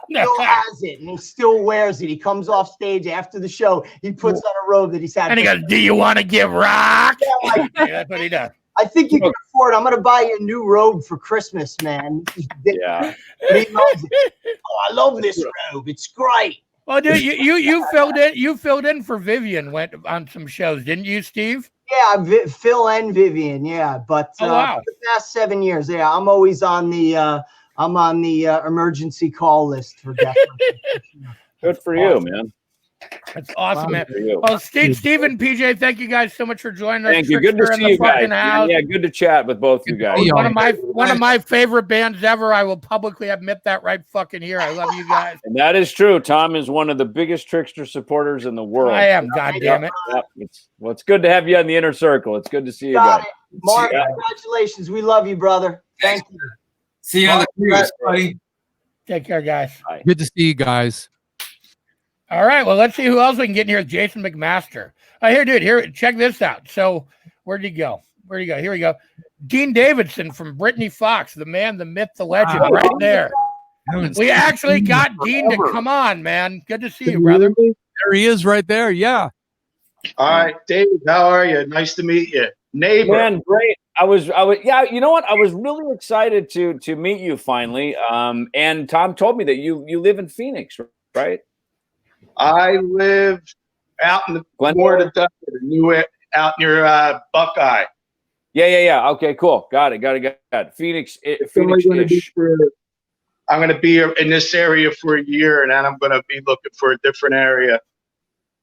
Still has it, and he still wears it. He comes off stage after the show. He puts on a robe that he's had. And he goes, "Do you want to give rock?" Yeah, that's what he does. I think you can afford it. I'm going to buy you a new robe for Christmas, man. Yeah. He loves it. Oh, I love this robe. It's great. Well, dude, you filled in. You filled in for Vivian. Went on some shows, didn't you, Steve? Yeah, Phil and Vivian. Yeah, but for the past 7 years, I'm always on the. I'm on the emergency call list for death. Good for you, man. That's awesome, man. Well, Steve and PJ, thank you guys so much for joining us. Thank you. Good to see you guys. Yeah, good to chat with both you guys. One of my favorite bands ever. I will publicly admit that right fucking here. I love you guys. And that is true. Tom is one of the biggest Trickster supporters in the world. I am. God damn it. It's good to have you in the inner circle. It's good to see you guys. Mark, congratulations. We love you, brother. Thank you. See you on the cruise, buddy. Take care, guys. Bye. Good to see you guys. All right. Well, let's see who else we can get in here. Jason McMaster. Oh, here, dude. Here, check this out. So, where'd he go? Here we go. Dean Davidson from Brittany Fox, the man, the myth, the legend, right there. We actually got Dean to come on, man. Good to see you, brother. There he is, right there. Yeah. All right, Dave. How are you? Nice to meet you, neighbor. Man, great. I was, yeah. You know what? I was really excited to meet you finally. And Tom told me that you live in Phoenix, right? I live out in the Florida, out near Buckeye. Yeah. Okay, cool. Got it. Phoenix. I'm going to be in this area for a year, and then I'm going to be looking for a different area.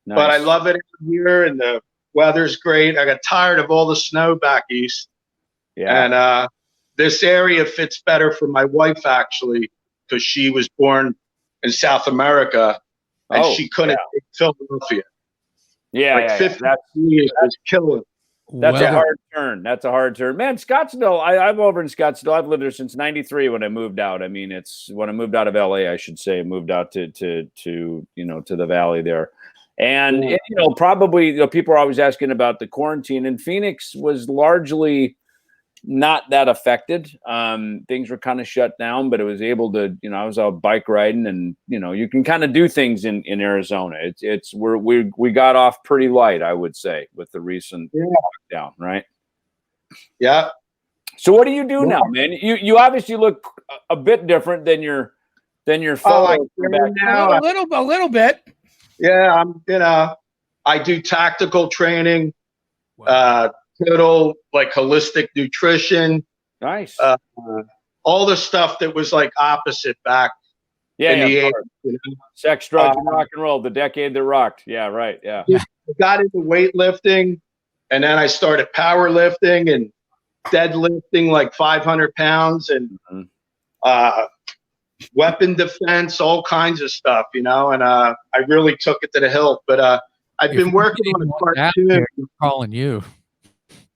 Nice. But I love it here, and the weather's great. I got tired of all the snow back east. Yeah. And this area fits better for my wife, actually, because she was born in South America, and she couldn't take Philadelphia. Yeah, like yeah, 50 that's was killing. That's a hard turn. That's a hard turn, man. Scottsdale. I'm over in Scottsdale. I've lived there since '93 when I moved out. I mean, it's when I moved out of LA, I should say, moved out to the valley there, and Yeah. probably people are always asking about the quarantine. And Phoenix was largely not that affected. Things were kind of shut down, but it was able to. I was out bike riding, and you can kind of do things in Arizona. We got off pretty light, I would say, with the recent lockdown, right? Yeah. So what do you do now, man? You obviously look a bit different than your photos from back now. A little bit. Yeah, I do tactical training, total like holistic nutrition. Nice. All the stuff that was like opposite back in the 80s. Sex, drugs, and rock and roll, the decade that rocked. Yeah, right. Yeah. I got into weightlifting, and then I started powerlifting and deadlifting like 500 pounds and weapon defense, all kinds of stuff, and I really took it to the hilt. But I've been working on a cartoon. I'm calling you.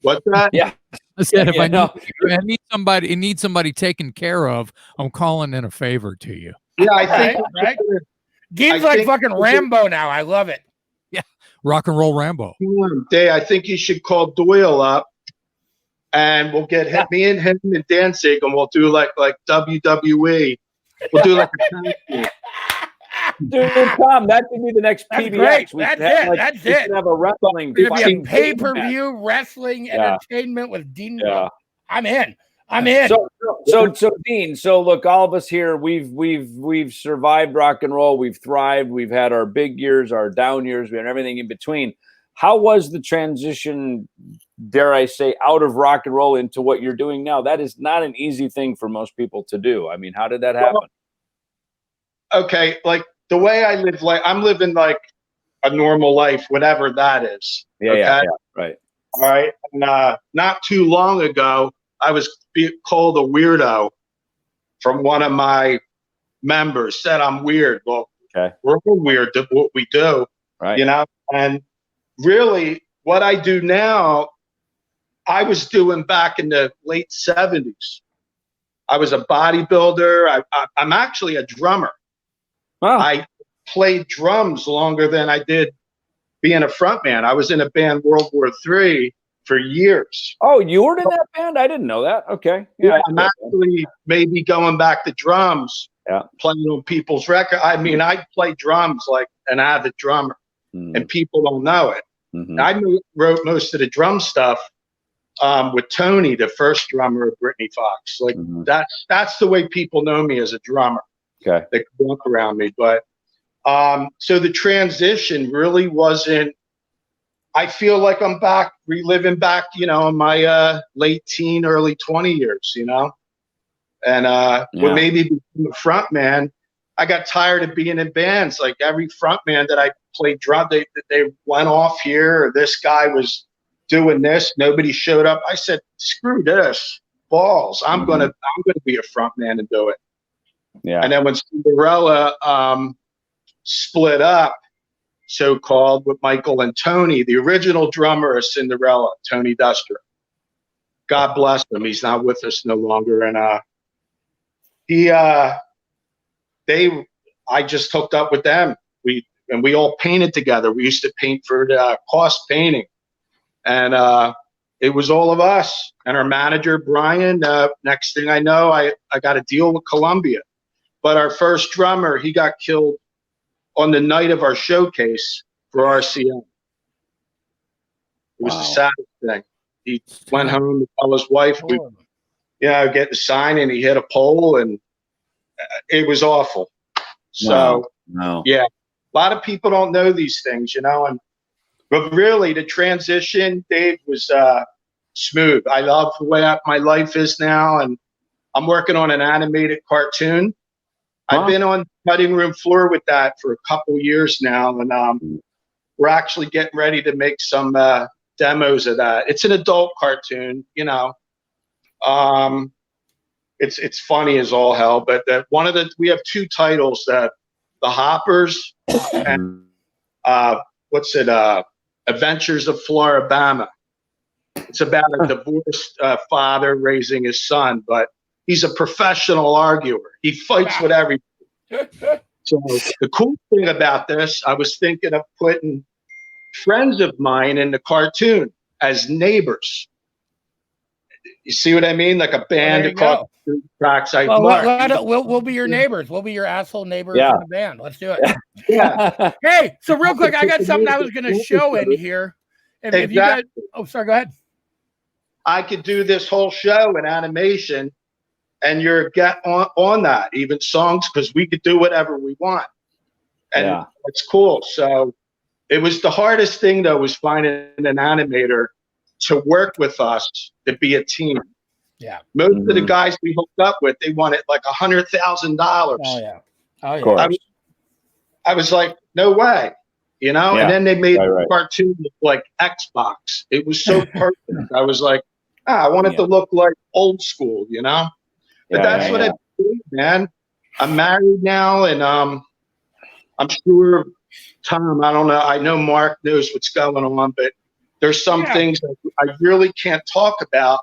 What's that? Yeah. I said if I need somebody taken care of, I'm calling in a favor to you. Yeah, I think right. Gene's like fucking Rambo now. I love it. Yeah, rock and roll Rambo. Day, I think you should call Doyle up, and we'll get me and him and Danzig, and we'll do like WWE. We'll do like a Dude, Tom, that could be the next That's PBX. great. We That's should have, it. like, That's we it. should have a wrestling. It's gonna be a fucking pay-per-view wrestling Yeah. entertainment with Dean. Yeah. I'm in. I'm in. So Dean, so look, all of us here, we've survived rock and roll, we've thrived, we've had our big years, our down years, we had everything in between. How was the transition, dare I say, out of rock and roll into what you're doing now? That is not an easy thing for most people to do. I mean, how did that happen? okay, like the way I live, like I'm living like a normal life, whatever that is. Yeah, right. All right. And not too long ago, I was called a weirdo from one of my members. Said I'm weird. Well, we're all weird at what we do, right? And really, what I do now, I was doing back in the late '70s. I was a bodybuilder. I'm actually a drummer. Wow. I played drums longer than I did being a frontman. I was in a band, World War III, for years. Oh, you were in that band? I didn't know that. Okay. Yeah, I'm actually maybe going back to drums, playing on people's record. I mean, I play drums like an avid drummer, and people don't know it. I wrote most of the drum stuff with Tony, the first drummer of Britney Fox. Like that's the way people know me, as a drummer. Okay. They could walk around me. But so the transition really wasn't, I feel like I'm back, reliving back, in my late teen, early 20 years, and when maybe became a front man, I got tired of being in bands. Like every front man that I played drum, they went off here, or this guy was doing this, nobody showed up. I said, screw this, balls. I'm gonna be a front man and do it. Yeah. And then when Cinderella split up, so-called, with Michael and Tony, the original drummer of Cinderella, Tony Duster, God bless him, he's not with us no longer. And I just hooked up with them. We all painted together. We used to paint for the Cost Painting, and it was all of us and our manager Brian. Next thing I know, I got a deal with Columbia. But our first drummer, he got killed on the night of our showcase for RCM. It was the saddest thing. He went home to tell his wife, get the sign, and he hit a pole, and it was awful. So, yeah, a lot of people don't know these things, but really the transition, Dave, was smooth. I love the way my life is now, and I'm working on an animated cartoon. I've been on the cutting room floor with that for a couple years now, and we're actually getting ready to make some demos of that. It's an adult cartoon, It's funny as all hell, but we have two titles, that The Hoppers and Adventures of Floribama. It's about a divorced father raising his son, but he's a professional arguer. He fights with everything. So the cool thing about this, I was thinking of putting friends of mine in the cartoon as neighbors. You see what I mean? Like a band across the tracks. We'll be your neighbors. We'll be your asshole neighbors in the band. Let's do it. Yeah. Hey, so real quick, I got something I was going to show in here. If you guys, sorry, go ahead. I could do this whole show in animation, and you're on that, even songs, because we could do whatever we want. And it's cool. So it was the hardest thing, though, was finding an animator to work with us to be a team. Yeah. Most of the guys we hooked up with, they wanted like $100,000. Oh yeah. Oh yeah. I was like, no way, you know. Yeah. And then they made a cartoon with like Xbox. It was so perfect. I was like, I wanted to look like old school, you know. But that's what I do, man. I'm married now, and I'm sure Tom. I don't know. I know Mark knows what's going on, but there's some things that I really can't talk about,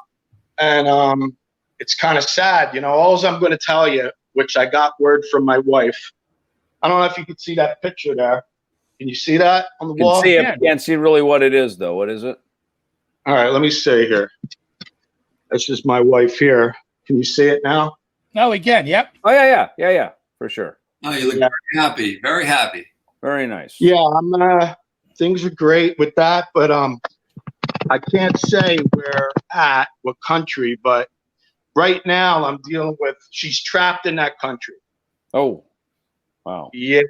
and it's kind of sad, you know. All I'm going to tell you, which I got word from my wife. I don't know if you can see that picture there. Can you see that on the wall? Can't see really what it is, though. What is it? All right, let me see here. This is my wife here. Can you see it now? No, we can. Yep. Oh yeah, for sure. Oh, you look very happy. Very happy. Very nice. Yeah, I'm. Things are great with that, but I can't say where at, what country, but right now I'm dealing with. She's trapped in that country. Oh, wow. Yeah.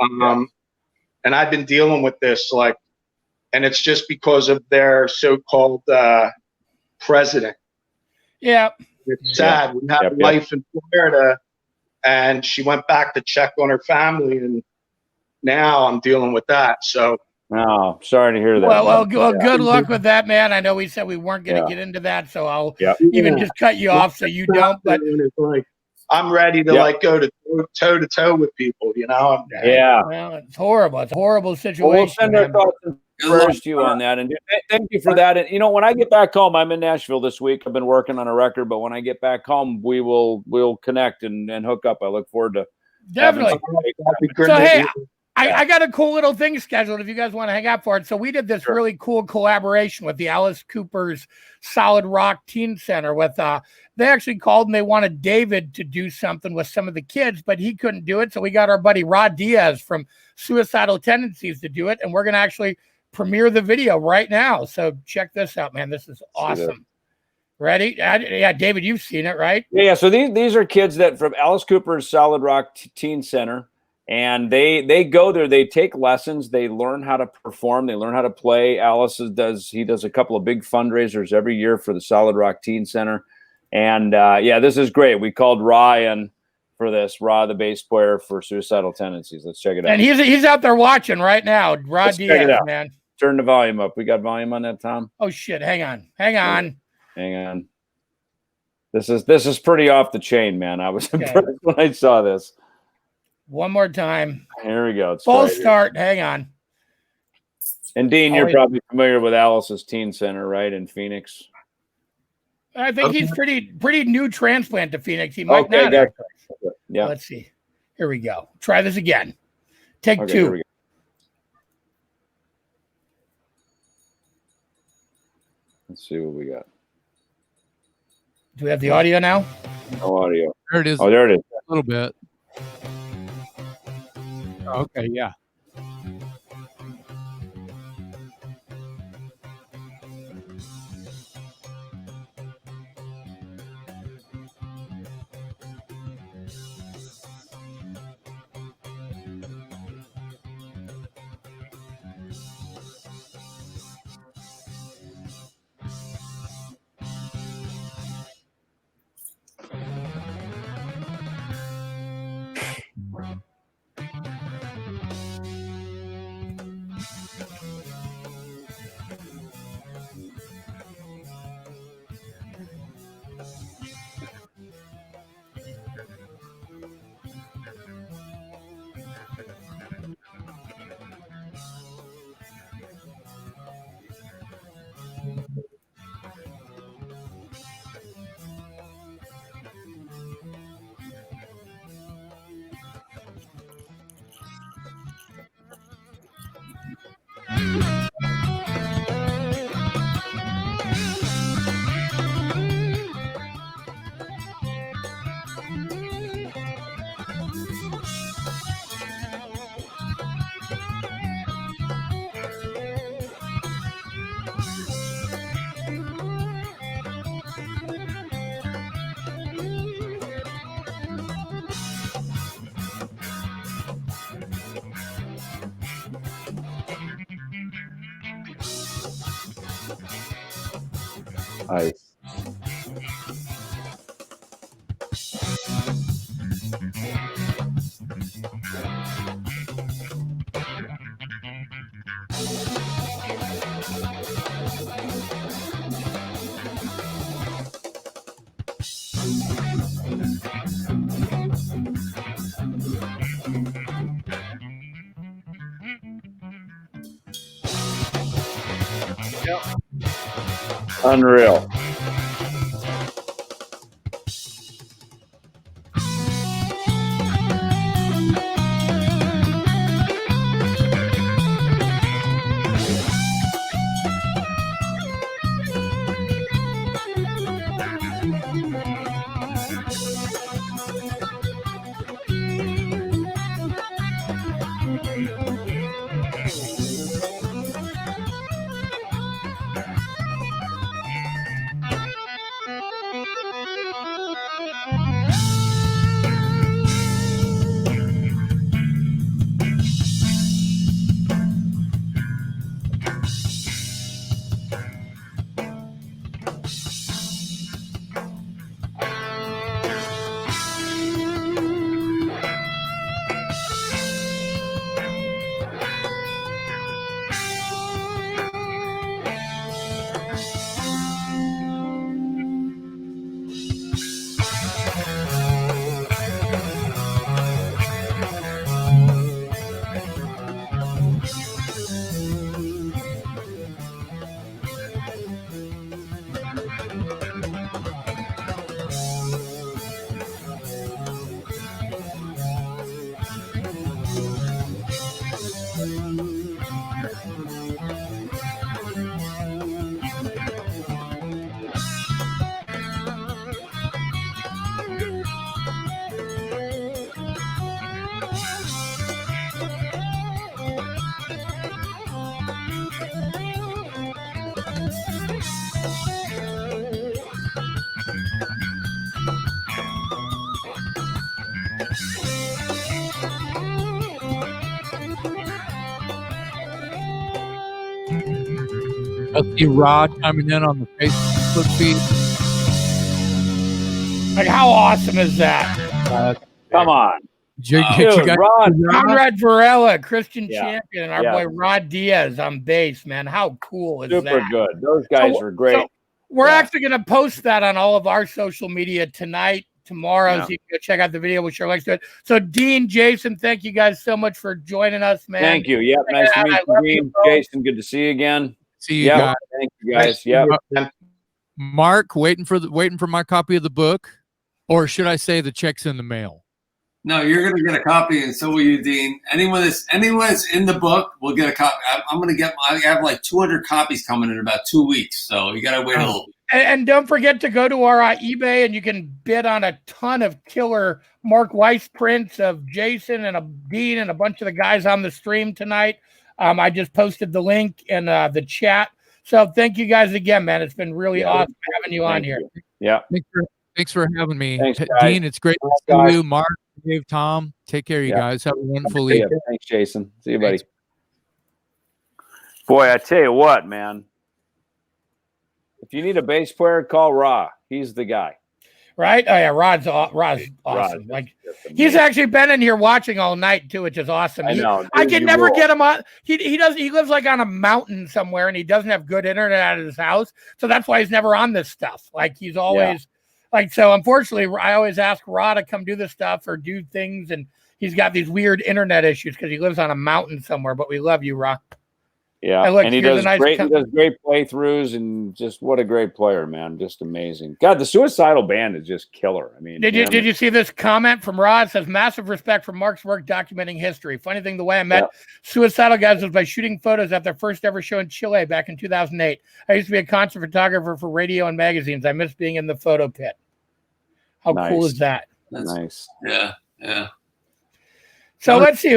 And I've been dealing with this, like, and it's just because of their so-called president. Yeah. It's sad. We have life in Florida, and she went back to check on her family, and now I'm dealing with that. So. Oh, sorry to hear that. Well, good luck with that, man. I know we said we weren't going to get into that, so I'll even just cut you off so you don't. But it's like I'm ready to like go to toe to toe with people, you know. Well, it's horrible. It's a horrible situation. Well, we'll send our thoughts and prayers to you on that, and thank you for that. And you know, when I get back home, I'm in Nashville this week. I've been working on a record, but when I get back home, we'll connect and hook up. I look forward to definitely. So hey. I got a cool little thing scheduled if you guys want to hang out for it. So we did this really cool collaboration with the Alice Cooper's Solid Rock Teen Center with they actually called and they wanted David to do something with some of the kids, but he couldn't do it. So we got our buddy Rod Diaz from Suicidal Tendencies to do it. And we're going to actually premiere the video right now. So check this out, man. This is awesome. Ready? Yeah, David, you've seen it, right? Yeah. So these are kids that from Alice Cooper's Solid Rock Teen Center. And they go there, they take lessons, they learn how to perform, they learn how to play. Alice does a couple of big fundraisers every year for the Solid Rock Teen Center. And this is great. We called Ryan for this, Ra, the bass player for Suicidal Tendencies. Let's check it out. And he's out there watching right now. Rod Diaz, man. Turn the volume up. We got volume on that, Tom? Oh shit, hang on. This is pretty off the chain, man. I was impressed when I saw this. One more time. Here we go. Full start. Hang on. And Dean, you're probably familiar with Alice's Teen Center, right, in Phoenix? I think he's pretty new transplant to Phoenix. He might not. Yeah. Let's see. Here we go. Try this again. Take two. Here we go. Let's see what we got. Do we have the audio now? No audio. There it is. Oh, there it is. A little bit. Okay, yeah. Nice. Unreal. I see Rod coming in on the Facebook feed. Like, how awesome is that? Come on. Dude, Rod. Conrad Varela, Christian Yeah. champion, and our Yeah. boy Rod Diaz on bass, man. How cool is Super that? good. Those guys were great. So we're actually going to post that on all of our social media tonight, tomorrow. Yeah. So you can go check out the video. We'll share links to it. So, Dean, Jason, thank you guys so much for joining us, man. Thank you. Yep. Nice to meet you, Dean. Jason, good to see you again. See you Yep. guys. Thank you guys. Yep. Mark, waiting for my copy of the book, or should I say the check's in the mail? No, you're going to get a copy, and so will you, Dean. Anyone that's in the book will get a copy. I'm going to get. I have like 200 copies coming in about 2 weeks, so you got to wait a little. And don't forget to go to our eBay, and you can bid on a ton of killer Mark Weiss prints of Jason and a Dean and a bunch of the guys on the stream tonight. I just posted the link in the chat. So thank you guys again, man. It's been really awesome having you on here. Yeah. Thanks for having me. Thanks, guys. Dean, it's great to see guys. you. Mark, Dave, Tom, take care, you Yeah. guys. Have a wonderful See ya. evening. Thanks, Jason. See you, buddy. Boy, I tell you what, man. If you need a bass player, call Ra. He's the guy. Right? Oh yeah, Rod's awesome. Rod, Like he's actually been in here watching all night too, which is awesome. I know, I dude, can you never rule. get him on. He lives like on a mountain somewhere, and he doesn't have good internet at his house, so that's why he's never on this stuff. Like he's always like so. Unfortunately, I always ask Rod to come do this stuff or do things, and he's got these weird internet issues because he lives on a mountain somewhere. But we love you, Rod. Yeah, Hey, look, and he here's does a nice great. com- He does great playthroughs, and just what a great player, man! Just amazing. God, the Suicidal Band is just killer. I mean, Did you see this comment from Rod? It says massive respect for Mark's work documenting history. Funny thing, the way I met Suicidal Guys was by shooting photos at their first ever show in Chile back in 2008. I used to be a concert photographer for radio and magazines. I miss being in the photo pit. How cool is that? Nice. Yeah, yeah. So let's see.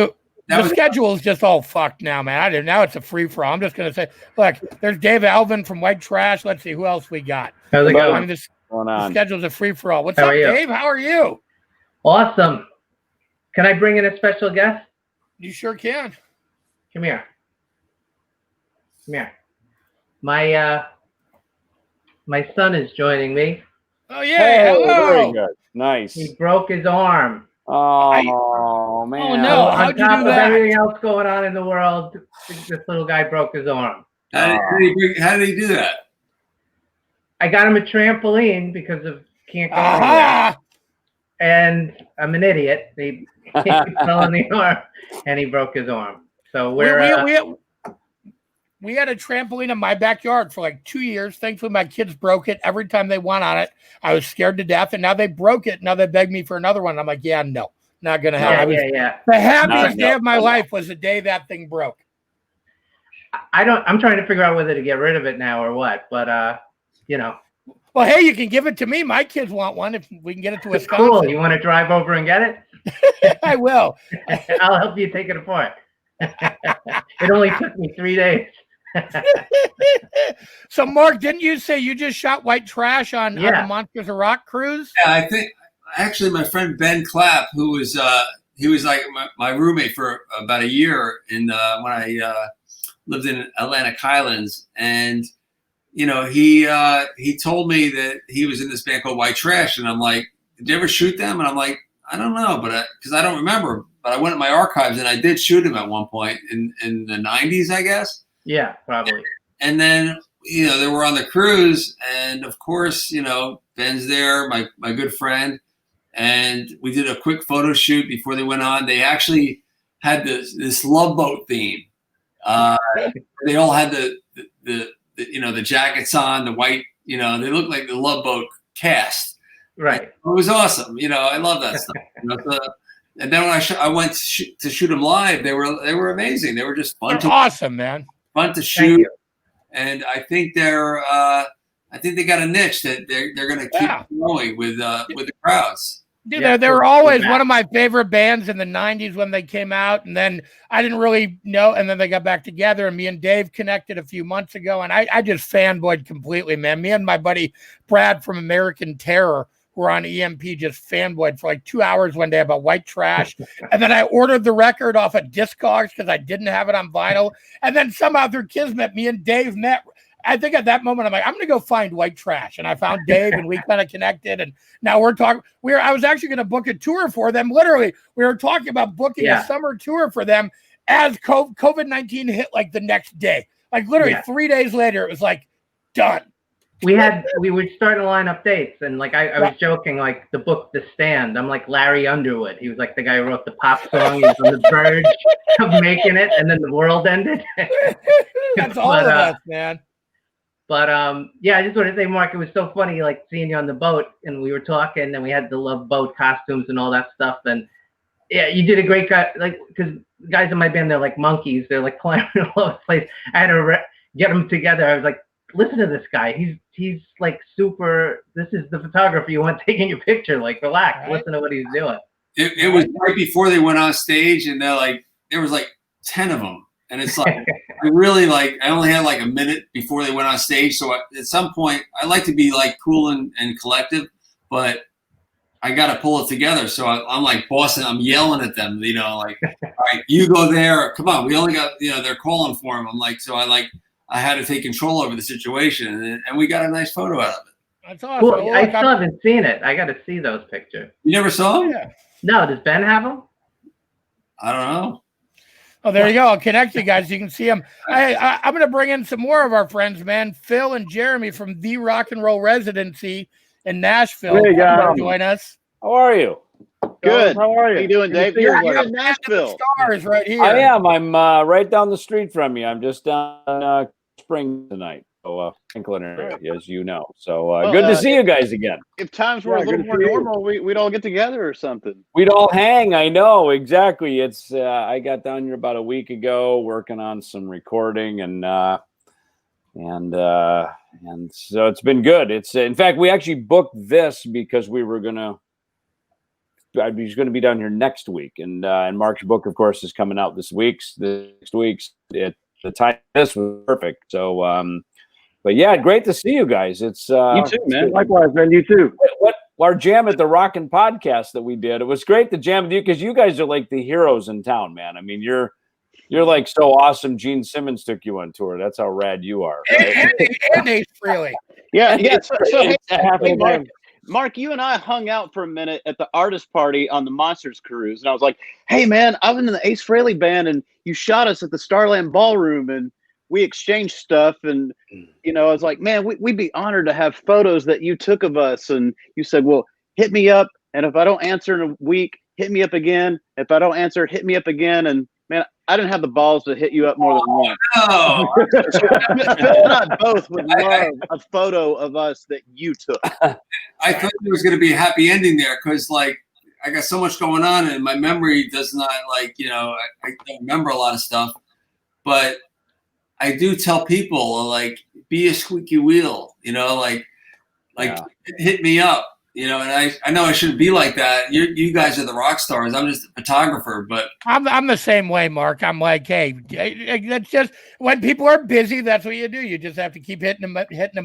that The was- schedule is just all fucked now, man. Now it's a free for all. I'm just gonna say, look, there's Dave Alvin from White Trash. Let's see who else we got. How's it going? I mean, the on? schedule's a free for all. What's How up, are you? Dave? How are you? Awesome. Can I bring in a special guest? You sure can. Come here. Come here. My My son is joining me. Oh yeah, Oh, hello. very good. Nice. He broke his arm. Oh man. Oh no, On how'd you top do of that? everything else going on in the world, this little guy broke his arm. How did he do that? I got him a trampoline because of can't go Aha! anywhere. And I'm an idiot. He fell on the arm and he broke his arm. So We we're had a trampoline in my backyard for like 2 years. Thankfully, my kids broke it every time they went on it. I was scared to death, and now they broke it. Now they beg me for another one. I'm like, yeah, no, not gonna happen. Yeah. The happiest day No, of my life was the day that thing broke. I'm trying to figure out whether to get rid of it now or what, but you know. Well, hey, you can give it to me. My kids want one if we can get it to Wisconsin. Cool. You want to drive over and get it? I will. I'll help you take it apart. It only took me 3 days. So, Mark, didn't you say you just shot White Trash on Yeah. the Monsters of Rock cruise? Yeah, I think actually my friend Ben Clapp, who was he was like my roommate for about a year in when I lived in Atlantic Highlands, and you know he told me that he was in this band called White Trash, and I'm like, did you ever shoot them? And I'm like, I don't know, but because I don't remember, but I went in my archives and I did shoot him at one point in the 90s, I guess. Yeah, probably. And then, you know, they were on the cruise, and of course, you know, Ben's there, my good friend, and we did a quick photo shoot before they went on. They actually had this Love Boat theme. They all had the you know, the jackets on, the white, you know, they looked like the Love Boat cast. Right. It was awesome. You know, I love that stuff. You know, and then when I went to shoot them live, they were amazing. They were just fun. They're awesome, man. Fun to shoot. And I think they got a niche that they're going to keep growing with the crowds. Dude, they were always one of my favorite bands in the 90s when they came out. And then I didn't really know. And then they got back together, and me and Dave connected a few months ago. And I just fanboyed completely, man. Me and my buddy Brad from American Terror were on EMP, just fanboyed for like 2 hours one day about White Trash. And then I ordered the record off of Discogs because I didn't have it on vinyl. And then somehow through Kismet, me and Dave met. I think at that moment, I'm like, I'm going to go find White Trash. And I found Dave, and we kind of connected. And now we're talking. I was actually going to book a tour for them. Literally, we were talking about booking a summer tour for them as COVID-19 hit like the next day. Like literally 3 days later, it was like done. We were starting to line up dates, and like I was joking, like the book The Stand. I'm like Larry Underwood. He was like the guy who wrote the pop song. He was on the verge of making it, and then the world ended. That's all of us, man. But yeah, I just want to say, Mark, it was so funny, like seeing you on the boat, and we were talking, and we had the Love Boat costumes and all that stuff. And yeah, you did a great guy, like because guys in my band, they're like monkeys. They're like climbing all over the place. I had to get them together. I was like, listen to this guy. He's like super. This is the photographer you want taking your picture. Like, relax, listen to what he's doing. It was right before they went on stage, and there was like 10 of them, and it's like I only had like a minute before they went on stage. So at some point, I like to be like cool and collective, but I got to pull it together. So I'm like bossing. I'm yelling at them, you know, like, all right, you go there. Come on, we only got, you know, they're calling for him. I'm like, so I had to take control over the situation, and we got a nice photo out of it. That's awesome. Cool. I still haven't seen it. I got to see those pictures. You never saw them? Yeah. No, does Ben have them? I don't know. Oh, there you go. I'll connect you guys. You can see them. I'm going to bring in some more of our friends, man. Phil and Jeremy from the Rock and Roll Residency in Nashville. Hey, guys. Join us. How are you? Good. How are you? How you doing, Dave? You're in Nashville. Stars right here. I am. I'm right down the street from you. I'm just down Spring tonight. So Franklin area, as you know. So good to see you guys again. If times were a little more normal, we'd all get together or something. We'd all hang. I know exactly. It's I got down here about a week ago, working on some recording, and so it's been good. It's in fact we actually booked this because we were gonna. I was going to be down here next week, and Mark's book, of course, is coming out this next week's. The time this was perfect. So, but yeah, great to see you guys. It's you too, man. Likewise, man. You too. What our jam at the Rockin' Podcast that we did? It was great to jam with you because you guys are like the heroes in town, man. I mean, you're like so awesome. Gene Simmons took you on tour. That's how rad you are. Right? And Ace Frehley. Yeah, yeah. It's- So hey, it's happening. Mark, you and I hung out for a minute at the artist party on the Monsters cruise, and I was like, "Hey, man, I was in the Ace Frehley band, and you shot us at the Starland Ballroom, and we exchanged stuff." And you know, I was like, "Man, we'd be honored to have photos that you took of us." And you said, "Well, hit me up, and if I don't answer in a week, hit me up again. If I don't answer, hit me up again." And man, I didn't have the balls to hit you up more than once. Oh, Phil and I both would love a photo of us that you took. I thought there was going to be a happy ending there because, like, I got so much going on and my memory does not, like, you know, I don't remember a lot of stuff. But I do tell people, like, be a squeaky wheel, you know, like hit me up. You know, and I know I shouldn't be like that. You guys are the rock stars. I'm just a photographer, but I'm the same way, Mark. I'm like, hey, that's just when people are busy. That's what you do. You just have to keep hitting them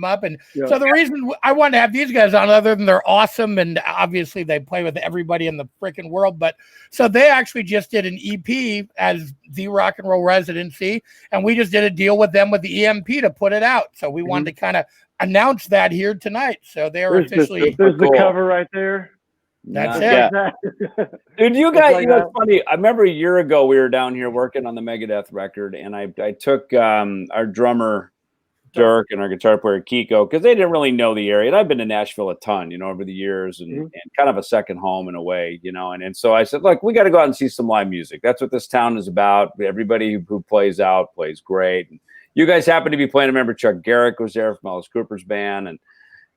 up. And so the reason I wanted to have these guys on, other than they're awesome, and obviously they play with everybody in the freaking world, but so they actually just did an EP as the Rock and Roll Residency, and we just did a deal with them with the EMP to put it out. So we wanted to kind of announce that here tonight. So they're officially there's the cover right there. That's it. Yeah. Dude, you guys, you know, it's funny. I remember a year ago we were down here working on the Megadeth record, and I took our drummer Dirk and our guitar player Kiko, because they didn't really know the area. And I've been to Nashville a ton, you know, over the years, and kind of a second home in a way, you know. And so I said, look, we got to go out and see some live music. That's what this town is about. Everybody who plays out plays great. And you guys happen to be playing. I remember Chuck Garrick was there from Alice Cooper's band,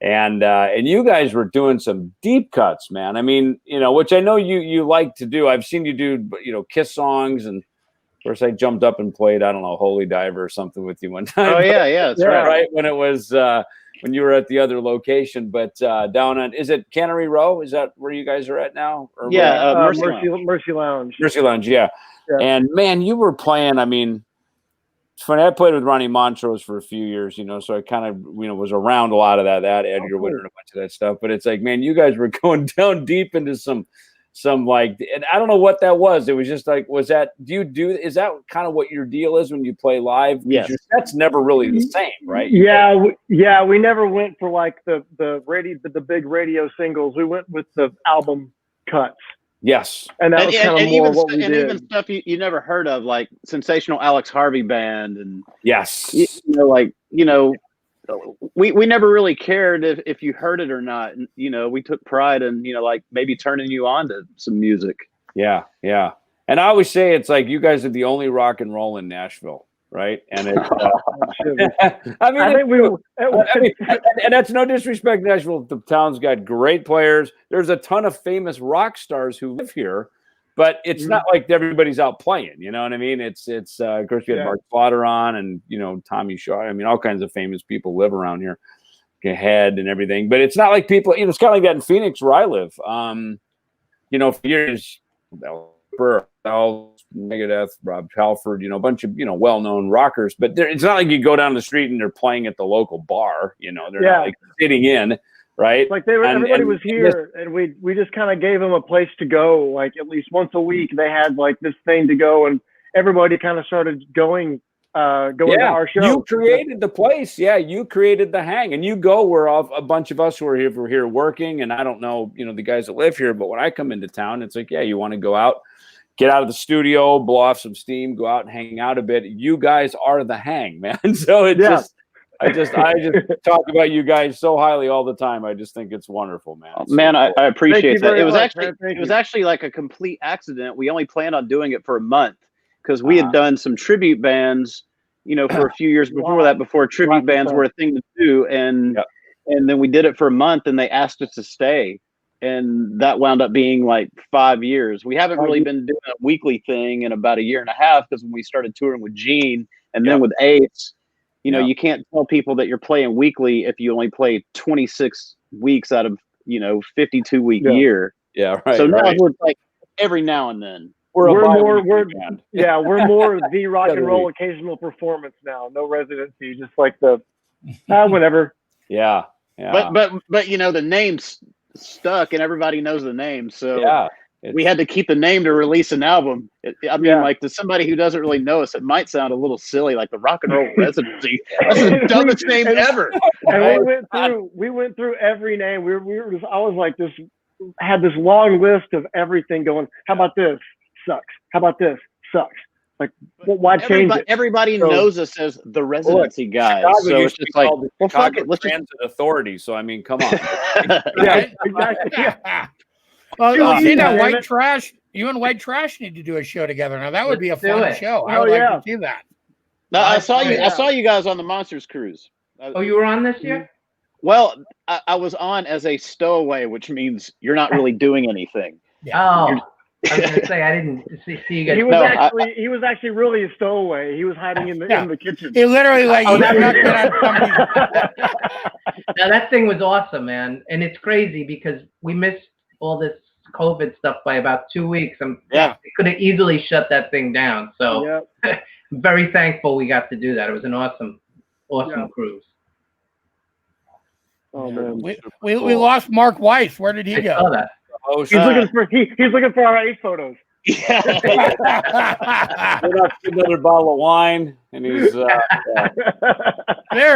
and you guys were doing some deep cuts, man. I mean, you know, which I know you like to do. I've seen you do, you know, Kiss songs, and of course I jumped up and played, I don't know, Holy Diver or something with you one time. Oh yeah, that's right. When it was when you were at the other location, but down on, is it Cannery Row? Is that where you guys are at now? Or Mercy Lounge. Mercy Lounge, yeah. And man, you were playing. I mean, it's funny. I played with Ronnie Montrose for a few years, you know, so I kind of, you know, was around a lot of that Edgar Winter and a bunch of that stuff. But it's like, man, you guys were going down deep into some like, and I don't know what that was. It was just like, is that kind of what your deal is when you play live? Yes. Your set's never really the same, right? We never went for like the big radio singles. We went with the album cuts. Yes. And that was kind of more what we did. And even stuff you never heard of, like Sensational Alex Harvey Band. And yes. You know, like, you know, we never really cared if you heard it or not. And, you know, we took pride in, you know, like maybe turning you on to some music. Yeah. Yeah. And I always say it's like you guys are the only rock and roll in Nashville. Right. And it's, and that's no disrespect, Nashville. The town's got great players. There's a ton of famous rock stars who live here, but it's not like everybody's out playing. You know what I mean? It's of course we had Mark Slaughter on, and you know, Tommy Shaw. I mean, all kinds of famous people live around here, Head and everything. But it's not like people. You know, it's kind of like that in Phoenix where I live. You know, for years, Megadeth, Rob Halford, you know, a bunch of, you know, well-known rockers, but it's not like you go down the street and they're playing at the local bar, you know, they're not like sitting in, right? Like everybody was here, and we just kind of gave them a place to go, like at least once a week. They had like this thing to go, and everybody kind of started going to our show. You created the place. Yeah, you created the hang, and you go where a bunch of us who are here working, and I don't know, you know, the guys that live here, but when I come into town, it's like, yeah, you want to go out, get out of the studio, blow off some steam, go out and hang out a bit. You guys are the hang, man. So I just talk about you guys so highly all the time. I just think it's wonderful, man. So man, cool. I appreciate that. It was actually like a complete accident. We only planned on doing it for a month because we had done some tribute bands, you know, for a few years before that, before tribute bands were a thing to do. And then we did it for a month, and they asked us to stay. And that wound up being like 5 years. We haven't really been doing a weekly thing in about a year and a half, because when we started touring with Gene and then with Ace, you know, you can't tell people that you're playing weekly if you only play 26 weeks out of, you know, 52-week year. Yeah, right. So now we're like every now and then. We're more the rock and roll occasional performance now. No residency, just like the whatever. Yeah. But you know, the name's stuck and everybody knows the name, so we had to keep the name to release an album. I mean, like to somebody who doesn't really know us, it might sound a little silly, like the Rock and Roll Residency. That's the dumbest name ever. And we went through every name. We were just, I was like had this long list of everything going. How about this? Sucks. How about this? Sucks. Like, why change it? Everybody knows us as the Residency guys, Chicago so it's used to just be like, called the well, fuck Chicago it. Let's just Transit Authority. So I mean, come on. Yeah, exactly. Yeah. Well, see that White Trash. You and White Trash need to do a show together. Now that would be a fun show. I would like to see that. No, I saw you. I saw you guys on the Monsters Cruise. Oh, you were on this year? Well, I was on as a stowaway, which means you're not really doing anything. Oh, I was gonna say I didn't see you guys. He was actually really a stowaway. He was hiding in the kitchen. He literally like Now that thing was awesome, man, and it's crazy because we missed all this COVID stuff by about 2 weeks. We could have easily shut that thing down. So very thankful we got to do that. It was an awesome cruise. Oh man, we lost Mark Weiss. Where did he go? Saw that. He's looking for our 8 photos. Another bottle of wine, and he's there.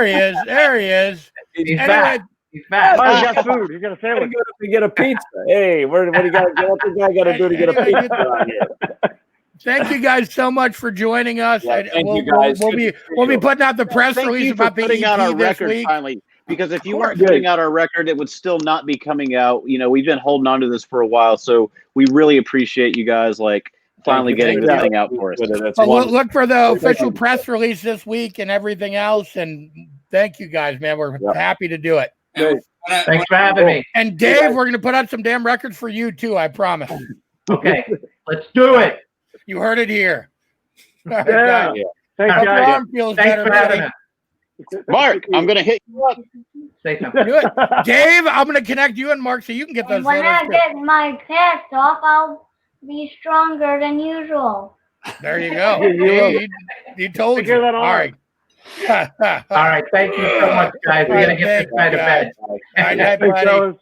He is. There he is. He's back. He's back. Oh, he's got food. He's got a sandwich. To get a pizza. Hey, what do you got? What the guy got to do to get a pizza around here? Thank you guys so much for joining us. Thank you guys. We'll be putting out the press release about the putting out our EP this record week. finally. Because if you weren't putting out our record, it would still not be coming out. You know, we've been holding on to this for a while, so we really appreciate you guys like finally getting this thing out for us. Well, look for the official press release this week and everything else. And thank you guys, man. We're happy to do it. Thanks for having me. And Dave, we're going to put out some damn records for you too. I promise. Okay, let's do it. You heard it here. Yeah. Thanks, Our guys. arm feels Thanks better. for having us. Mark, I'm going to hit you up. Say something. Do it. Dave, I'm going to connect you and Mark so you can get those When photos I too. get my cast off, I'll be stronger than usual. There you go. He told Figure you. that All out. right. All right, thank you so much, guys. We gotta get this guy to bed. All right, night, Thanks, buddy. fellas.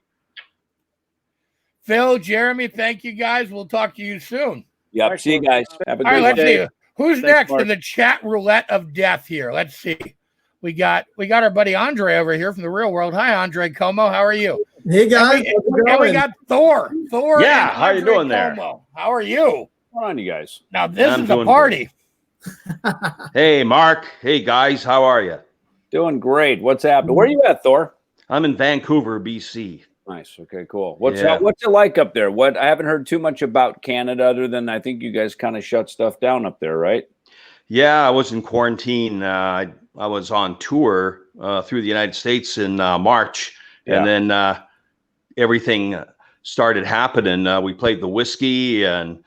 Phil, Jeremy, thank you guys. We'll talk to you soon. Yep. See you guys. Have a All right, good let's day. see. Who's Thanks, next Mark. in the chat roulette of death here? Let's see. We got our buddy Andre over here from the real world. Hi, Andre Como. How are you? Hey guys, And we got Thor. Thor. Yeah, and how you Andre doing there? Como. How are you? What's going on, you guys? Now this I'm is a doing party. Hey, Mark. Hey, guys. How are you? Doing great. What's happening? Where are you at, Thor? I'm in Vancouver, BC. Nice. Okay, cool. What's Yeah. what's it like up there? What I haven't heard too much about Canada other than I think you guys kind of shut stuff down up there, right? Yeah, I was in quarantine. I was on tour through the United States in March, and then everything started happening. We played the Whiskey and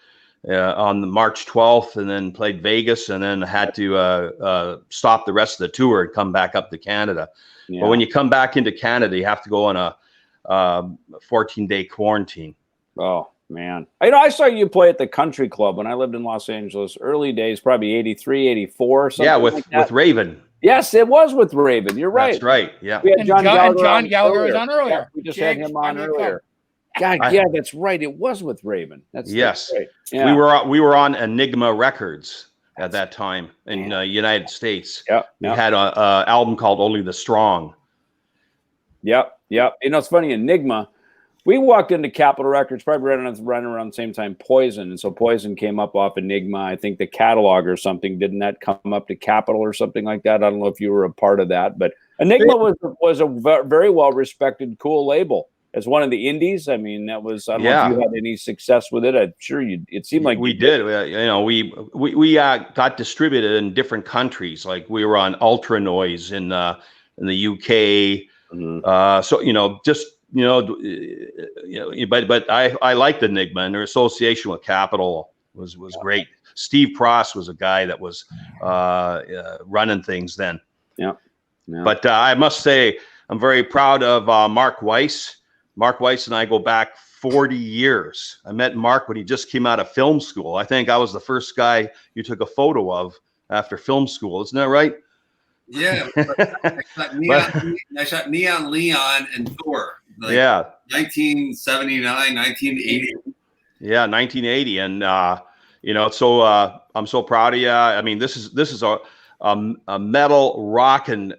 on March 12th, and then played Vegas, and then had to stop the rest of the tour and come back up to Canada. Yeah. But when you come back into Canada, you have to go on a 14-day quarantine. Oh man, I saw you play at the Country Club when I lived in Los Angeles. Early days, probably 83, 84. Something Yeah, like with that. Raven. Yes, it was with Raven. You're right. That's right. Yeah. We had And John John Gallagher, Gallagher was on earlier. Yeah, we just had Jake's him on on the earlier. God, I- yeah, that's right. It was with Raven. That's Yes, right. Yeah. we were on Enigma Records at that time in United States. We had a album called Only the Strong. Yep. You know, it's funny. Enigma. We walked into Capitol Records probably right around the same time Poison, and so Poison came up off Enigma. I think the catalog or something didn't that come up to Capitol or something like that. I don't know if you were a part of that, but Enigma was a very well respected, cool label. As one of the indies, I mean, that was. I don't know if you had any success with it. I'm sure you. It seemed like we did. We got distributed in different countries. Like we were on Ultra Noise in the UK. Mm-hmm. But I liked Enigma, and their association with Capitol was great. Steve Pross was a guy that was running things then. Yeah. But I must say, I'm very proud of Mark Weiss. Mark Weiss and I go back 40 years. I met Mark when he just came out of film school. I think I was the first guy you took a photo of after film school. Isn't that right? Yeah. I shot Neon Leon and Thor. 1979, 1980. Yeah, 1980, and so I'm so proud of you. I mean, this is a metal rockin'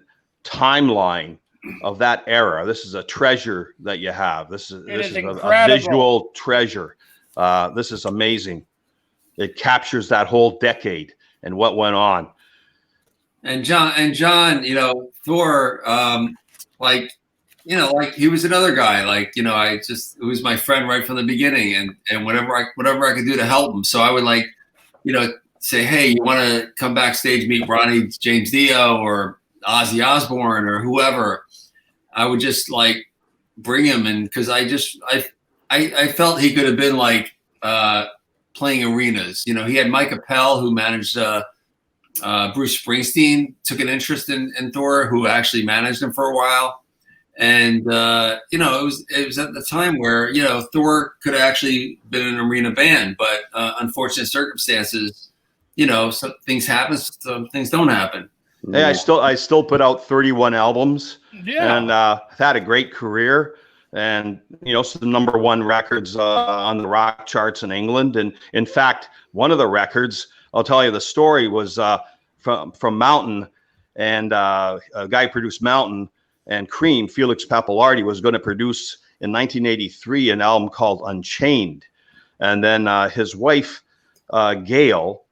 timeline of that era. This is a treasure that you have. This is a visual treasure. This is amazing. It captures that whole decade and what went on. And John, Thor, he was another guy. It was my friend right from the beginning, and whatever I could do to help him. So I would say, hey, you want to come backstage, meet Ronnie James Dio or Ozzy Osbourne or whoever. I would just bring him in, because I felt he could have been playing arenas. He had Mike Appel, who managed Bruce Springsteen, took an interest in Thor, who actually managed him for a while. And, it was at the time where, Thor could have actually been an arena band, but unfortunate circumstances, some things happen, some things don't happen. Hey, I still put out 31 albums, and I've had a great career, and some #1 records on the rock charts in England. And in fact, one of the records, I'll tell you the story, was from Mountain, and a guy who produced Mountain and Cream, Felix Pappalardi, was going to produce in 1983 an album called Unchained, and then his wife Gail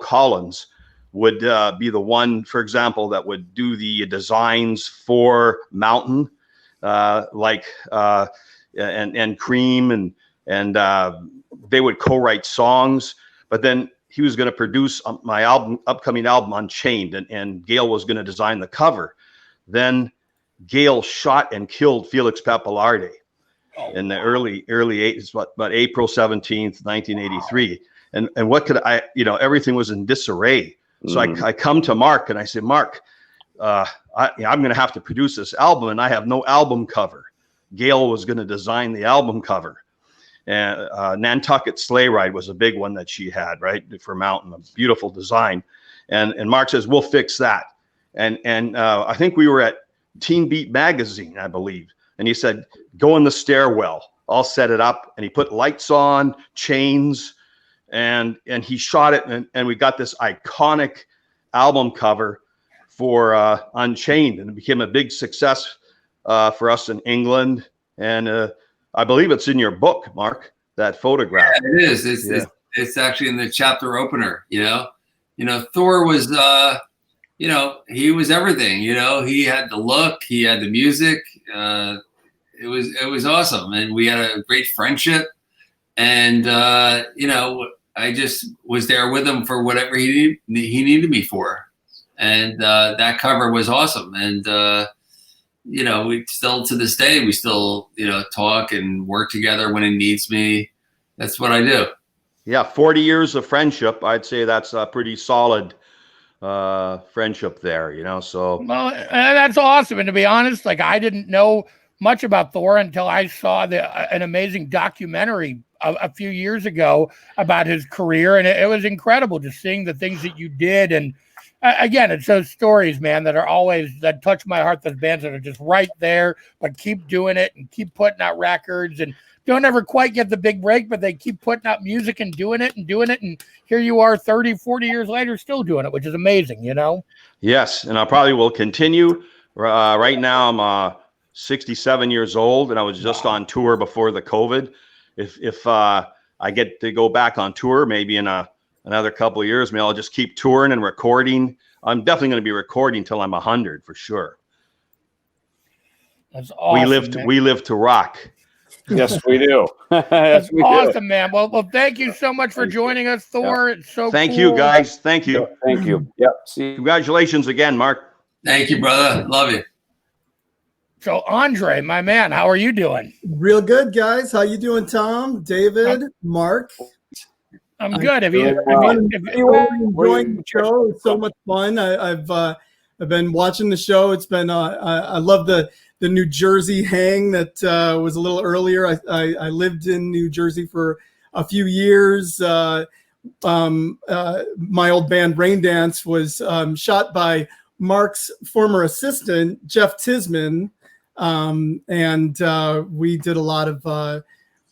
Collins would be the one, for example, that would do the designs for Mountain, and Cream, and they would co-write songs. But then he was going to produce my upcoming album Unchained, and Gail was going to design the cover. Then Gail shot and killed Felix Pappalardi in the early 80s, but April 17th, 1983. And what could I, everything was in disarray. So I come to Mark and I say, Mark, I'm going to have to produce this album, and I have no album cover. Gail was going to design the album cover. And Nantucket Sleigh Ride was a big one that she had, right, for Mountain, a beautiful design. And Mark says, we'll fix that. And I think we were at Teen Beat Magazine, I believe. And he said, go in the stairwell. I'll set it up. And he put lights on, chains, and he shot it, and we got this iconic album cover for Unchained, and it became a big success for us in England. And I believe it's in your book, Mark, that photograph. Yeah, it is. It's actually in the chapter opener. Thor was he was everything. He had the look, he had the music. It was awesome, and we had a great friendship. And I just was there with him for whatever he needed me for. And that cover was awesome. And, we still, to this day, we still, talk and work together when he needs me. That's what I do. Yeah, 40 years of friendship. I'd say that's a pretty solid friendship there, so. Well, that's awesome. And to be honest, I didn't know much about Thor until I saw an amazing documentary a few years ago about his career, and it was incredible just seeing the things that you did. And again, it's those stories, man, that touch my heart. Those bands that are just right there, but keep doing it and keep putting out records and don't ever quite get the big break, but they keep putting out music and doing it. And here you are 30, 40 years later, still doing it, which is amazing, Yes. And I probably will continue. Right now I'm 67 years old, and I was just on tour before the COVID. If I get to go back on tour, maybe in another couple of years, maybe I'll just keep touring and recording. I'm definitely going to be recording till I'm 100 for sure. That's awesome. We live to rock. Yes, we do. That's awesome, man. Well, thank you so much for joining us, Thor. Yeah. It's so Thank cool. you, guys. Thank you. Thank you. Yep. See you. Congratulations again, Mark. Thank you, brother. Love you. So, Andre, my man, how are you doing? Real good, guys. How you doing, Tom, David, Mark? I'm good. Have you enjoying the show? It's so much fun. I've been watching the show. It's been I love the New Jersey hang that was a little earlier. I lived in New Jersey for a few years. My old band Rain Dance was shot by Mark's former assistant Jeff Tisman. And we did a lot of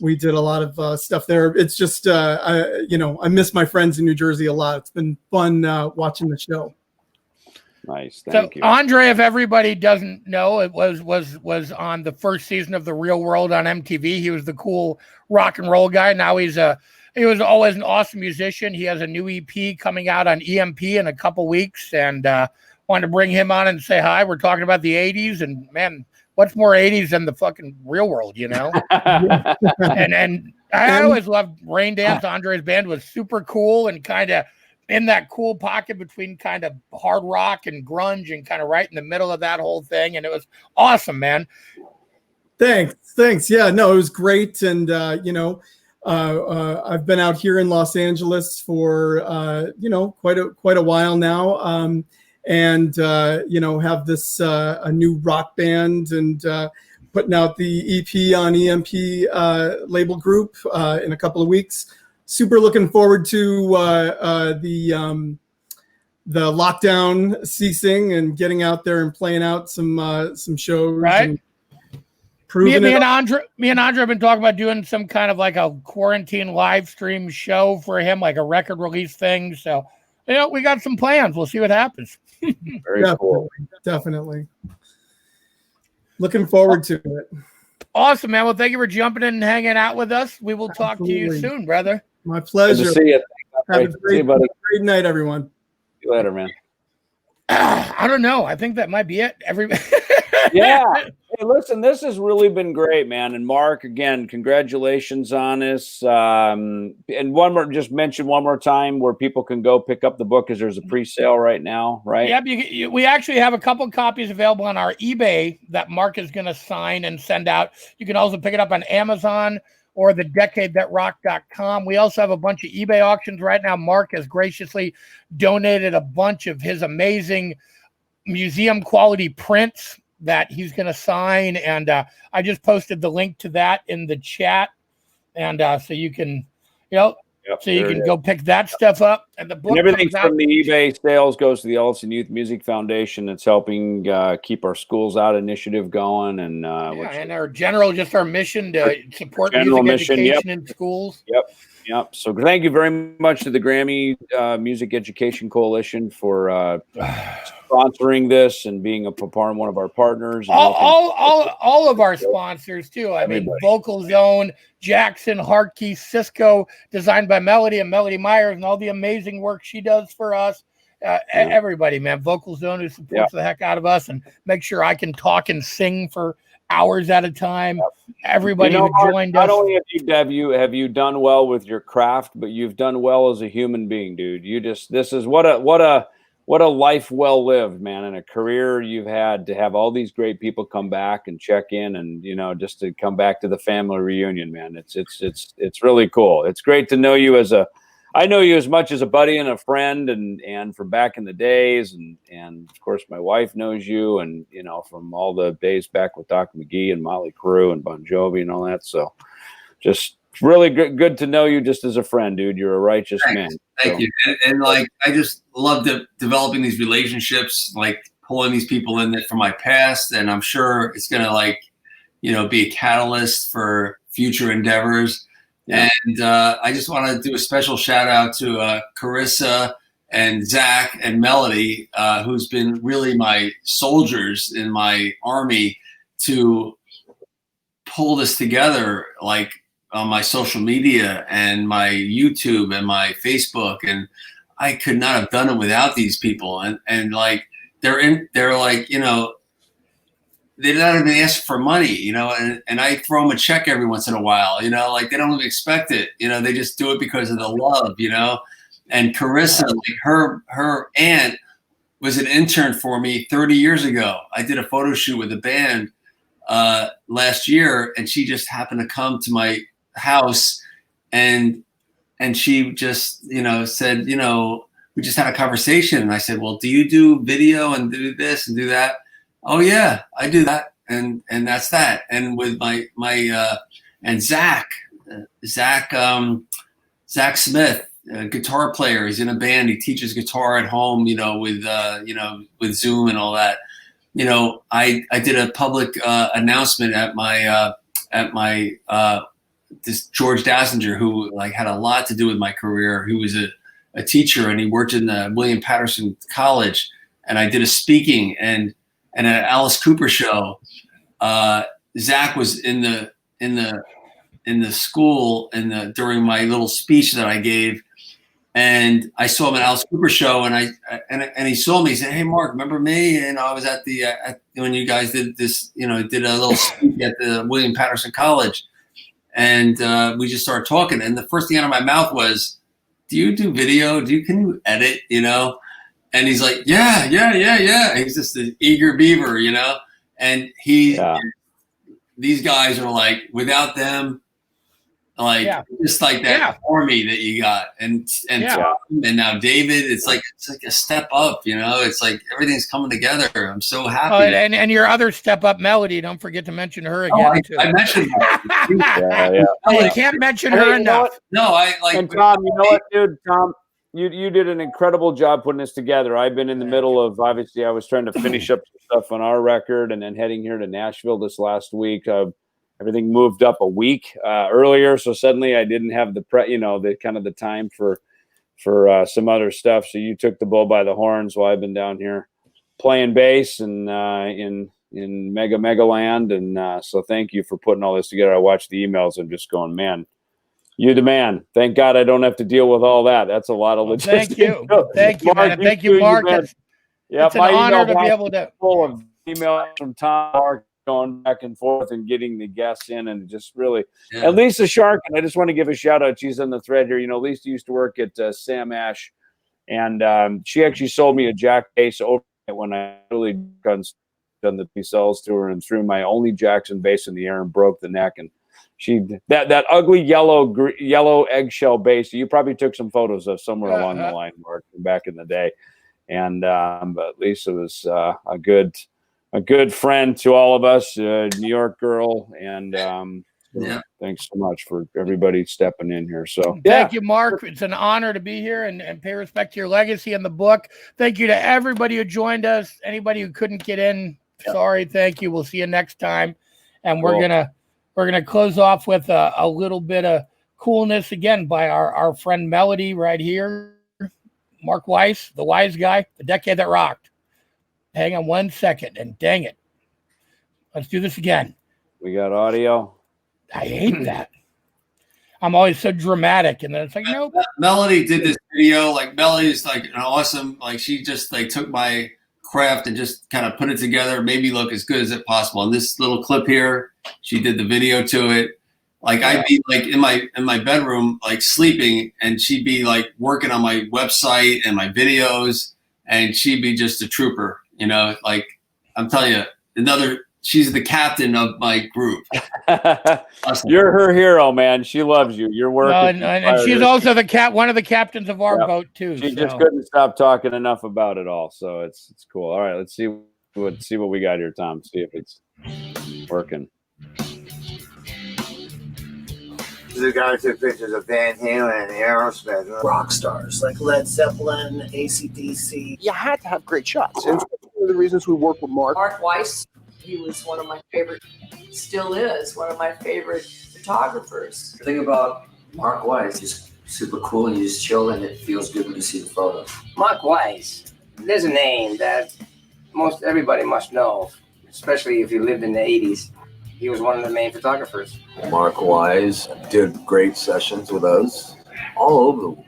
we did a lot of stuff there. It's just I miss my friends in New Jersey a lot. It's been fun watching the show. Nice, thank you. Andre, if everybody doesn't know, it was on the first season of The Real World on MTV. He was the cool rock and roll guy. Now he was always an awesome musician. He has a new EP coming out on EMP in a couple weeks, and wanted to bring him on and say hi. We're talking about the 80s, and man, what's more 80s than the fucking Real World, you know? and I always loved Rain Dance. Andre's band was super cool and kind of in that cool pocket between kind of hard rock and grunge and kind of right in the middle of that whole thing. And it was awesome, man. Thanks. Yeah, no, it was great. And, I've been out here in Los Angeles for, quite a while now. Have this, a new rock band and, putting out the EP on EMP label group in a couple of weeks. Super looking forward to the lockdown ceasing and getting out there and playing out some shows. Right. And me and Andre have been talking about doing some kind of like a quarantine live stream show for him, like a record release thing. So, we got some plans. We'll see what happens. Very cool. Definitely. Looking forward to it. Awesome, man. Well, thank you for jumping in and hanging out with us. We will talk to you soon, brother. My pleasure. Good to see you. Have a great night, everyone. See you later, man. I don't know. I think that might be it. Yeah. Hey, listen, this has really been great, man. And Mark, again, congratulations on this. And just mention one more time where people can go pick up the book, because there's a pre-sale right now, right? Yep. We actually have a couple copies available on our eBay that Mark is going to sign and send out. You can also pick it up on Amazon or thedecadeThatRocked.com. We also have a bunch of eBay auctions right now. Mark has graciously donated a bunch of his amazing museum quality prints that he's going to sign. And I just posted the link to that in the chat. And so you can, go pick that stuff up. And the book, and everything from the eBay sales goes to the Ellison Youth Music Foundation. That's helping keep our Schools Out initiative going. And and our mission to support music education in schools. Yep. So thank you very much to the Grammy Music Education Coalition for sponsoring this and being one of our partners. All of our sponsors too. I mean, Vocal Zone, Jackson, Hartkey, Cisco, designed by Melody and Melody Myers, and all the amazing work she does for us. Everybody, man. Vocal Zone, who supports the heck out of us and make sure I can talk and sing for hours at a time. Everybody who joined us. Not only have you done well with your craft, but you've done well as a human being, dude. This is what a life well lived, man, and a career you've had to have all these great people come back and check in, and just to come back to the family reunion, man. It's really cool. It's great to know you I know you as much as a buddy and a friend, and from back in the days, and of course my wife knows you, and from all the days back with Dr. McGee and Motley Crue and Bon Jovi and all that. So just really good to know you just as a friend, dude. You're a righteous man. Thank you. And I just love developing these relationships, like pulling these people in from my past, and I'm sure it's gonna be a catalyst for future endeavors. Yeah. And I just want to do a special shout out to Carissa and Zach and Melody, who's been really my soldiers in my army to pull this together, like on my social media and my YouTube and my Facebook. And I could not have done it without these people. And like, they're like, they don't even ask for money, and I throw them a check every once in a while, like they don't even expect it, they just do it because of the love, and Carissa, like her aunt was an intern for me 30 years ago. I did a photo shoot with a band last year, and she just happened to come to my house and she just, said, we just had a conversation, and I said, well, do you do video and do this and do that? Oh yeah, I do that, and that's that. And with my and Zach Smith, a guitar player, he's in a band. He teaches guitar at home, with Zoom and all that. I did a public announcement at my this George Dassinger, who like had a lot to do with my career. He was a teacher, and he worked in the William Patterson College, and I did a speaking and an Alice Cooper show. Zach was in the school during my little speech that I gave, and I saw him at Alice Cooper show, and he saw me. He said, "Hey, Mark, remember me?" And I was at when you guys did this, did a little speech at the William Patterson College, and we just started talking. And the first thing out of my mouth was, "Do you do video? Can you edit?" And he's like, "Yeah." He's just an eager beaver, and these guys are like, without them, like just like that army that you got, and Tom, and now David, it's like a step up, It's like everything's coming together. I'm so happy. Oh, and your other step up, Melody. Don't forget to mention her again too. I mentioned her. You can't mention her enough. No, And Tom, you know what, dude? Tom, you did an incredible job putting this together. I've been in the middle of, obviously, I was trying to finish up some stuff on our record, and then heading here to Nashville this last week. Everything moved up a week earlier, so suddenly I didn't have the the time for some other stuff. So you took the bull by the horns while I've been down here playing bass and in Megaland, and so thank you for putting all this together. I watched the emails. I'm just going, man, you're the man. Thank God I don't have to deal with all that. That's a lot of logistics. Thank you, Mark, man. Thank you, Mark. It's an honor to be able to. Full of emails from Tom, Mark, going back and forth and getting the guests in, and just really. And Lisa Sharkin, I just want to give a shout out. She's on the thread here. Lisa used to work at Sam Ash, and she actually sold me a Jack bass over when I really done the P-cells to her and threw my only Jackson bass in the air and broke the neck. And she that ugly yellow eggshell bass. You probably took some photos of somewhere along the line, Mark, back in the day. And but Lisa was a good friend to all of us, New York girl, and thanks so much for everybody stepping in here. So thank you, Mark. It's an honor to be here and pay respect to your legacy and the book. Thank you to everybody who joined us. Anybody who couldn't get in, sorry. Thank you. We'll see you next time. And we're gonna close off with a little bit of coolness again by our friend Melody right here. Mark Weiss, the wise guy, the decade that rocked. Hang on 1 second, and dang it. Let's do this again. We got audio. I hate that. I'm always so dramatic, and then it's like, nope. Melody did this video. Like, Melody's like an awesome, like, she just like took my craft and just kind of put it together, made me look as good as it possible. And this little clip here, she did the video to it. Like, I'd be like in my bedroom, like sleeping, and she'd be like working on my website and my videos, and she'd be just a trooper, like, I'm telling you, she's the captain of my group. Awesome. You're her hero, man. She loves you. You're working. And she's also one of the captains of our boat too. She just couldn't stop talking enough about it all. So it's cool. All right, let's see what we got here, Tom. See if it's working. The guys took pictures of Van Halen and Aerosmith. Rock stars like Led Zeppelin, AC/DC. You had to have great shots. And that's one of the reasons we work with Mark. Mark Weiss, he was one of my favorite, still is one of my favorite photographers. The thing about Mark Weiss is super cool, and you just chill, and it feels good when you see the photo. Mark Weiss, there's a name that most everybody must know, especially if you lived in the 80s. He was one of the main photographers. Mark Wise did great sessions with us all over the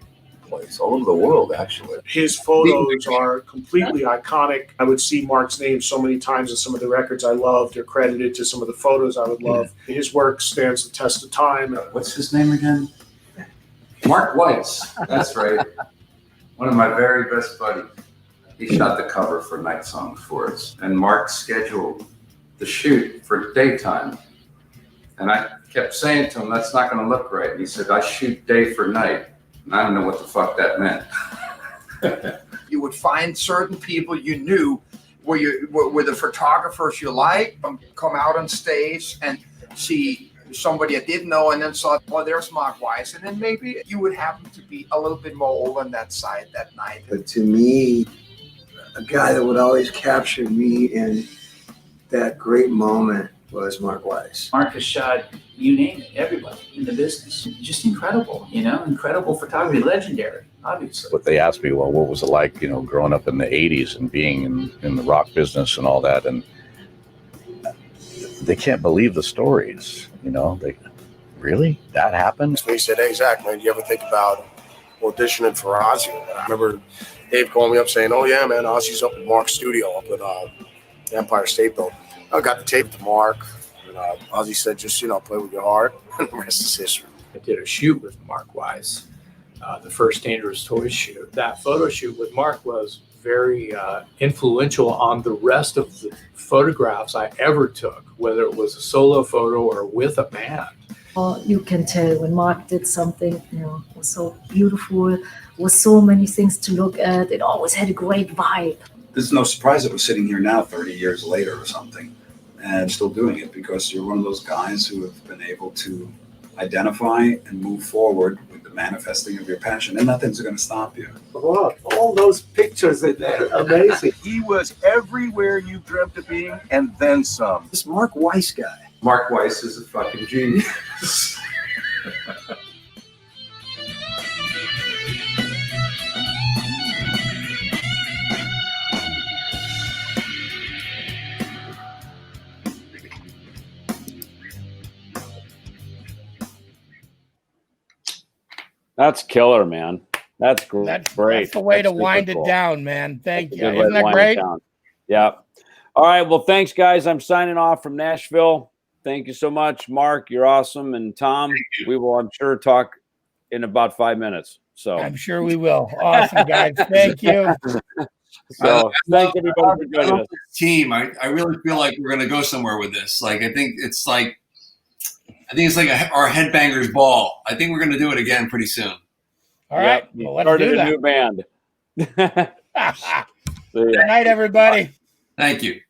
place, all over the world, actually. His photos are completely iconic. I would see Mark's name so many times in some of the records I loved or credited to some of the photos I would love. His work stands the test of time. What's his name again? Mark Weiss. That's right. One of my very best buddies. He shot the cover for Night Songs for us, and Mark scheduled the shoot for daytime. And I kept saying to him, that's not going to look right. And he said, I shoot day for night. And I don't know what the fuck that meant. You would find certain people you knew were the photographers you liked, come out on stage and see somebody I didn't know, and then saw, oh, there's Mark Weiss. And then maybe you would happen to be a little bit more over on that side that night. But to me, a guy that would always capture me in that great moment was Mark Weiss. Mark has shot, you name it, everybody in the business. Just incredible, incredible photography, legendary, obviously. But they asked me, well, what was it like, growing up in the 80s and being in the rock business and all that? And they can't believe the stories, really? That happened? So he said, hey, Zach, man, you ever think about auditioning for Ozzy? I remember Dave calling me up saying, oh, yeah, man, Ozzy's up in Mark's studio up at Empire State Building. I got the tape to Mark, and Ozzy said, just, play with your heart, and the rest is history. I did a shoot with Mark Weiss, the first Dangerous Toys shoot. That photo shoot with Mark was very influential on the rest of the photographs I ever took, whether it was a solo photo or with a band. You can tell when Mark did something, it was so beautiful, was so many things to look at. It always had a great vibe. This is no surprise that we're sitting here now 30 years later or something and still doing it, because you're one of those guys who have been able to identify and move forward with the manifesting of your passion, and nothing's going to stop you. Wow, all those pictures in there, amazing. He was everywhere you dreamt of being and then some. This Mark Weiss guy. Mark Weiss is a fucking genius. That's killer, man. That's great. That's the way to wind it down, man. Thank you. Isn't that great? Yeah. All right. Well, thanks, guys. I'm signing off from Nashville. Thank you so much, Mark. You're awesome. And Tom, we will, I'm sure, talk in about 5 minutes. So I'm sure we will. Awesome, guys. Thank you. So thank everybody for joining us. Team, I really feel like we're going to go somewhere with this. Like, I think it's like our headbangers ball. I think we're going to do it again pretty soon. All right. Well, let's started do that. a new band. Good night, everybody. Thank you.